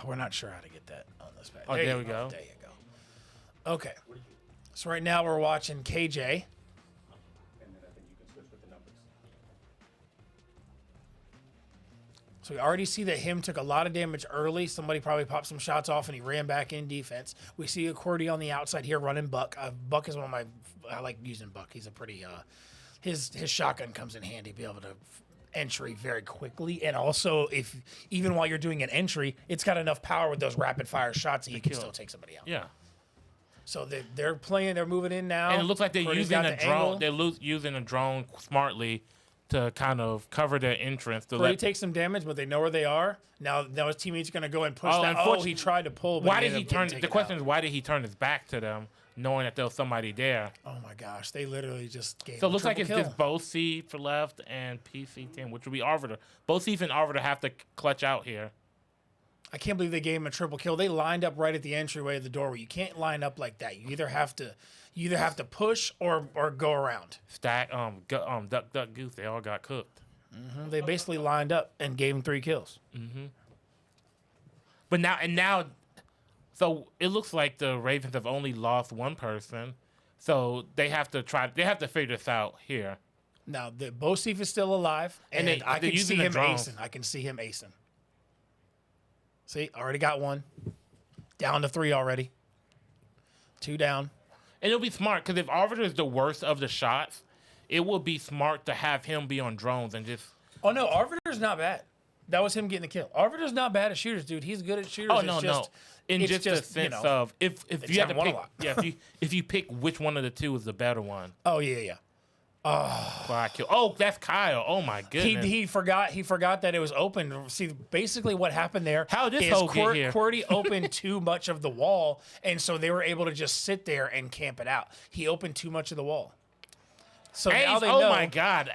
We're not sure how to get that on this page. Oh, there we go. There you go. Okay. So right now we're watching KJ. So we already see that him took a lot of damage early. Somebody probably popped some shots off and he ran back in defense. We see a QWERTY on the outside here running Buck. Buck is I like using Buck. He's a pretty, his shotgun comes in handy, be able to entry very quickly. And also, even while you're doing an entry, it's got enough power with those rapid fire shots that you can still take somebody out. Yeah. So they're playing, they're moving in now. And it looks like they're QWERTY's using got a the drone. angle. They're using a drone smartly to kind of cover their entrance. QWERTY takes some damage, but they know where they are. Now his teammate's going to go and push that. Oh, he tried to pull, but why did he turn? turn? The question is, why did he turn his back to them, knowing that there was somebody there? Oh my gosh, they literally just gave. So it him looks like it's triple just kill. Bosif for left and PC10, which will be Arbiter. Bosif and Arbiter have to clutch out here. I can't believe they gave him a triple kill. They lined up right at the entryway of the doorway. You can't line up like that. You either have to push or go around. Stack, duck, goose. They all got cooked. They basically lined up and gave him 3 kills. But now, so it looks like the Ravens have only lost one person. So they have to figure this out here. Now, the Bosif is still alive, and I can see him acing. I can see him acing. See, already got 1. Down to 3 already. 2 down. And it'll be smart, because if Arbiter is the worst of the shots, it will be smart to have him be on drones and just... Oh, no, Arbiter's not bad. That was him getting the kill. Arbiter's not bad at shooters, dude. He's good at shooters. Oh, no. In just the sense of, if you have to pick... if you pick which one of the two is the better one. Oh, yeah. Oh, that's Kyle. Oh my goodness. He forgot that it was open. See, basically what happened there How did this hole get here? QWERTY opened too much of the wall, and so they were able to just sit there and camp it out. He opened too much of the wall. So now they know. Oh my God.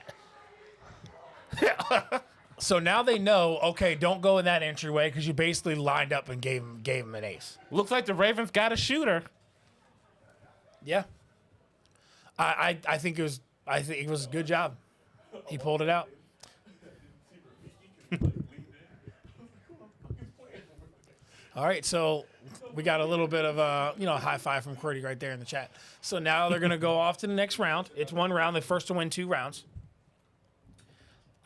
So now they know, okay, don't go in that entryway because you basically lined up and gave him an ace. Looks like the Ravens got a shooter. Yeah. I think it was a good job. He pulled it out. All right, so we got a little bit of a high five from QWERTY right there in the chat. So now they're gonna go off to the next round. It's 1 round. They're first to win 2 rounds.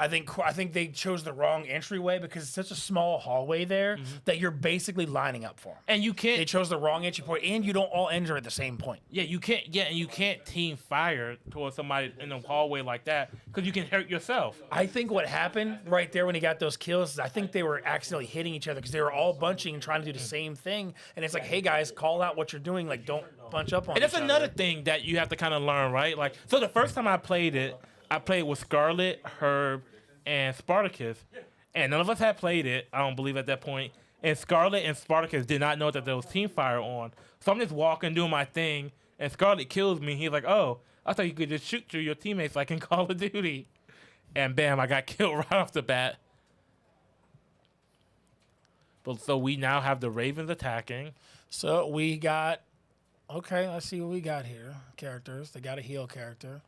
I think they chose the wrong entryway because it's such a small hallway there that you're basically lining up for them. And you can't. They chose the wrong entry point, and you don't all enter at the same point. Yeah, you can't. Yeah, and you can't team fire towards somebody in the hallway like that because you can hurt yourself. I think what happened right there when he got those kills is I think they were accidentally hitting each other because they were all bunching and trying to do the same thing. And it's like, hey guys, call out what you're doing. Like, don't bunch up on. And that's another thing that you have to kind of learn, right? Like, so the first time I played it, I played with Scarlet, Herb, and Spartacus, and none of us had played it, I don't believe, at that point. And Scarlet and Spartacus did not know that there was team fire on. So I'm just walking, doing my thing, and Scarlet kills me. He's like, oh, I thought you could just shoot through your teammates like in Call of Duty. And bam, I got killed right off the bat. But so we now have the Ravens attacking. So we got, okay, let's see what we got here. Characters, they got a heal character.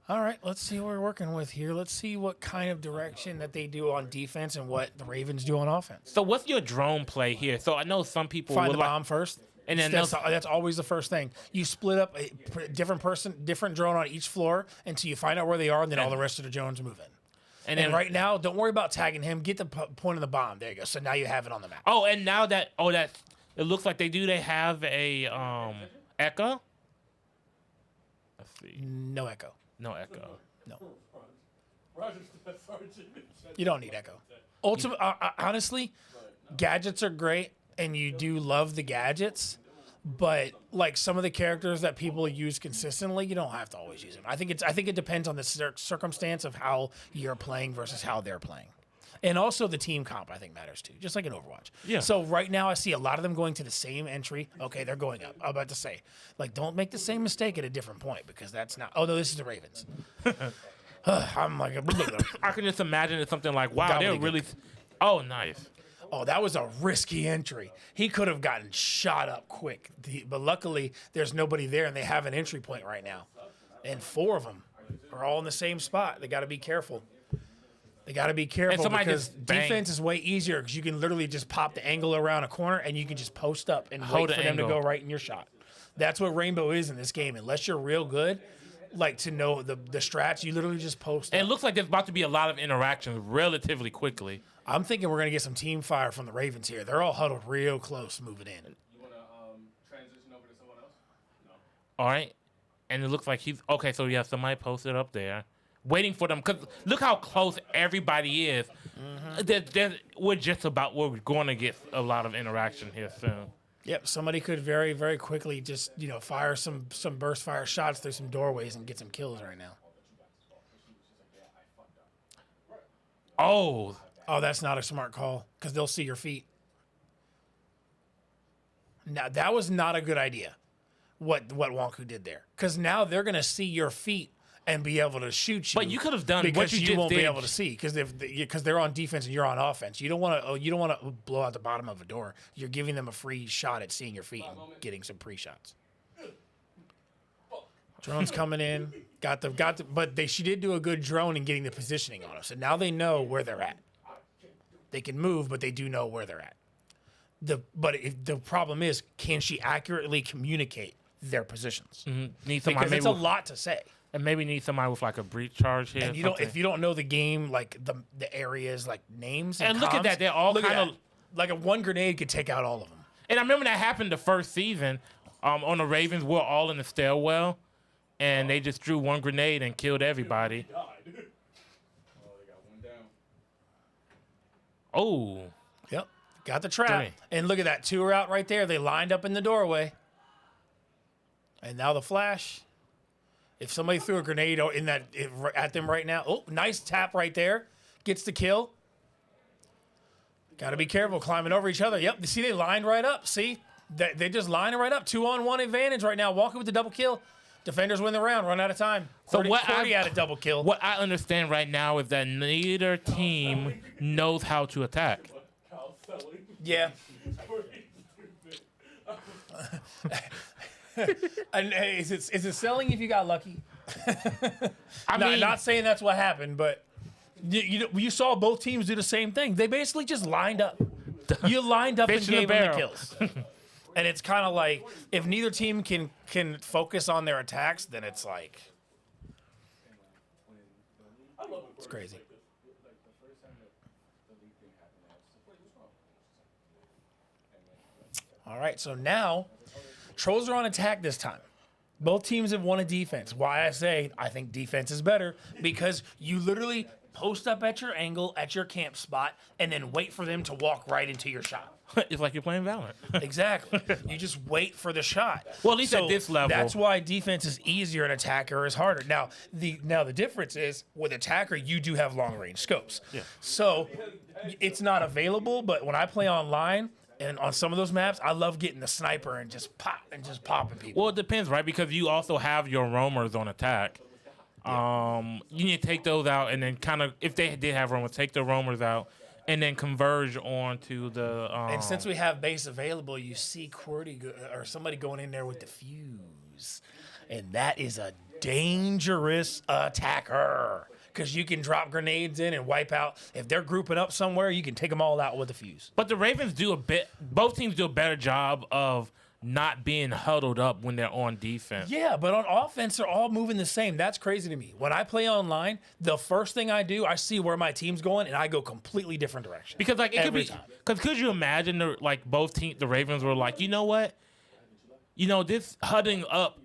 All right, let's see what we're working with here. Let's see what kind of direction that they do on defense and what the Ravens do on offense. So what's your drone play here? So I know some people find the bomb first, and then that's always the first thing. You split up a different drone on each floor until you find out where they are, and then all the rest of the drones move in. And then right now, don't worry about tagging him. Get the point of the bomb. There you go. So now you have it on the map. Oh, and now that it looks like they have a echo. Let's see. No echo. No echo. No. You don't need echo. Honestly, gadgets are great, and you do love the gadgets. But like some of the characters that people use consistently, you don't have to always use them. I think it depends on the circumstance of how you're playing versus how they're playing. And also the team comp, I think, matters too, just like in Overwatch. Yeah. So right now I see a lot of them going to the same entry. Okay, they're going up. I'm about to say, like, don't make the same mistake at a different point because that's not. Oh no, this is the Ravens. I'm like, I can just imagine it's something like, wow, they're really. Oh, nice. Oh, that was a risky entry. He could have gotten shot up quick, but luckily there's nobody there, and they have an entry point right now, and 4 of them are all in the same spot. They got to be careful. They got to be careful because defense is way easier because you can literally just pop the angle around a corner and you can just post up and wait for them to go right in your shot. That's what Rainbow is in this game. Unless you're real good, like to know the strats, you literally just post And up. It looks like there's about to be a lot of interactions relatively quickly. I'm thinking we're going to get some team fire from the Ravens here. They're all huddled real close moving in. You want to transition over to someone else? No. All right. And it looks like he's... Okay, so yeah, somebody posted up there. Waiting for them, because look how close everybody is. We're going to get a lot of interaction here soon. Yep, somebody could very, very quickly just fire some burst fire shots through some doorways and get some kills right now. Oh, that's not a smart call because they'll see your feet. Now that was not a good idea. What Wonku did there, because now they're gonna see your feet. and be able to shoot you. But you could have done because what you you just won't be did. able to see because they're on defense and you're on offense. You don't want to blow out the bottom of a door. You're giving them a free shot at seeing your feet and getting some pre-shots. Drone's coming in. She did do a good drone in getting the positioning on us. So now they know where they're at. They can move, but they do know where they're at. The problem is, can she accurately communicate their positions? Need somebody Because it's a lot to say. And maybe need somebody with like a breach charge here. And if you don't know the game, like the areas, like names, and look at comms, that, they're all look at kind of that. Like a one grenade could take out all of them. And I remember that happened the first season on the Ravens. We're all in the stairwell, and they just threw one grenade and killed everybody. Oh. Yep. Got the trap. 3. And look at that. 2 are out right there. They lined up in the doorway. And now the flash. If somebody threw a grenade at them right now. Oh, nice tap right there. Gets the kill. Got to be careful climbing over each other. Yep. See, they lined right up. See? They just lining right up. 2-on-1 advantage right now. Walking with the double kill. Defenders win the round. Run out of time. So 40 had a double kill. What I understand right now is that neither team knows how to attack. Yeah. And hey, is it selling if you got lucky? I'm not saying that's what happened, but you saw both teams do the same thing. They basically just lined up. You lined up and gave them the kills. And it's kind of like if neither team can focus on their attacks, then it's like it's crazy. All right, so now Trollz are on attack this time. Both teams have won a defense. Why I say I think defense is better because you literally post up at your angle at your camp spot and then wait for them to walk right into your shot. It's like you're playing Valorant. Exactly. You just wait for the shot. Well, at least at this level. That's why defense is easier and attacker is harder. Now the difference is with attacker, you do have long range scopes. Yeah. So it's not available, but when I play online and on some of those maps, I love getting the sniper and just popping people. Well, it depends, right? Because you also have your roamers on attack. You need to take those out and then kind of, if they did have roamers, take the roamers out and then converge onto the. And since we have base available, you see QWERTY or somebody going in there with the fuse, and that is a dangerous attacker because you can drop grenades in and wipe out. If they're grouping up somewhere, you can take them all out with a fuse. But the Ravens both teams do a better job of not being huddled up when they're on defense. Yeah, but on offense, they're all moving the same. That's crazy to me. When I play online, the first thing I do, I see where my team's going, and I go completely different direction. Because like it Every could be, time. because could you imagine both teams, the Ravens were like, you know what? You know, this huddling up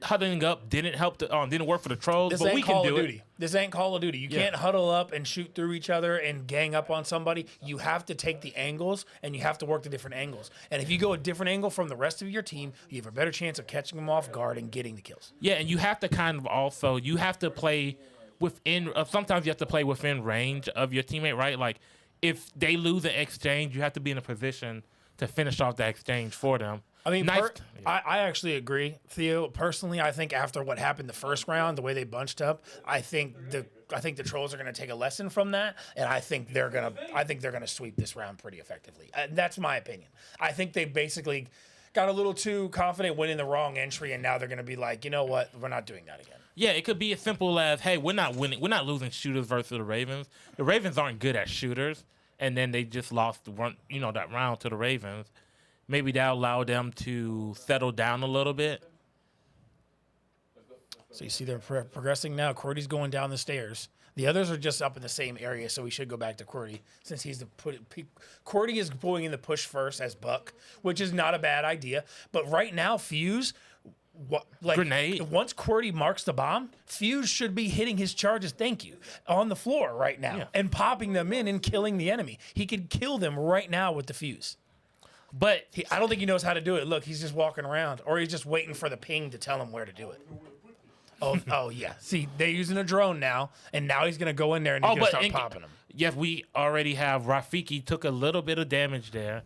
didn't work for the Trollz, This but ain't we can Call do of it. Duty. This ain't Call of Duty. You Yeah. can't huddle up and shoot through each other and gang up on somebody. You have to take the angles, and you have to work the different angles. And if you go a different angle from the rest of your team, you have a better chance of catching them off guard and getting the kills. Yeah, and you have to kind of also you have to play within. Sometimes you have to play within range of your teammate, right? Like if they lose an exchange, you have to be in a position to finish off that exchange for them. I mean, Nice- I actually agree, Theo. Personally, I think after what happened the first round, the way they bunched up, I think the Trollz are going to take a lesson from that, and I think they're gonna sweep this round pretty effectively. That's my opinion. I think they basically got a little too confident winning the wrong entry, and now they're going to be like, you know what, we're not doing that again. Yeah, it could be as simple as, hey, we're not winning, we're not losing shooters versus the Ravens. The Ravens aren't good at shooters, and then they just lost that round to the Ravens. Maybe that'll allow them to settle down a little bit. So you see they're progressing now. QWERTY's going down the stairs. The others are just up in the same area, so we should go back to QWERTY since he's QWERTY is going in the push first as Buck, which is not a bad idea. But right now, Fuse, Grenade. Once QWERTY marks the bomb, Fuse should be hitting his charges. Thank you on the floor right now and popping them in and killing the enemy. He could kill them right now with the Fuse. But I don't think he knows how to do it. Look, he's just walking around, or he's just waiting for the ping to tell him where to do it. Oh yeah. See, they're using a drone now, and now he's gonna go in there and he's gonna start popping them. Yes, we already have Rafiki took a little bit of damage there.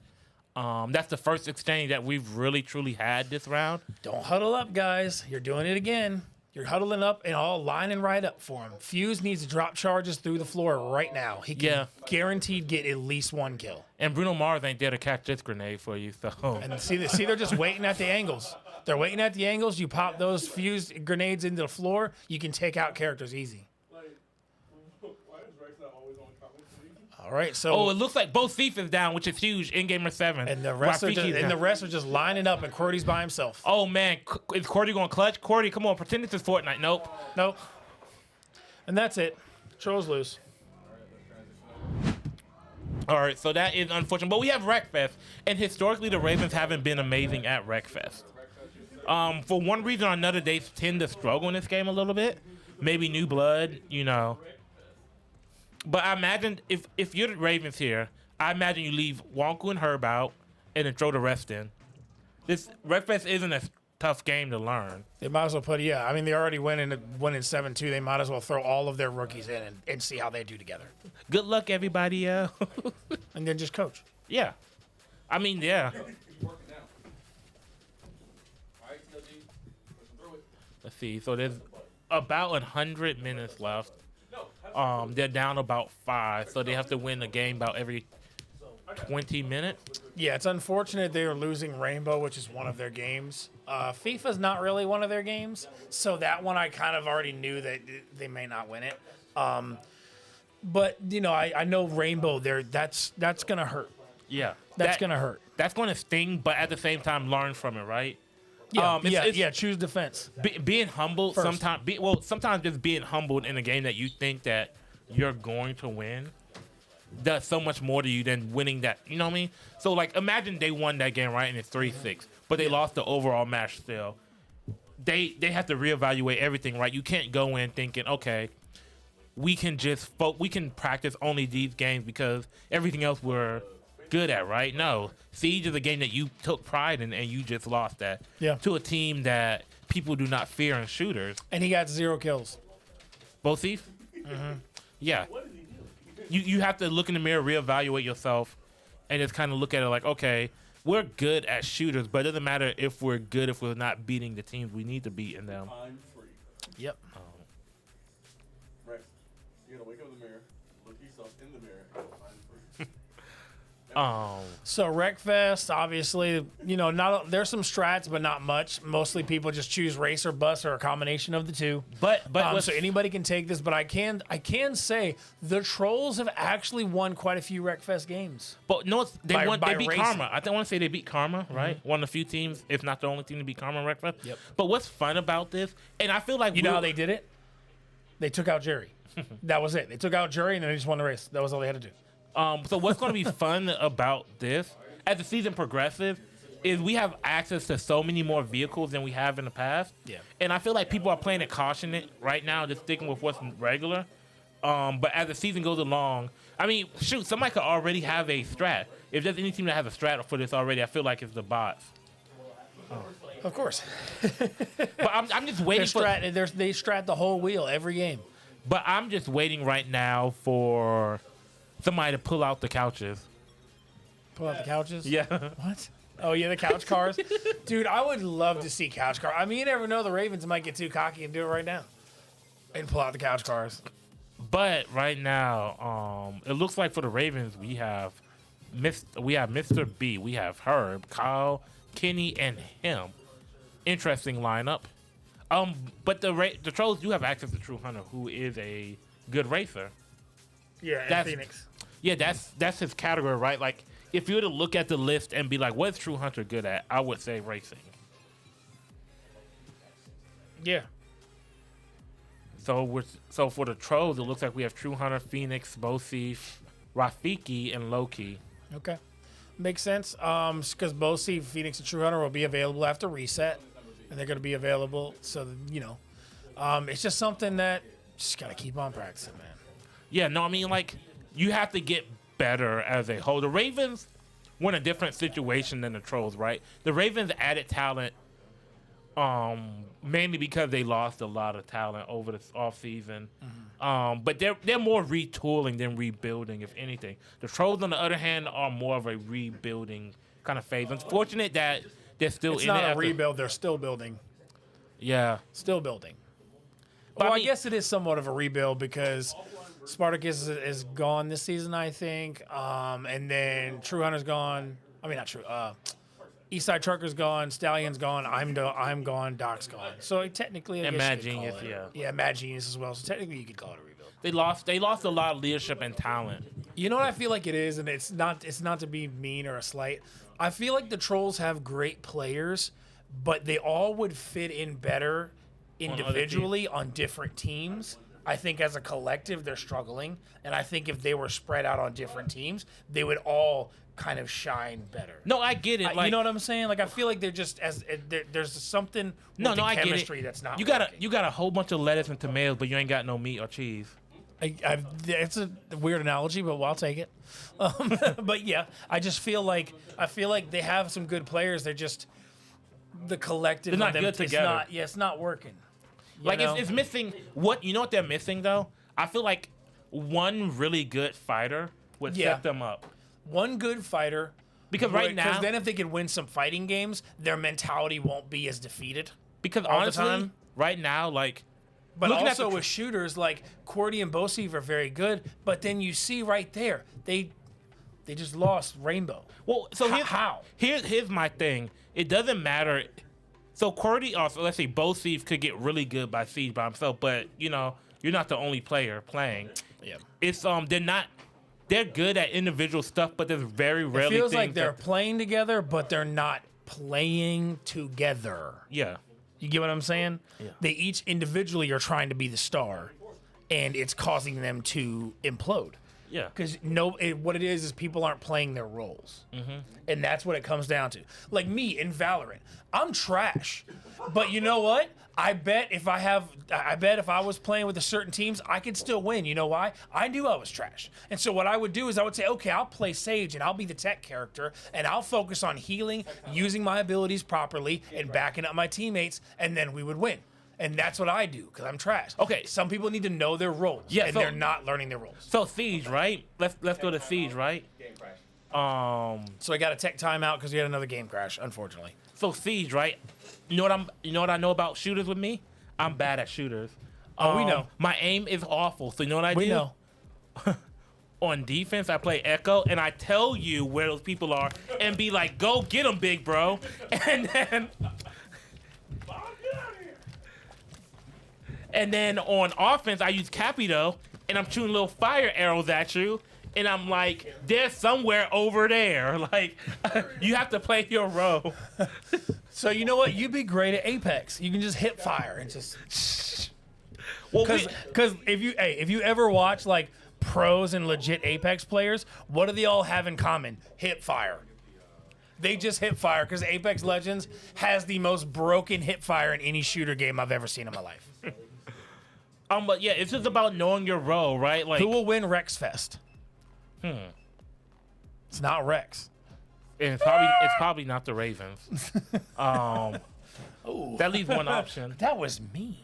That's the first exchange that we've really truly had this round. Don't huddle up, guys. You're doing it again. You're huddling up and all lining right up for him. Fuse needs to drop charges through the floor right now. He can guaranteed get at least 1 kill. And Bruno Mars ain't there to catch this grenade for you. So And see, they're just waiting at the angles. They're waiting at the angles. You pop those Fuse grenades into the floor, you can take out characters easy. All right, so it looks like both Thief is down, which is huge. In gamer 7, and the rest are just lining up, and Cordy's by himself. Oh man, is Cordy going to clutch? Cordy, come on, pretend this is Fortnite. Nope. And that's it. Trollz lose. All right, so that is unfortunate. But we have Wreckfest, and historically the Ravens haven't been amazing at Wreckfest. For one reason or another, they tend to struggle in this game a little bit. Maybe new blood, you know. But I imagine if you're the Ravens here, I imagine you leave Wonku and Herb out and then throw the rest in. This Wreckfest isn't a tough game to learn. They might as well put, I mean, they already winning 7-2. They might as well throw all of their rookies in and see how they do together. Good luck, everybody. And then just coach. Yeah. I mean, yeah. Let's see. So there's about 100 minutes left. They're down about 5, so they have to win the game about every 20 minutes. Yeah, it's unfortunate they are losing Rainbow, which is one of their games. FIFA's not really one of their games, so that one I kind of already knew that they may not win it. But you know, I know Rainbow there. That's gonna hurt. Yeah, that's gonna hurt. That's gonna sting, but at the same time, learn from it, right? Yeah, choose defense. Being humble sometimes just being humbled in a game that you think that you're going to win does so much more to you than winning that. You know what I mean? So like, imagine they won that game, right, and it's 3-6, but they lost the overall match still. They have to reevaluate everything, right? You can't go in thinking, okay, we can practice only these games because everything else we're good at, right? No, Siege is a game that you took pride in and you just lost that to a team that people do not fear in shooters. And he got 0 kills. Both Thief? Mm-hmm. Yeah. You have to look in the mirror, reevaluate yourself, and just kind of look at it like, okay, we're good at shooters, but it doesn't matter if we're good if we're not beating the teams we need to beat in them. Yep. Rex, you gotta wake up in the mirror, look yourself in the mirror, and find free. So Wreckfest, obviously, you know, there's some strats, but not much. Mostly people just choose race or bus or a combination of the two. But so anybody can take this. But I can say the Trollz have actually won quite a few Wreckfest games. But no, they beat racing. Karma. I want to say they beat Karma, right? One of the few teams, if not the only team to beat Karma in Wreckfest. Yep. But what's fun about this, and I feel like you know how they did it? They took out Jerry. That was it. They took out Jerry and then they just won the race. That was all they had to do. So what's going to be fun about this, as the season progresses, is we have access to so many more vehicles than we have in the past. Yeah. And I feel like people are playing it cautionate right now, just sticking with what's regular. But as the season goes along, I mean, shoot, somebody could already have a strat. If there's any team that has a strat for this already, I feel like it's the bots. Of course. But I'm just waiting they strat the whole wheel every game. But I'm just waiting right now for somebody to pull out the couches. Pull out the couches? Yeah. What? Oh, yeah, the couch cars? Dude, I would love to see couch cars. I mean, you never know. The Ravens might get too cocky and do it right now. And pull out the couch cars. But right now, it looks like for the Ravens, we have Mr. B, we have Herb, Kyle, Kenny, and him. Interesting lineup. But the Trollz do have access to True Hunter, who is a good racer. Yeah, and Phoenix. Yeah, that's his category, right? Like, if you were to look at the list and be like, what's True Hunter good at? I would say racing. Yeah. So for the Trollz, it looks like we have True Hunter, Phoenix, Bosif, Rafiki, and Loki. Okay. Makes sense. Because Bosif, Phoenix, and True Hunter will be available after reset. And they're going to be available. So, you know, it's just something that just got to keep on practicing, man. Yeah, no, I mean, like, you have to get better as a whole. The Ravens were in a different situation than the Trollz, right? The Ravens added talent mainly because they lost a lot of talent over the offseason. Mm-hmm. But they're more retooling than rebuilding, if anything. The Trollz, on the other hand, are more of a rebuilding kind of phase. Unfortunate that they're still it's in it. It's it. not a rebuild. They're still building. Yeah. Still building. Well, I guess it is somewhat of a rebuild because Spartacus is gone this season, I think. And then True Hunter's gone. I mean, not True. Eastside Trucker's gone. Stallion's gone. I'm gone. Doc's gone. So technically, I guess Mad you could Genius, call it, yeah. Yeah, Mad Genius as well. So technically, you could call it a rebuild. They lost a lot of leadership and talent. You know what I feel like it is, and it's not to be mean or a slight. I feel like the Trolls have great players, but they all would fit in better individually on different teams. I think as a collective, they're struggling, and I think if they were spread out on different teams, they would all kind of shine better. No, I get it. Like, you know what I'm saying? Like I feel like they're just there's something with the I get chemistry it. that's not. You got a whole bunch of lettuce and tomatoes, but you ain't got no meat or cheese. It's a weird analogy, but I'll take it. But yeah, I feel like they have some good players. They're just the collective. They're not of them, good together. It's not working. It's missing. You know what they're missing though? I feel like one really good fighter would set them up. One good fighter. Because right now, because then if they could win some fighting games, their mentality won't be as defeated. Because all honestly, the time. right now, like. But also with shooters, like Cordy and Bosieve are very good. But then you see right there, they just lost Rainbow. Well, so how? Here's my thing. It doesn't matter. So Cordy, also let's say Bosieve could get really good by Siege by himself, but you're not the only player playing. Yeah. It's they're good at individual stuff, but there's very rarely. It feels things like they're playing together, but they're not playing together. Yeah. You get what I'm saying? Yeah. They each individually are trying to be the star, and it's causing them to implode. Yeah. Because what it is people aren't playing their roles. Mm-hmm. And that's what it comes down to. Like me in Valorant, I'm trash. But you know what? I bet if I was playing with a certain teams, I could still win. You know why? I knew I was trash. And so what I would do is I would say, okay, I'll play Sage and I'll be the tech character and I'll focus on healing, using my abilities properly, and backing up my teammates, and then we would win. And that's what I do because I'm trash. Okay. Some people need to know their roles, and they're not learning their roles. So Siege, right? Let's go to Siege, right? So I got a tech timeout because we had another game crash, unfortunately. So Siege, right? You know what I know about shooters with me? I'm bad at shooters. We know. My aim is awful. So you know what I do? We know. On defense, I play Echo, and I tell you where those people are, and be like, "Go get them, big bro." And then on offense, I use Capito, and I'm shooting little fire arrows at you, and I'm like, they're somewhere over there. Like, you have to play your role. So you know what? You'd be great at Apex. You can just hit fire and just. Well, because if you ever watch like pros and legit Apex players, what do they all have in common? Hip fire. They just hip fire because Apex Legends has the most broken hip fire in any shooter game I've ever seen in my life. But yeah, it's just about knowing your role, right? Like, who will win Rex Fest? It's not Rex. And it's probably not the Ravens. That leaves one option. That was mean.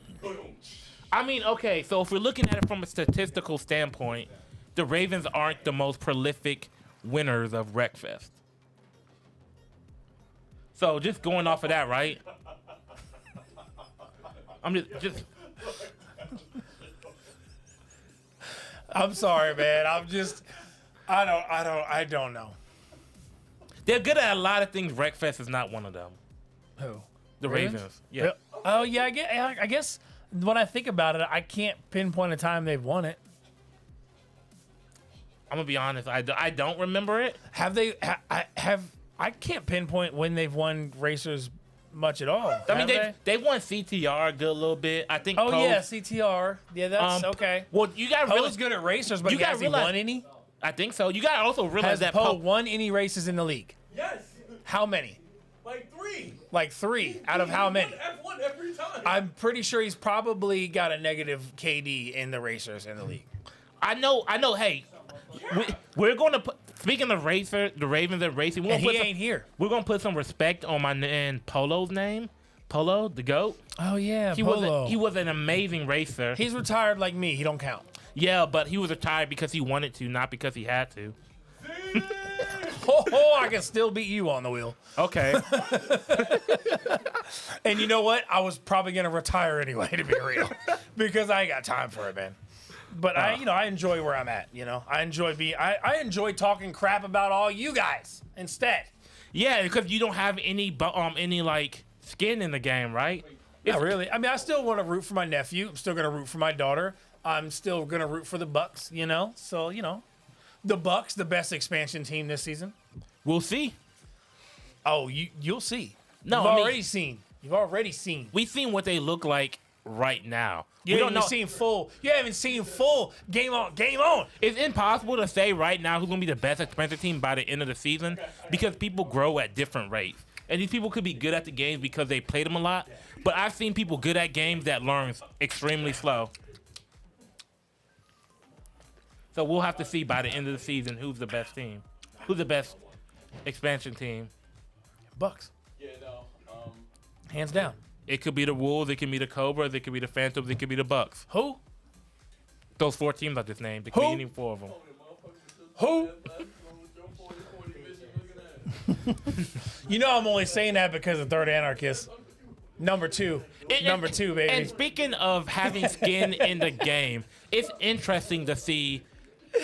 I mean, okay, so if we're looking at it from a statistical standpoint, the Ravens aren't the most prolific winners of Wreckfest. So just going off of that, right? I'm just I'm sorry, man. I don't know. They're good at a lot of things. Wreckfest is not one of them. Who? The Ravens. Yeah. Oh yeah, I guess when I think about it, I can't pinpoint a time they've won it. I'm gonna be honest. I don't remember it. Have they? I can't pinpoint when they've won racers much at all. I mean, they won CTR a good little bit. I think. Oh Poe, yeah, CTR. Yeah, that's okay. Well, you got Poe's good at racers, but has he won any? I think so. You got to also realize Has that Poe won any races in the league? Yes. How many? Like 3. Like 3 out of how many? F1 every time. I'm pretty sure he's probably got a negative KD in the racers in the league. I know. Hey, we're going to put. Speaking of the Ravens and racing, And he ain't here. We're gonna put some respect on my man Polo's name. Polo, the GOAT. Oh yeah, He Polo. was an amazing racer. He's retired like me. He don't count. Yeah, but he was retired because he wanted to, not because he had to. I can still beat you on the wheel. Okay. And you know what? I was probably gonna retire anyway, to be real, because I ain't got time for it, man. But I enjoy where I'm at. I enjoy talking crap about all you guys instead. Yeah, because you don't have any like skin in the game, right? Not really. I mean, I still want to root for my nephew. I'm still gonna root for my daughter. I'm still gonna root for the Bucks. So the Bucks, the best expansion team this season. We'll see. Oh, you'll see. No, You've already seen. You've already seen. We've seen what they look like right now. You haven't seen full. You haven't seen full game on. Game on. It's impossible to say right now who's going to be the best expansion team by the end of the season because people grow at different rates. And these people could be good at the games because they played them a lot. But I've seen people good at games that learn extremely slow. So we'll have to see by the end of the season who's the best team. Who's the best expansion team? Bucks. Yeah, no. Hands down. It could be the Wolves, it could be the Cobras, it could be the Phantoms, it could be the Bucks. Who? Those 4 teams I just named. It could be any 4 of them. Who? I'm only saying that because of Third Anarchist. Number two, baby. And speaking of having skin in the game, it's interesting to see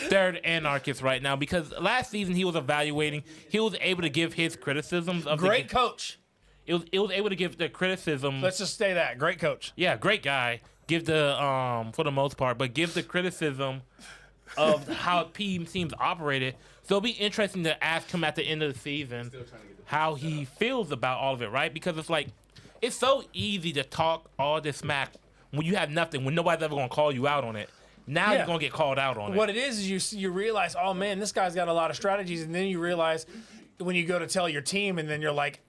Third Anarchist right now because last season he was evaluating. He was able to give his criticisms of great coach. It was able to give the criticism. Let's just say that great coach. Yeah, great guy. Give the for the most part, but give the criticism of how teams operated. So it'll be interesting to ask him at the end of the season how he feels about all of it, right? Because it's so easy to talk all this smack when you have nothing, when nobody's ever gonna call you out on it. Now you're gonna get called out on it. What it is you realize, oh man, this guy's got a lot of strategies, and then you realize when you go to tell your team, and then you're like,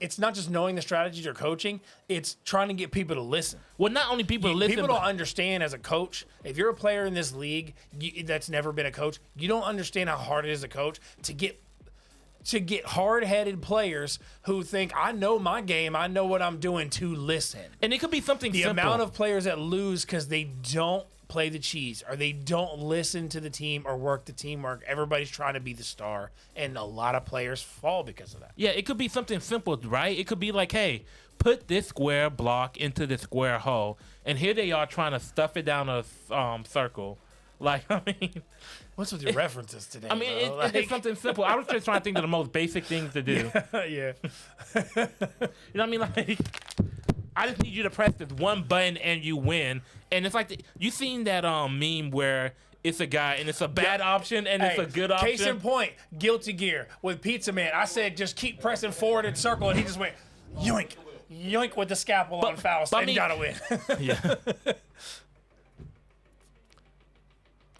it's not just knowing the strategies or coaching, it's trying to get people to listen. Well, not only people to listen. People don't understand as a coach. If you're a player in this league that's never been a coach, you don't understand how hard it is as a coach to get hard-headed players who think, I know my game, I know what I'm doing, to listen. And it could be something the simple. amount of players that lose because they don't play the cheese or they don't listen to the team or work the teamwork. Everybody's trying to be the star, and a lot of players fall because of that. Yeah, it could be something simple, right? It could be like, hey, put this square block into the square hole, and here they are trying to stuff it down a circle. Like, I mean... What's with your references today? I mean, it's something simple. I was just trying to think of the most basic things to do. Yeah. You know what I mean? Like, I just need you to press this one button and you win. And it's like, you seen that meme where it's a guy and it's a bad option and it's a good option? Case in point, Guilty Gear with Pizza Man. I said just keep pressing forward and circle, and he just went yoink, yoink with the scalpel on Faust and got to win. Yeah.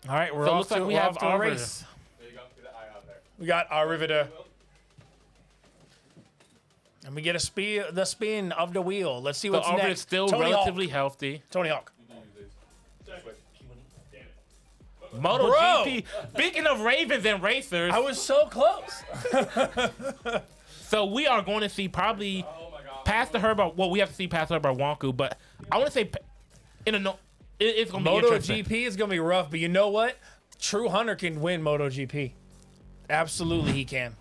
All right, we're So it off looks like to we have our Arriveder. race. We got Arriveder. And we get the spin of the wheel. Let's see So what's Arriveder's next. still Tony relatively Hawk. healthy. Tony Hawk. MotoGP. Speaking of Ravens and racers. I was so close. So we are going to see probably past the Herbert. Well, we have to see past Herbert Wonku, but I want to say it's going to be interesting. MotoGP is going to be rough, but you know what? True Hunter can win MotoGP. Absolutely, he can.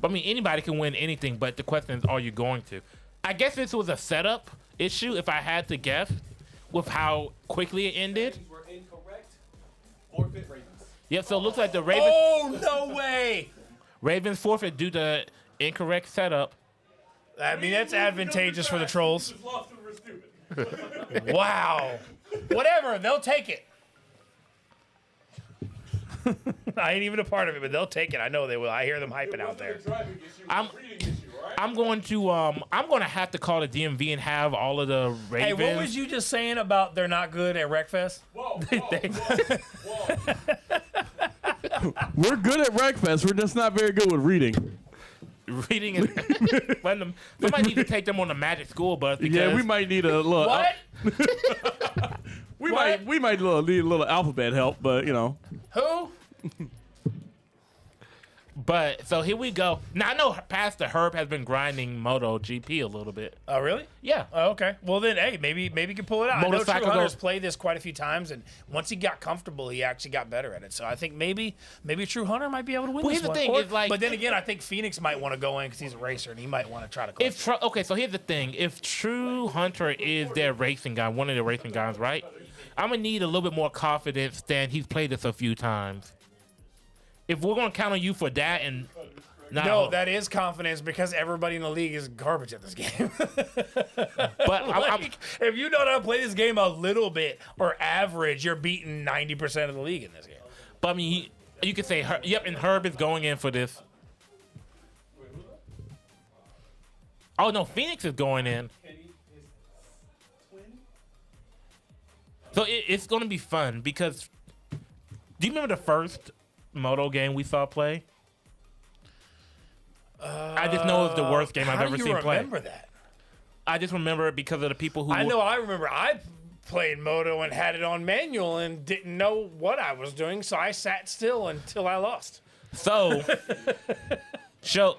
I mean, anybody can win anything, but the question is, are you going to? I guess this was a setup issue, if I had to guess, with how quickly it ended. Were incorrect. Forfeit Ravens. Yep, so it looks like the Ravens... Oh, no way! Ravens forfeit due to incorrect setup. I mean, that's advantageous for the Trolls. Wow. Whatever, they'll take it. I ain't even a part of it, but they'll take it. I know they will. I hear them hyping out there. I'm going to have to call the DMV and have all of the Ravens. Hey, what was you just saying about they're not good at Wreckfest? We're good at Wreckfest. We're just not very good with reading. Reading and somebody needs to take them on the Magic School Bus. Yeah, we might need a little. What? We might need a little alphabet help, but you know. Who? But so here we go. Now I know Pastor Herb has been grinding Moto GP a little bit. Oh, really? Yeah. Oh, okay. Well, then, hey, maybe he can pull it out. I know Motorcycle True Hunter's goes- played this quite a few times, and once he got comfortable, he actually got better at it. So I think maybe True Hunter might be able to win Well, this here's the one. thing, is like- but then again, I think Phoenix might want to go in because he's a racer, and he might want to try to clutch. Okay, so here's the thing. If True Hunter is their racing guy, one of the racing guys, right? I'm going to need a little bit more confidence than he's played this a few times. If we're going to count on you for that and... No, that is confidence because everybody in the league is garbage at this game. But like, if you know how to play this game a little bit or average, you're beating 90% of the league in this game. But I mean, you could say, yep, and Herb is going in for this. Oh, no, Phoenix is going in. So it's going to be fun because do you remember the first Moto game we saw play? I just know it's the worst game I've ever seen play. How do you remember that? I just remember it because of the people who... I remember I played Moto and had it on manual and didn't know what I was doing, so I sat still until I lost. So, so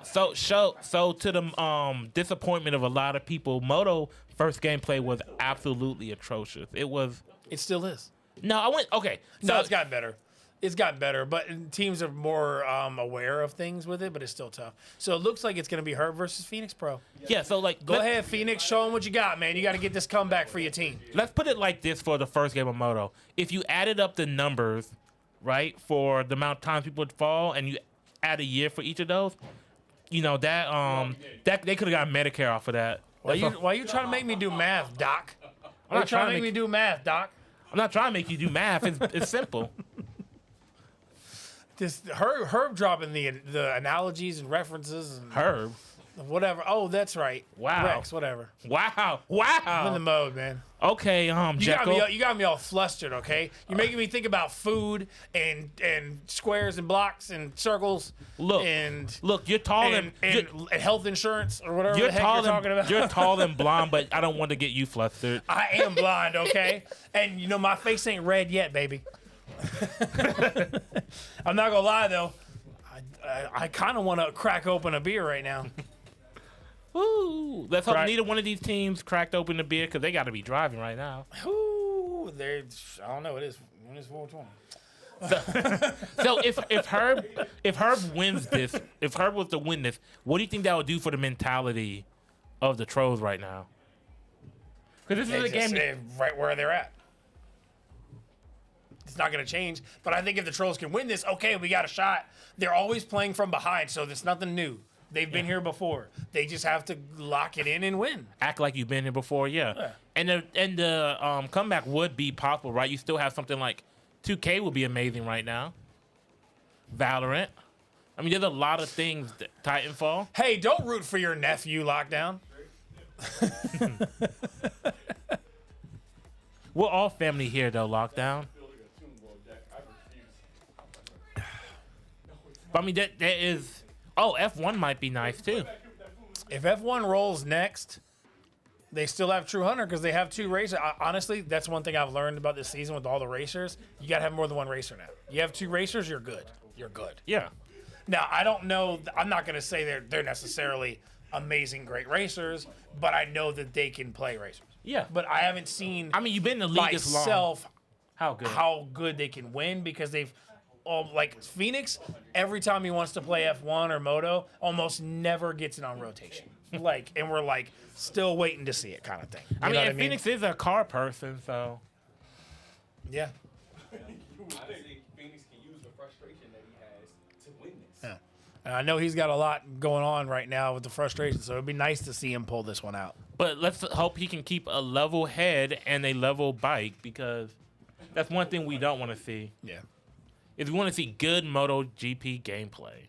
to the disappointment of a lot of people, Moto first gameplay was absolutely atrocious. It still is. No, okay. No, it's gotten better. It's gotten better, but teams are more aware of things with it, but it's still tough. So it looks like it's going to be Herb versus Phoenix Pro. Yeah, so like... Go ahead, Phoenix. Show them what you got, man. You got to get this comeback for your team. Let's put it like this for the first game of Moto. If you added up the numbers, right, for the amount of times people would fall, and you add a year for each of those, you know, that they could have got Medicare off of that. Why you trying to make me do math, Doc? Why you trying to make me do math, Doc? I'm not trying to make you do math. It's simple. Just Herb dropping the analogies and references and Herb. Whatever. Oh, that's right. Wow. Rex, whatever. Wow. I'm in the mode, man. Okay, Jekyll. You got me all flustered, okay? You're making me think about food and squares and blocks and circles. Look, you're tall and health insurance or whatever the heck you're talking about. You're tall and blonde, but I don't want to get you flustered. I am blind, okay? And you know my face ain't red yet, baby. I'm not gonna lie though. I kind of want to crack open a beer right now. Ooh, let's hope neither one of these teams cracked open the beer because they got to be driving right now. Ooh, I don't know. It's 420. So if Herb wins this, if Herb was to win this, what do you think that would do for the mentality of the Trollz right now? Because this is a game right where they're at. It's not going to change. But I think if the Trollz can win this, okay, we got a shot. They're always playing from behind, so there's nothing new. They've been here before. They just have to lock it in and win. Act like you've been here before, yeah. And the comeback would be possible, right? You still have something like 2K would be amazing right now. Valorant. I mean, there's a lot of things. Titanfall. Hey, don't root for your nephew, Lockdown. We're all family here, though, Lockdown. But I mean, that is... Oh, F1 might be nice, too. If F1 rolls next, they still have True Hunter because they have two racers. Honestly, that's one thing I've learned about this season with all the racers. You got to have more than one racer now. You have two racers, you're good. You're good. Yeah. Now, I don't know. I'm not going to say they're necessarily amazing, great racers, but I know that they can play racers. Yeah. But I haven't seen I mean, you've been in the league as long. myself How good they can win because they've like Phoenix, every time he wants to play F1 or Moto, almost never gets it on rotation. And we're still waiting to see it kind of thing. I mean, Phoenix is a car person, so. Yeah. I think Phoenix can use the frustration that he has to win this. Yeah. And I know he's got a lot going on right now with the frustration, so it'd be nice to see him pull this one out. But let's hope he can keep a level head and a level bike because that's one thing we don't want to see. Yeah. If we want to see good MotoGP gameplay.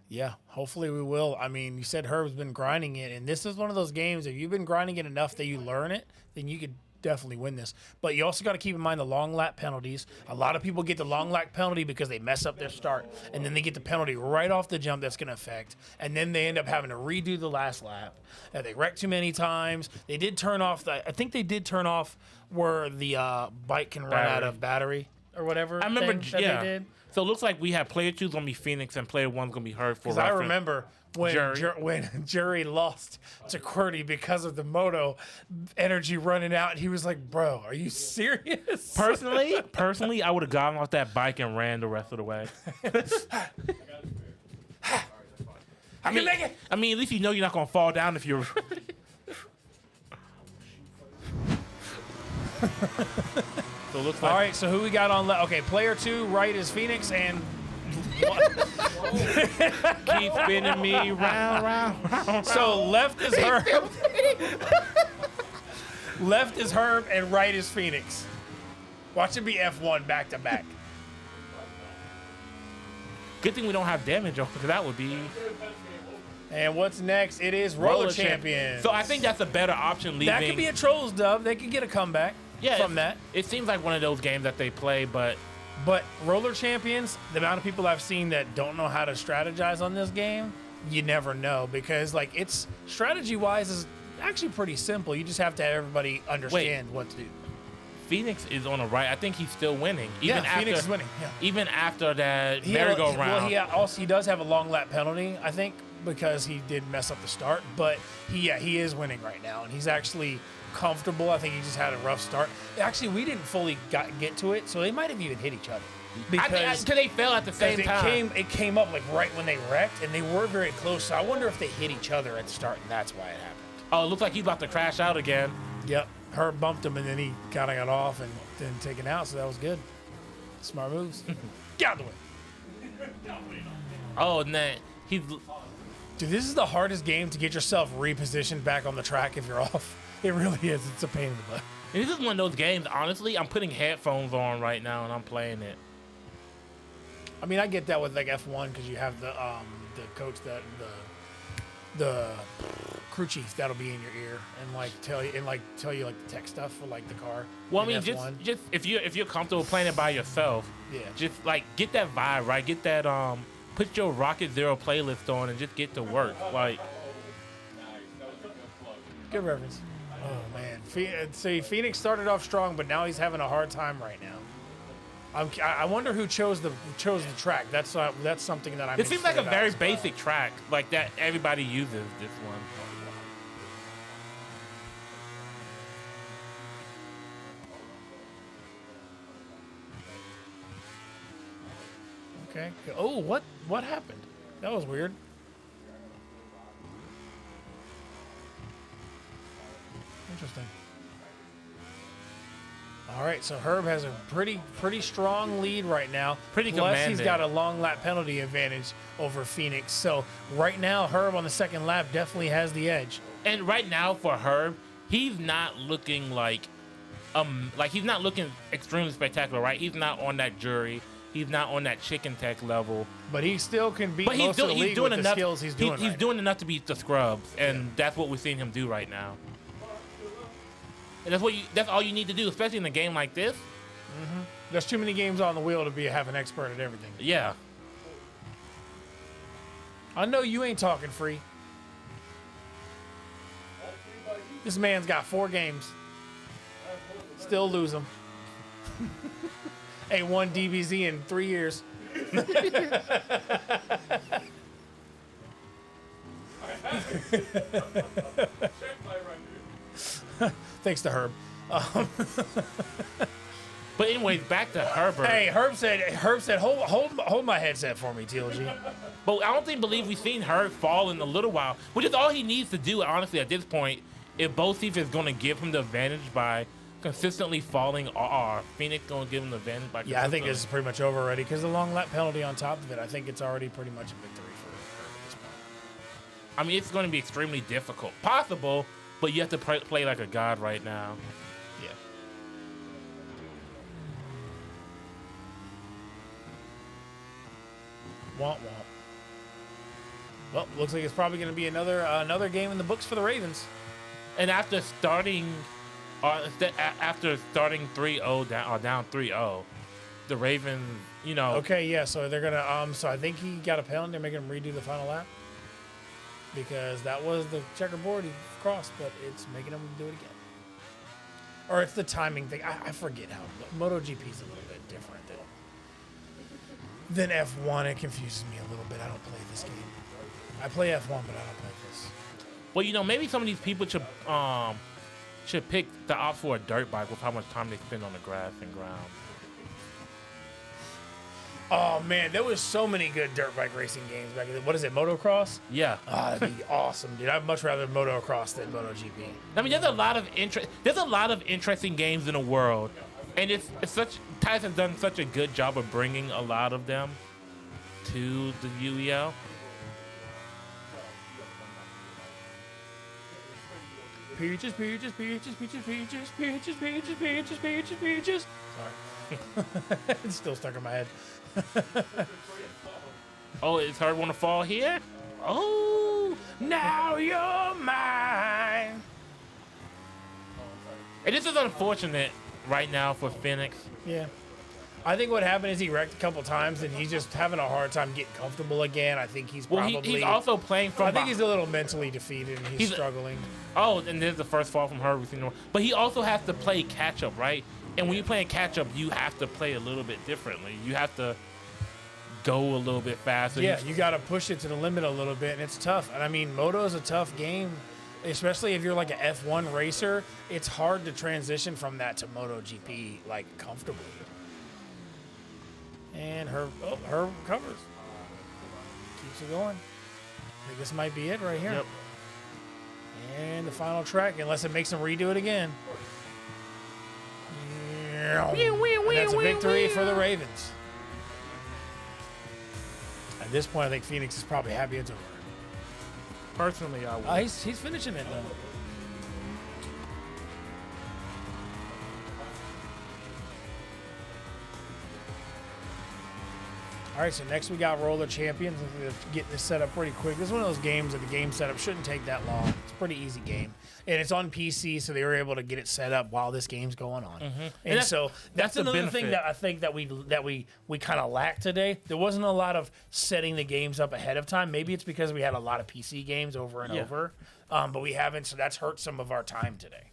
Yeah, hopefully we will. I mean, you said Herb's been grinding it, and this is one of those games, if you've been grinding it enough that you learn it, then you could definitely win this. But you also got to keep in mind the long lap penalties. A lot of people get the long lap penalty because they mess up their start, and then they get the penalty right off the jump that's going to affect, and then they end up having to redo the last lap. They wreck too many times. They did turn off I think they did turn off where the bike can run out of battery. or whatever. I remember, thing that yeah. they did. So it looks like we have player 2's gonna be Phoenix and player 1's gonna be Herb for Because I reference. remember when Jury. when Jury lost to QWERTY because of the moto energy running out, and he was like, "Bro, are you serious?" Personally, I would have gotten off that bike and ran the rest of the way. I mean, at least you know you're not gonna fall down if you're. So it looks like All right, so who we got on? Okay, player 2, right is Phoenix, and keep spinning me round. So left is Herb. Left is Herb, and right is Phoenix. Watch it be F1 back to back. Good thing we don't have damage on, because that would be. And what's next? It is Roller Champions. So I think that's a better option. Leaving. That could be a Trollz dub. They could get a comeback from that. It seems like one of those games that they play, but Roller Champions, the amount of people I've seen that don't know how to strategize on this game, you never know, because like it's strategy-wise is actually pretty simple. You just have to have everybody understand what to do. Phoenix is on the right. I think he's still winning. Even after, Phoenix is winning. Yeah. Even after that merry-go-round. Well, he does have a long lap penalty, I think, because he did mess up the start. But he is winning right now, and he's actually comfortable. I think he just had a rough start. Actually, we didn't fully get to it, so they might have even hit each other. Because they fell at the same time. It came up like right when they wrecked, and they were very close. So I wonder if they hit each other at the start, and that's why it happened. Oh, it looks like he's about to crash out again. Yep. Herb bumped him, and then he kind of got off and then taken out, so that was good. Smart moves. Get out of the way. Oh, man. Dude, this is the hardest game to get yourself repositioned back on the track if you're off. It really is. It's a pain in the butt. And this is one of those games, honestly, I'm putting headphones on right now, and I'm playing it. I mean, I get that with like F1 because you have the coach that the crew chief that'll be in your ear and tell you the tech stuff for like the car. Well, I mean, just if you're comfortable playing it by yourself, yeah, just like get that vibe right, get that put your Rocket Zero playlist on and just get to work. Like, good reference. Oh man, see, Phoenix started off strong, but now he's having a hard time right now. I wonder who chose the track. That's something that I'm. It seems like a very well. basic track, like that everybody uses this one. Okay. Oh, what happened? That was weird. Interesting. All right, so Herb has a pretty strong lead right now. Pretty Plus, commanding. he's got a long lap penalty advantage over Phoenix. So right now, Herb on the second lap definitely has the edge. And right now for Herb, he's not looking like he's not looking extremely spectacular, right? He's not on that Jury. He's not on that chicken tech level. But he still can beat most of the league with the skills he's doing. He's doing enough to beat the scrubs, and that's what we're seeing him do right now. And that's all you need to do, especially in a game like this. Mm-hmm. There's too many games on the wheel to have an expert at everything. Yeah. I know you ain't talking free. This man's got 4 games. Still lose them. Ain't won DBZ in 3 years. Thanks to Herb. But anyways, back to Herbert. Hey, Herb said, hold my headset for me, TLG. But I don't believe we've seen Herb fall in a little while, which is all he needs to do, honestly, at this point. If both teams is going to give him the advantage by consistently falling, or Phoenix going to give him the advantage by I think it's pretty much over already because the long lap penalty on top of it, I think it's already pretty much a victory for Herb at this point. I mean, it's going to be extremely difficult. Possible, but you have to play like a god right now. Yeah. Womp womp. Well, looks like it's probably going to be another game in the books for the Ravens. And after starting 3-0 down 3-0, the Ravens, Okay, yeah. So they're gonna. So I think he got a penalty. They're making him redo the final lap because that was the checkerboard he crossed, but it's making him do it again. or it's the timing thing. I forget how MotoGP is a little bit different than F1. It confuses me a little bit. I don't play this game. I play F1, but I don't play this. Well, maybe some of these people should pick the opt for a dirt bike with how much time they spend on the grass and ground. Oh man, there was so many good dirt bike racing games back then. What is it, motocross? Yeah. That'd be awesome, dude. I'd much rather motocross than MotoGP. I mean, there's a lot of interesting games in the world, and it's such Tyson's done such a good job of bringing a lot of them to the UEL. Peaches. Sorry. It's still stuck in my head. Oh, is her want to fall here? Oh, now you're mine. And this is unfortunate right now for Phoenix. Yeah. I think what happened is he wrecked a couple times, and he's just having a hard time getting comfortable again. I think he's probably... he's also playing from... I think he's a little mentally defeated, and he's struggling. Oh, and there's the first fall from her. But he also has to play catch-up, right? And when you're playing catch-up, you have to play a little bit differently. You have to go a little bit faster. Yeah, you got to push it to the limit a little bit, and it's tough. And I mean, Moto is a tough game, especially if you're like an F1 racer. It's hard to transition from that to MotoGP, like, comfortably. And her covers. Keeps it going. I think this might be it right here. Yep. And the final track, unless it makes them redo it again. And that's a victory for the Ravens. At this point, I think Phoenix is probably happy it's over. Personally, I would. He's finishing it, though. All right, so next we got Roller Champions. They're getting this set up pretty quick. This is one of those games that the game setup shouldn't take that long. It's a pretty easy game. And it's on PC, so they were able to get it set up while this game's going on. Mm-hmm. And so that's the another benefit. thing that I think that we kind of lacked today. There wasn't a lot of setting the games up ahead of time. Maybe it's because we had a lot of PC games over and over, but we haven't, so that's hurt some of our time today.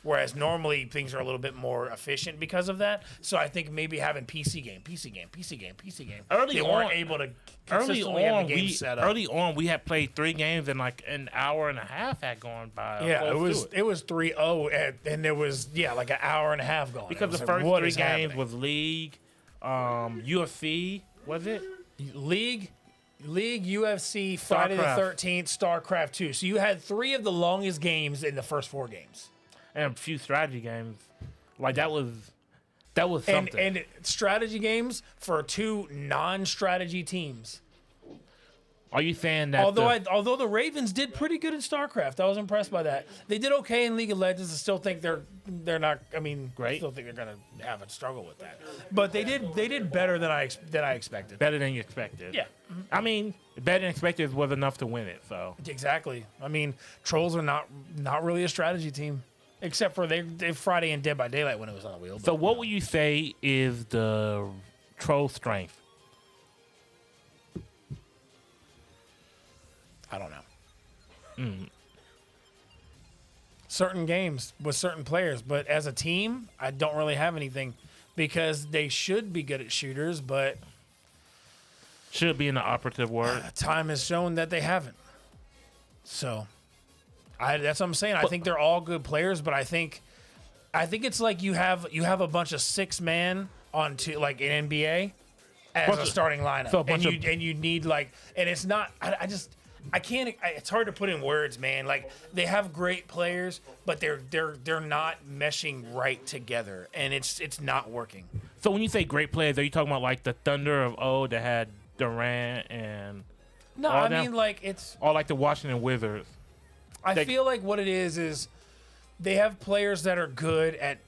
Whereas normally things are a little bit more efficient because of that. So I think maybe having PC game. They weren't able to consistently have the game set up. Early on, we had played 3 games and like an hour and a half had gone by. Yeah, it was 3-0 and there was like an hour and a half going. Because the first 3 games was League, UFC, was it? League, UFC, Friday the 13th, StarCraft 2. So you had 3 of the longest games in the first 4 games. And a few strategy games. Like that was something. And strategy games for 2 non-strategy teams. Are you saying that? Although the Ravens did pretty good in StarCraft, I was impressed by that. They did okay in League of Legends. I still think they're not. I mean, great. I still think they're gonna have a struggle with that. But they did better than I expected. Better than you expected. Yeah. I mean, better than expected was enough to win it. So exactly. I mean, Trollz are not really a strategy team. Except for they Friday and Dead by Daylight when it was on the wheel. So what would you say is the Troll strength? I don't know. Certain games with certain players, but as a team, I don't really have anything because they should be good at shooters, but should be in the operative word. Time has shown that they haven't. So that's what I'm saying. I think they're all good players, but I think it's like you have a bunch of 6-man on like in NBA as a starting lineup, so and you need like, and it's not. I can't. It's hard to put in words, man. Like they have great players, but they're not meshing right together, and it's not working. So when you say great players, are you talking about like the Thunder of old that had Durant and? No, I mean like it's or like the Washington Wizards. I feel like what it is they have players that are good at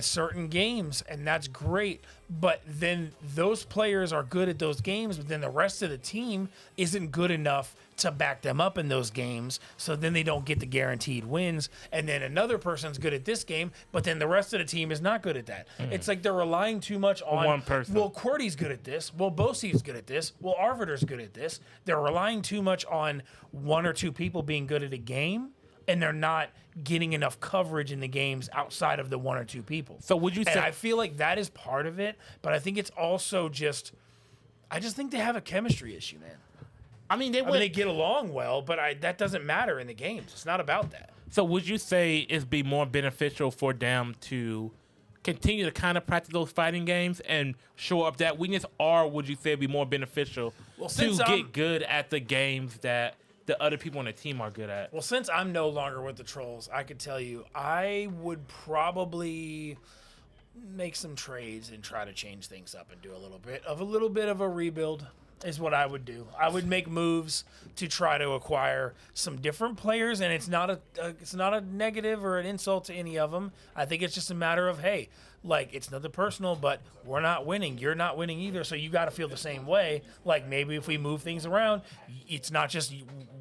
certain games, and that's great. But then those players are good at those games, but then the rest of the team isn't good enough to back them up in those games. So then they don't get the guaranteed wins. And then another person's good at this game, but then the rest of the team is not good at that. It's like they're relying too much on one person. Well, QWERTY's good at this. Well, Bosie's good at this. Well, Arvider's good at this. They're relying too much on 1 or 2 people being good at a game. and they're not getting enough coverage in the games outside of the one or two people. So would you And say? I feel like that is part of it, but I think it's also just, I just think they have a chemistry issue, man. I mean, they get along well, but that doesn't matter in the games. It's not about that. So would you say it'd be more beneficial for them to continue to kind of practice those fighting games and show up that weakness, or would you say it'd be more beneficial to get good at the games that the other people on the team are good at? Well, since I'm no longer with the Trollz, I could tell you I would probably make some trades and try to change things up and do a little bit of a rebuild is what I would do. I would make moves to try to acquire some different players, and it's not a negative or an insult to any of them. I think it's just a matter of, hey, like, it's nothing personal, but we're not winning. You're not winning either, so you got to feel the same way. Like, maybe if we move things around, it's not just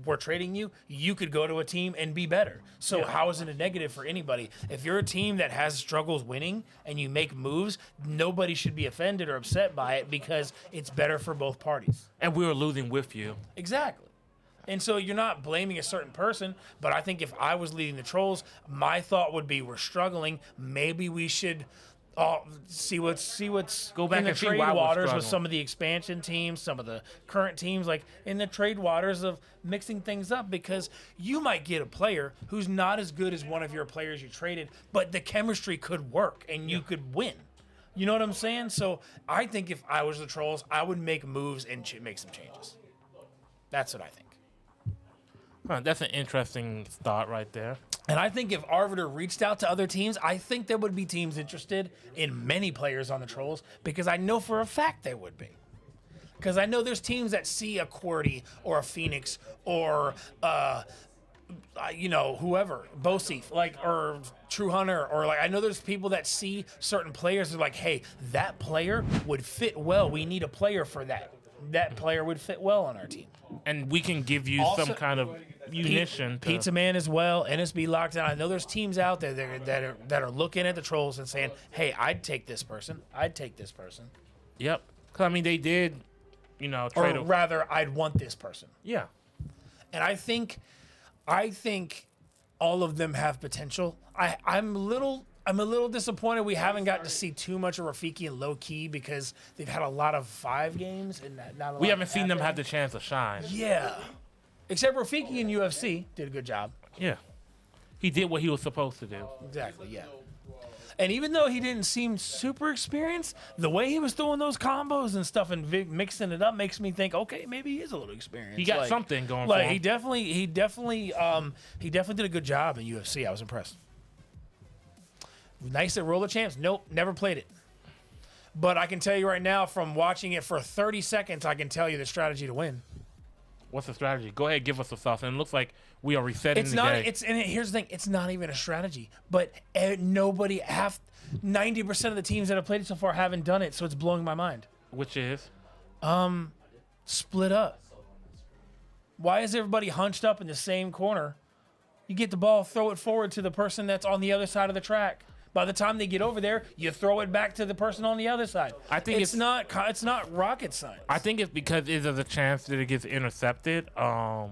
we're trading you. You could go to a team and be better. So how is it a negative for anybody? If you're a team that has struggles winning and you make moves, nobody should be offended or upset by it because it's better for both parties. And we were losing with you. Exactly. And so you're not blaming a certain person, but I think if I was leading the Trollz, my thought would be we're struggling. Maybe we should see what's Go back in the and see trade why we're waters with struggling. some of the expansion teams, some of the current teams, like in the trade waters of mixing things up, because you might get a player who's not as good as one of your players you traded, but the chemistry could work and you could win. You know what I'm saying? So I think if I was the Trollz, I would make moves and make some changes. That's what I think. Huh, that's an interesting thought right there. And I think if Arbiter reached out to other teams, I think there would be teams interested in many players on the Trollz, because I know for a fact they would be. Because I know there's teams that see a QWERTY or a Phoenix or whoever, Bosif, or True Hunter, or I know there's people that see certain players. They're like, hey, that player would fit well. We need a player for that. That player would fit well on our team. And we can give you Also, some kind of munition. Pizza Man as well, NSB Lockdown. I know there's teams out there that are looking at the Trollz and saying, hey, I'd take this person. I'd take this person. Yep. Because, I mean, they did, trade Or rather, I'd want this person. Yeah. And I think all of them have potential. I'm a little disappointed we haven't gotten to see too much of Rafiki and Low Key, because they've had a lot of 5 games and not a lot. We haven't seen them have the chance to shine. Yeah. Except Rafiki in UFC did a good job. Yeah. He did what he was supposed to do. Exactly, yeah. And even though he didn't seem super experienced, the way he was throwing those combos and stuff and mixing it up makes me think, okay, maybe he is a little experienced. He got something going for him. He definitely did a good job in UFC. I was impressed. Nice at Roller Champs? Nope, never played it. But I can tell you right now, from watching it for 30 seconds, I can tell you the strategy to win. What's the strategy? Go ahead, give us the sauce. And it looks like we are resetting the game. Here's the thing, it's not even a strategy. But 90% of the teams that have played it so far haven't done it, so it's blowing my mind. Which is? Split up. Why is everybody hunched up in the same corner? You get the ball, throw it forward to the person that's on the other side of the track. By the time they get over there, you throw it back to the person on the other side. I think it's not rocket science. I think it's because there's a chance that it gets intercepted. But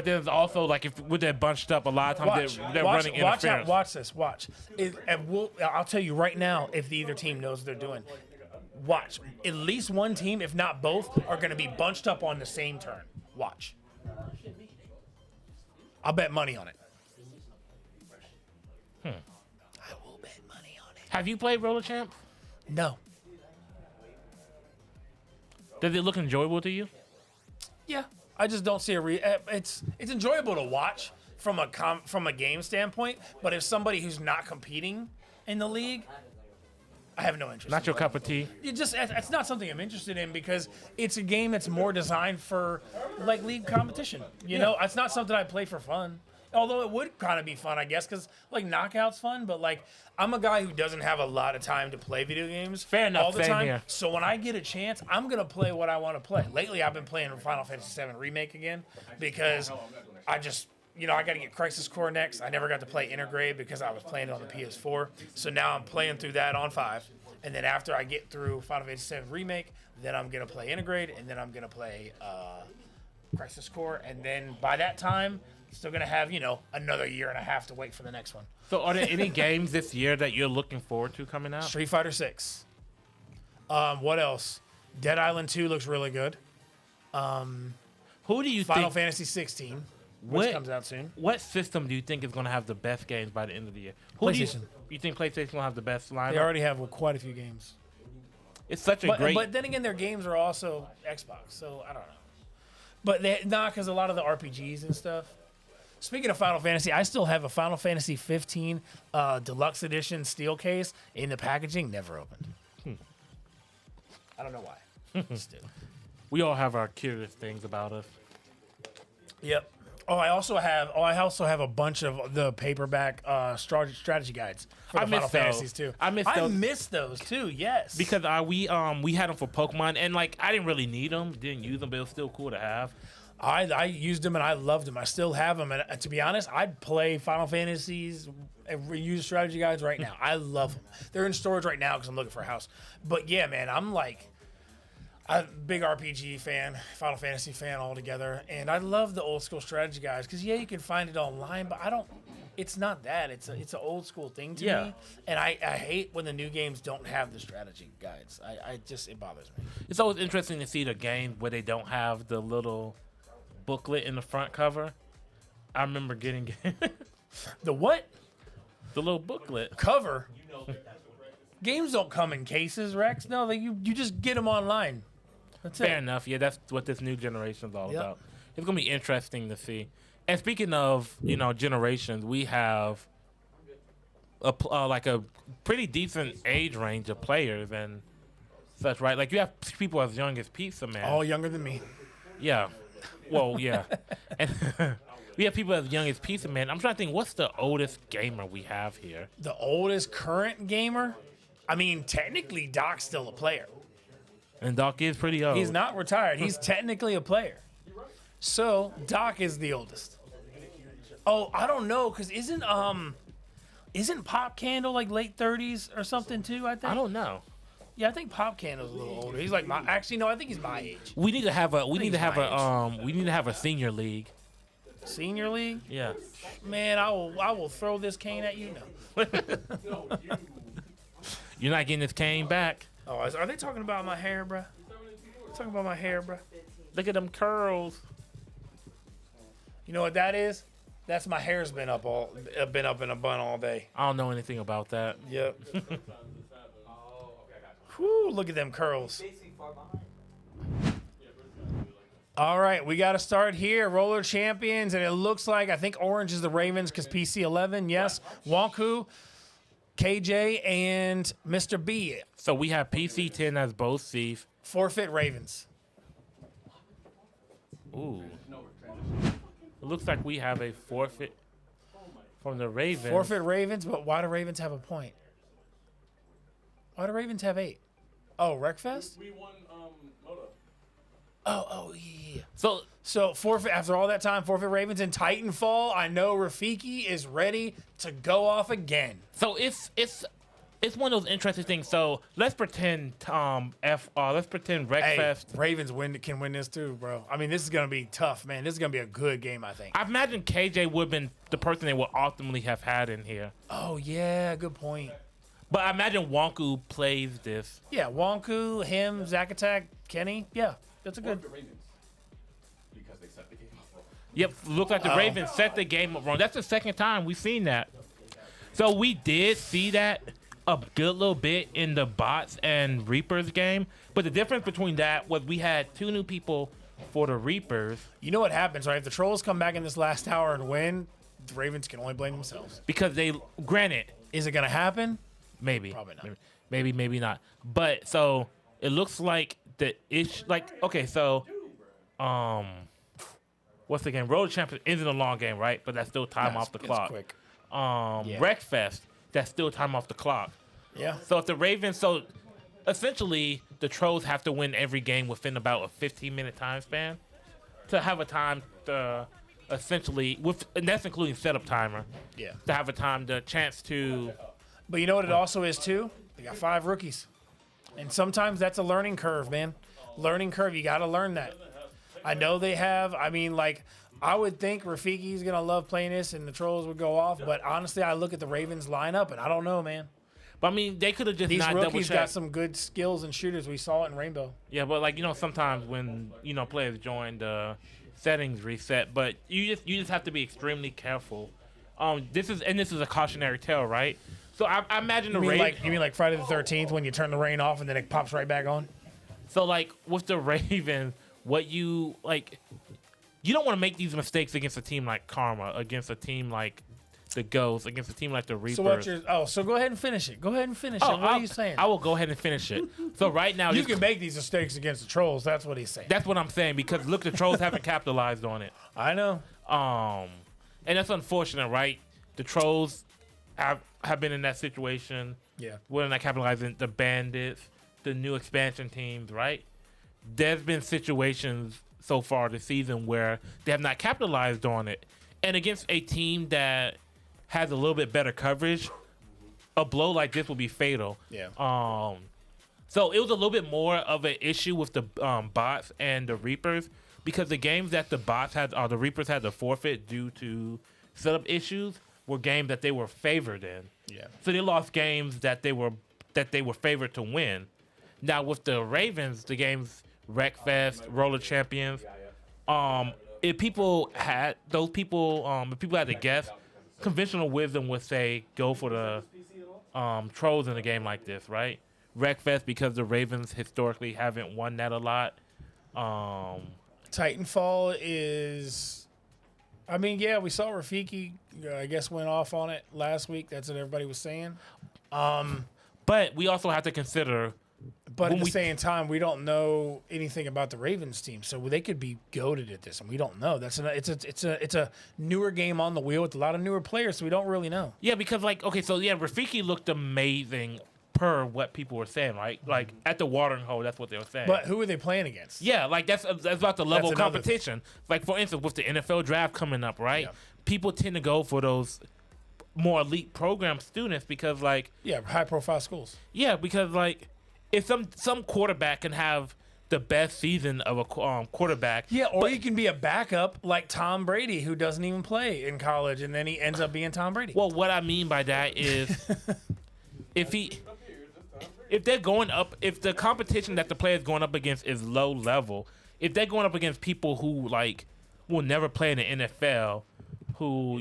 there's also, if with that bunched up, a lot of times they're running interference. Watch this. I'll tell you right now if either team knows what they're doing. Watch. At least one team, if not both, are going to be bunched up on the same turn. Watch. I'll bet money on it. I will bet money on it. Have you played Roller Champ? No. Does it look enjoyable to you? Yeah, I just don't see it's enjoyable to watch from a game standpoint, but if somebody who's not competing in the league, I have no interest. Not your cup of tea? It's not something I'm interested in, because it's a game that's more designed for league competition. You know, it's not something I play for fun. Although it would kind of be fun, I guess, because knockout's fun. But I'm a guy who doesn't have a lot of time to play video games. Fair enough. All the Same time. here. So when I get a chance, I'm gonna play what I want to play. Lately, I've been playing Final Fantasy VII Remake again, because I just. I got to get Crisis Core next. I never got to play Intergrade because I was playing it on the PS4. So now I'm playing through that on 5. And then after I get through Final Fantasy VII Remake, then I'm going to play Intergrade, and then I'm going to play Crisis Core, and then by that time, still gonna have another year and a half to wait for the next one. So, are there any games this year that you're looking forward to coming out? Street Fighter 6. What else? Dead Island 2 looks really good. Who do you Final think? Fantasy 16, which comes out soon. What system do you think is going to have the best games by the end of the year? Who do PlayStation. you think PlayStation will have the best lineup? They already have quite a few games. It's such a great. But then again, their games are also Xbox, so I don't know. But because a lot of the RPGs and stuff. Speaking of Final Fantasy, I still have a Final Fantasy 15 Deluxe Edition steel case in the packaging, never opened. I don't know why. Still. We all have our curious things about us. Yep. I also have a bunch of the paperback strategy guides for the Final Fantasies too. I miss those too. Yes. Because we had them for Pokemon, and like I didn't really need them, didn't use them, but it was still cool to have. I used them and I loved them. I still have them, and to be honest, I'd play Final Fantasies and use strategy guides right now. I love them. They're in storage right now because I'm looking for a house. But yeah, man, I'm a big RPG fan, Final Fantasy fan altogether, and I love the old school strategy guides because you can find it online, but I don't. It's not that. It's an old school thing to me, and I hate when the new games don't have the strategy guides. It bothers me. It's always interesting to see the game where they don't have the little booklet in the front cover. I remember getting the what? The little booklet cover. Games don't come in cases, Rex. No, you just get them online. That's Fair enough. Yeah, that's what this new generation is all about. It's gonna be interesting to see. And speaking of generations, we have a pretty decent age range of players and such, right? Like you have people as young as Pizza Man. All younger than me. Yeah. Well, yeah. And we have people as young as Pizza Man. I'm trying to think, what's the oldest gamer we have here? The oldest current gamer? I mean, technically, Doc's still a player. And Doc is pretty old. He's not retired. He's technically a player. So, Doc is the oldest. Oh, I don't know, because isn't Pop Candle like late 30s or something too, I think? I don't know. Yeah, I think Pop Candle's a little older. He's like I think he's my age. We need to have a senior league. Senior league? Yeah. Man, I will throw this cane at you now. You're not getting this cane back. Oh, are they talking about my hair, bruh? Talking about my hair, bruh. Look at them curls. You know what that is? That's my hair's been up in a bun all day. I don't know anything about that. Yep. Whew, look at them curls. All right, we got to start here. Roller champions, and it looks like I think orange is the Ravens because PC 11. Yes, Wonku, KJ, and Mr. B. So we have PC 10 as both Thief. Forfeit Ravens. Ooh. It looks like we have a forfeit from the Ravens. Forfeit Ravens, but why do Ravens have a point? Why do Ravens have 8? Oh, Wreckfest? We won Moto. Oh, yeah. So forfeit after all that time, forfeit Ravens and Titanfall. I know Rafiki is ready to go off again. So it's one of those interesting things. So let's pretend Wreckfest. Hey, Ravens can win this too, bro. I mean, this is gonna be tough, man. This is gonna be a good game, I think. I imagine KJ would have been the person they would ultimately have had in here. Oh yeah, good point. But I imagine Wonku plays this. Yeah, Wonku, him, Zack Attack, Kenny. Yeah, that's a good. Because they set the game up wrong. Yep, looks like the Ravens set the game up wrong. That's the second time we've seen that. So we did see that a good little bit in the bots and Reapers game. But the difference between that was we had 2 new people for the Reapers. You know what happens, right? If the Trolls come back in this last hour and win, the Ravens can only blame themselves. Because granted. Is it going to happen? Maybe. Probably not. Maybe not. But so it looks like what's the game? Road Champions isn't a long game, right? But that's still time off the clock. Quick. Wreckfest, that's still time off the clock. Yeah. So if the Ravens, essentially the Trolls have to win every game within about a 15-minute time span to have a time to and that's including setup timer. Yeah. To have the chance to. But you know what it also is too? They got 5 rookies. And sometimes that's a learning curve, man. Learning curve, you got to learn that. I know they have. I mean, like, I would think Rafiki's going to love playing this and the Trolls would go off. But honestly, I look at the Ravens lineup and I don't know, man. But I mean, they could have just These not rookies got double-checked. some good skills and shooters. We saw it in Rainbow. Yeah, but like sometimes when players join, the settings reset. But you just have to be extremely careful. This is a cautionary tale, right? So I imagine the Ravens. You mean like Friday the 13th when you turn the rain off and then it pops right back on? So like with the Ravens, what you like, you don't want to make these mistakes against a team like Karma, against a team like the Ghosts, against a team like the Reapers. So go ahead and finish it. Go ahead and finish it. What are you saying? I will go ahead and finish it. So right now You can make these mistakes against the Trolls. That's what he's saying. That's what I'm saying, because look, the Trolls haven't capitalized on it. I know. And that's unfortunate, right? The Trolls have been in that situation. Yeah. Where they're not capitalizing. The Bandits, the new expansion teams, right? There's been situations so far this season where they have not capitalized on it. And against a team that has a little bit better coverage, a blow like this will be fatal. Yeah. So it was a little bit more of an issue with the bots and the Reapers, because the games that the bots had, or the Reapers had to forfeit due to setup issues, were games that they were favored in. Yeah. So they lost games that they were favored to win. Now with the Ravens, the games Wreckfest, Roller Champions, if people had to guess, conventional wisdom would say go for the Trolls in a game like this, right? Wreckfest, because the Ravens historically haven't won that a lot. Titanfall is, I mean, yeah, we saw Rafiki, I guess, went off on it last week. That's what everybody was saying. But we also have to consider. But at the same time, we don't know anything about the Ravens team, so they could be goated at this, and we don't know. It's a newer game on the wheel with a lot of newer players, so we don't really know. Yeah, because Rafiki looked amazing per what people were saying, right? Like at the watering hole, that's what they were saying. But who are they playing against? Yeah, like that's about the level of another competition. Like for instance, with the NFL draft coming up, right? Yeah. People tend to go for those more elite program students because, like, high profile schools. Yeah, because like if some quarterback can have the best season of a quarterback. Yeah, or you can be a backup like Tom Brady, who doesn't even play in college, and then he ends up being Tom Brady. Well, what I mean by that is if they're going up, if the competition that the player's going up against is low level, if they're going up against people who like will never play in the NFL, who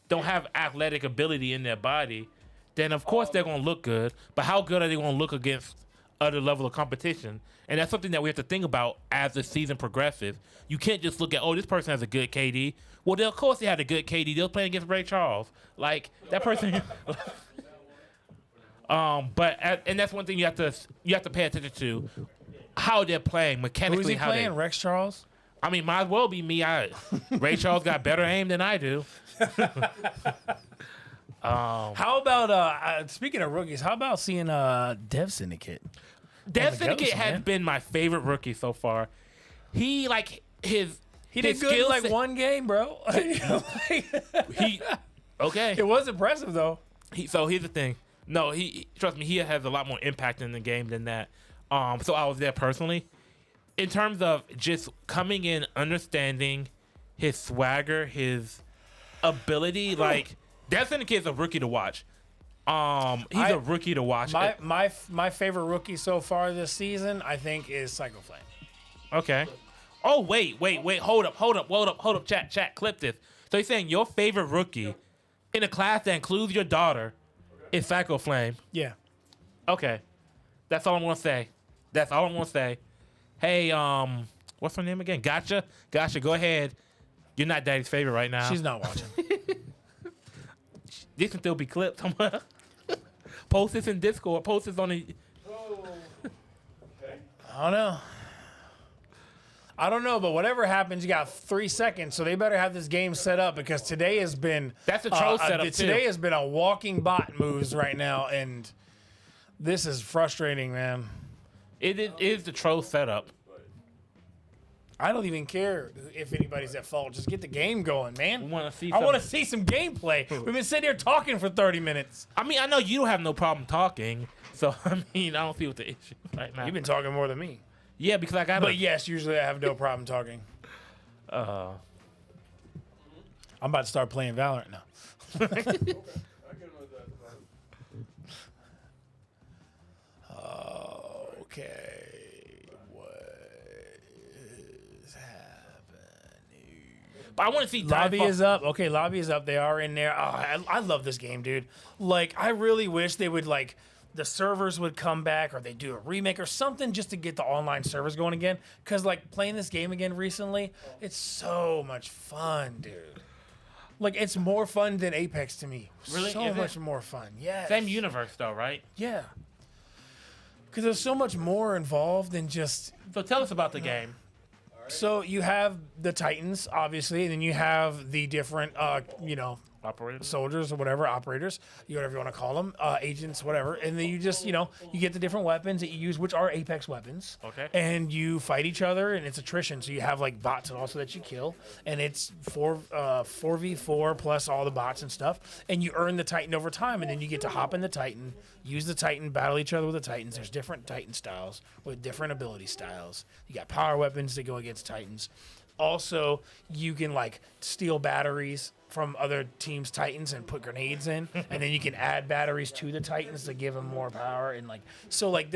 don't have athletic ability in their body, then of course they're going to look good. But how good are they going to look against other level of competition? And that's something that we have to think about as the season progresses. You can't just look at, this person has a good KD. Well, of course they had a good KD. They were playing against Ray Charles. Like, that person... and that's one thing you have to pay attention to, how they're playing mechanically. Who's he playing? Rex Charles? I mean, might as well be me. Ray Charles got better aim than I do. How about speaking of rookies? How about seeing Dev Syndicate? Dev Syndicate has been my favorite rookie so far. He did good in like one game, bro. Okay. It was impressive though. So here's the thing. No, trust me, he has a lot more impact in the game than that. So I was there personally. In terms of just coming in, understanding his swagger, his ability, like Dev Syndicate is a rookie to watch. He's a rookie to watch. My favorite rookie so far this season, I think, is Psychoflame. Okay. Oh wait, hold up, chat, clip this. So you're saying your favorite rookie in a class that includes your daughter is Psychoflame? Yeah. Okay. That's all I'm gonna say. Hey, what's her name again? Gotcha. Go ahead. You're not Daddy's favorite right now. She's not watching. This can still be clipped. Post this in Discord. Post this on the. I don't know, but whatever happens, you got 3 seconds, so they better have this game set up because today has been. That's a troll setup too. Today has been a walking bot moves right now, and this is frustrating, man. It is the troll setup. I don't even care if anybody's at fault. Just get the game going, man. I want to see some gameplay. We've been sitting here talking for 30 minutes. I mean, I know you don't have no problem talking, so I mean, I don't see what the issue right now. You've been talking more than me. Yeah, because I got. But yes, usually I have no problem talking. I'm about to start playing Valorant now. Okay, what is happening? But I want to see Lobby Titanfall- is up. Okay, lobby is up. They are in there. Oh, I love this game, dude. Like, I really wish they would like the servers would come back, or they do a remake or something just to get the online servers going again. Cause like playing this game again recently, it's so much fun, dude. Like, it's more fun than Apex to me. Really? So Is it? much more fun. Yeah. Same universe though, right? Yeah. Because there's so much more involved than just. So tell us about the game. So you have the Titans, obviously, and then you have the different, Operators. soldiers or whatever, operators, whatever you want to call them, agents, whatever. And then you just, you get the different weapons that you use, which are Apex weapons. Okay. And you fight each other, and it's attrition. So you have like bots and also that you kill, and it's 4v4 plus all the bots and stuff. And you earn the Titan over time, and then you get to hop in the Titan, use the Titan, battle each other with the Titans. There's different Titan styles with different ability styles. You got power weapons that go against Titans. Also, you can like steal batteries from other teams' Titans and put grenades in, and then you can add batteries to the Titans to give them more power. And like, so like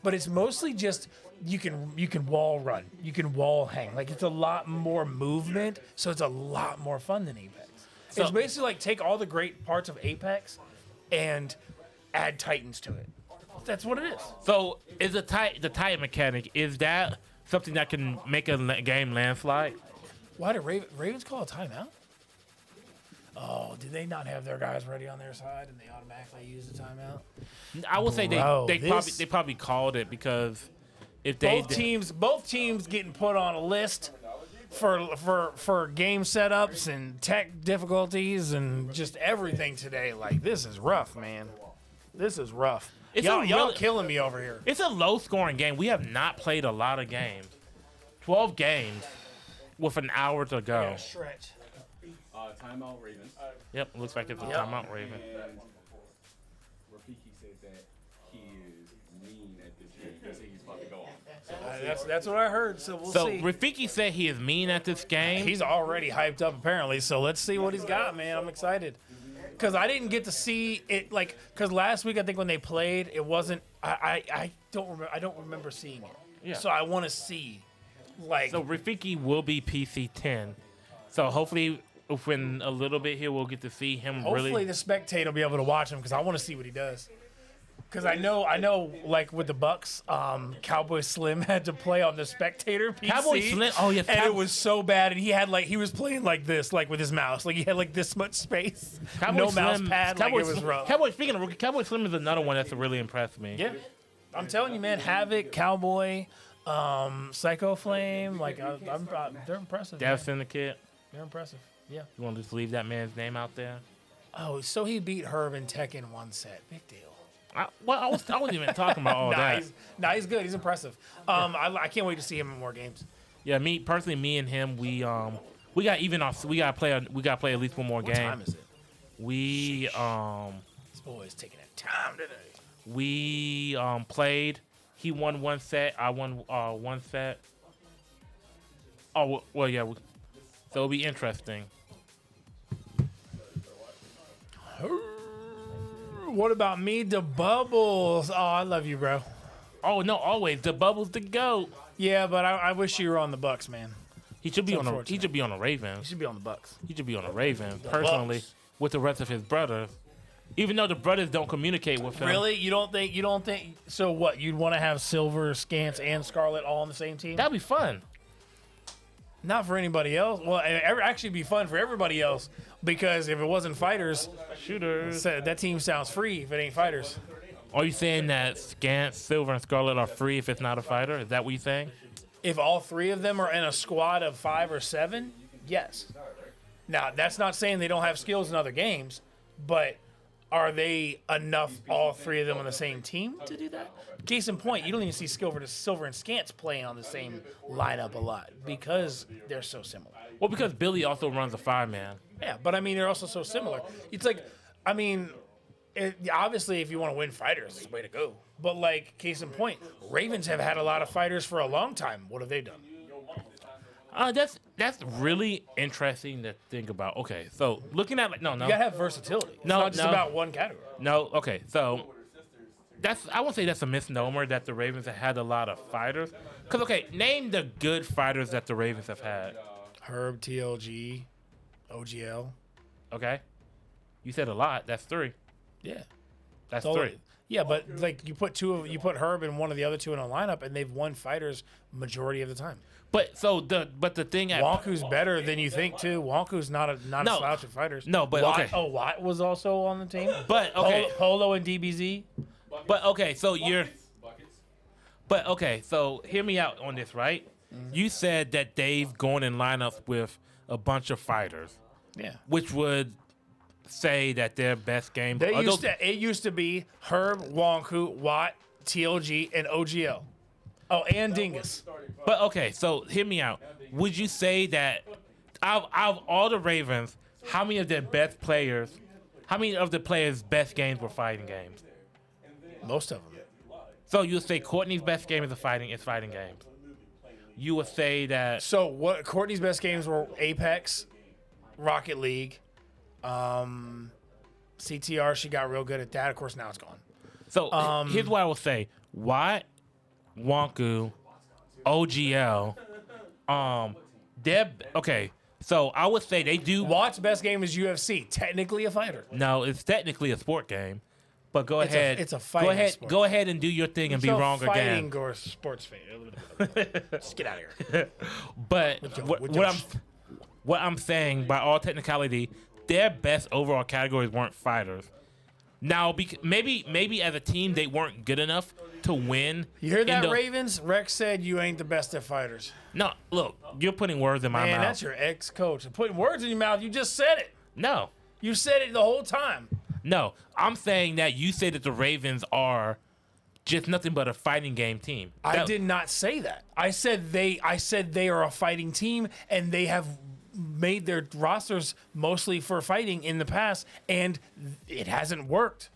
but it's mostly just you can wall run, you can wall hang. Like, it's a lot more movement, so it's a lot more fun than Apex. It's basically like take all the great parts of Apex and add Titans to it. That's what it is. So is the Titan mechanic, is that something that can make a game landslide? Why did Ravens call a timeout? Oh, did they not have their guys ready on their side and they automatically use the timeout? I would say Bro, they probably called it because if they both teams getting put on a list for game setups and tech difficulties and just everything today. Like, this is rough, man. This is rough. Y'all killing me over here. It's a low scoring game. We have not played a lot of games. 12 games with an hour to go. Stretch. Timeout Ravens. Yep, looks like it's a timeout Raven. And Rafiki said that he is mean at this game. He said he's about to go off. That's what I heard. So we'll So see. Rafiki said he is mean at this game. He's already hyped up apparently. So let's see what he's got, man. I'm excited. Because I didn't get to see it, like, because last week I think when they played, it wasn't. I don't remember seeing it. Yeah. So I want to see, like. So Rafiki will be PC 10. So hopefully within a little bit here we'll get to see him Hopefully really. the spectator will be able to watch him because I want to see what he does. Because I know, like with the Bucks, Cowboy Slim had to play on the spectator PC. Cowboy Slim, oh yeah, and it was so bad, and he was playing like this, like with his mouse, like he had like this much space, no mouse pad, like it was rough. Speaking of rookie, Cowboy Slim is another one that's really impressed me. Yeah, I'm telling you, man, Havoc, Cowboy, Psycho Flame, like they're impressive. Death Syndicate. They're impressive. Yeah. You want to just leave that man's name out there? Oh, so he beat Herb in Tekken one set. Big deal. I wasn't even talking about all that. He's good. He's impressive. I can't wait to see him in more games. Yeah, me and him, we gotta play at least one more game. What time is it? This boy's taking that time today. We played. He won one set. I won one set. Oh well, yeah. So it'll be interesting. What about me, the Bubbles? Oh, I love you, bro. Oh no, always the Bubbles the GOAT. Yeah, but I wish you were on the Bucks, man. He should be on the. He should be on the Ravens. He should be on the Bucks. He should be on the Ravens personally with the rest of his brothers. Even though the brothers don't communicate with him. Really? You don't think? So what? You'd want to have Silver, Scance, and Scarlet all on the same team? That'd be fun. Not for anybody else. Well, it actually be fun for everybody else because if it wasn't fighters, shooters, that team sounds free if it ain't fighters. Are you saying that Scance, Silver, and Scarlet are free if it's not a fighter? Is that what you're saying? If all three of them are in a squad of 5 or 7, yes. Now, that's not saying they don't have skills in other games, but are they enough, all three of them on the same team to do that? Case in point, you don't even see Silver and Scance playing on the same lineup a lot because they're so similar. Well, because Billy also runs a 5-man. Yeah, but I mean, they're also so similar. It's like, I mean, obviously, if you want to win fighters, it's the way to go. But like, case in point, Ravens have had a lot of fighters for a long time. What have they done? That's really interesting to think about. Okay, so looking at You gotta have versatility. It's not just about one category. No, okay, so I would say that's a misnomer that the Ravens have had a lot of fighters. Because okay, name the good fighters that the Ravens have had. Herb, TLG, OGL. Okay, you said a lot. That's 3. Yeah, That's So, 3. Yeah, but like you put Herb and one of the other two in a lineup, and they've won fighters majority of the time. But the thing at Wonku's better than you think too. Wonku's not a slouch of fighters. No, but Watt, okay. Oh, Watt was also on the team. But okay. Polo and DBZ. But okay, so But okay, so hear me out on this, right? You said that they've gone in lineups with a bunch of fighters. Yeah. Which would say that their best game. It used to be Herb, Wonku, Watt, TLG, and OGL. Oh, and Dingus. But okay, so hear me out. Would you say that out of all the Ravens, how many of the players' best games were fighting games? Most of them. So you would say Courtney's best game is fighting games. You would say that. So what? Courtney's best games were Apex, Rocket League, CTR. She got real good at that. Of course, now it's gone. So here's what I will say: Watt, Wonku, OGL, they're okay. So I would say they do. Watt's best game is UFC. Technically a fighter. No, it's technically a sport game. But go It's ahead. a fighting sport. Go ahead and do your thing and be wrong again. Fighting or sports fan. Just get out of here. But what I'm saying, by all technicality, their best overall categories weren't fighters. Now, maybe as a team they weren't good enough to win. You hear that, Ravens? Rex said you ain't the best at fighters. No, look, you're putting words in my mouth. Man, that's your ex-coach. Putting words in your mouth. You just said it. No. You said it the whole time. No, I'm saying that you say that the Ravens are just nothing but a fighting game team. I did not say that. I said they are a fighting team, and they have made their rosters mostly for fighting in the past, and it hasn't worked.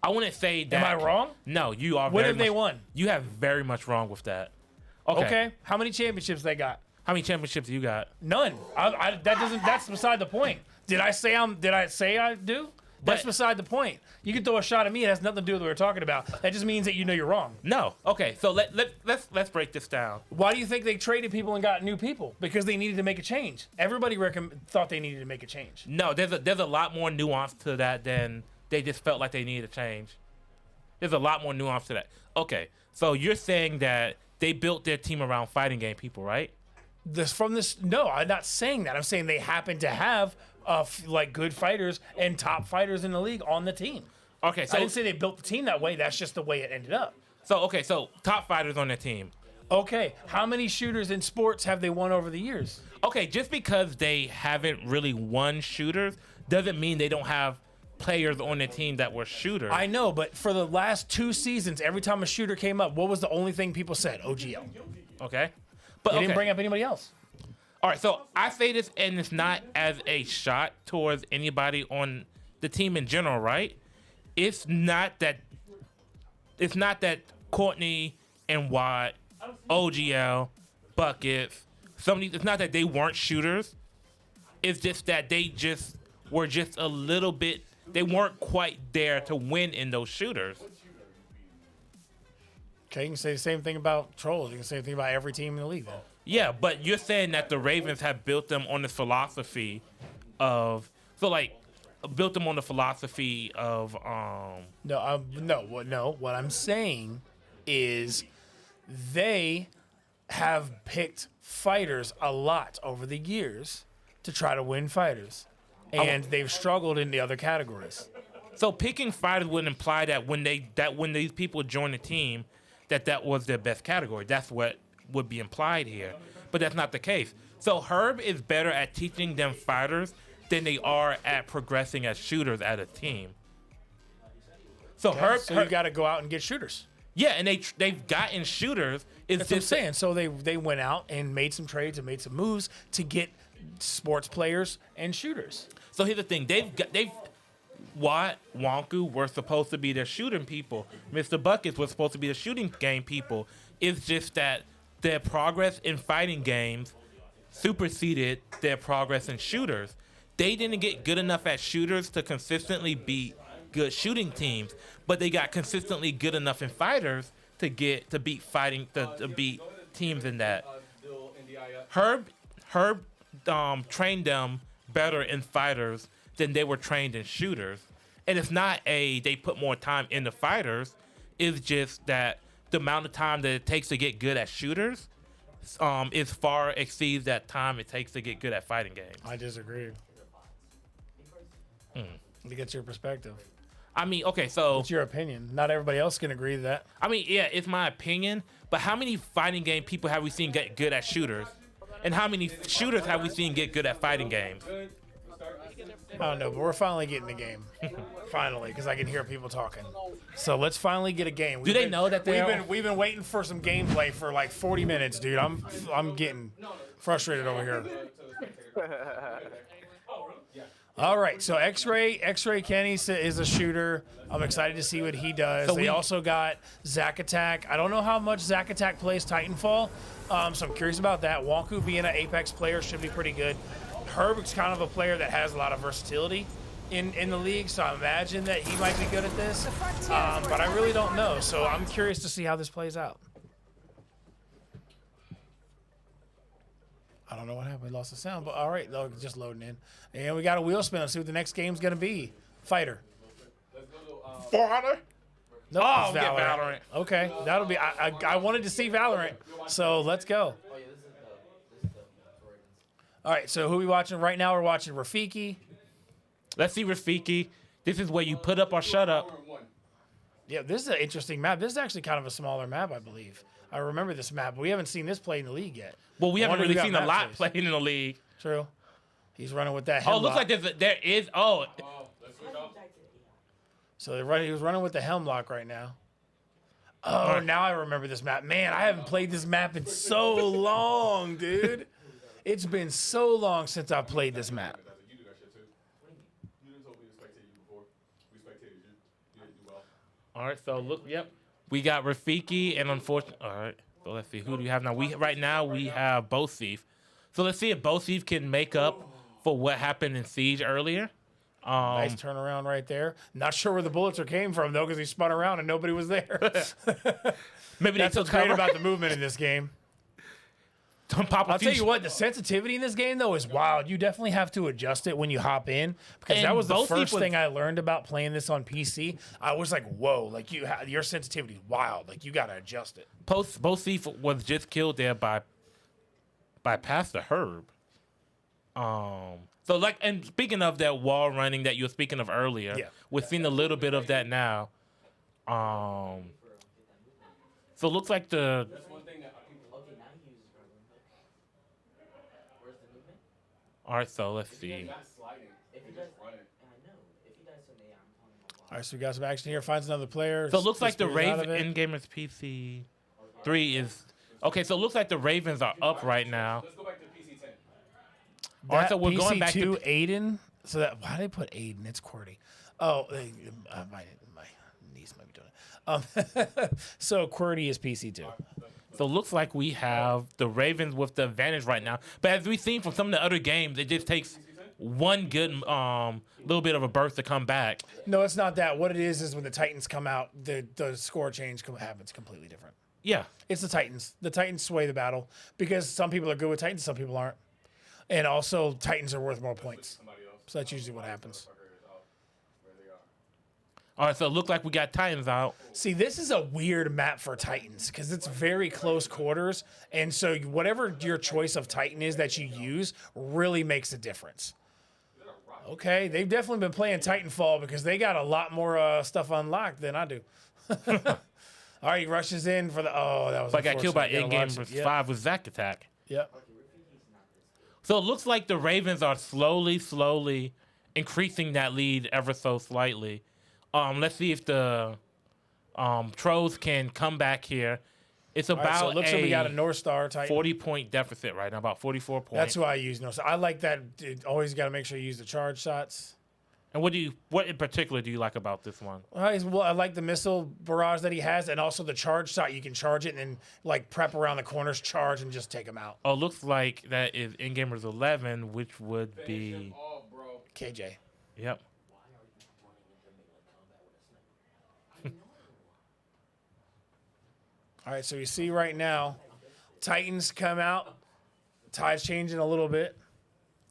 I wouldn't say that. Am I wrong? No, you are. When have they won? You have very much wrong with that. Okay. How many championships they got? How many championships you got? None. That's beside the point. Did I say I do? That's beside the point. You can throw a shot at me. It has nothing to do with what we're talking about. That just means that you know you're wrong. No. Okay. So let's break this down. Why do you think they traded people and got new people? Because they needed to make a change. Everybody thought they needed to make a change. No, there's a lot more nuance to that than they just felt like they needed a change. There's a lot more nuance to that. Okay. So you're saying that they built their team around fighting game people, right? No, I'm not saying that. I'm saying they happen to have like good fighters and top fighters in the league on the team. Okay, so I didn't say they built the team that way. That's just the way it ended up. So top fighters on their team. Okay, how many shooters in sports have they won over the years? Okay, just because they haven't really won shooters doesn't mean they don't have players on their team that were shooters. I know, but for the last 2 seasons, every time a shooter came up, what was the only thing people said? OGL. Okay. But they didn't bring up anybody else. All right, so I say this, and it's not as a shot towards anybody on the team in general, right? It's not that Courtney and Watt, OGL, Buckets, it's not that they weren't shooters. It's just that they just were just a little bit, they weren't quite there to win in those shooters. Okay, you can say the same thing about Trollz. You can say the same thing about every team in the league, though. Yeah, but you're saying that the Ravens have built them on this philosophy of built them on the philosophy of No. What I'm saying is they have picked fighters a lot over the years to try to win fighters, and they've struggled in the other categories. So picking fighters would imply that when these people join the team, that was their best category. That's what would be implied here, but that's not the case. So Herb is better at teaching them fighters than they are at progressing as shooters at a team. So Okay, you got to go out and get shooters. Yeah, and they've gotten shooters. That's what I'm saying. So they went out and made some trades and made some moves to get sports players and shooters. So here's the thing: Watt, Wonku were supposed to be the shooting people. Mr. Buckets was supposed to be the shooting game people. It's just that their progress in fighting games superseded their progress in shooters. They didn't get good enough at shooters to consistently beat good shooting teams, but they got consistently good enough in fighters to beat teams in that. Herb trained them better in fighters than they were trained in shooters. And it's not they put more time into fighters. It's just that the amount of time that it takes to get good at shooters is far exceeds that time it takes to get good at fighting games. I disagree. To get your perspective. I mean, okay, so It's your opinion. Not everybody else can agree to that. I mean, yeah, it's my opinion, but how many fighting game people have we seen get good at shooters? And how many shooters have we seen get good at fighting games? I don't know, but we're finally getting the game. Finally, because I can hear people talking. So let's finally get a game. Do they know that we've been waiting for some gameplay for like 40 minutes, dude. I'm getting frustrated over here. All right, so X-Ray Kenny is a shooter. I'm excited to see what he does. They also got Zack Attack. I don't know how much Zack Attack plays Titanfall, so I'm curious about that. Wonku being an Apex player should be pretty good. Herb's kind of a player that has a lot of versatility in the league, so I imagine that he might be good at this. But I really don't know, so I'm curious to see how this plays out. I don't know what happened. We lost the sound, but all right, just loading in. And we got a wheel spin. Let's see what the next game's going to be. Fighter. For Hunter? No, Oh, it's get Valorant. Okay, that'll be. I wanted to see Valorant, so let's go. All right, so who are we watching right now? We're watching Rafiki. Let's see Rafiki. This is where you put up or shut up. Yeah, this is an interesting map. This is actually kind of a smaller map, I believe. I remember this map, but we haven't seen this play in the league yet. Well, we haven't wonder who really got seen a map lot choice. playing in the league. True. He's running with that. Oh, it looks Hemlock. like there is. Oh, So he was running with the Hemlock right now. Oh, now I remember this map. Man, I haven't played this map in so long, dude. It's been so long since I played this map. all right. So look, yep. We got Rafiki and unfortunately. All right. So let's see. Who do you have now? Right now we have Bosif. So let's see if Bosif can make up for what happened in Siege earlier. Nice turnaround right there. Not sure where the bullets came from though, because he spun around and nobody was there. Maybe that's they what's took great cover. about the movement in this game. I'll tell you what, the sensitivity in this game though is wild. You definitely have to adjust it when you hop in, because that And was the both first people- thing I learned about playing this on PC. I was like, whoa, like your sensitivity is wild. Like you got to adjust it. Bosif was just killed there by Pastor Herb. So like, and speaking of that wall running that you were speaking of earlier, Yeah. we're seeing a little bit of that now. So it looks like the. All right, so let's see. All right, so we got some action here. Finds another player. So it looks like the disappears out Raven of it. in-gamers PC 3 is okay. So it looks like the Ravens are up right now. Let's go back to PC 10. All right, That so we're going back PC2 to Aiden. So that why did they put Aiden? It's QWERTY. Oh, my niece might be doing it. So QWERTY is PC2. So it looks like we have the Ravens with the advantage right now. But as we've seen from some of the other games, it just takes one good little bit of a burst to come back. No, it's not that. What it is when the Titans come out, the score change happens completely different. Yeah. It's the Titans. The Titans sway the battle because some people are good with Titans, some people aren't. And also, Titans are worth more points. So that's usually what happens. All right, so it looked like we got Titans out. See, this is a weird map for Titans because it's very close quarters. And so whatever your choice of Titan is that you use really makes a difference. Okay, they've definitely been playing Titanfall because they got a lot more stuff unlocked than I do. All right, he rushes in for the... Oh, that was But got killed by unfortunate. in-game Gotta watch it. 5 with Zack Attack. Yep. So it looks like the Ravens are slowly increasing that lead ever so slightly. Let's see if the Trollz can come back here. It's All right, about so it looks like we got a North Star Titan. 40-point deficit right now, about 44 points. That's who I use. No, so I like that. Always got to make sure you use the charge shots. And what in particular do you like about this one? Well, I like the missile barrage that he has, and also the charge shot. You can charge it and then like prep around the corners, charge, and just take him out. Oh, looks like that is in-gamers 11, which would be KJ. Yep. All right, so you see right now, Titans come out. Tide's changing a little bit.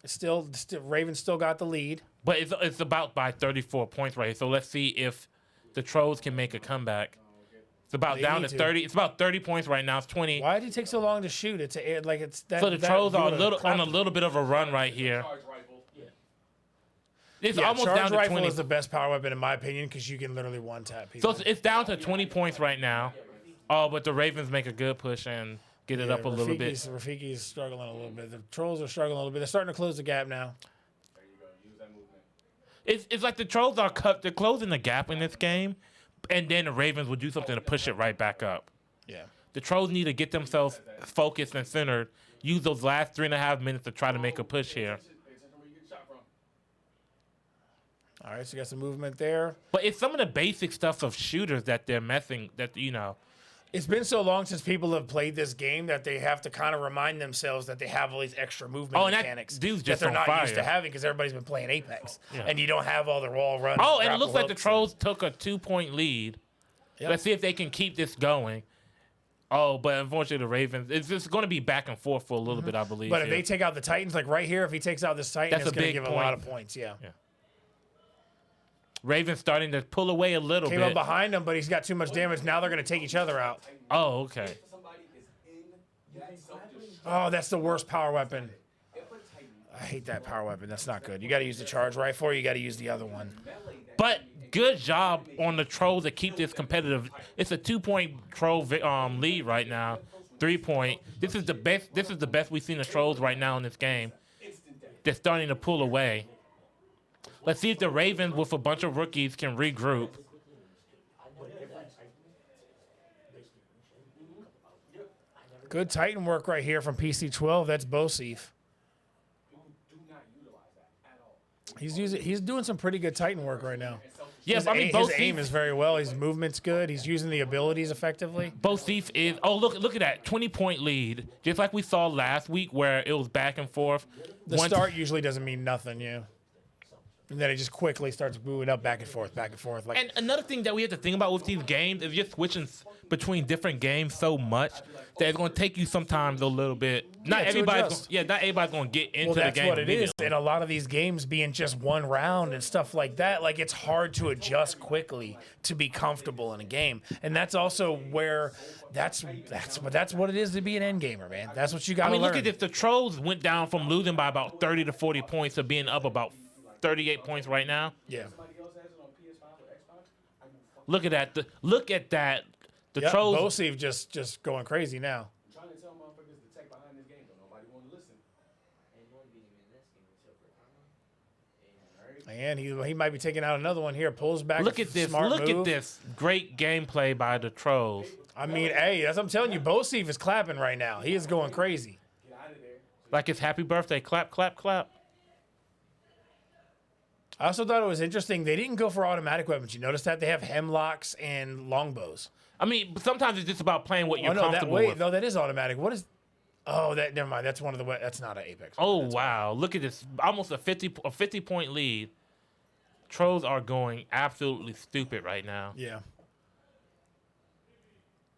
It's still Ravens still got the lead. But it's about by 34 points right here. So let's see if the Trolls can make a comeback. It's about down to 30. It's about 30 points right now. It's 20. Why did it take so long to shoot? It's like it's that. So the Trolls are on a little bit of a run right here. It's almost charge down to rifle 20. is the best power weapon in my opinion because you can literally one tap people. So it's down to 20 points right now. Oh, but the Ravens make a good push and get it up a little bit. Rafiki's struggling a little bit. The Trolls are struggling a little bit. They're starting to close the gap now. It's like the Trolls they're closing the gap in this game, and then the Ravens will do something to push it right back up. Yeah. The Trolls need to get themselves focused and centered, use those last 3.5 minutes to try to make a push here. All right, so you got some movement there. But it's some of the basic stuff of shooters that they're messing, It's been so long since people have played this game that they have to kind of remind themselves that they have all these extra movement and mechanics that dude's that just they're on not fire. used to having because everybody's been playing Apex. Yeah. And you don't have all the wall runs. Oh, and it looks grapple like the hooks Trolls took a 2-point lead. Yep. Let's see if they can keep this going. Oh, but unfortunately the Ravens, it's just going to be back and forth for a little bit, I believe. But if they take out the Titans, like right here, if he takes out this Titan, That's it's a going to big give a lot of points. Yeah. Ravens starting to pull away a little Came bit. up behind him, but he's got too much damage. Now they're going to take each other out. Oh, okay. Oh, that's the worst power weapon. I hate that power weapon. That's not good. You got to use the charge rifle or you got to use the other one. But good job on the Trolls to keep this competitive. It's a 2-point Troll lead right now. 3-point. This is the best. This is the best we've seen the Trolls right now in this game. They're starting to pull away. Let's see if the Ravens with a bunch of rookies can regroup. Good Titan work right here from PC12. That's Bosif. He's doing some pretty good Titan work right now. Yes, his aim is very well. His movement's good. He's using the abilities effectively. Bosif is. Oh, look at that 20-point lead, just like we saw last week where it was back and forth. The start usually doesn't mean nothing, yeah. And then it just quickly starts moving up back and forth. Like, and another thing that we have to think about with these games is you're switching between different games so much that it's going to take you sometimes a little bit. Not everybody's going to get into the game. That's what it is. And a lot of these games being just one round and stuff like that, like it's hard to adjust quickly to be comfortable in a game. And that's also where that's what it is to be an end gamer, man. That's what you got to learn. Look at this. The Trolls went down from losing by about 30 to 40 points to being up about 38 points right now. Yeah. Look at that. Look at that. The Yep, Trolls. Bosif just going crazy now. Trying to tell motherfuckers to tech behind this game, but nobody want to listen. And he might be taking out another one here. Pulls back. Look at this. Look at this. Great gameplay by the Trolls. I mean, hey, as I'm telling you, Bosif is clapping right now. He is going crazy. Like it's happy birthday. Clap, clap, clap. I also thought it was interesting. They didn't go for automatic weapons. You notice that they have hemlocks and longbows. I mean, sometimes it's just about playing what you're comfortable with. No, that is automatic. What is? Oh, never mind. That's one of the. That's not an Apex. Oh wow! Look at this. Almost a 50-point lead. Trolls are going absolutely stupid right now. Yeah.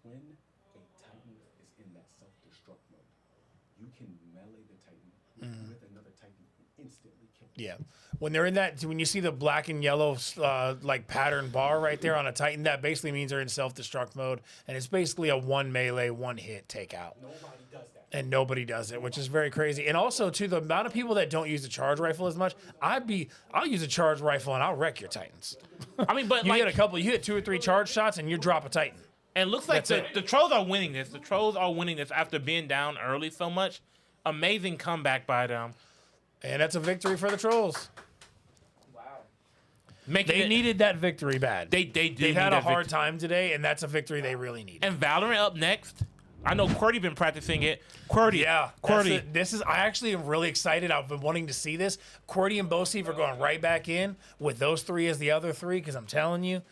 When a Titan is in that self-destruct mode, you can melee the Titan with another Titan and instantly kill him. Yeah. When they're in that, when you see the black and yellow like pattern bar right there on a Titan, that basically means they're in self-destruct mode, and it's basically a one melee, one hit takeout. Nobody does that. And nobody does it, which is very crazy. And also, too, the amount of people that don't use the charge rifle as much, I'll use a charge rifle and I'll wreck your Titans. I mean, but you hit 2 or 3 charge shots and you drop a Titan. And it looks like the Trolls are winning this. The Trolls are winning this after being down early so much. Amazing comeback by them. And that's a victory for the Trolls. They needed that victory bad. They did. They've had a hard time today, and that's a victory they really need. And Valorant up next. I know QWERTY been practicing it. QWERTY. Yeah, QWERTY. This is. I actually am really excited. I've been wanting to see this. QWERTY and Boseve are going right back in with those three as the other three because I'm telling you.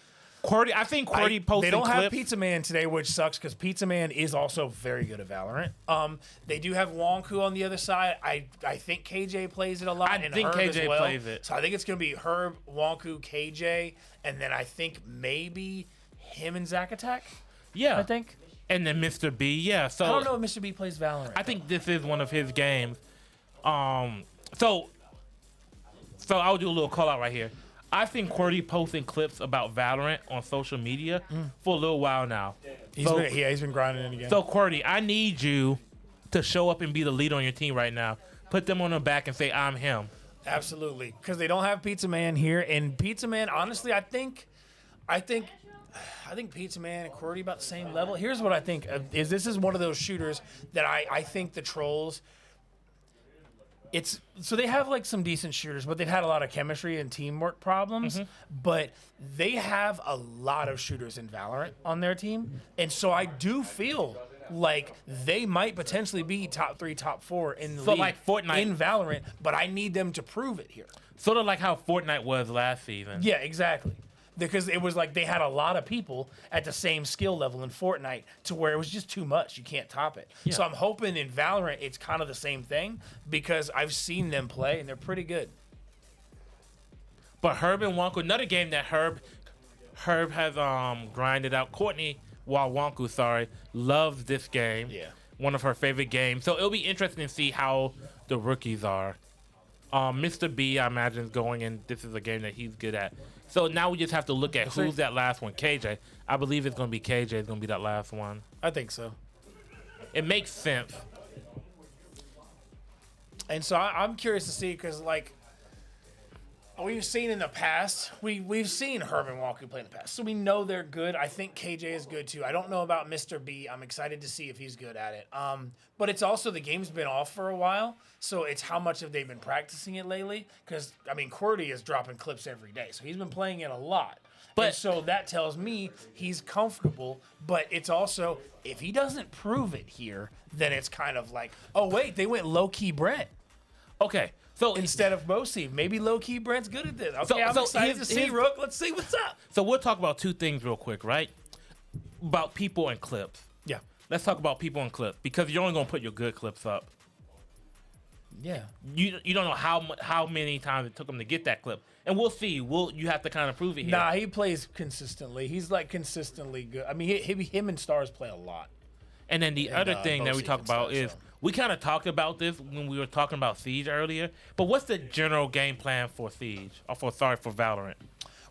QWERTY, I think QWERTY posted They don't have clips. Pizza Man today, which sucks because Pizza Man is also very good at Valorant. They do have Wonku on the other side. I think KJ plays it a lot. I and think Herb KJ as well. plays it. So I think it's going to be Herb, Wonku, KJ, and then I think maybe him and Zack Attack. Yeah. I think. And then Mr. B, yeah. So I don't know if Mr. B plays Valorant. I think this is one of his games. So I'll do a little call out right here. I've seen QWERTY posting clips about Valorant on social media for a little while now. He's been grinding it again. So QWERTY, I need you to show up and be the leader on your team right now. Put them on the back and say, I'm him. Absolutely, because they don't have Pizza Man here, and Pizza Man, honestly, I think Pizza Man and QWERTY about the same level. Here's what I think: this is one of those shooters that I think the Trollz. So they have like some decent shooters, but they've had a lot of chemistry and teamwork problems. But they have a lot of shooters in Valorant on their team, and so I do feel like they might potentially be top 3, top 4 in the league, like Fortnite in Valorant. But I need them to prove it here. Sort of like how Fortnite was last season. Yeah, exactly. Because it was like they had a lot of people at the same skill level in Fortnite to where it was just too much. You can't top it. Yeah. So I'm hoping in Valorant it's kind of the same thing because I've seen them play and they're pretty good. But Herb and Wonku, another game that Herb has grinded out. Courtney, Wonku, loves this game. Yeah. One of her favorite games. So it'll be interesting to see how the rookies are. Mr. B, I imagine, is going in. This is a game that he's good at. So now we just have to look at who's that last one. KJ. I believe it's going to be KJ. It's going to be that last one. I think so. It makes sense. And so I'm curious to see because, like, we've seen in the past, we've seen Herb and Wonku play in the past. So we know they're good. I think KJ is good, too. I don't know about Mr. B. I'm excited to see if he's good at it. But it's also the game's been off for a while. So it's how much have they been practicing it lately? Because, I mean, QWERTY is dropping clips every day. So he's been playing it a lot. But so that tells me he's comfortable. But it's also, if he doesn't prove it here, then it's kind of like, oh, wait, they went low-key Brent. Okay. So instead of Boseve, maybe low-key Brent's good at this. Okay, I'm excited to see, Rook. Let's see what's up. So we'll talk about two things real quick, right? About people and clips. Yeah. Let's talk about people and clips because you're only going to put your good clips up. Yeah. You don't know how many times it took him to get that clip. And we'll see. You have to kind of prove it here. Nah, he plays consistently. He's like consistently good. I mean, him and Stars play a lot. And then the other thing that we talk about is we kind of talked about this when we were talking about Siege earlier. But what's the general game plan for Siege? Or for Valorant?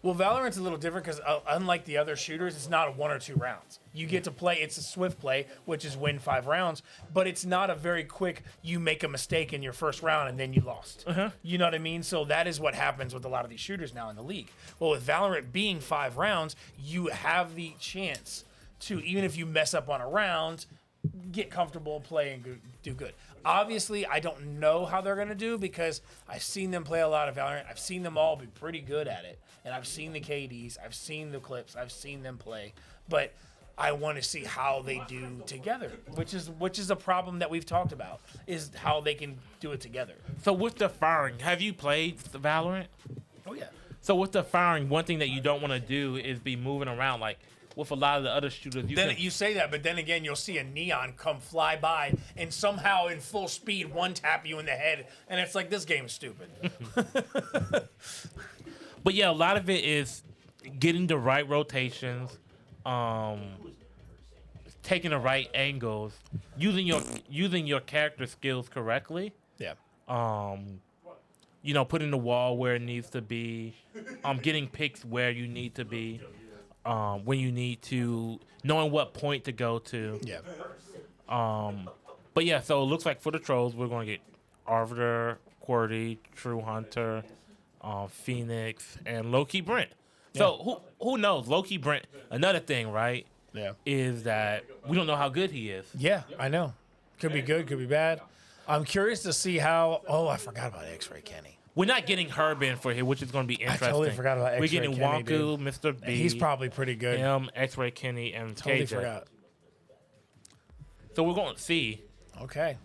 Well, Valorant's a little different because unlike the other shooters, it's not a 1 or 2 rounds. You get to play, it's a swift play, which is win 5 rounds, but it's not a very quick, you make a mistake in your first round and then you lost. You know what I mean? So that is what happens with a lot of these shooters now in the league. Well, with Valorant being 5 rounds, you have the chance to, even if you mess up on a round, get comfortable, play, and do good. Obviously, I don't know how they're going to do because I've seen them play a lot of Valorant. I've seen them all be pretty good at it. And I've seen the KDs. I've seen the clips. I've seen them play. But I want to see how they do together, which is a problem that we've talked about, is how they can do it together. So with the firing, have you played Valorant? Oh, yeah. So with the firing, one thing that you don't want to do is be moving around like with a lot of the other shooters. You say that, but then again, you'll see a neon come fly by and somehow in full speed one tap you in the head, and it's like, this game is stupid. But yeah, a lot of it is getting the right rotations, taking the right angles, using your character skills correctly. Yeah. Putting the wall where it needs to be, getting picks where you need to be. When you need to, knowing what point to go to. Yeah. But yeah, so it looks like for the Trollz, we're going to get Arbiter, QWERTY, True Hunter, Phoenix, and Low-Key Brent. So who knows? Low-Key Brent, another thing, right? Yeah. Is that we don't know how good he is. Yeah, I know. Could be good, could be bad. I'm curious to see how. Oh, I forgot about X-Ray Kenny. We're not getting Herb in for here, which is going to be interesting. I totally forgot about X-Ray We're getting Kenny, Wonku, dude. Mr. B. He's probably pretty good. Him, X-Ray Kenny, and Totally KJ. forgot. So we're going to see. Okay.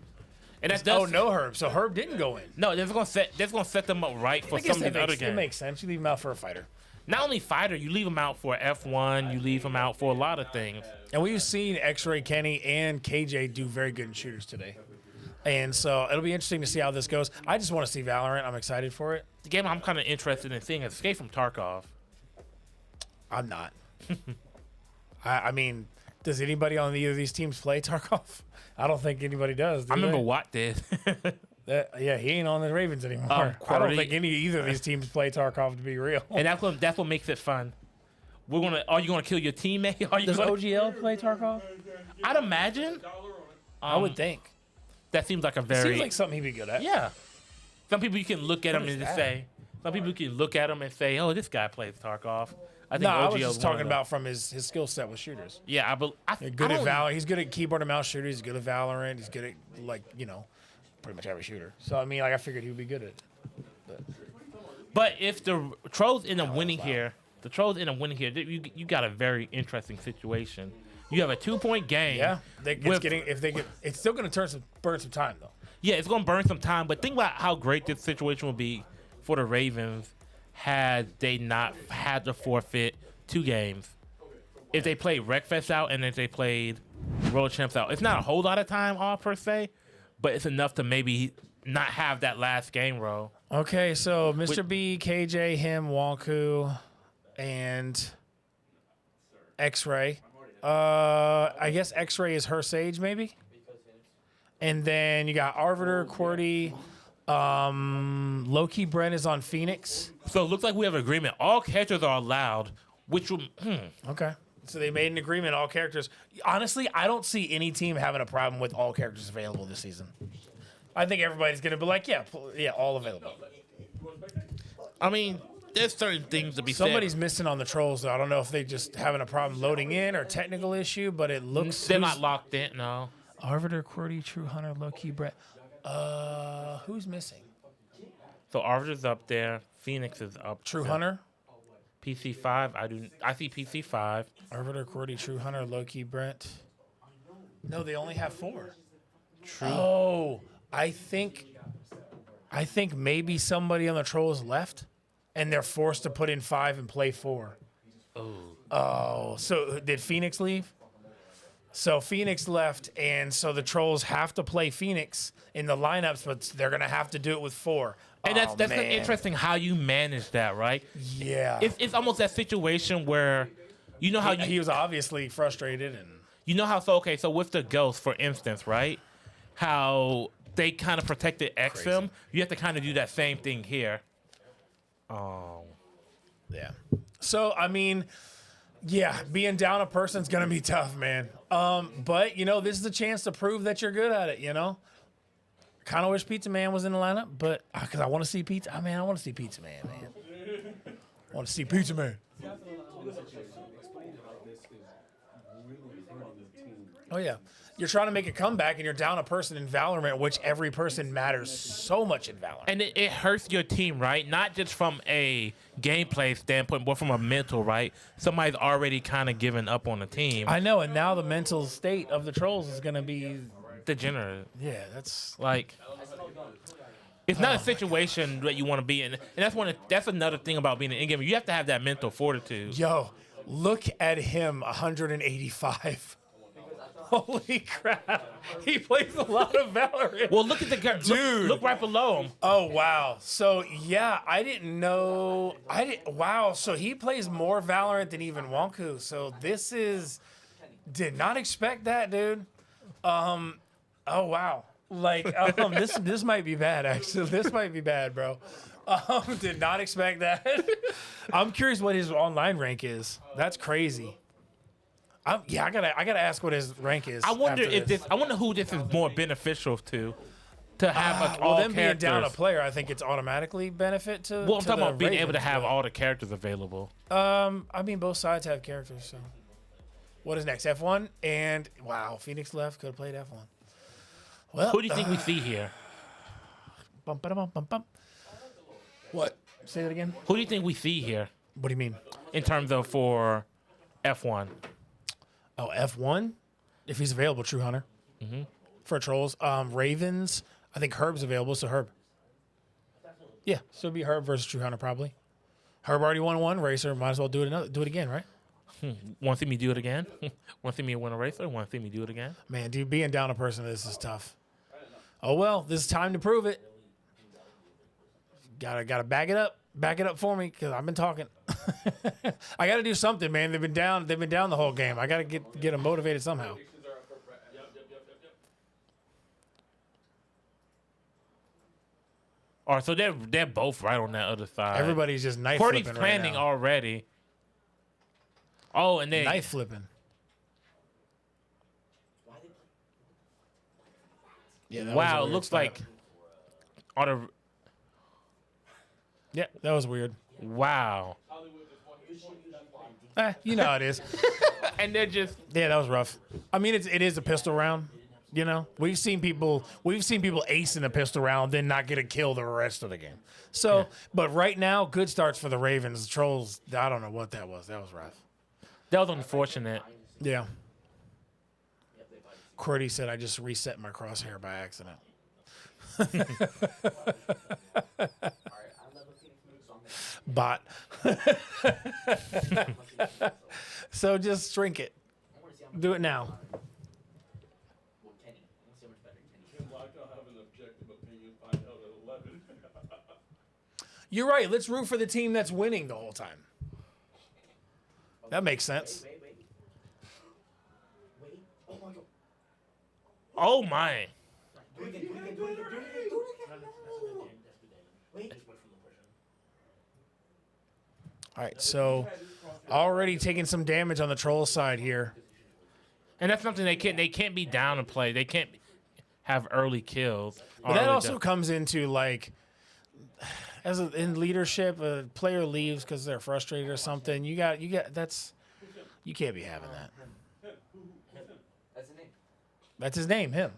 And that's does. Oh, no Herb. So Herb didn't go in. No, that's going to set them up right for I guess some of the other it games. makes sense. You leave him out for a fighter. Not only fighter, you leave them out for F1. You leave them out for a lot of things. And we've seen X-Ray Kenny and KJ do very good in shooters today. And so it'll be interesting to see how this goes. I just want to see Valorant. I'm excited for it. The game I'm kind of interested in seeing is Escape from Tarkov. I'm not. I mean, does anybody on either of these teams play Tarkov? I don't think anybody does. Do I remember they? Watt did. Yeah, he ain't on the Ravens anymore. I don't think either of these teams play Tarkov, to be real. And that's what makes it fun. Are you gonna kill your teammate? Does OGL play Tarkov? I'd imagine. I would think. That seems like a very. Seems like something he'd be good at. Yeah. Some people you can look at What him is and just that? say. Some people you can look at him and say, "Oh, this guy plays Tarkov." I think No, I OGL was is just one talking of them. about from his skill set with shooters. Yeah, They're good at Valorant. He's good at keyboard and mouse shooters. He's good at Valorant. He's good at pretty much every shooter. So I mean, I figured he would be good at it. But if the Trollz end up winning here, you got a very interesting situation. You have a 2-point game. Yeah, it's still going to burn some time though. Yeah, it's going to burn some time. But think about how great this situation would be for the Ravens had they not had to forfeit 2 games. If they played Wreckfest out and if they played World Champs out, it's not a whole lot of time off per se, but it's enough to maybe not have that last game roll. Okay, so Mr. B, KJ, him, Wonku, and X-Ray. I guess X-Ray is her Sage, maybe? And then you got Arbiter, QWERTY, Loki Brent is on Phoenix. So it looks like we have an agreement. All characters are allowed, which will... Okay. So they made an agreement, all characters. Honestly, I don't see any team having a problem with all characters available this season. I think everybody's going to be like, yeah, all available. I mean, there's certain things to be Somebody's said. missing on the Trollz, though. I don't know if they just having a problem loading in or technical issue, but it looks... They're not locked in, no. Arbiter, QWERTY, True Hunter, Loki, Brett. Who's missing? So Arbiter's up there. Phoenix is up True there. Hunter? PC5. I see PC5. Arbiter, QWERTY, True Hunter, Loki, Brent. No, they only have 4. True. Oh, I think maybe somebody on the Trollz left, and they're forced to put in 5 and play 4. Oh, so did Phoenix leave? So Phoenix left, and so the Trollz have to play Phoenix in the lineups, but they're gonna have to do it with 4. And that's interesting how you manage that, right? Yeah. It's almost that situation where you know how he was obviously frustrated, and you know how so with the Ghost, for instance, right? How they kind of protected XM. You have to kind of do that same thing here. Yeah. So I mean, yeah, being down a person's gonna be tough, man. But this is a chance to prove that you're good at it. Kind of wish Pizza Man was in the lineup, but because I want to see Pizza. I want to see Pizza Man, man. I want to see Pizza Man. Oh yeah, you're trying to make a comeback, and you're down a person in Valorant, which every person matters so much in Valorant. And it hurts your team, right? Not just from a gameplay standpoint, but from a mental, right? Somebody's already kind of given up on the team. I know, and now the mental state of the Trollz is going to be degenerate. Yeah, that's like it's not a situation that you want to be in, and that's another thing about being an in-gamer. You have to have that mental fortitude. Yo, look at him, 185. Holy crap. He plays a lot of Valorant. Well, look at the guy. Dude. Look right below him. Oh, wow. So, yeah, I didn't know. Wow. So he plays more Valorant than even Wonku. So this did not expect that, dude. Oh, wow. Like, this might be bad, actually. This might be bad, bro. Did not expect that. I'm curious what his online rank is. That's crazy. I gotta ask what his rank is. I wonder who this is more beneficial to have all them being characters. down a player. I think it's automatically benefit to. Well, I'm to talking the about being able to Ravens, have but- all the characters available. Both sides have characters. So, what is next? F1 and wow, Phoenix left. Could have played F1. Well, Who do you think we see here? Bum, ba-da-bum, bum, bum. What? Say that again. Who do you think we see here? What do you mean? In terms of for F1? Oh, F1? If he's available, True Hunter. for Trolls. Ravens, I think Herb's available, so Herb. Yeah, so it'd be Herb versus True Hunter probably. Herb already won one racer. Might as well do it again, right? Want to see me do it again? Want to see me win a racer? Want to see me do it again? Man, dude, being down a person, this is tough. Oh well, this is time to prove it. Gotta back it up. Back it up for me, because I've been talking. I got to do something, man. They've been down the whole game. I got to get them motivated somehow. All right, so they're both right on that other side. Everybody's just knife Cordy's flipping planning right now. already. Oh, and then Knife flipping. Yeah, that was a wow, it weird looks spot. like on a Yeah, that was weird. wow. You know how it is. And they're just Yeah, that was rough. I mean, it is a pistol round. You know, we've seen people ace in a pistol round, then not get a kill the rest of the game. So, but right now, good starts for the Ravens. The Trolls, I don't know what that was. That was rough. that was unfortunate. Yeah. Cordy said, I just reset my crosshair by accident. Bot. So just shrink it. Do it now. You're right. Let's root for the team that's winning the whole time. That makes sense. Oh my. All right, so already taking some damage on the troll side here. And that's something they can't be down and play. They can't have early kills. But that also comes into like, in leadership, a player leaves because they're frustrated or something. You can't be having that. That's his name, him.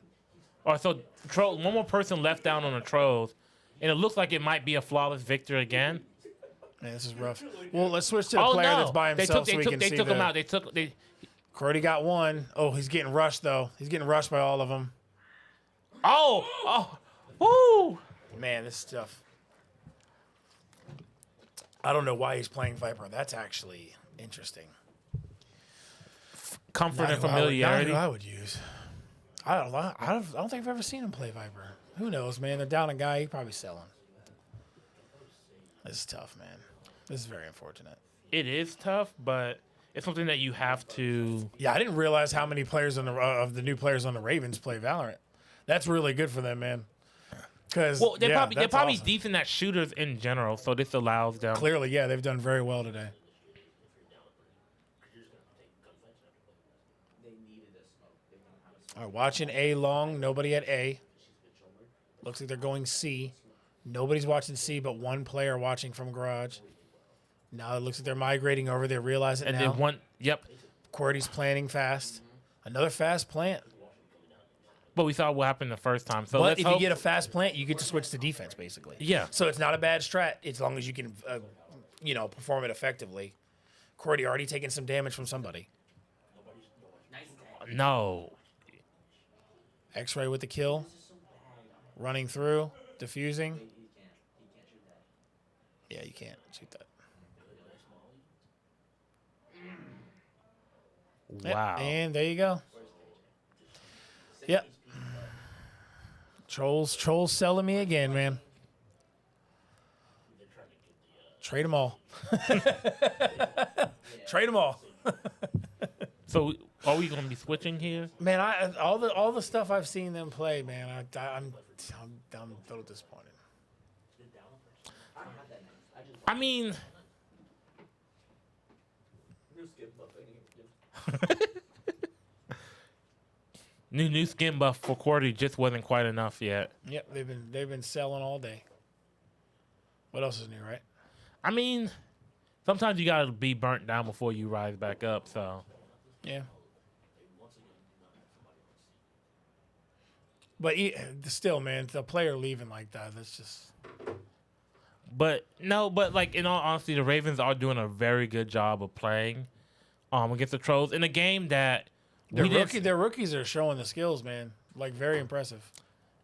Oh, so troll. One more person left down on the trolls, and it looks like it might be a flawless victory again. Man, this is rough. Well, let's switch to the player that's by himself so we can see They took him out. They Cordy got one. Oh, he's getting rushed though. He's getting rushed by all of them. Oh, woo! Man, this stuff. I don't know why he's playing Viper. That's actually interesting. Comfort and Not familiarity. who I would use. I don't think I've ever seen him play Viper. Who knows, man? They're down a guy. He probably selling. This is tough, man. This is very unfortunate. It is tough, but it's something that you have to. Yeah, I didn't realize how many players of the new players on the Ravens play Valorant. That's really good for them, man. Because They're probably awesome. decent at shooters in general, so this allows them. Clearly, yeah, they've done very well today. All right, watching A long. Nobody at A. Looks like they're going C. Nobody's watching C, but one player watching from garage. Now it looks like they're migrating over. They realize it And now. then one. Yep. Cordy's planning fast. Another fast plant. But we saw what happened the first time. So But let's if hope. you get a fast plant, you get to switch to defense, basically. Yeah. So it's not a bad strat as long as you can, perform it effectively. Cordy already taking some damage from somebody. No. X-ray with the kill. Running through. Diffusing. Yeah, you can't shoot that. Wow. Yep, and there you go. Yep. Trolls selling me again, man. Trade them all. Trade them all. So are we going to be switching here? Man, all the stuff I've seen them play, man, I'm a little disappointed. I mean, new skin buff for Cordy just wasn't quite enough yet. Yep, they've been selling all day. What else is new, right? I mean, sometimes you gotta be burnt down before you rise back up. So Yeah. But still, man, the player leaving like that's just. But like in all honesty, the Ravens are doing a very good job of playing against the Trolls in a game that Their rookies are showing the skills, man. Like, very impressive.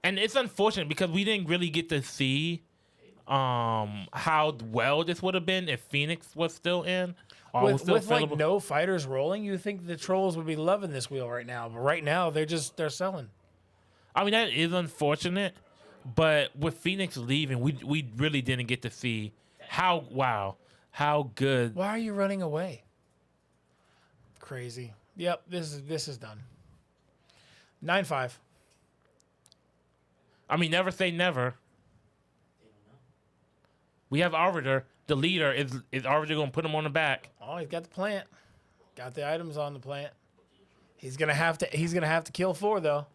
And it's unfortunate because we didn't really get to see how well this would have been if Phoenix was still in. Or was still With like available. no fighters rolling, you think the Trolls would be loving this wheel right now. But right now, they're selling. I mean, that is unfortunate. But with Phoenix leaving, we really didn't get to see how good. Why are you running away? Crazy. Yep, this is done. 9-5. I mean, never say never. We have Arbiter. The leader is Arbiter going to put him on the back. Oh, he's got the plant. Got the items on the plant. He's gonna have to kill 4 though.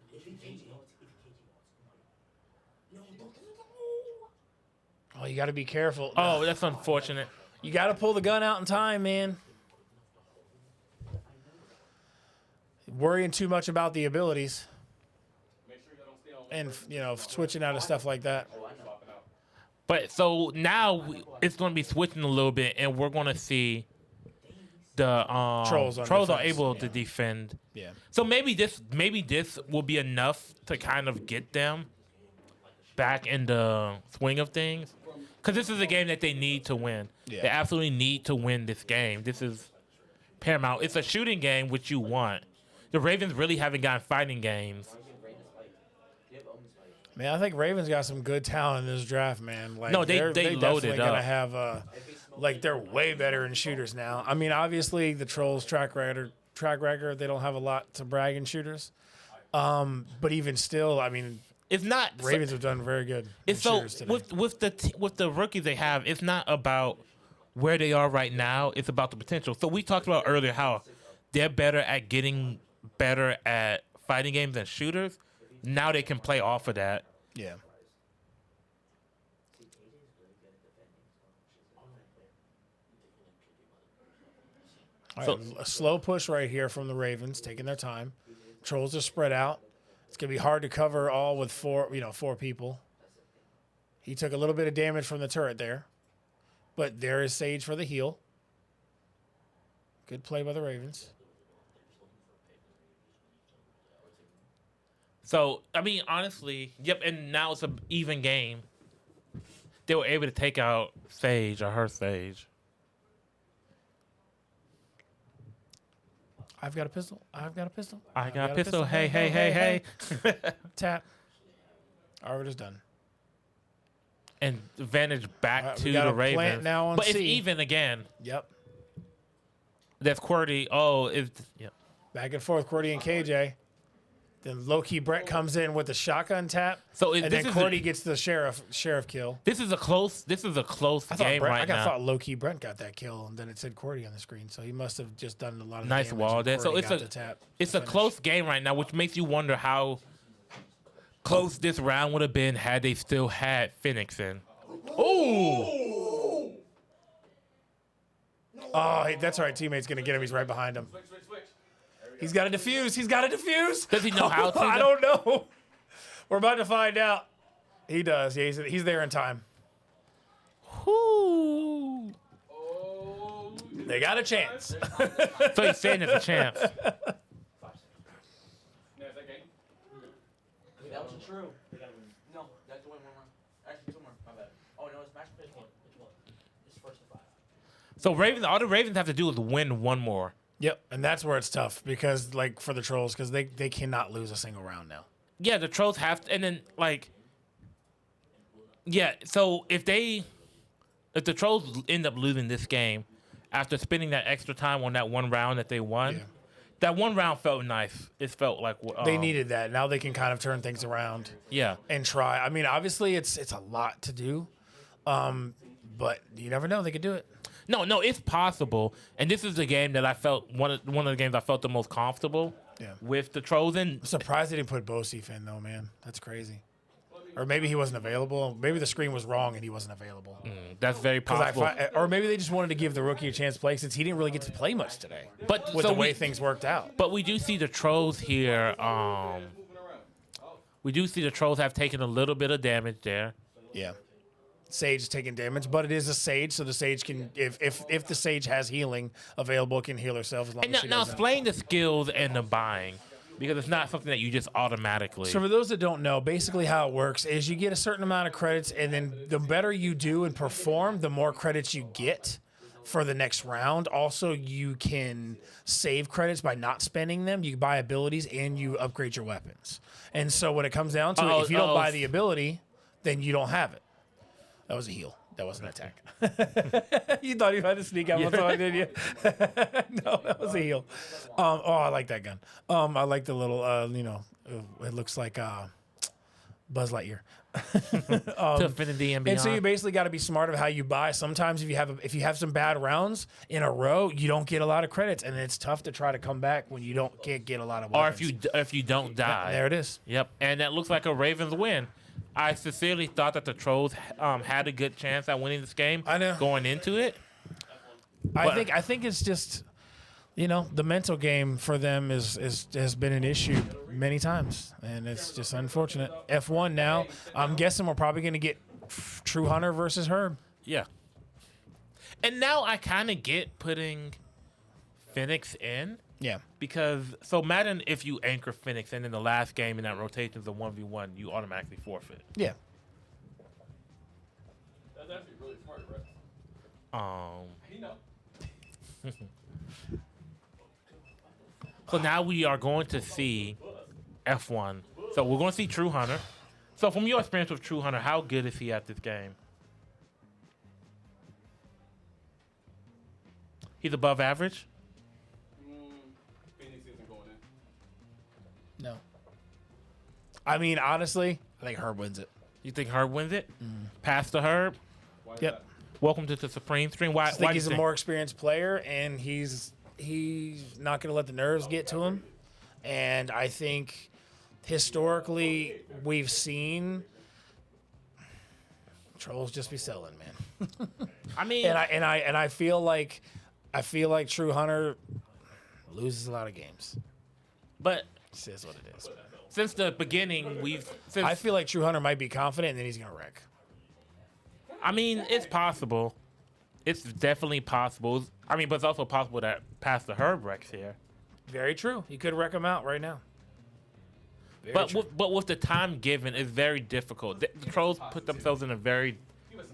Oh, you got to be careful. Oh, that's unfortunate. You got to pull the gun out in time, man. Worrying too much about the abilities. And, switching out of stuff like that. But so now it's going to be switching a little bit, and we're going to see the Trolls are able to defend. Yeah. So maybe this will be enough to kind of get them back in the swing of things. Because this is a game that they need to win. Yeah. They absolutely need to win this game. This is paramount. It's a shooting game, which you want. The Ravens really haven't gotten fighting games. Man, I think Ravens got some good talent in this draft, man. Like, No, they they're loaded definitely up. gonna have they're way better in shooters now. I mean, obviously the Trolls track record, they don't have a lot to brag in shooters. But even still, I mean, it's not Ravens have done very good. It's so with the rookies they have, it's not about where they are right now. It's about the potential. So we talked about earlier how they're better at getting better at fighting games than shooters. Now they can play off of that. Yeah. All right, a slow push right here from the Ravens, taking their time. Trolls are spread out. It's gonna be hard to cover all with four people. He took a little bit of damage from the turret there, but there is Sage for the heal. Good play by the Ravens. So, I mean, honestly, yep, and now it's an even game. They were able to take out Sage or her Sage. I've got a pistol. I've got a pistol. I got a pistol. Hey. Tap. Arbiter's done. And advantage back Right, to we got the a Ravens. plant now on but it's C. even again. Yep. That's QWERTY. Oh, it's yep. Back and forth, QWERTY and KJ. Then low-key Brett comes in with the shotgun tap. So and then QWERTY gets the sheriff kill. This is a close game right now. I thought low-key Brent got that kill, and then it said QWERTY on the screen. So he must have just done a lot of Nice damage. wall and there. So QWERTY it's got the tap it's to a finish. close game right now, which makes you wonder how close this round would have been had they still had Phoenix in. Oh, that's all right. Teammate's going to get him. He's right behind him. He's got to defuse. Does he know how to? I don't know. We're about to find out. He does. Yeah, he's there in time. Whoo. They got a chance. So he's saying it's a chance. That was true. No, that's the one more. Actually, two more. My bad. Oh no, it's match pitch one. Which one? It's first to 5. So all the Ravens have to do is win one more. Yep, and that's where it's tough because, like, for the Trolls, because they cannot lose a single round now. Yeah, the Trolls have to, and then so if the Trolls end up losing this game after spending that extra time on that one round that they won, that one round felt nice. It felt like They needed that. Now they can kind of turn things around. Yeah. And try. I mean, obviously it's a lot to do, but you never know. They could do it. No, it's possible. And this is the game that I felt one of the games I felt the most comfortable with the Trolls in. I'm surprised they didn't put Bosif in though, man. That's crazy. Or maybe he wasn't available. Maybe the screen was wrong and he wasn't available. That's very possible. Or maybe they just wanted to give the rookie a chance to play since he didn't really get to play much today. But with so the way things worked out. But we do see the Trolls here. We do see the Trolls have taken a little bit of damage there. Yeah. Sage is taking damage, but it is a Sage, so the Sage can, if the Sage has healing available, can heal herself as long And as she now doesn't. explain the skills and the buying, because it's not something that you just automatically. So for those that don't know, basically how it works is you get a certain amount of credits, and then the better you do and perform, the more credits you get for the next round. Also, you can save credits by not spending them. You buy abilities and you upgrade your weapons. And so when it comes down to it, if you don't buy the ability, then you don't have it. That was a heal. That wasn't an attack. You thought you had to sneak out one time, didn't you? No, that was a heal. I like that gun. I like the little, it looks like Buzz Lightyear. To Infinity and And so beyond. you basically got to be smart of how you buy. Sometimes if you have some bad rounds in a row, you don't get a lot of credits, and it's tough to try to come back when you can't get a lot of weapons. Or if you don't die. There it is. Yep, and that looks like a Ravens win. I sincerely thought that the Trolls had a good chance at winning this game. I know. Going into it. I think it's just, the mental game for them has been an issue many times, and it's just unfortunate. F1 now, I'm guessing we're probably going to get True Hunter versus Herb. Yeah. And now I kind of get putting Phoenix in. Yeah. Because, so imagine if you anchor Phoenix and in the last game in that rotation is a 1v1, you automatically forfeit. Yeah. That's actually really smart, right? He know. So now we are going to see F1. So we're going to see True Hunter. So from your experience with True Hunter, how good is he at this game? He's above average? Phoenix isn't going in. No. I mean, honestly, I think Herb wins it. You think Herb wins it? Pass to Herb? Yep. Welcome to the Supreme Stream. Why? I think why he's do a you more experienced player, and he's not going to let the nerves get to him. And I think historically we've seen Trollz just be selling, man. I mean, and I feel like True Hunter loses a lot of games. But it is what it is. Man. Since the beginning, I feel like True Hunter might be confident, and then he's gonna wreck. I mean, it's possible. It's definitely possible. I mean, but it's also possible that Pastor Herb wrecks here. Very true. He could wreck him out right now. But with the time given, it's very difficult. The Trolls put themselves in a very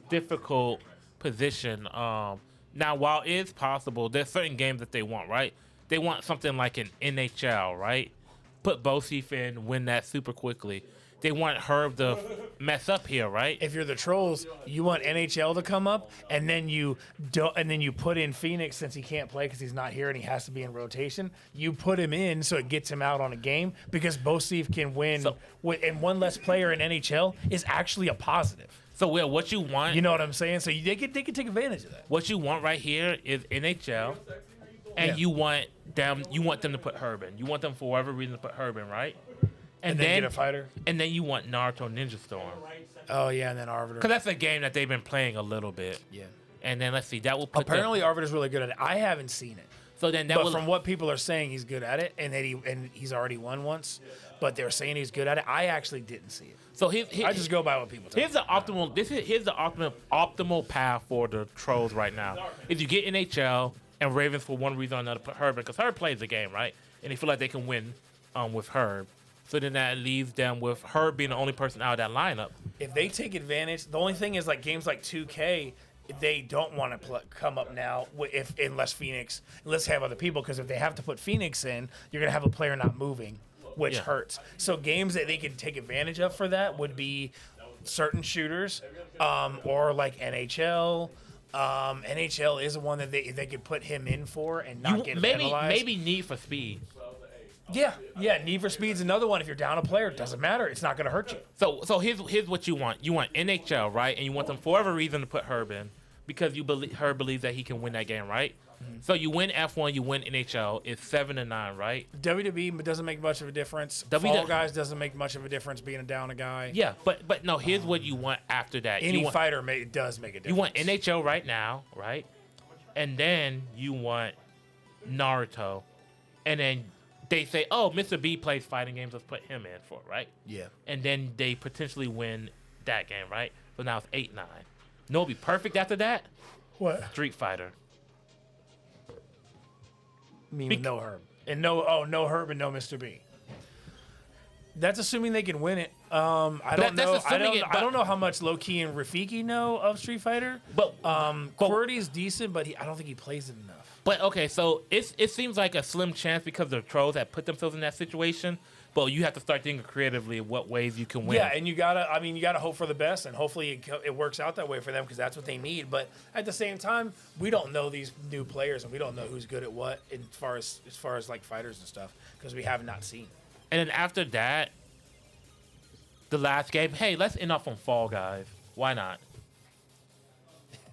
difficult position. Now, while it is possible, there's certain games that they want, right? They want something like an NHL, right? Put Bosif in, win that super quickly. They want Herb to mess up here, right? If you're the Trolls, you want NHL to come up, and then you put in Phoenix since he can't play because he's not here and he has to be in rotation. You put him in so it gets him out on a game because Bosif can win, and one less player in NHL is actually a positive. So, Will, what you want? You know what I'm saying? So they can take advantage of that. What you want right here is NHL, and you want them to put Herb in. You want them for whatever reason to put Herb in, right? And then get a fighter. And then you want Naruto Ninja Storm. Oh yeah, and then Arbiter. Because that's a game that they've been playing a little bit. Yeah. And then let's see, that will put Apparently Arbiter's really good at it. I haven't seen it. So then but from what people are saying, he's good at it, and that he's already won once. But they're saying he's good at it. I actually didn't see it. So I just go by what people tell me. Here's the optimal path for the Trolls right now. If you get NHL and Ravens for one reason or another put Herb in, because Herb plays the game, right? And they feel like they can win with Herb. So then that leaves them with Herb being the only person out of that lineup. If they take advantage, the only thing is like games like 2K, they don't want to come up now unless let's have other people, because if they have to put Phoenix in, you're gonna have a player not moving, which hurts. So games that they could take advantage of for that would be certain shooters, or like NHL. NHL is one that they could put him in for and not get penalized. Maybe Need for Speed. Yeah. Need for Speed's another one. If you're down a player, it doesn't matter. It's not going to hurt you. So here's what you want. You want NHL, right? And you want them for whatever reason to put Herb in, because Herb believes that he can win that game, right? Mm-hmm. So you win F1, you win NHL. It's 7-9, right? WWE doesn't make much of a difference. Fall Guys doesn't make much of a difference being down a guy. Yeah, but no. Here's what you want after that. Any fighter does make a difference. You want NHL right now, right? And then you want Naruto, and then they say, oh, Mr. B plays fighting games, let's put him in for it, right? Yeah. And then they potentially win that game, right? So now it's 8-9. No, it'd be perfect after that. What? Street Fighter. No Herb and no Herb and no Mr. B. That's assuming they can win it. I don't know. I don't know how much Low Key and Rafiki know of Street Fighter. But QWERTY's decent, but I don't think he plays it enough. But okay, so it seems like a slim chance because the Trollz have put themselves in that situation. But you have to start thinking creatively of what ways you can win. Yeah, and you gotta hope for the best, and hopefully it works out that way for them because that's what they need. But at the same time, we don't know these new players, and we don't know who's good at what as far as like fighters and stuff because we have not seen. And then after that, the last game, hey, let's end off on Fall Guys. Why not?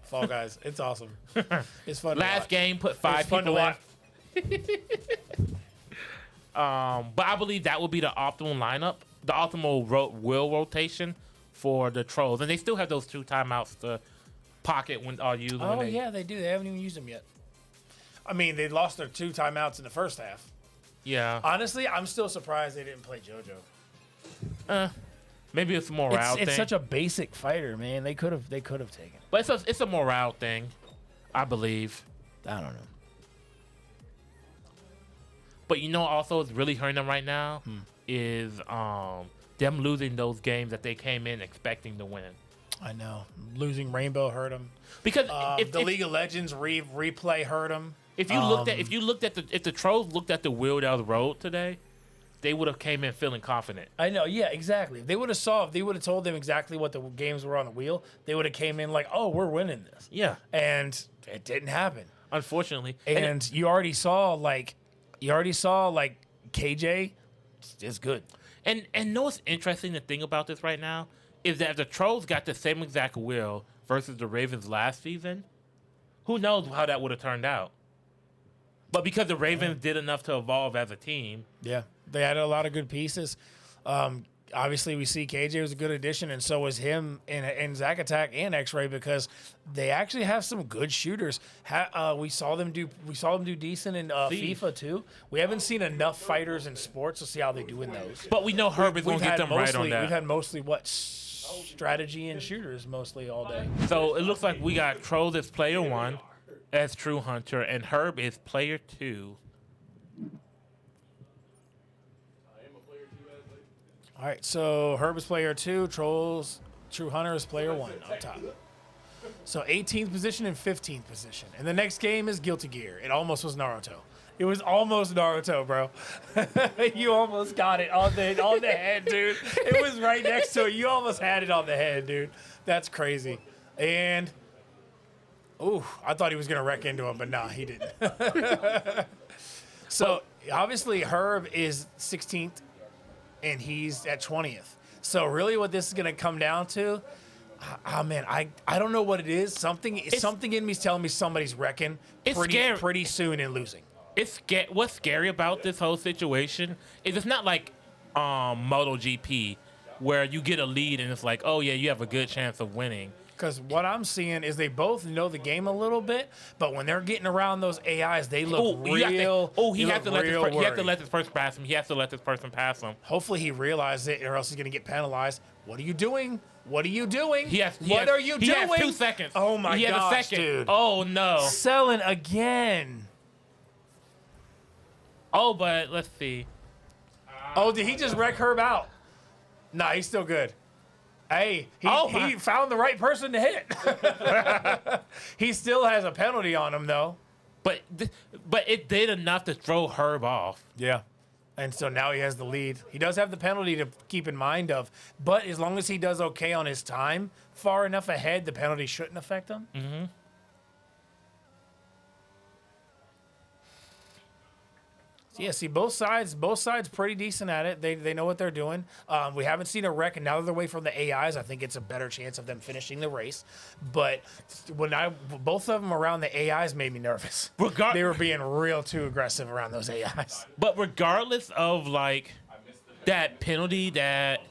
Fall Guys, it's awesome. It's fun. Last game, put 5 people in. But I believe that will be the optimal lineup, the optimal wheel rotation for the Trollz. And they still have those 2 timeouts to pocket when used. Oh, yeah, they do. They haven't even used them yet. I mean, they lost their 2 timeouts in the first half. Yeah. Honestly, I'm still surprised they didn't play JoJo. Maybe it's a morale thing. It's such a basic fighter, man. They could have taken it. But it's a morale thing, I believe. I don't know. But also it's really hurting them right now is them losing those games that they came in expecting to win. I know. Losing Rainbow hurt them. Because if the League of Legends replay hurt them. If the Trollz looked at the wheel down the road today, they would have came in feeling confident. I know, yeah, exactly. If they would have told them exactly what the games were on the wheel, they would have came in like, oh, we're winning this. Yeah. And it didn't happen. Unfortunately. And you already saw KJ is good. And know what's interesting the thing about this right now is that if the Trollz got the same exact wheel versus the Ravens last season, who knows how that would have turned out. But because the Ravens did enough to evolve as a team. Yeah. They had a lot of good pieces. Obviously, we see KJ was a good addition, and so was him in Zack Attack and X-Ray because they actually have some good shooters. We saw them do decent in FIFA too. We haven't seen enough fighters in sports to see how they do in those. But we know Herb is going to get them right on that. We've had mostly strategy and shooters mostly all day. So it looks like we got Trollz as player 1, as True Hunter, and Herb is player 2. All right, so Herb is player 2, Trollz, True Hunter is player 1 up top. So 18th position and 15th position. And the next game is Guilty Gear. It almost was Naruto. It was almost Naruto, bro. You almost got it on the head, dude. It was right next to it. You almost had it on the head, dude. That's crazy. And, I thought he was going to wreck into him, but nah, he didn't. So, obviously, Herb is 16th. And he's at 20th. So really what this is going to come down to, man, I don't know what it is. Something in me is telling me somebody's wrecking pretty soon and losing. What's scary about this whole situation is it's not like MotoGP where you get a lead and it's like, oh, yeah, you have a good chance of winning. Because what I'm seeing is they both know the game a little bit, but when they're getting around those AIs, they look real. He has to let this person pass him. He has to let this person pass him. Hopefully he realizes it, or else he's going to get penalized. What are you doing? What are you doing? What are you doing? He has 2 seconds. Oh my gosh, dude! Oh no! Selling again. Oh, but let's see. Oh, did he just wreck Herb out? Nah, he's still good. Hey, he found the right person to hit. He still has a penalty on him, though. But it did enough to throw Herb off. Yeah. And so now he has the lead. He does have the penalty to keep in mind of, but as long as he does okay on his time, far enough ahead, the penalty shouldn't affect him. Mm-hmm. Yeah, see, both sides pretty decent at it. They know what they're doing. We haven't seen a wreck, and now that they're away from the AIs, I think it's a better chance of them finishing the race. But both of them around the AIs made me nervous. They were being real too aggressive around those AIs. But regardless of like that penalty that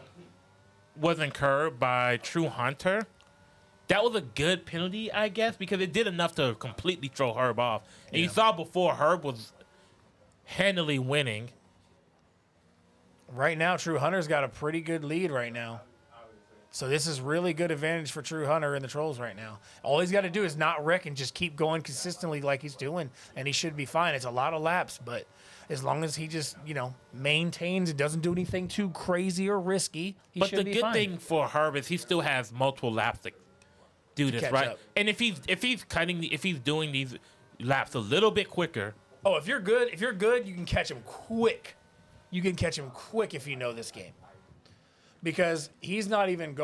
was incurred by True Hunter, that was a good penalty, I guess, because it did enough to completely throw Herb off. And you saw before Herb was handily winning. Right now, True Hunter's got a pretty good lead right now. So this is really good advantage for True Hunter and the Trolls right now. All he's got to do is not wreck and just keep going consistently like he's doing, and he should be fine. It's a lot of laps, but as long as he just, maintains and doesn't do anything too crazy or risky, he But should the be good fine. thing for Herb is he still has multiple laps to do this, catch right? up. And if he's doing these laps a little bit quicker, Oh, if you're good, you can catch him quick. You can catch him quick if you know this game. Because he's not even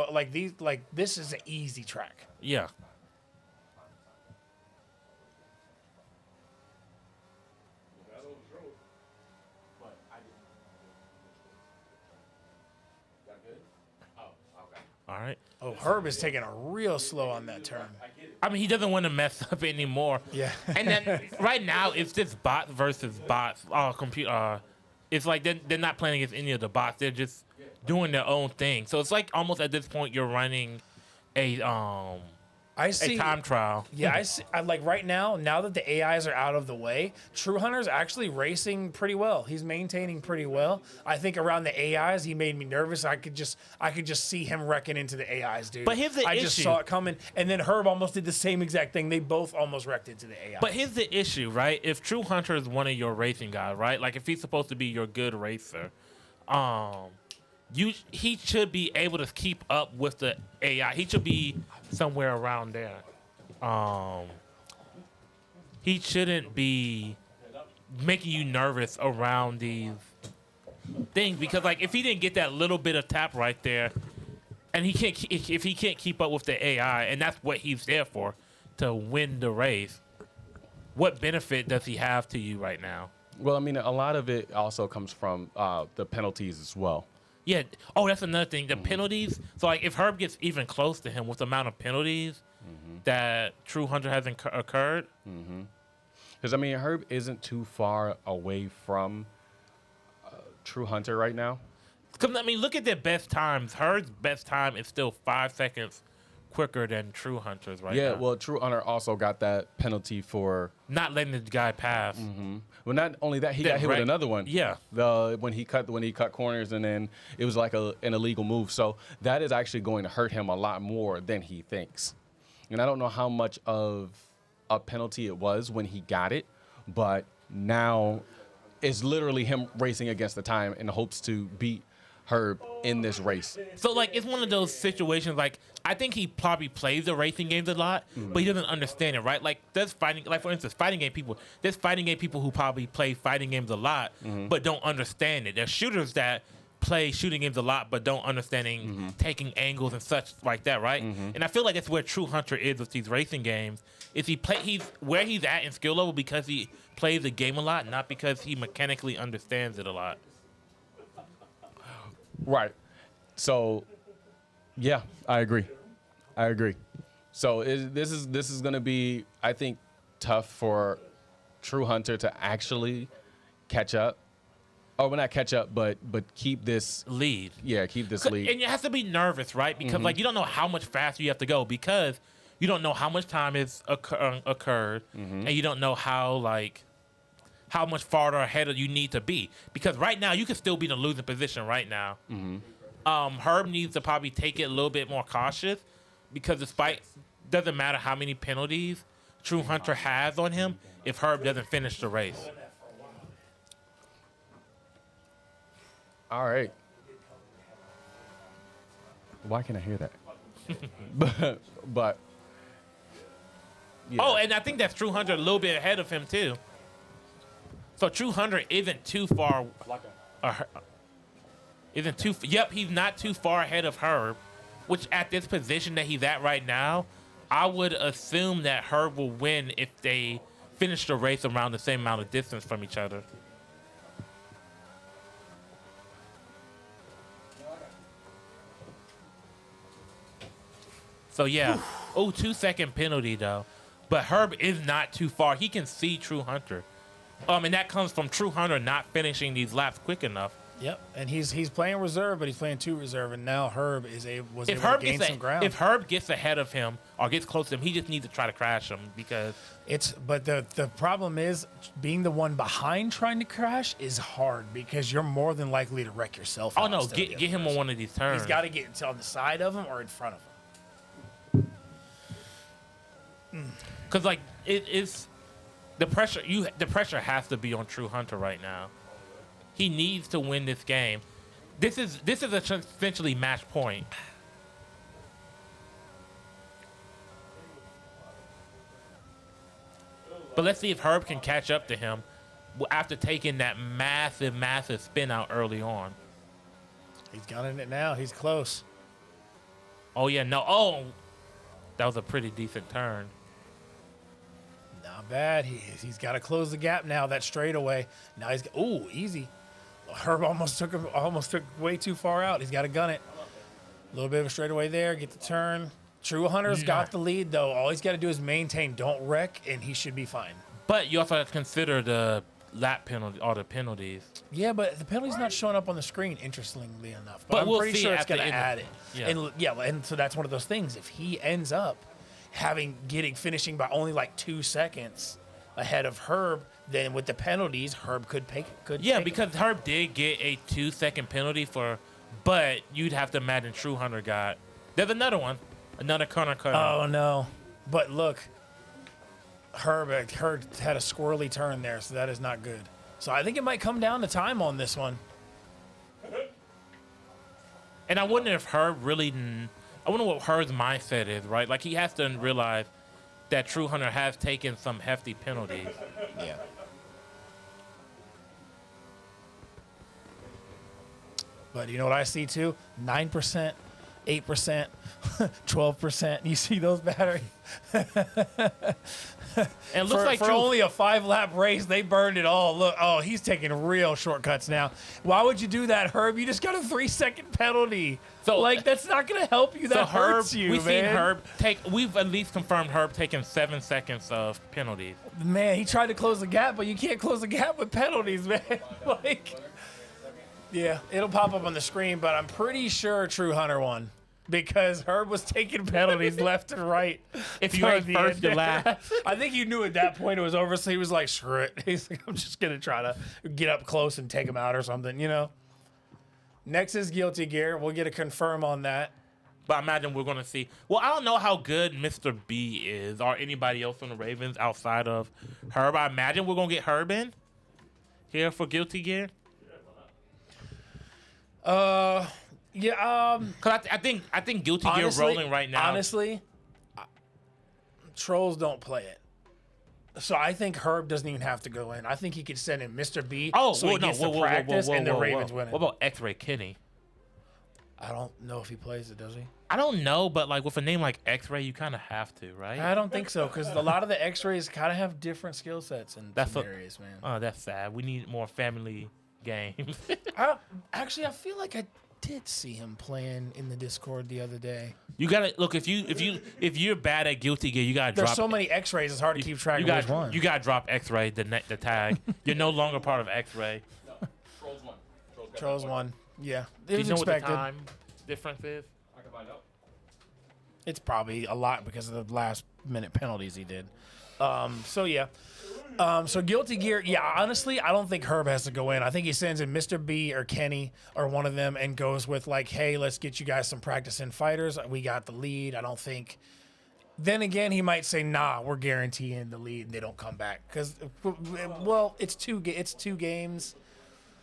this is an easy track. yeah. All right. Oh, Herb is taking a real slow on that turn. I mean, he doesn't want to mess up anymore. Yeah. And then right now, it's just bot versus bots. It's like they're not playing against any of the bots. They're just doing their own thing. So it's like almost at this point you're running a time trial. Yeah, I see. Like right now that the AIs are out of the way, True Hunter's actually racing pretty well. He's maintaining pretty well. I think around the AIs, he made me nervous. I could just see him wrecking into the AIs, dude. But here's the I just issue. saw it coming, and then Herb almost did the same exact thing. They both almost wrecked into the AIs. But here's the issue, right? If True Hunter is one of your racing guys, right? Like if he's supposed to be your good racer, he should be able to keep up with the AI. He should be somewhere around there. He shouldn't be making you nervous around these things because, like, if he didn't get that little bit of tap right there, and if he can't keep up with the AI, and that's what he's there for, to win the race, what benefit does he have to you right now? Well, I mean, a lot of it also comes from the penalties as well. Yeah. Oh, that's another thing. The penalties. So, like, if Herb gets even close to him with the amount of penalties that True Hunter has occurred. Because, I mean, Herb isn't too far away from True Hunter right now. Because, I mean, look at their best times. Herb's best time is still 5 seconds quicker than True Hunter's right now. Yeah, well, True Hunter also got that penalty for not letting the guy pass. Well, not only that, he got hit with another one. Yeah. When he cut corners, and then it was like an illegal move. So that is actually going to hurt him a lot more than he thinks. And I don't know how much of a penalty it was when he got it, but now it's literally him racing against the time in hopes to beat Herb in this race. So, like, it's one of those situations, like, I think he probably plays the racing games a lot, but he doesn't understand it, right? Like, for instance, fighting game people, there's fighting game people who probably play fighting games a lot, but don't understand it. There's shooters that play shooting games a lot, but don't understanding taking angles and such like that, right? And I feel like that's where True Hunter is with these racing games. Is he's where he's at in skill level because he plays the game a lot, not because he mechanically understands it a lot. Right. So, yeah, I agree. So this is going to be, I think, tough for True Hunter to actually catch up. Or well, not catch up, but keep this lead. Yeah, keep this lead. And you have to be nervous, right? Because like you don't know how much faster you have to go because you don't know how much time has occurred, and you don't know how much farther ahead you need to be. Because right now you can still be in a losing position right now. Herb needs to probably take it a little bit more cautious because doesn't matter how many penalties True Hunter has on him if Herb doesn't finish the race. All right. Why can't I hear that? but yeah. Oh, and I think that's True Hunter a little bit ahead of him too. So True Hunter isn't too far. Yep, he's not too far ahead of Herb, which at this position that he's at right now, I would assume that Herb will win if they finish the race around the same amount of distance from each other. So yeah, 2-second penalty though, but Herb is not too far. He can see True Hunter, and that comes from True Hunter not finishing these laps quick enough. Yep, and he's playing reserve, but he's playing 2 reserve, and now Herb was able to gain some ground. If Herb gets ahead of him or gets close to him, he just needs to try to crash him because But the problem is being the one behind trying to crash is hard because you're more than likely to wreck yourself. Oh no, get him on one of these turns. He's got to get on the side of him or in front of him. Because like it's the pressure. The pressure has to be on True Hunter right now. He needs to win this game. This is essentially match point. But let's see if Herb can catch up to him after taking that massive spin out early on. He's got in it now. He's close. Oh yeah, no. Oh, that was a pretty decent turn. Not bad. He's got to close the gap now. That straightaway. Now he's easy. Herb almost took way too far out. He's got to gun it. A little bit of a straightaway there. Get the turn. True Hunter's got the lead though. All he's got to do is maintain. Don't wreck, and he should be fine. But you also have to consider the lap penalty or the penalties. Yeah, but the penalty's not showing up on the screen. Interestingly enough, But I'm we'll pretty see sure at it's going the to end add of- it. yeah. And so that's one of those things. If he ends up finishing by only like 2 seconds ahead of Herb, then with the penalties, Herb could take because Herb did get a 2-second penalty but you'd have to imagine True Hunter got. There's another one, another corner cut. Oh no! But look, Herb had a squirrely turn there, so that is not good. So I think it might come down to time on this one. And I wonder if Herb really. I wonder what Herb's mindset is, right? Like he has to realize that True Hunter has taken some hefty penalties. Yeah. But you know what I see too? 9%, 8%, 12%. You see those batteries? And it looks like for True- only a 5-lap race, they burned it all. Look, he's taking real shortcuts now. Why would you do that, Herb? You just got a 3-second penalty. So like that's not gonna help you. That hurts you, we've man. seen Herb take. We've at least confirmed Herb taking 7 seconds of penalties. Man, he tried to close the gap, but you can't close the gap with penalties, man. Like, yeah, it'll pop up on the screen, but I'm pretty sure True Hunter won because Herb was taking penalties left and right. If you ain't first, you're last. I think he knew at that point it was over, so he was like, screw it. He's like, I'm just going to try to get up close and take him out or something, you know? Next is Guilty Gear. We'll get a confirm on that. But I imagine we're going to see. Well, I don't know how good Mr. B is or anybody else on the Ravens outside of Herb. I imagine we're going to get Herb in here for Guilty Gear. Yeah. Cause I think Guilty Gear rolling right now. Honestly, Trollz don't play it. So I think Herb doesn't even have to go in. I think he could send in Mr. B. So he gets to practice and the Ravens win it. What about X-Ray Kenny? I don't know if he plays it, does he? I don't know, but like with a name like X-Ray, you kind of have to, right? I don't think so because a lot of the X-rays kind of have different skill sets in some areas, man. Oh, that's sad. We need more family games. Actually, I feel like I did see him playing in the Discord the other day. You gotta look if you're bad at Guilty Gear, you gotta drop. There's so many X-rays, it's hard to keep track of which one. You gotta drop X-Ray the tag. You're no longer part of X-Ray. No, Trollz won. Trollz won. Yeah, Do it you was know expected. what the time difference is? I can find out. It's probably a lot because of the last minute penalties he did. So yeah. So Guilty Gear, yeah, honestly, I don't think Herb has to go in. I think he sends in Mr. B or Kenny or one of them and goes with like, hey, let's get you guys some practice in fighters. We got the lead. I don't think. Then again, he might say, nah, we're guaranteeing the lead and they don't come back. Because, well, it's two games.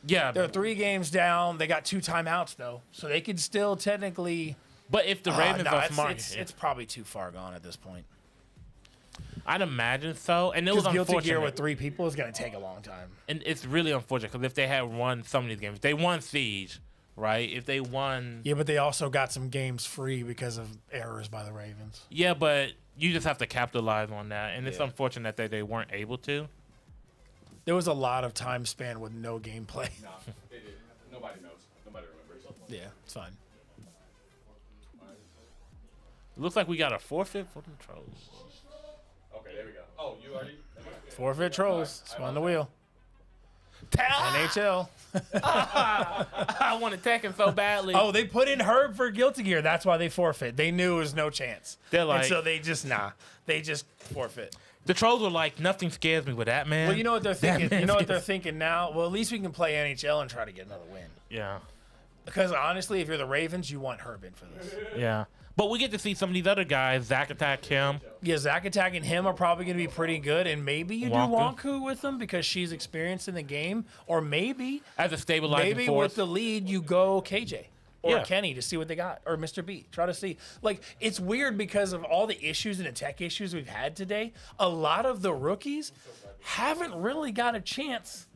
Yeah. They're 3 games down. They got 2 timeouts, though. So they could still technically. But if the Ravens are smart. It's probably too far gone at this point. I'd imagine so. And it was Guilty unfortunate. Gear with 3 people is going to take a long time. And it's really unfortunate because if they had won some of these games, they won Siege, right? If they won. Yeah, but they also got some games free because of errors by the Ravens. Yeah, but you just have to capitalize on that. And it's unfortunate that they weren't able to. There was a lot of time span with no gameplay. Nah, they did. Nobody knows. Nobody remembers. Yeah, it's fine. It looks like we got a forfeit for the Trollz. Okay, there we go. Oh, you already? Forfeit Trollz. Spun the wheel. NHL. I wanted Tekken so badly. Oh, they put in Herb for Guilty Gear. That's why they forfeit. They knew it was no chance. They're like, and so they just forfeit. The Trolls were like, nothing scares me with that, man. Well, you know what they're thinking. man You know what scares- they're thinking now. Well, at least we can play NHL and try to get another win. Yeah. Because honestly, if you're the Ravens, you want Herb in for this. Yeah. But we get to see some of these other guys, Zach Attack, Kim. Yeah, Zach Attack and him are probably going to be pretty good, and maybe you do Wonku with them because she's experienced in the game, or maybe as a stabilizing maybe force. with the lead you go KJ or Yeah. Kenny to see what they got, or Mr. B. Try to see. Like, it's weird because of all the issues and the tech issues we've had today. A lot of the rookies haven't really got a chance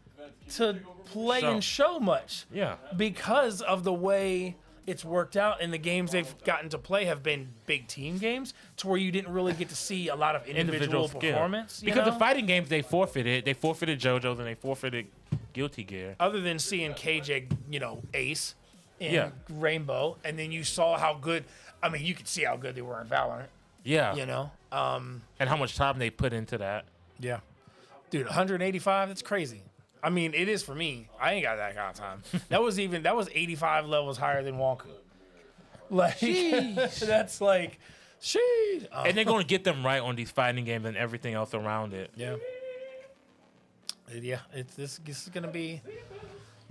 to play and show much. Yeah. Because of the way it's worked out, and the games they've gotten to play have been big team games to where you didn't really get to see a lot of individual skill. performance. you Because know? the fighting games they forfeited JoJo's and they forfeited Guilty Gear. Other than seeing KJ, ace in Yeah. Rainbow, and then you saw how good. I mean, you could see how good they were in Valorant. Yeah. And how much time they put into that. Yeah. Dude, 185, that's crazy. I mean, it is for me. I ain't got that kind of time. that was 85 levels higher than Wonku. Like, that's like, sheesh. And they're going to get them right on these fighting games and everything else around it. Yeah. Yeah, this is going to be.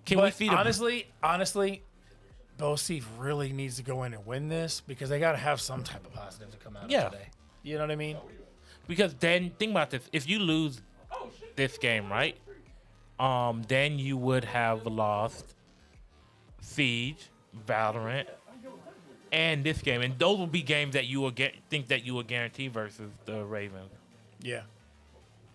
Can but we see the honestly, Bo Steve really needs to go in and win this because they got to have some type of positive to come out of today. You know what I mean? Because then, think about this. If you lose this game, right? Then you would have lost Siege, Valorant, and this game. And those will be games that you will think that you will guarantee versus the Ravens. Yeah.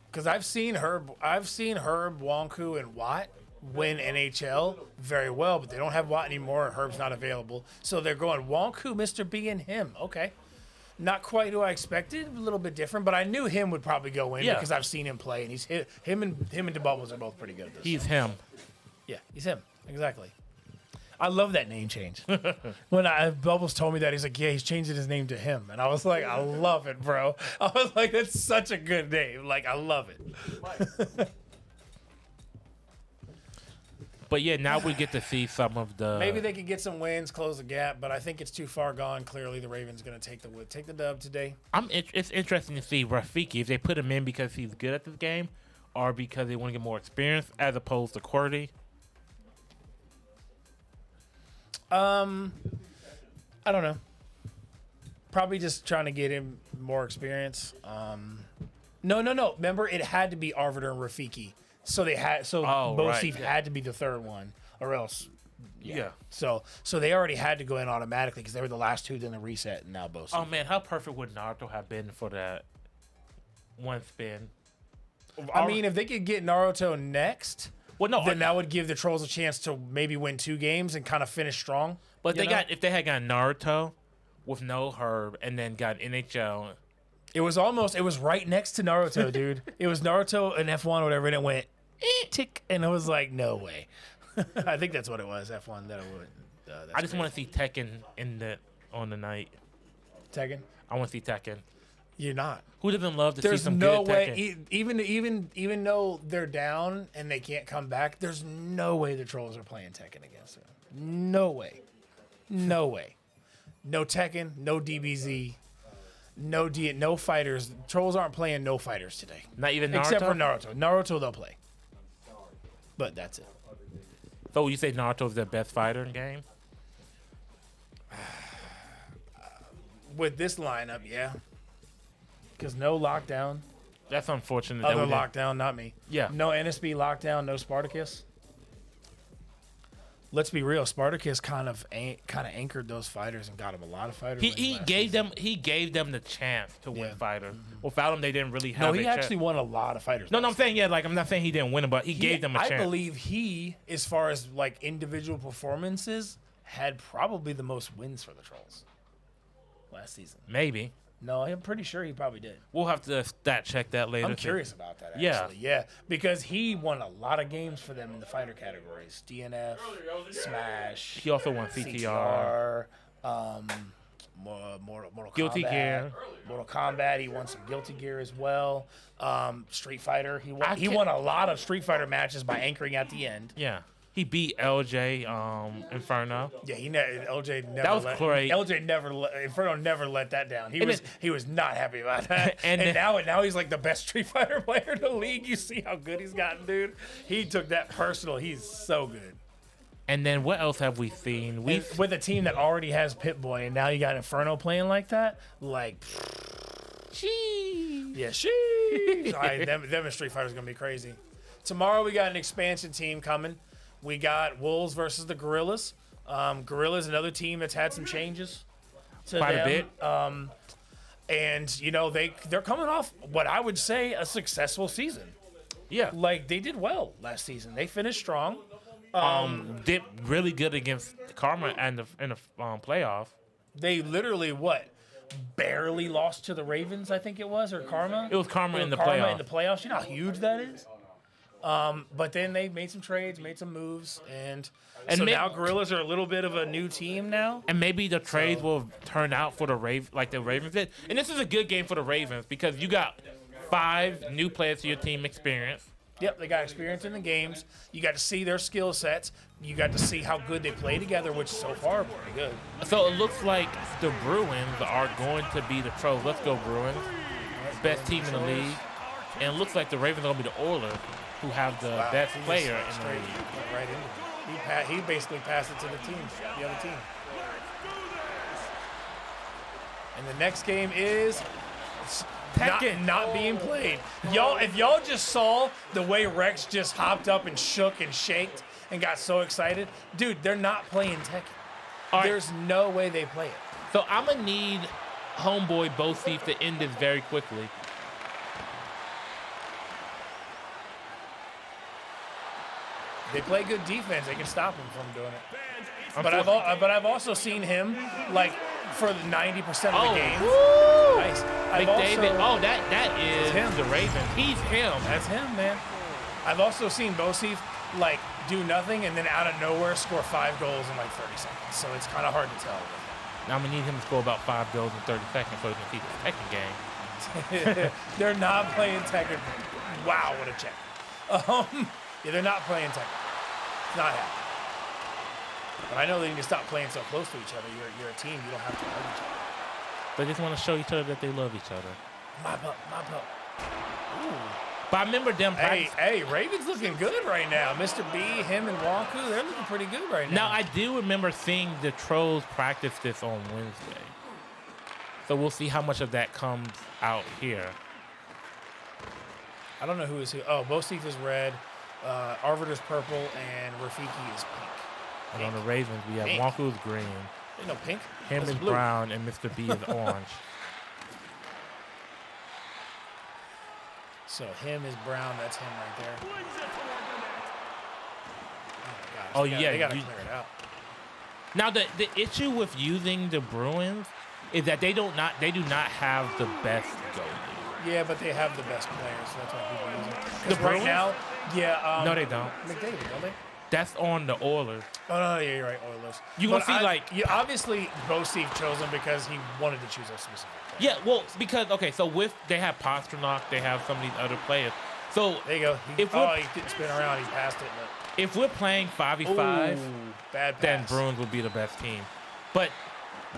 Because I've seen Herb, Wonku, and Watt win NHL very well, but they don't have Watt anymore. Herb's not available. So they're going Wonku, Mr. B, and him. Okay. Not quite who I expected, a little bit different, but I knew him would probably go in because I've seen him play, and him and DeBubbles are both pretty good at this. He's him. Yeah, he's him. Exactly. I love that name change. When Bubbles told me that, he's like, yeah, he's changing his name to him. And I was like, I love it, bro. I was like, that's such a good name. Like, I love it. But yeah, now we get to see some of the. Maybe they could get some wins, close the gap, but I think it's too far gone. Clearly, the Ravens going to take the dub today. It's interesting to see Rafiki if they put him in because he's good at this game, or because they want to get more experience, as opposed to QWERTY. I don't know. Probably just trying to get him more experience. No. Remember, it had to be Arbiter and Rafiki. So Bo Steve had to be the third one, or else. Yeah. So they already had to go in automatically because they were the last two, then the reset, and now Bo Steve. Oh man, how perfect would Naruto have been for that one spin? I mean, if they could get Naruto next, then that would give the Trolls a chance to maybe win 2 games and kind of finish strong. But if they had gotten Naruto with no Herb and then got NHL. It was right next to Naruto, dude. It was Naruto and F1 or whatever, and it went tick, and I was like, no way. I think that's what it was, F1. I just want to see Tekken on the night. Tekken? I want to see Tekken. You're not. Who doesn't love to There's see some no good way, Tekken? even though they're down and they can't come back, there's no way the Trolls are playing Tekken against them. No way. No way. No Tekken, no DBZ. No fighters. Trolls aren't playing no fighters today. Not even Naruto? Except for Naruto. Naruto they'll play. But that's it. So you say Naruto's their best fighter in game? With this lineup, yeah. Because no lockdown. That's unfortunate. Other lockdown, not me. Yeah. No NSB lockdown, no Spartacus. Let's be real. Spartacus kind of anchored those fighters and got them a lot of fighters. He gave them the chance to win fighters. Without him, they didn't really have. No, he actually won a lot of fighters. No, I'm saying I'm not saying he didn't win them, but he gave them a chance. I believe he, as far as like individual performances, had probably the most wins for the Trolls last season. Maybe. No, I'm pretty sure he probably did. We'll have to stat check that later. I'm curious about that, actually. Yeah, because he won a lot of games for them in the fighter categories. DNF, Smash. He also won CTR. Mortal Guilty Kombat. Gear. Mortal Kombat. He won some Guilty Gear as well. Street Fighter. He won a lot of Street Fighter matches by anchoring at the end. Yeah. He beat LJ Inferno. Yeah, LJ never. That was great. LJ Inferno never let that down. He was not happy about that. and now he's like the best Street Fighter player in the league. You see how good he's gotten, dude. He took that personal. He's so good. And then what else have we seen? With a team that already has Pip-Boy, and now you got Inferno playing like that. Like, yeah, them and Street Fighter's gonna be crazy. Tomorrow we got an expansion team coming. We got Wolves versus the Gorillas. Gorillas, another team that's had some changes to Quite them. a bit. And you know they're coming off what I would say a successful season. Yeah, like they did well last season. They finished strong. Did really good against Karma in the playoff. They literally barely lost to the Ravens, I think it was, or Karma. It was Karma in the Karma in the playoffs. You know how huge that is. But then they made some trades, made some moves, and so now Gorillas are a little bit of a new team now. And maybe the trades will turn out for the Ravens did. And this is a good game for the Ravens because you got 5 new players to your team experience. Yep, they got experience in the games. You got to see their skill sets. You got to see how good they play together, which so far are pretty good. So it looks like the Bruins are going to be the Trollz. Let's go Bruins. Best team in the league. And it looks like the Ravens are going to be the Oilers, who have the best player in the league. Right into it. He basically passed it to the other team. And the next game is not being played. If y'all just saw the way Rex just hopped up and shook and shaked and got so excited, dude, they're not playing Tekken. There's no way they play it. So I'm going to need homeboy Bosif to end this very quickly. They play good defense. They can stop him from doing it. But I've also seen him like for 90% of the games. Woo! Nice. McDavid. That is him. The Ravens. He's him. That's him, man. I've also seen Bosif like do nothing and then out of nowhere score 5 goals in like 30 seconds. So it's kind of hard to tell. Now I'm gonna need him to score about 5 goals in 30 seconds so he can see the Tekken game. They're not playing Tekken. Wow, what a check. Yeah, they're not playing Tekken. It's not happening. But I know they need to stop playing so close to each other. You're a team. You don't have to hug each other. They just want to show each other that they love each other. Mop up. Ooh. But I remember them. Hey, Ravens looking good right now. Mr. B, him, and Wonku, they're looking pretty good right now. Now I do remember seeing the Trollz practice this on Wednesday. So we'll see how much of that comes out here. I don't know who is who. Oh, Bosif is red. Arvider's purple, and Rafiki is pink. And on the Ravens, we have Wonku's green. Ain't no pink. Him is blue. brown, and Mr. B is orange. So him is brown. That's him right there. Oh, yeah. They got to clear it out. Now, the issue with using the Bruins is that they do not have the best goalie. Yeah, but they have the best players, so that's why people use it. The Right Bruins? now, yeah. No, they don't. McDavid, don't they? That's on the Oilers. Oh, no, yeah, you're right, Oilers. You gonna see, obviously, Bosif chose him because he wanted to choose a specific player. Yeah, well, because, okay, so they have Pasternak, they have some of these other players. So there you go. He didn't spin around, he passed it. But if we're playing 5v5, bad pass. then Bruins will be the best team. But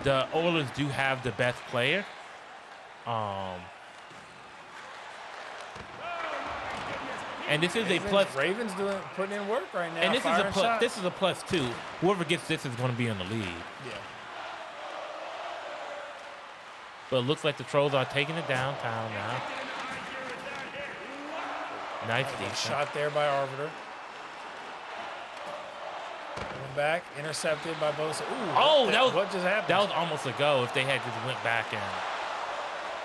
the Oilers do have the best player. And this is a plus. Ravens putting in work right now. And this is a plus. This is a +2. Whoever gets this is going to be in the lead. Yeah. But it looks like the Trollz are taking it downtown now. Nice defense. Shot there by Arbiter. Going back, intercepted by Bosa. Ooh, what just happened? That was almost a go if they had just went back in.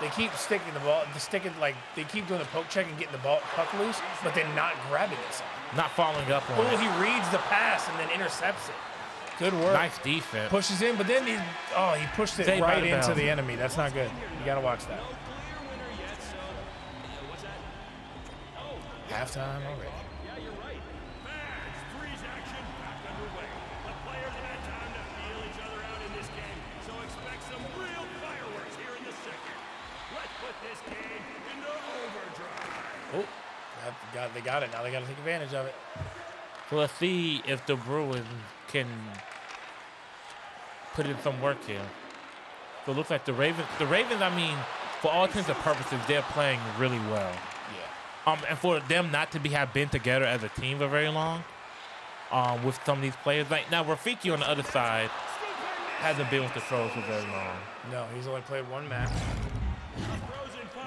They keep sticking the ball, they keep doing the poke check and getting the ball puck loose, but then not grabbing it. Not following up on it. He reads the pass and then intercepts it. Good work. Nice defense. Pushes in, but then he pushed it right into the enemy. That's not good. You got to watch that. Halftime already. Yeah, you're right. Fans, freeze action back underway. The players have had time to feel each other out in this game, so expect some real fireworks here in the second. Oh, they got it. Now they got to take advantage of it. So let's see if the Bruins can put in some work here. So it looks like the Ravens, I mean, for all intents and purposes, they're playing really well. Yeah. And for them not to have been together as a team for very long, with some of these players. Like now, Rafiki on the other side hasn't been with the Trollz for very long. No, he's only played one match.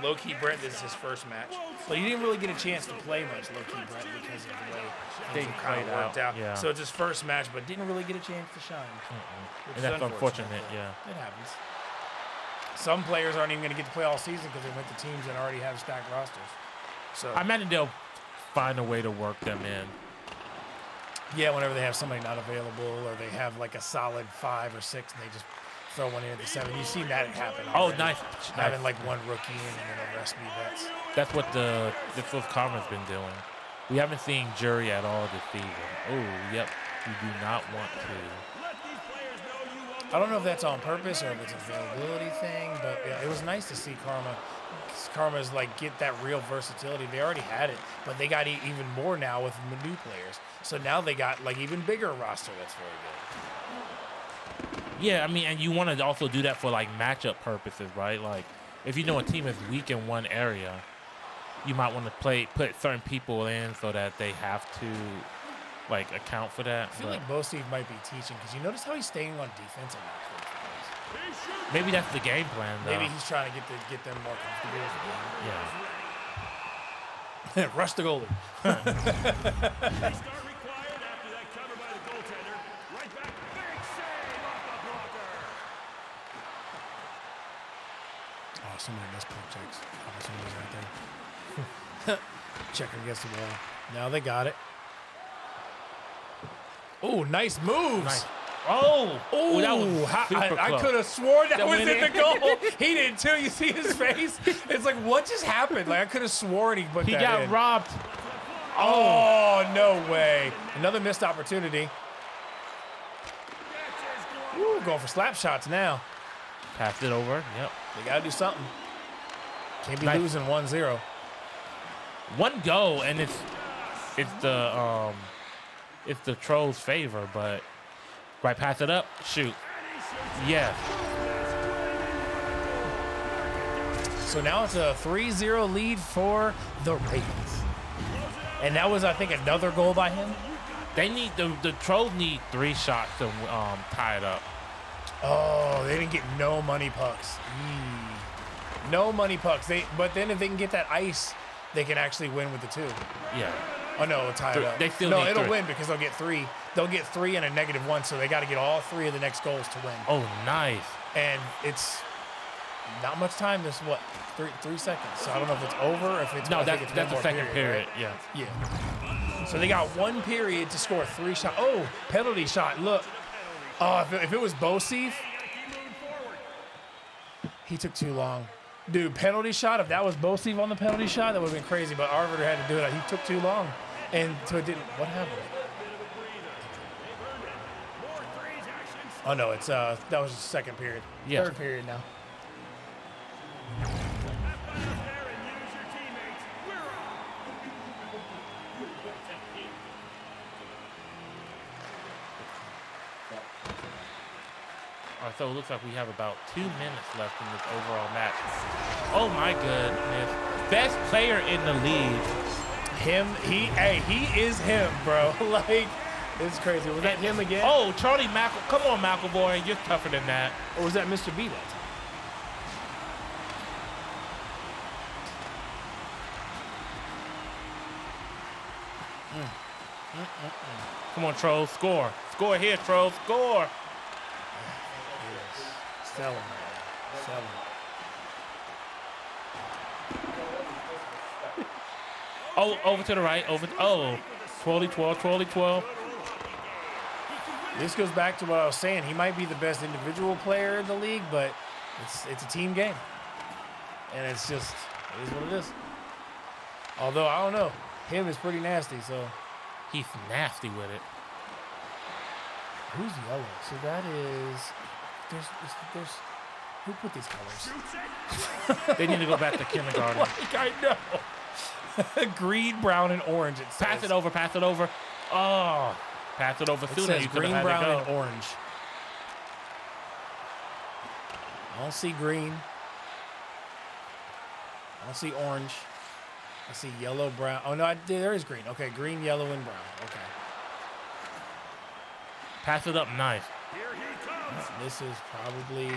Low-key Brent, this is his first match. But he didn't really get a chance to play much, low-key Brent, because of the way things kind of worked out. Yeah. So it's his first match, but didn't really get a chance to shine. And that's unfortunate, yeah. It happens. Some players aren't even going to get to play all season because they went to teams that already have stacked rosters. So I imagine they'll find a way to work them in. yeah, whenever they have somebody not available or they have like a solid 5 or 6 and they just throw one in at the 7. You've seen that happen already. Oh, nice. Having like one rookie in and then the rest be vets. That's what the Carmen's been doing. We haven't seen Jury at all this season. Oh, yep. We do not want to. I don't know if that's on purpose or if it's an availability thing, but yeah, it was nice to see Karma's like get that real versatility. They already had it, but they got even more now with the new players. So now they got like even bigger roster that's very good. Yeah, I mean, and you want to also do that for like matchup purposes, right? Like if you know a team is weak in one area, you might want to put certain people in so that they have to like account for that. I feel like Bo Steve might be teaching because you notice how he's staying on defense and not good for those. Maybe that's the game plan, though. Maybe he's trying to get them more comfortable with the game. Yeah. Rush the goalie. Oh, somebody missed poke checks. Oh, somebody's right there. Checker against the wall. Now they got it. Oh, nice moves. Nice. Oh, that was super I close. could have sworn that was went in the in. goal. He did too. You see his face? It's like, what just happened? Like I could have sworn he put that in. He got robbed. Oh, no way. Another missed opportunity. Ooh, going for slap shots now. Passed it over. Yep. They got to do something. Can't be Nice. losing 1-0. One go, and it's the Trollz' favor, but right, pass it up, shoot. Yes. So now it's a 3-0 lead for the Ravens. And that was, I think, another goal by him. They need the Trollz need 3 shots to tie it up. Oh, they didn't get no money pucks. No money pucks. But then if they can get that ice, they can actually win with the 2. Yeah. Oh no, it'll tie it up. They still no, need it'll 3. win because they'll get 3. They'll get 3 and a -1, so they got to get all 3 of the next goals to win. Oh, nice. And it's not much time. There's what 3 seconds. So I don't know if it's over or if it's No, I think that's it's one the more second period. right? Yeah. Yeah. So they got 1 period to score 3 shots. Oh, penalty shot. Look. Oh, if it was Bosif, he took too long. Dude, penalty shot. If that was Bosif on the penalty shot, that would have been crazy. But Arvider had to do it. He took too long. And so it didn't. What happened? Oh no, it's that was the second period. Yeah. 3rd period now. All right, so it looks like we have about 2 minutes left in this overall match. Oh my goodness. Best player in the league. He is him, bro. Like, it's crazy. Was that him again? Oh, Charlie Come on, McAvoy. You're tougher than that. Or was that Mr. B that time? Come on, Trollz. Score. Score here, Trollz. Score. Sell him right now. Sell him. Oh, over to the right. Twirly 12. This goes back to what I was saying. He might be the best individual player in the league, but it's a team game. And it's just, it is what it is. Although, I don't know. Him is pretty nasty, so. He's nasty with it. Who's yellow? So that is, there's who put these colors? They need to go back to kindergarten. Like, I know. Green, brown, and orange. It says. Pass it over. Pass it over. Oh, pass it over It sooner. says You could've green, had it brown, go. and orange. I don't see green. I don't see orange. I see yellow, brown. Oh, no, there is green. Okay, green, yellow, and brown. Okay. Pass it up nice. Here he comes. This is probably...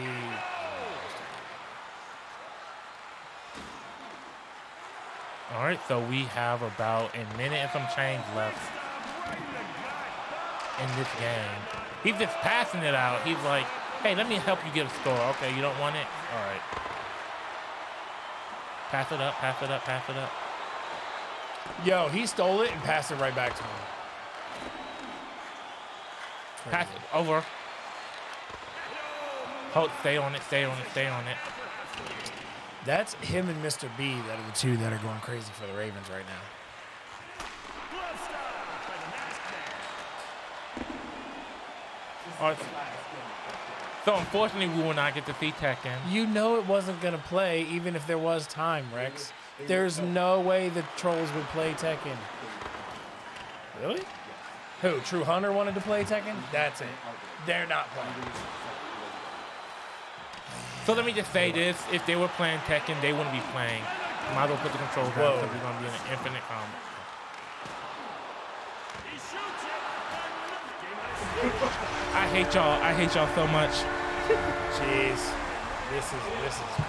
All right, so we have about a minute and some change left in this game. He's just passing it out. He's like, hey, let me help you get a score. Okay, you don't want it? All right. Pass it up, pass it up, pass it up. Yo, he stole it and passed it right back to him. Pass it over. Hold, stay on it, stay on it, stay on it. That's him and Mr. B that are the two that are going crazy for the Ravens right now. All right. So unfortunately, we will not get to see Tekken. You know it wasn't going to play even if there was time, Rex. There's no way the Trolls would play Tekken. Really? Who? True Hunter wanted to play Tekken? That's it. They're not playing. So let me just say this. If they were playing Tekken, they wouldn't be playing. Might as well put the controls down because we're going to be in an infinite combat. I hate y'all. I hate y'all so much. Jeez. This is great.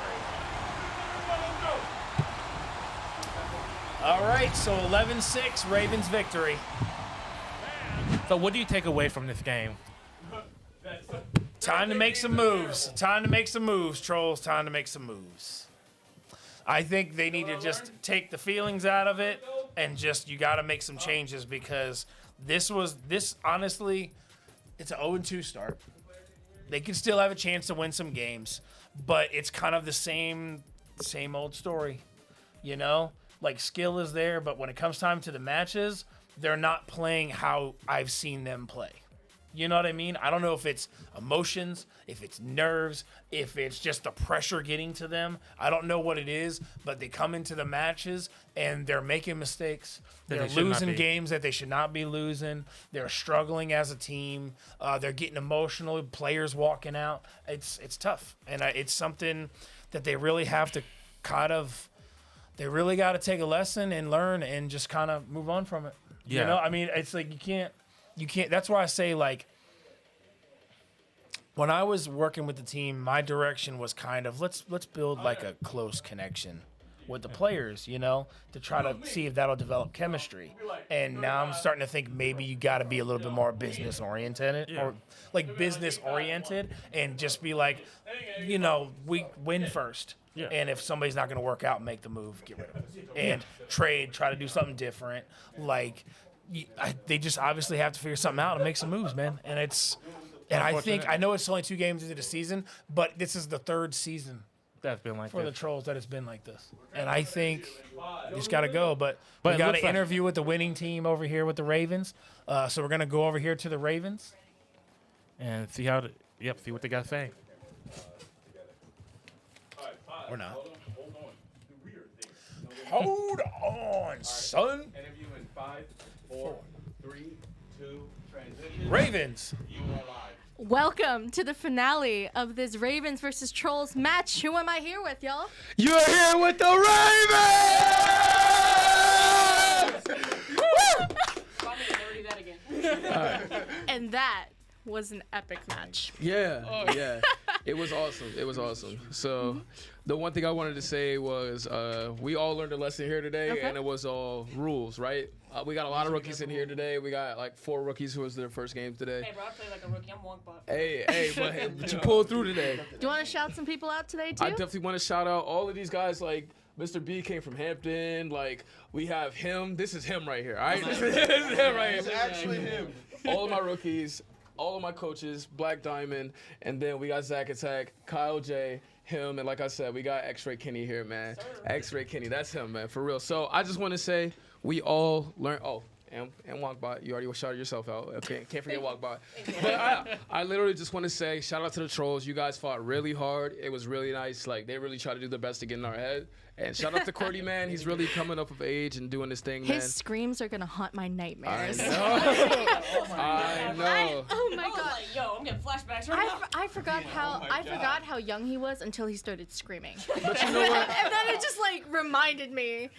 All right, so 11-6, Ravens victory. So what do you take away from this game? Time to make some moves. Time to make some moves, Trolls. Time to make some moves. I think they need to just take the feelings out of it and just, you got to make some changes because this honestly, it's an 0-2 start. They can still have a chance to win some games, but it's kind of the same old story, you know? Like, skill is there, but when it comes time to the matches, they're not playing how I've seen them play. You know what I mean? I don't know if it's emotions, if it's nerves, if it's just the pressure getting to them. I don't know what it is, but they come into the matches and they're making mistakes. They're losing games that they should not be losing. They're struggling as a team. They're getting emotional. Players walking out. It's tough, and it's something that they really have to kind of. They really got to take a lesson and learn and just kind of move on from it. Yeah. You know, I mean, it's like you can't. That's why I say, like, when I was working with the team, my direction was kind of let's build like a close connection with the players, you know, to try to see if that'll develop chemistry. And now I'm starting to think maybe you got to be a little bit more business oriented or like business oriented and just be like, you know, we win first. Yeah. And if somebody's not going to work out, make the move, get rid of it. And trade, try to do something different. Like, they just obviously have to figure something out and make some moves, man. And I know it's only 2 games into the season, but this is the 3rd season that's been like for the Trolls that it's been like this. And I think you just got to go. But we got an interview with the winning team over here with the Ravens. So we're going to go over here to the Ravens and see how see what they got to say. Or not. Hold on, son. Interview in 5, 4, 3, 2, transition. Ravens. You are live. Welcome to the finale of this Ravens versus Trolls match. Who am I here with, y'all? You're here with the Ravens! And that was an epic match. Yeah. It was awesome. So the one thing I wanted to say was we all learned a lesson here today, and it was all rules, right? We got a lot of rookies in here today. We got like 4 rookies who was their first games today. Hey, bro, I play like a rookie. I'm one buck. But you pulled through today. Do you want to shout some people out today, too? I definitely want to shout out all of these guys. Like, Mr. B came from Hampton. Like, we have him. This is him right here, all right? This is him right here. It's actually him. All of my rookies, all of my coaches, Black Diamond, and then we got Zach Attack, Kyle J, him, and like I said, we got X-Ray Kenny here, man. X-Ray Kenny, that's him, man, for real. So I just want to say we all learned. Oh, And Walkbot. You already shouted yourself out. Okay, can't forget Walkbot. But I literally just want to say shout out to the Trolls. You guys fought really hard. It was really nice. Like they really tried to do their best to get in our head. And shout out to Cordy, man. He's really coming up of age and doing this thing, man. His screams are gonna haunt my nightmares. I know. I know. Oh my god. Like, yo, I'm getting flashbacks right now. I forgot forgot how young he was until he started screaming. But you know what? And then it just like reminded me.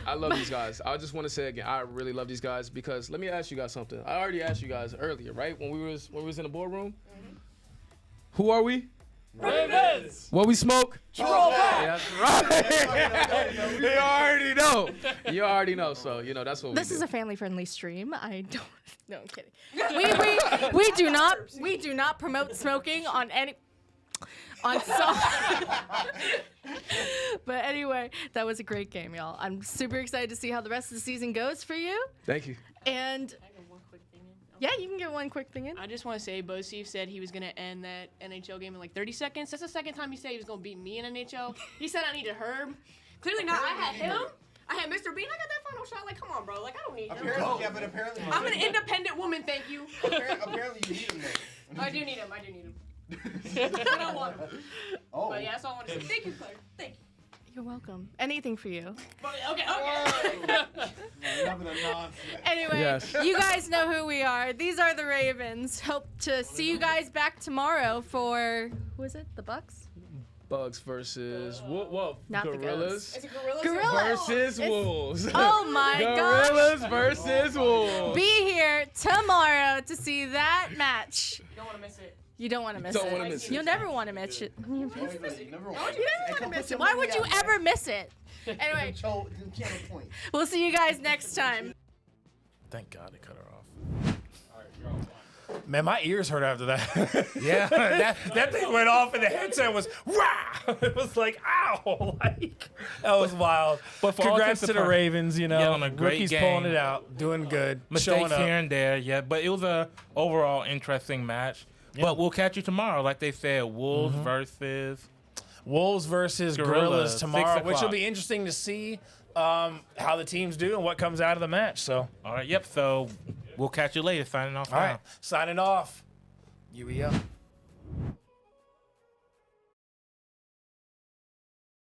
I love these guys. I just want to say again, I really love these guys because let me ask you guys something. I already asked you guys earlier, right? When we was in the boardroom. Who are we? Ravens! What we smoke? Troll That's right. You already know. You already know. So you know that's what This we is do. a family-friendly stream. I don't. No, I'm kidding. We do not promote smoking on any. On some. But anyway, that was a great game, y'all. I'm super excited to see how the rest of the season goes for you. Thank you. And I got one quick thing in. yeah, you can get one quick thing in. I just want to say, BuzzFeed said he was gonna end that NHL game in like 30 seconds. That's the second time he said he was gonna beat me in NHL. He said I needed Herb. Clearly not. I had him. I had Mr. Bean. I got that final shot. Like, come on, bro. Like, I don't need him. But apparently. I'm an independent woman. Thank you. Apparently you need him though. I do need him. I do need him. I don't want him. Oh. But yeah, that's all I want to say. Thank you, Claire. Thank you. You're welcome. Anything for you. But, okay. Anyway, Yes. you guys know who we are. These are the Ravens. Hope to see you guys back tomorrow for who is it? The Bucks? Bugs versus Not the Gorillas. Is it Gorillas? Gorillas Versus Wolves. Oh my gosh. Gorillas versus Wolves. Be here tomorrow to see that match. You don't want to miss it. You don't want to miss Don't it. wanna miss it. You'll never want to miss it. You never want to miss it. your Why money would you out, ever miss it? Anyway, we'll see you guys next time. Thank God they cut her off. Man, my ears hurt after that. Yeah, that thing went off and the headset was rah. It was like ow, like that was wild. But for congrats all to the Ravens, you know, Yeah, on a great rookies game. pulling it out, doing good, showing Mistakes up. here and there, yeah, but it was a overall interesting match. But we'll catch you tomorrow, like they said, Wolves versus versus Gorillas, Gorillas 6 tomorrow, which will o'clock. be interesting to see how the teams do and what comes out of the match. So, all right, yep. So we'll catch you later. Signing off. all now. right, signing off. UE up.